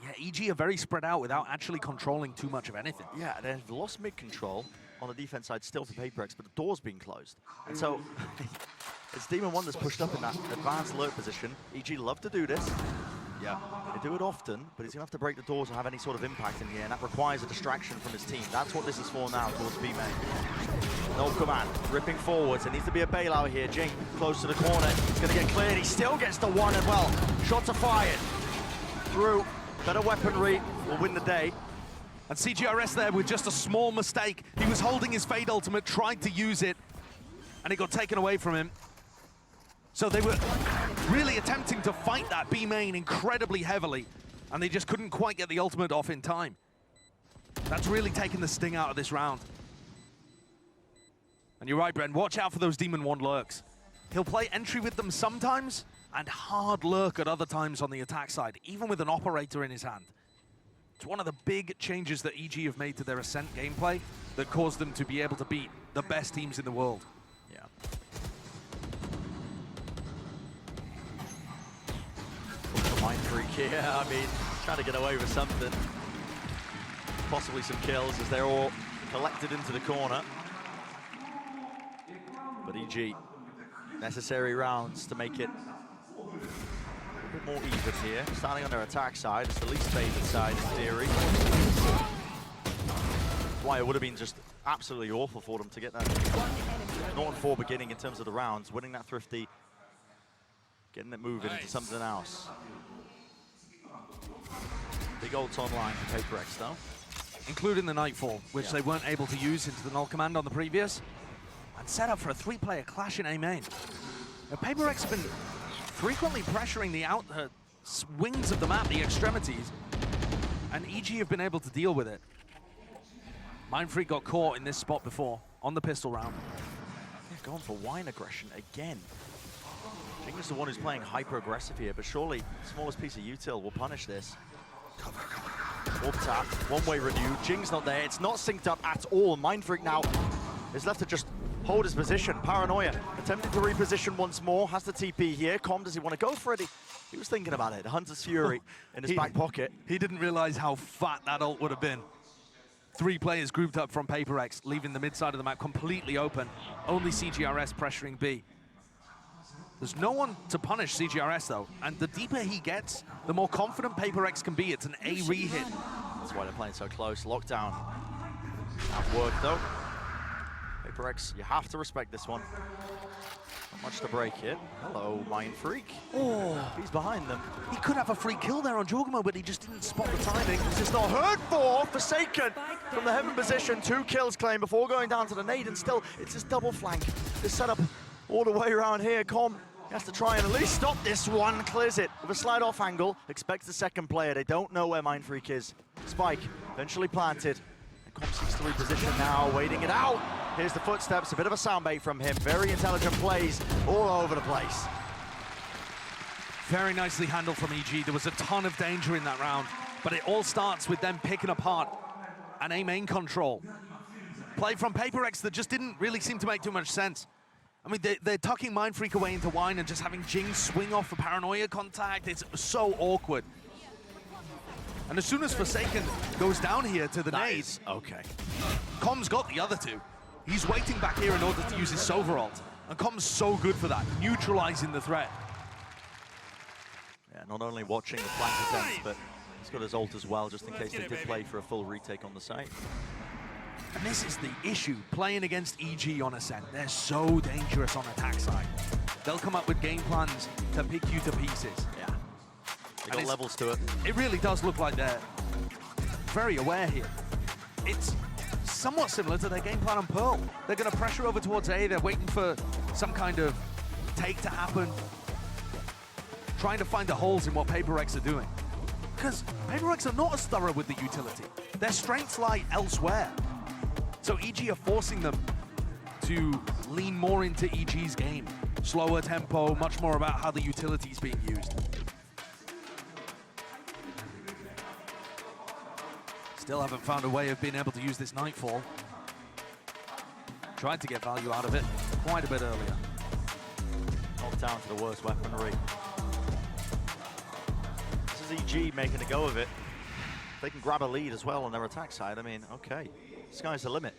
Yeah, EG are very spread out without actually controlling too much of anything. Yeah, they've lost mid control on the defense side still to PaperX, but the door's been closed. And so, it's Demon Wonders pushed up in that advanced alert position. EG love to do this. Yeah, they do it often, but he's going to have to break the doors and have any sort of impact in here, and that requires a distraction from his team. That's what this is for now towards B main. No command, ripping forwards. There needs to be a bailout here. Jing close to the corner. He's going to get cleared. He still gets the one as well. Shots are fired. Through. Better weaponry will win the day. And CGRS there with just a small mistake. He was holding his Fade Ultimate, tried to use it, and it got taken away from him. So they were really attempting to fight that B main incredibly heavily, and they just couldn't quite get the ultimate off in time. That's really taken the sting out of this round. And you're right, Bren, watch out for those Demon Wand lurks. He'll play entry with them sometimes, and hard lurk at other times on the attack side, even with an operator in his hand. It's one of the big changes that EG have made to their Ascent gameplay that caused them to be able to beat the best teams in the world. Yeah. Mind freak here, I mean, trying to get away with something. Possibly some kills as they're all collected into the corner. But EG, necessary rounds to make it a bit more even here. Starting on their attack side, it's the least favored side in theory. Why it would have been just absolutely awful for them to get that 0-4 beginning in terms of the rounds, winning that Thrifty, getting it moving into something else. Big ults online for PaperX though. Including the Nightfall, which they weren't able to use into the null command on the previous, and set up for a 3-player clash in A main. Now, PaperX have been frequently pressuring the wings of the map, the extremities, and EG have been able to deal with it. Mindfreak got caught in this spot before, on the pistol round. They've gone for wine aggression again. Jing is the one who's playing hyper-aggressive here, but surely the smallest piece of util will punish this. Warp tap, one-way renewed. Jing's not there, it's not synced up at all. Mindfreak now is left to just hold his position. Paranoia attempting to reposition once more, has the TP here. Com, does he want to go for it? He was thinking about it. Hunter's Fury in his back pocket. He didn't realize how fat that ult would have been. 3 players grouped up from PaperX, leaving the mid side of the map completely open. Only CGRS pressuring B. There's no one to punish CGRS though, and the deeper he gets, the more confident PaperX can be. It's an A re-hit. That's why they're playing so close. Lockdown. That worked though. PaperX, you have to respect this one. Not much to break it. Hello, Mind Freak. Oh, he's behind them. He could have a free kill there on Jorgamo, but he just didn't spot the timing. This is not heard for. Forsaken from the heaven position. 2 kills claimed before going down to the nade, and still it's his double flank. This setup all the way around here. Com has to try and at least stop this one. Clears it with a slide off angle. Expects the second player. They don't know where Mind Freak is. Spike eventually planted. Com seeks to reposition now, waiting it out. Here's the footsteps, a bit of a soundbait from him. Very intelligent plays all over the place. Very nicely handled from EG. There was a ton of danger in that round, but it all starts with them picking apart an A main control. Play from PaperX that just didn't really seem to make too much sense. I mean, they're tucking Mindfreak away into wine and just having Jing swing off for Paranoia contact. It's so awkward. And as soon as Forsaken goes down here to the nades, okay. Com's got the other 2. He's waiting back here in order to use his Sova ult. And Com's so good for that, neutralizing the threat. Yeah, not only watching the flank attempts, but he's got his ult as well, just in case they did play for a full retake on the site. And this is the issue, playing against EG on Ascent. They're so dangerous on attack side. They'll come up with game plans to pick you to pieces. Yeah. They got levels to it. It really does look like they're very aware here. It's somewhat similar to their game plan on Pearl. They're going to pressure over towards A. They're waiting for some kind of take to happen. Trying to find the holes in what PaperX are doing. Because PaperX are not as thorough with the utility. Their strengths lie elsewhere. So EG are forcing them to lean more into EG's game. Slower tempo, much more about how the utility is being used. Still haven't found a way of being able to use this Nightfall. Tried to get value out of it quite a bit earlier. Knocked down to the worst weaponry. This is EG making a go of it. They can grab a lead as well on their attack side. I mean, okay, sky's the limit.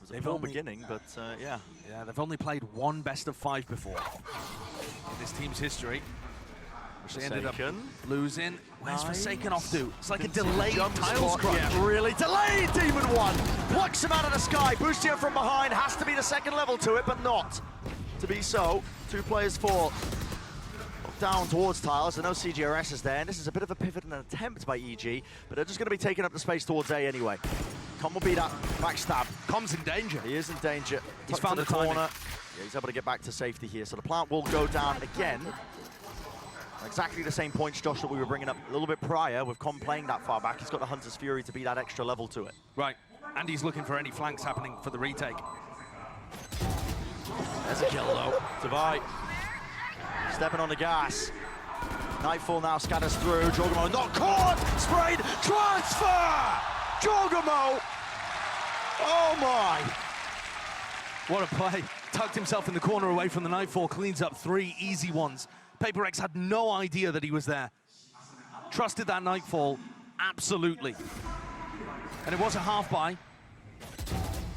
It was a poor beginning, but yeah. Yeah, they've only played one best of 5 before in this team's history, which they ended up losing. Where's Forsaken off to? It's like a delayed tiles crunch. Yeah, really delayed. Demon 1 plucks him out of the sky. Boostio from behind, has to be the second level to it, but not to be so. 2 players fall down towards tiles. I know CGRS is there, and this is a bit of a pivot and an attempt by EG, but they're just going to be taking up the space towards A anyway. Com will be that backstab. Com's in danger. He is in danger. He's found the corner. Yeah, he's able to get back to safety here. So the plant will go down again. Exactly the same points, Josh, that we were bringing up a little bit prior with Com playing that far back. He's got the Hunter's Fury to be that extra level to it. Right, and he's looking for any flanks happening for the retake. There's a kill though. Devi stepping on the gas. Nightfall now scatters through. Jorgamo not caught! Sprayed! Transfer! Jorgamo! Oh my! What a play. Tucked himself in the corner away from the Nightfall, cleans up 3 easy ones. PaperX had no idea that he was there. Trusted that Nightfall, absolutely. And it was a half buy.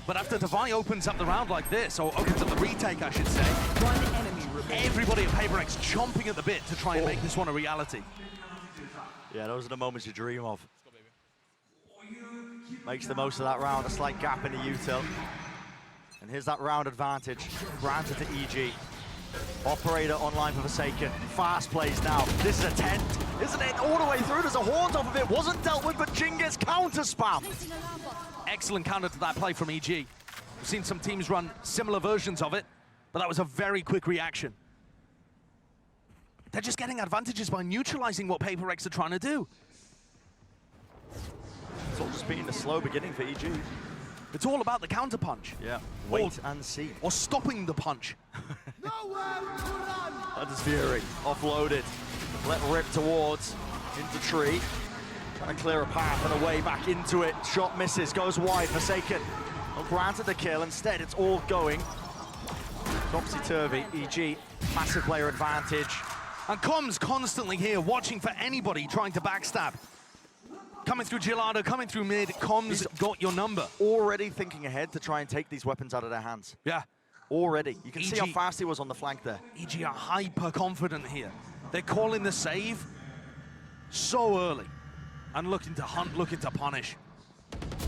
But after Devi opens up the round like this, or opens up the retake, I should say, One enemy remaining. Everybody at PaperX chomping at the bit to try and make this one a reality. Yeah, those are the moments you dream of. Makes the most of that round, a slight gap in the util. And here's that round advantage, granted to EG. Operator online for Forsaken, fast plays now. This is a tent, isn't it? All the way through, there's a haunt off of it, wasn't dealt with, but Jin gets counter spam. Excellent counter to that play from EG. We've seen some teams run similar versions of it, but that was a very quick reaction. They're just getting advantages by neutralizing what PaperX are trying to do. It's all just been a slow beginning for EG. It's all about the counter punch. Yeah, wait and see. Or stopping the punch. Hunter's Fury, offloaded. Let rip towards, into tree. Trying to clear a path and a way back into it. Shot misses, goes wide, Forsaken. Well, granted the kill, instead it's all going topsy-turvy. EG, massive player advantage. And Com's constantly here, watching for anybody trying to backstab. Coming through Gelato, coming through mid, Com's got your number. Already thinking ahead to try and take these weapons out of their hands. Yeah. Already. You can see how fast he was on the flank there. EG are hyper confident here. They're calling the save so early. And looking to hunt, looking to punish.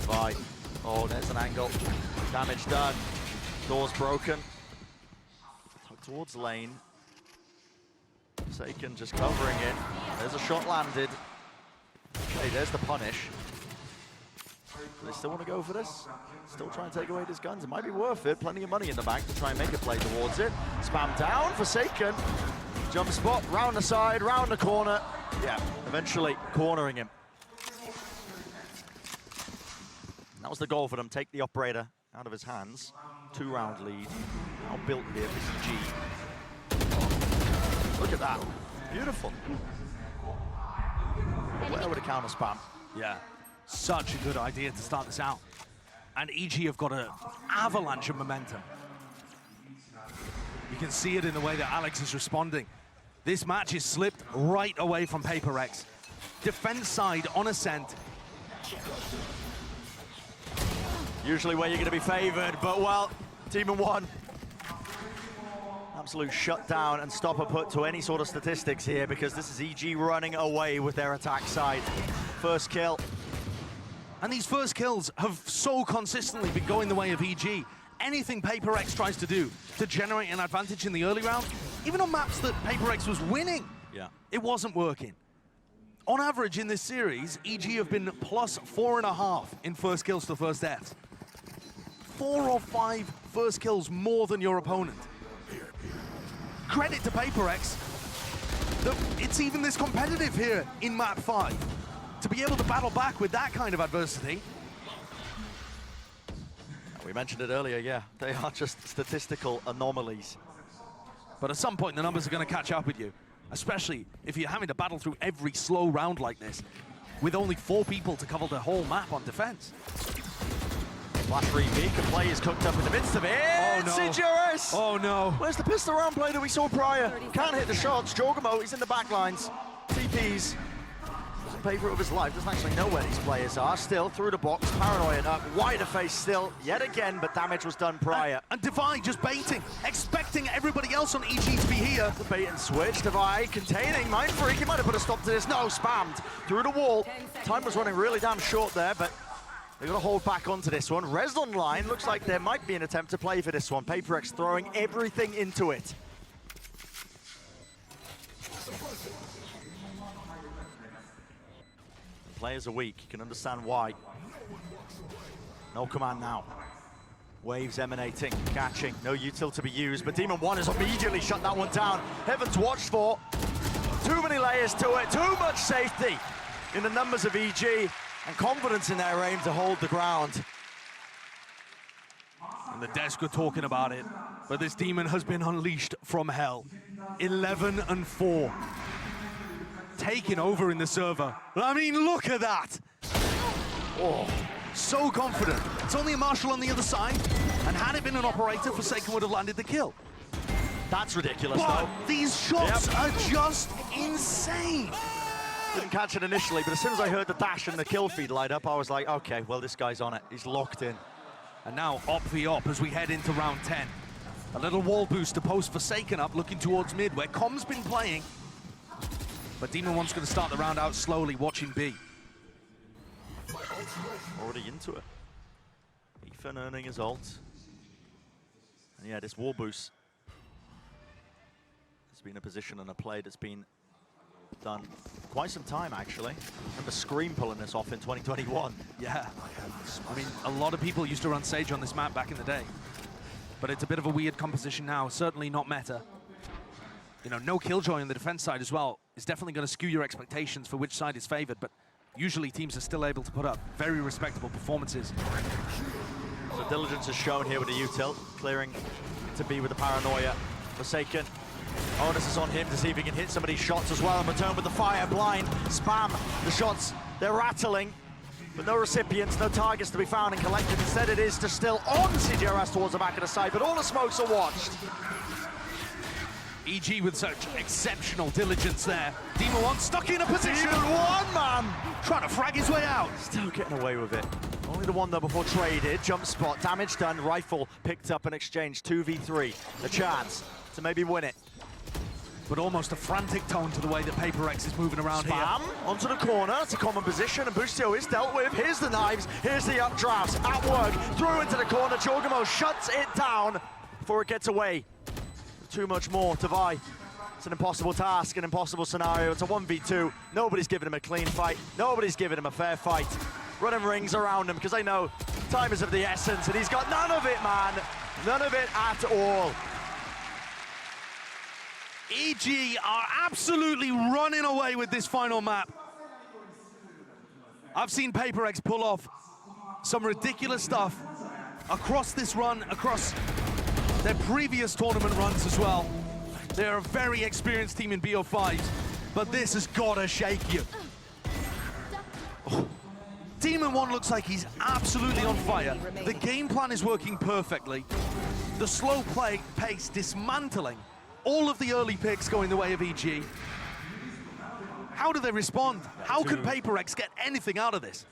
Right. Oh, there's an angle. Damage done. Door's broken. Tuck towards lane. Forsaken just covering it. There's a shot landed. Okay, there's the punish. Do they still want to go for this? Still try and take away these guns. It might be worth it. Plenty of money in the bank to try and make a play towards it. Spam down, Forsaken. Jump spot, round the side, round the corner. Yeah, eventually cornering him. That was the goal for them. Take the operator out of his hands. 2-round lead. Now built here for CG. Look at that. Beautiful. Where would a counter spam? Yeah, such a good idea to start this out. And EG have got an avalanche of momentum. You can see it in the way that Alex is responding. This match is slipped right away from PaperX. Defense side on ascent. Usually where you're going to be favored, but well, Demon 1. Absolute shutdown and stopper put to any sort of statistics here because this is EG running away with their attack side. First kill. And these first kills have so consistently been going the way of EG. Anything PaperX tries to do to generate an advantage in the early round, even on maps that PaperX was winning, it wasn't working. On average in this series, EG have been plus 4.5 in first kills to first deaths. 4 or 5 first kills more than your opponent. Credit to PaperX that it's even this competitive here in map 5. To be able to battle back with that kind of adversity. We mentioned it earlier, yeah. They are just statistical anomalies. But at some point, the numbers are going to catch up with you, especially if you're having to battle through every slow round like this with only 4 people to cover the whole map on defense. Flash repeat, the play is cooked up in the midst of it. Oh no. CGRS! Oh no. Where's the pistol round play that we saw prior? Can't hit the shots. Jorgamo, he's in the back lines. TPs. Doesn't pay for it with his life. Doesn't actually know where these players are. Still through the box. Paranoid up. Wider face still. Yet again, but damage was done prior. And Devi just baiting. Expecting everybody else on EG to be here. The bait and switch. Devi containing Mind Freak. He might have put a stop to this. No, spammed. Through the wall. Time was running really damn short there, but they've got to hold back onto this one. Res online, looks like there might be an attempt to play for this one. PaperX throwing everything into it. Players are weak, you can understand why. No command now. Waves emanating, catching, no util to be used, but Demon 1 has immediately shut that one down. Heaven's watched for. Too many layers to it, too much safety in the numbers of EG. And confidence in their aim to hold the ground. And the desk were talking about it, but this demon has been unleashed from hell. 11-4. Taking over in the server. I mean, look at that! Oh, so confident. It's only a Marshall on the other side, and had it been an operator, Forsaken would have landed the kill. That's ridiculous, but though. These shots are just insane. Didn't catch it initially, but as soon as I heard the dash and the kill feed light up, I was like, okay, well, this guy's on it. He's locked in. And now op v op as we head into round 10. A little wall boost to post Forsaken up, looking towards mid, where Com's been playing. But Demon 1's going to start the round out slowly, watching B. Already into it. Ethan earning his ult. And yeah, this wall boost has been a position and a play that's been done quite some time, actually. I remember Scream pulling this off in 2021. Yeah. I mean, a lot of people used to run Sage on this map back in the day. But it's a bit of a weird composition now, certainly not meta. You know, no Killjoy on the defense side as well is definitely going to skew your expectations for which side is favored, but usually teams are still able to put up very respectable performances. So diligence is shown here with the util, clearing to be with the paranoia. Forsaken. Onus is on him to see if he can hit some of these shots as well and return with the fire. Blind, spam, the shots, they're rattling, but no recipients, no targets to be found and collected. Instead it is just still on CGRS towards the back of the side, but all the smokes are watched. EG with such exceptional diligence there. Demon 1 stuck in a position. Demon 1, man! Trying to frag his way out. Still getting away with it. Only the one though before traded. Jump spot, damage done, rifle picked up and exchanged. 2v3. A chance to maybe win it. But almost a frantic tone to the way that PaperX is moving around Spam here. Onto the corner, it's a common position, and Bustio is dealt with. Here's the knives, here's the updrafts, at work, through into the corner. Jorgamo shuts it down before it gets away. Too much more to vie. It's an impossible task, an impossible scenario. It's a 1v2. Nobody's giving him a clean fight. Nobody's giving him a fair fight. Running rings around him because they know time is of the essence, and he's got none of it, man. None of it at all. EG are absolutely running away with this final map. I've seen PaperX pull off some ridiculous stuff across this run, across their previous tournament runs as well. They're a very experienced team in BO5s, but this has got to shake you. Oh. Demon 1 looks like he's absolutely on fire. The game plan is working perfectly. The slow play pace dismantling. All of the early picks going the way of EG. How do they respond? How can PaperX get anything out of this?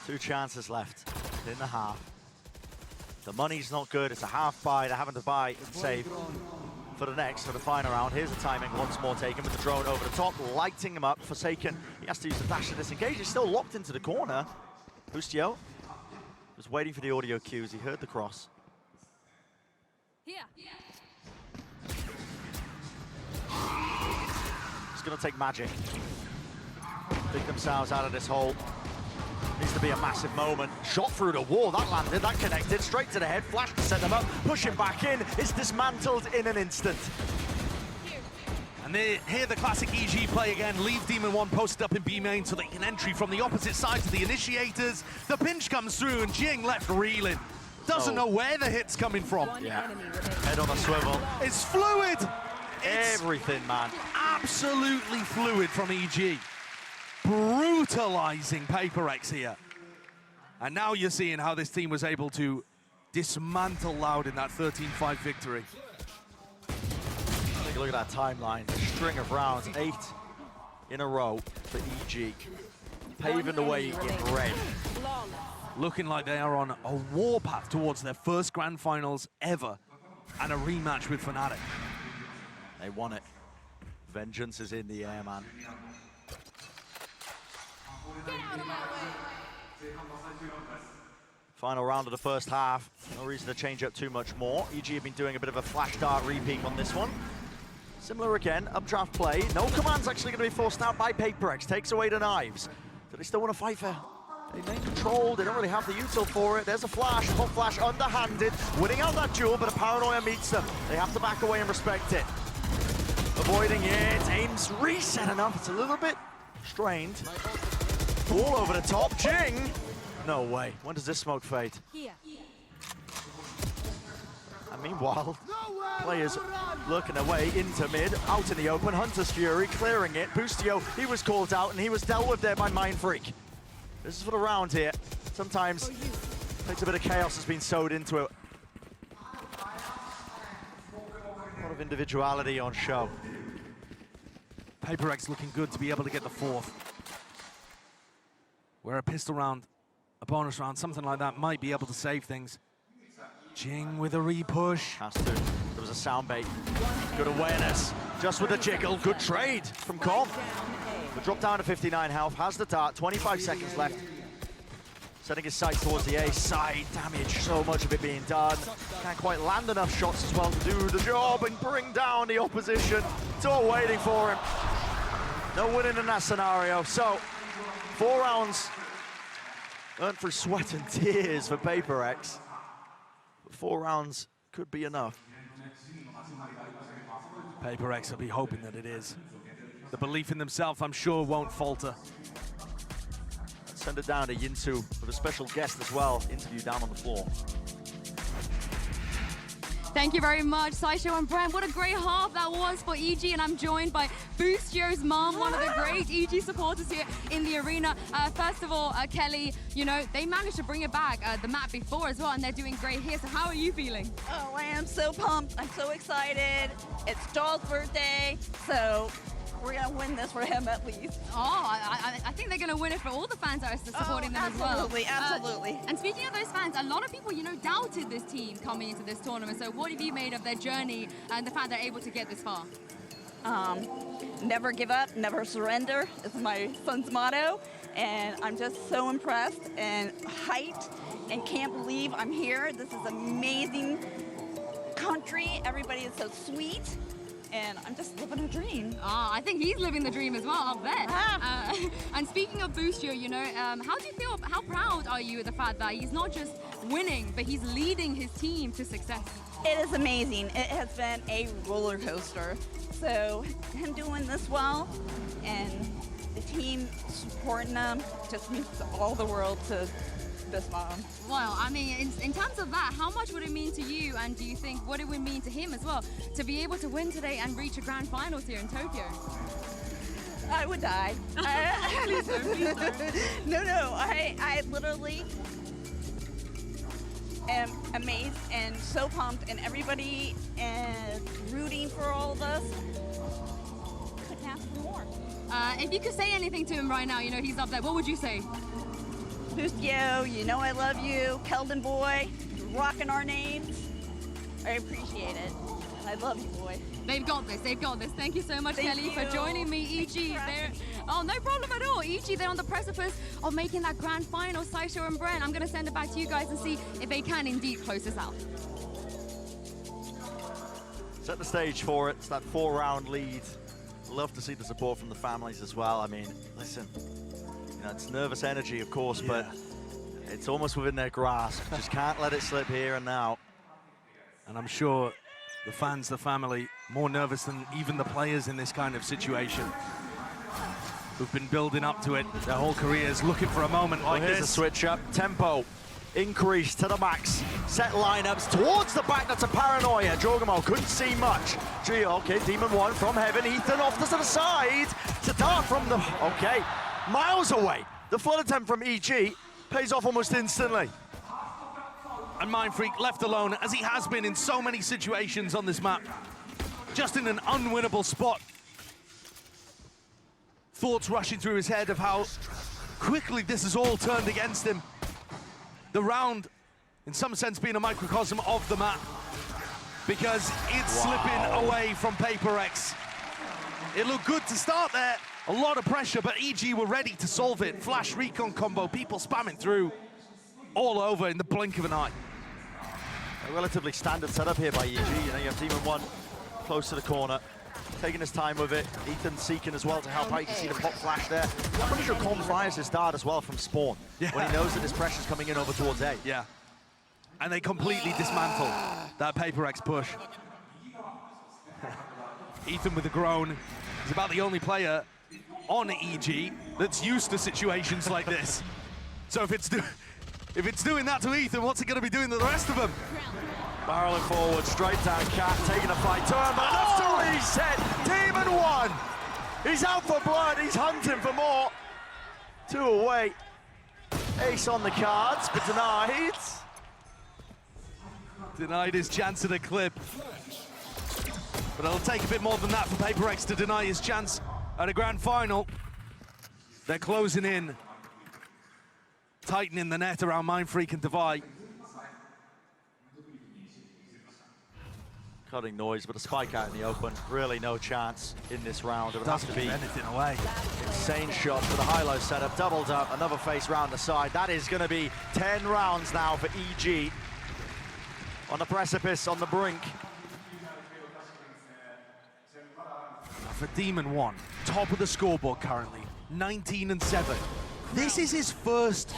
2 chances left in the half. The money's not good, it's a half buy. They're having to buy and save for the final round. Here's the timing once more taken with the drone over the top, lighting him up. Forsaken, he has to use the dash to disengage. He's still locked into the corner. Bustio was waiting for the audio cues. He heard the cross. Here. It's gonna take magic. Dig themselves out of this hole. Needs to be a massive moment. Shot through the wall, that landed, that connected, straight to the head, flash to set them up, push him back in. It's dismantled in an instant. And they hear the classic EG play again, leave Demon 1 posted up in B main so they can entry from the opposite side to the initiators. The pinch comes through and Jing left reeling. Doesn't know where the hit's coming from. Yeah, head on a swivel. It's fluid! Everything, man. Absolutely fluid from EG. Brutalizing PaperX here. And now you're seeing how this team was able to dismantle Loud in that 13-5 victory. Take a look at that timeline. A string of rounds, 8 in a row for EG. Paving the way in red. Looking like they are on a warpath towards their first Grand Finals ever and a rematch with Fnatic. They won it. Vengeance is in the air, man. Final round of the first half. No reason to change up too much more. EG have been doing a bit of a flash dart repeat on this one. Similar again, updraft play. No command's actually going to be forced out by PaperX. Takes away the knives. Do they still want to fight for? They main control. They don't really have the util for it. There's a flash. Hot flash underhanded. Winning out that duel, but a paranoia meets them. They have to back away and respect it. Avoiding it. Aim's reset enough. It's a little bit strained. All over the top. Jing! No way. When does this smoke fade? Here. And meanwhile, players lurking their way into mid, out in the open. Hunter's Fury clearing it. Boostio, he was called out and he was dealt with there by Mind Freak. This is for the round here. Sometimes takes a bit of chaos has been sewed into it. A lot of individuality on show. PaperX looking good to be able to get the fourth. Where a pistol round, a bonus round, something like that might be able to save things. Jing with a repush. Has to. There was a sound bait. Good awareness. Just with a jiggle. Good trade from Com. The drop down to 59 health. Has the dart. 25 seconds left. Setting his sights towards the A side. Damage. So much of it being done. Can't quite land enough shots as well to do the job and bring down the opposition. It's all waiting for him. No winning in that scenario. So, 4 rounds earned through sweat and tears for PaperX. 4 rounds could be enough. PaperX will be hoping that it is. The belief in themselves, I'm sure, won't falter. Let's send it down to Yinsu with a special guest as well. Interview down on the floor. Thank you very much, Saisho and Brent. What a great half that was for EG, and I'm joined by Boostio's mom, one of the great EG supporters here in the arena. First of all, Kelly, you know, they managed to bring it back the map before as well, and they're doing great here. So how are you feeling? Oh, I am so pumped. I'm so excited. It's Doll's birthday, so we're going to win this for him at least. Oh, I think they're going to win it for all the fans that are supporting them as well. Absolutely, absolutely. And speaking of those fans, a lot of people, you know, doubted this team coming into this tournament. So what have you made of their journey and the fact they're able to get this far? Never give up, never surrender is my son's motto. And I'm just so impressed and hyped and can't believe I'm here. This is amazing country. Everybody is so sweet. And I'm just living a dream. Oh, I think he's living the dream as well, I'll bet. And speaking of Boostio, you know, how do you feel, how proud are you of the fact that he's not just winning, but he's leading his team to success? It is amazing. It has been a roller coaster. So him doing this well and the team supporting them just means all the world to this mom. Well, I mean, in terms of that, how much would it mean to you, and do you think what it would mean to him as well, to be able to win today and reach a grand finals here in Tokyo? I would die. Please don't. No, I literally am amazed and so pumped, and everybody is rooting for all of us. Couldn't ask for more. If you could say anything to him right now, you know, he's up there, what would you say? Boostio, you know I love you. Keldon boy, you're rocking our names. I appreciate it. I love you, boy. They've got this, they've got this. Thank you so much, Kelly, for joining me. EG, oh, no problem at all. EG, they're on the precipice of making that grand final. Saisho and Brent, I'm going to send it back to you guys and see if they can indeed close this out. Set the stage for it. It's that 4-round lead. Love to see the support from the families as well. I mean, listen. You know, it's nervous energy, of course, but it's almost within their grasp. Just can't let it slip here and now. And I'm sure the fans, the family, more nervous than even the players in this kind of situation, who've been building up to it their whole careers, looking for a moment like Here's this. a switch up. Tempo increased to the max. Set lineups towards the back. That's a paranoia. Jorgamo couldn't see much. Okay, Demon 1 from heaven. Ethan off to the side. To dart from the... Okay. Miles away. The flood attempt from EG. Pays off almost instantly. And Mindfreak left alone, as he has been in so many situations on this map. Just in an unwinnable spot. Thoughts rushing through his head of how quickly this has all turned against him. The round, in some sense, being a microcosm of the map, because it's slipping away from PaperX. It looked good to start there, a lot of pressure, but EG were ready to solve it. Flash recon combo, people spamming through, all over in the blink of an eye. A relatively standard setup here by EG. You know, you have Demon 1 close to the corner, taking his time with it. Ethan seeking as well to help out. You can see the pop flash there. I'm pretty sure Con fires his dart as well from spawn, when he knows that his pressure's coming in over towards A. Yeah. And they completely dismantle that PaperX push. Ethan with a groan. He's about the only player on EG that's used to situations like this. So if it's doing that to Ethan, what's it going to be doing to the rest of them? Barreling forward, straight down Cat, taking a fight turn, but enough to reset. Demon 1. He's out for blood. He's hunting for more. 2 away. Ace on the cards, but denied. Denied his chance at a clip. But it'll take a bit more than that for PaperX to deny his chance at a grand final. They're closing in, tightening the net around Mindfreak and Devi. Cutting noise, but a spike out in the open. Really no chance in this round. It would have to be anything away. Insane shot for the high-low setup. Doubled up, another face round the side. That is going to be 10 rounds now for EG. On the precipice, on the brink. For Demon 1, top of the scoreboard currently, 19-7. This is his first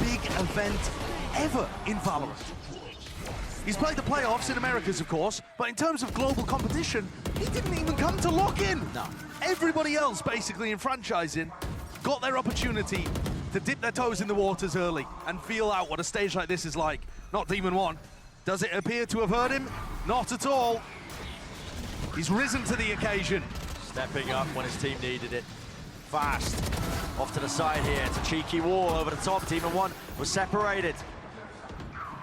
big event ever in Valorant. He's played the playoffs in Americas, of course, but in terms of global competition, he didn't even come to lock in. No. Everybody else, basically, in franchising, got their opportunity to dip their toes in the waters early and feel out what a stage like this is like. Not Demon 1. Does it appear to have hurt him? Not at all. He's risen to the occasion. Stepping up when his team needed it. Fast. Off to the side here. It's a cheeky wall over the top. Demon 1 was separated.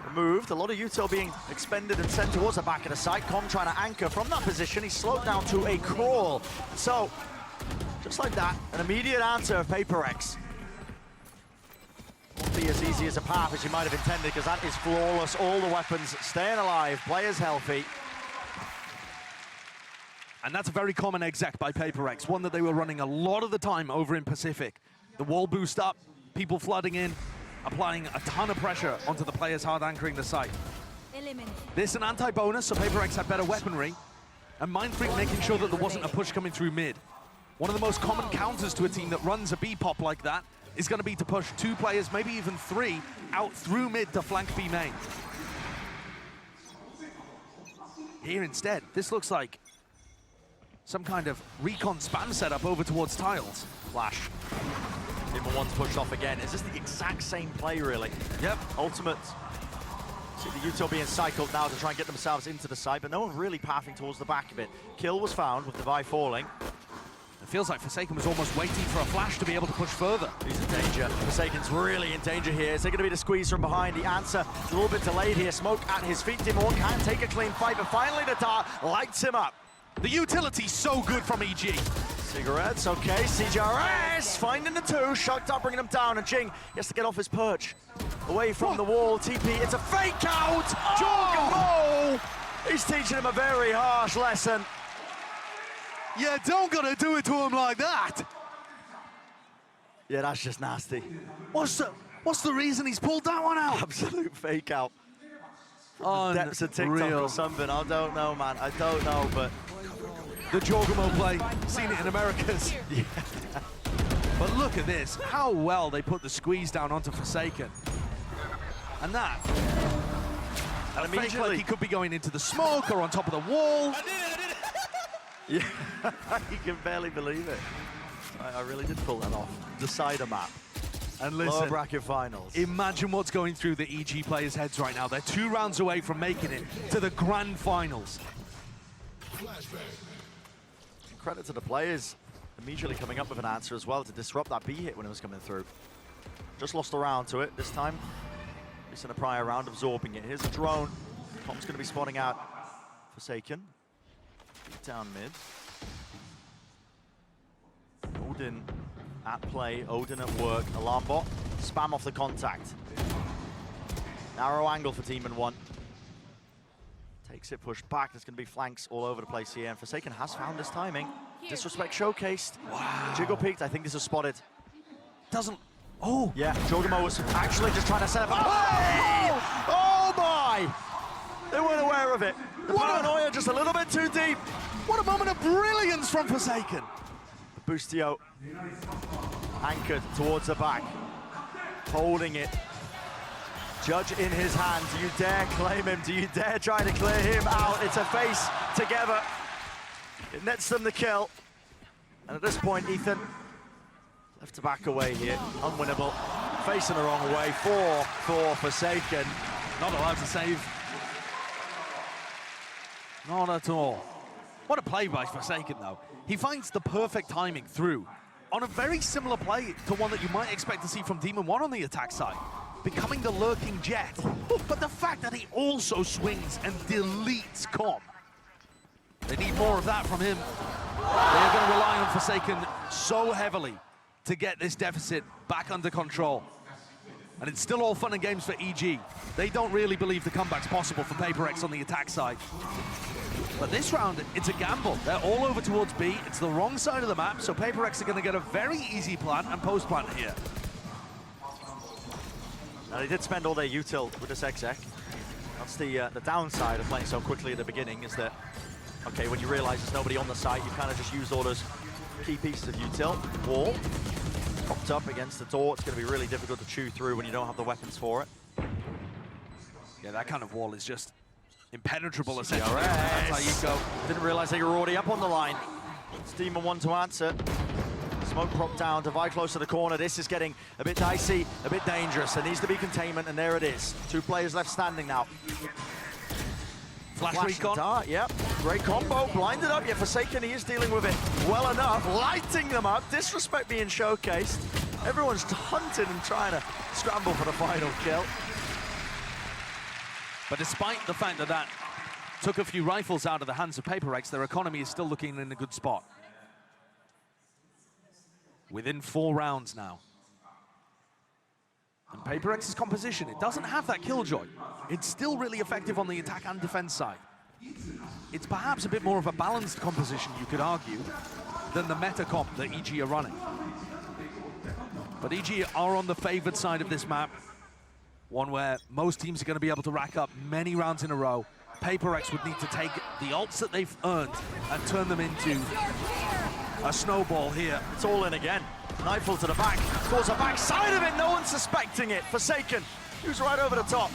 Removed. A lot of util being expended and sent towards the back of the site. Com trying to anchor from that position. He's slowed down to a crawl. So, just like that, an immediate answer of PaperX. Won't be as easy as a path as you might have intended, because that is flawless. All the weapons staying alive. Players healthy. And that's a very common exec by PaperX, one that they were running a lot of the time over in Pacific. The wall boost up, people flooding in, applying a ton of pressure onto the players hard anchoring the site. This an anti-bonus, so PaperX had better weaponry, and Mindfreak making sure that there wasn't a push coming through mid. One of the most common counters to a team that runs a B-pop like that is going to be to push 2 players, maybe even 3, out through mid to flank B main. Here instead, this looks like some kind of recon spam setup over towards tiles. Flash. Demon 1's pushed off again. Is this the exact same play, really? Yep. Ultimate. See the util being cycled now to try and get themselves into the side, but no one really pathing towards the back of it. Kill was found with Devi falling. It feels like Forsaken was almost waiting for a flash to be able to push further. He's in danger. Forsaken's really in danger here. Is there going to be the squeeze from behind? The answer is a little bit delayed here. Smoke at his feet. Demon 1 can't take a clean fight, but finally the dart lights him up. The utility's so good from EG. Cigarettes, okay. CJRS finding the 2. Shocked up, bringing him down, and Jing has to get off his perch. Away from the wall. TP, it's a fake out! Jorgamo! He's teaching him a very harsh lesson. You don't gotta do it to him like that. Yeah, that's just nasty. What's the reason he's pulled that one out? Absolute fake out. From the depths of TikTok or something. I don't know, man. I don't know, but the Jorgamo play, seen it in Americas. Yeah. But look at this, how well they put the squeeze down onto Forsaken. And that, and fake like he could be going into the smoke or on top of the wall. I did it. Yeah, you can barely believe it. I really did pull that off. Decider map. And listen, lower bracket finals. Imagine what's going through the EG players' heads right now. They're 2 rounds away from making it to the grand finals. Credit to the players immediately coming up with an answer as well to disrupt that B hit when it was coming through. Just lost a round to it this time. Missing a prior round, absorbing it. Here's a drone. Tom's going to be spotting out Forsaken. Deep down mid. Odin at play, Odin at work. Alarm bot, spam off the contact. Narrow angle for Team in 1. Takes it, pushed back. There's going to be flanks all over the place here. And Forsaken has found his timing. Disrespect showcased. Wow. Jiggle peeked. I think this is spotted. Doesn't. Oh. Yeah, Jogamo was actually just trying to set up. Oh! Oh my! They weren't aware of it. The paranoia just a little bit too deep. What a moment of brilliance from Forsaken. Bustio anchored towards the back, holding it. Judge in his hand. Do you dare claim him? Do you dare try to clear him out? It's a face together. It nets them the kill. And at this point, Ethan left to back away here. Unwinnable. Facing the wrong way. 4 for Forsaken. Not allowed to save. Not at all. What a play by Forsaken, though. He finds the perfect timing through on a very similar play to one that you might expect to see from Demon 1 on the attack side, becoming the lurking jet. But the fact that he also swings and deletes Com. They need more of that from him. They are going to rely on Forsaken so heavily to get this deficit back under control. And it's still all fun and games for EG. They don't really believe the comeback's possible for PaperX on the attack side. But this round, it's a gamble. They're all over towards B. It's the wrong side of the map, so PaperX are going to get a very easy plant and post-plant here. Now, they did spend all their util with this exec. That's the downside of playing so quickly at the beginning, is that, okay, when you realize there's nobody on the site, you kind of just use all those key pieces of util. Wall, propped up against the door. It's going to be really difficult to chew through when you don't have the weapons for it. Yeah, that kind of wall is just impenetrable, essentially. That's how you go. Didn't realize they were already up on the line. It's Demon 1 to answer. Smoke prop down, Divide close to the corner. This is getting a bit dicey, a bit dangerous. There needs to be containment, and there it is. 2 players left standing now. Flash recon. Dart, yep. Great combo, blinded up, yet Forsaken, he is dealing with it well enough. Lighting them up, disrespect being showcased. Everyone's hunting and trying to scramble for the final kill. But despite the fact that that took a few rifles out of the hands of PaperX, their economy is still looking in a good spot. Within 4 rounds now. And PaperX's composition, it doesn't have that killjoy. It's still really effective on the attack and defense side. It's perhaps a bit more of a balanced composition, you could argue, than the meta comp that EG are running. But EG are on the favored side of this map. One where most teams are going to be able to rack up many rounds in a row. PaperX would need to take the ults that they've earned and turn them into a snowball here. It's all in again. Knifeful to the back, towards the back side of it, no one's suspecting it. Forsaken, who's right over the top.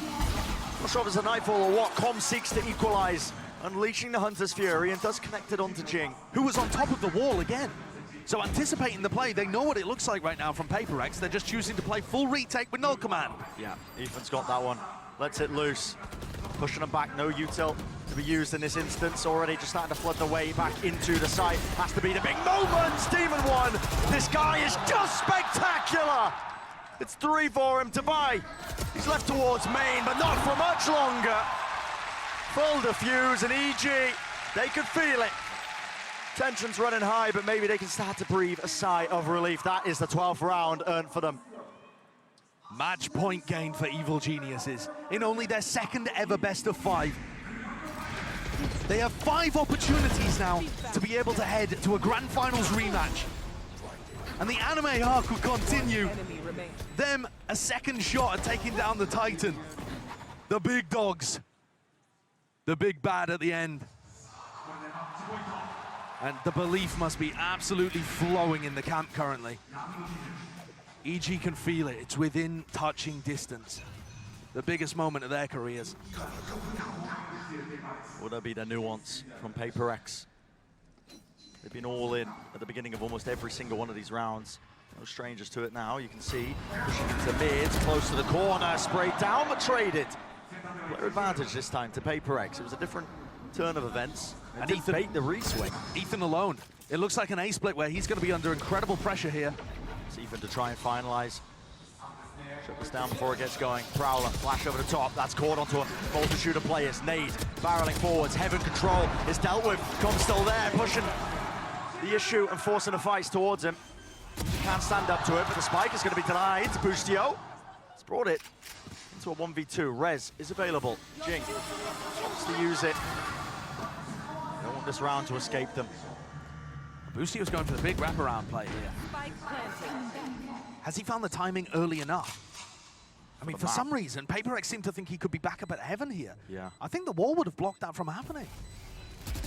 Not sure if it's a Nightfall or what. Com seeks to equalize, unleashing the Hunter's Fury, and does connect it onto Jing, who was on top of the wall again. So anticipating the play, they know what it looks like right now from PaperX. They're just choosing to play full retake with no command. Yeah, Ethan's got that one. Lets it loose. Pushing them back, no util to be used in this instance. Already just starting to flood the way back into the site. Has to be the big moment. Demon 1. This guy is just spectacular. It's 3 for him to buy. He's left towards main, but not for much longer. Full defuse, and EG, they could feel it. Tension's running high, but maybe they can start to breathe a sigh of relief. That is the 12th round earned for them. Match point gain for Evil Geniuses in only their 2nd ever best of 5. They have 5 opportunities now to be able to head to a grand finals rematch. And the anime arc will continue. Them a 2nd shot at taking down the Titan. The big dogs. The big bad at the end. And the belief must be absolutely flowing in the camp currently. EG can feel it. It's within touching distance. The biggest moment of their careers. Will there be the nuance from PaperX? They've been all in at the beginning of almost every single one of these rounds. No strangers to it now. You can see pushing into mid, close to the corner, sprayed down, but traded. Player advantage this time to PaperX. It was a different turn of events. And Ethan bait the reswing. Ethan alone. It looks like an A split where he's going to be under incredible pressure here. It's Ethan to try and finalize Shut this down before it gets going. Prowler, flash over the top. That's caught onto a multitude of players. Nade, barreling forwards. Heaven control is dealt with. Com's still there, pushing the issue and forcing the fights towards him. He can't stand up to it, but the spike is going to be denied. Boostio has brought it into a 1v2. Rez is available. Jing wants to use it. Don't want this round to escape them. Boostio's going for the big wraparound play here. Has he found the timing early enough? I mean, for some reason, Paper X seemed to think he could be back up at Heaven here. Yeah. I think the wall would have blocked that from happening.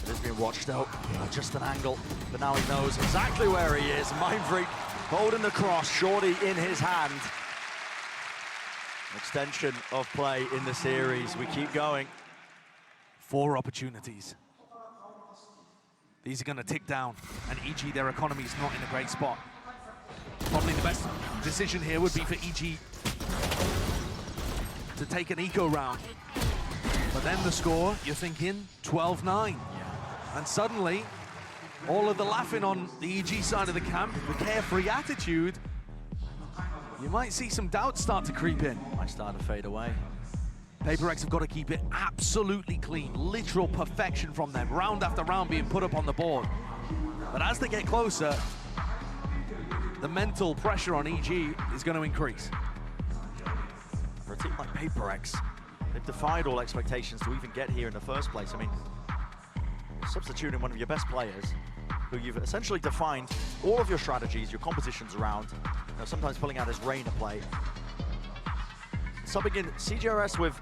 It is being watched out, just an angle, but now he knows exactly where he is. Mind Freak holding the cross, Shorty in his hand. Extension of play in the series. We keep going. 4 opportunities. These are going to tick down, and EG, their economy is not in a great spot. Probably the best decision here would be for EG to take an eco round. But then the score, you're thinking 12-9. And suddenly, all of the laughing on the EG side of the camp, the carefree attitude, you might see some doubts start to creep in. Might start to fade away. Paper X have got to keep it absolutely clean, literal perfection from them, round after round being put up on the board. But as they get closer, the mental pressure on EG is going to increase. For a team like Paper X, they've defied all expectations to even get here in the first place. I mean, substituting one of your best players, who you've essentially defined all of your strategies, your compositions around, sometimes pulling out his Reina play. Subbing in CJRS with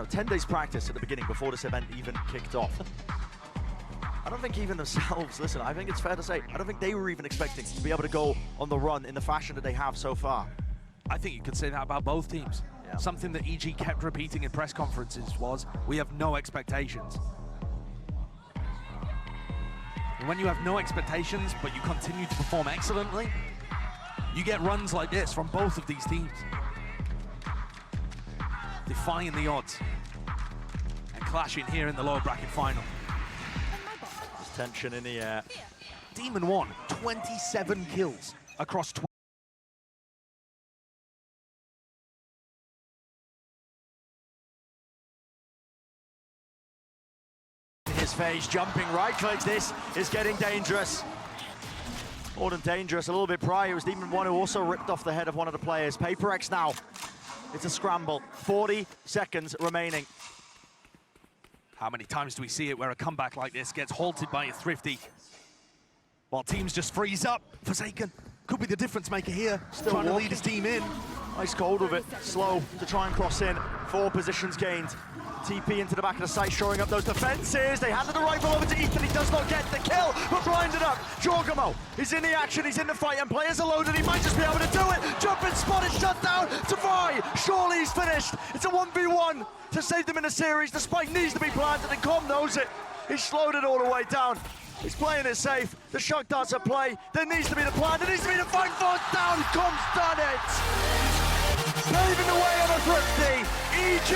10 days practice at the beginning before this event even kicked off. I don't think even themselves, listen, I think it's fair to say, I don't think they were even expecting to be able to go on the run in the fashion that they have so far. I think you could say that about both teams. Yeah. Something that EG kept repeating in press conferences was, we have no expectations. And when you have no expectations, but you continue to perform excellently, you get runs like this from both of these teams. Defying the odds and clashing here in the lower bracket final. There's tension in the air. Demon 1, 27 kills across 12. In his face, jumping right clicks. This is getting dangerous. More than dangerous, a little bit prior. It was Demon 1 who also ripped off the head of one of the players. Paper X now. It's a scramble. 40 seconds remaining. How many times do we see it where a comeback like this gets halted by a Thrifty while teams just freeze up? Forsaken could be the difference maker here. Still trying to lead his team in. Nice hold of it. Slow to try and cross in. 4 positions gained. TP into the back of the site, shoring up those defenses. They handed the rifle over to Ethan. He does not get the kill, but blinded up. Jorgamo is in the action. He's in the fight, and players are loaded. He might just be able to do it. Jumping spot is shut down. Tavai, surely he's finished. It's a 1v1 to save them in the series. The spike needs to be planted, and Com knows it. He's slowed it all the way down. He's playing it safe. The shock darts at play. There needs to be the plan. There needs to be the fight. Force down. Com's done it. Paving the way on a Thrifty. EG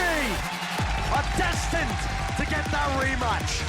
are destined to get that rematch.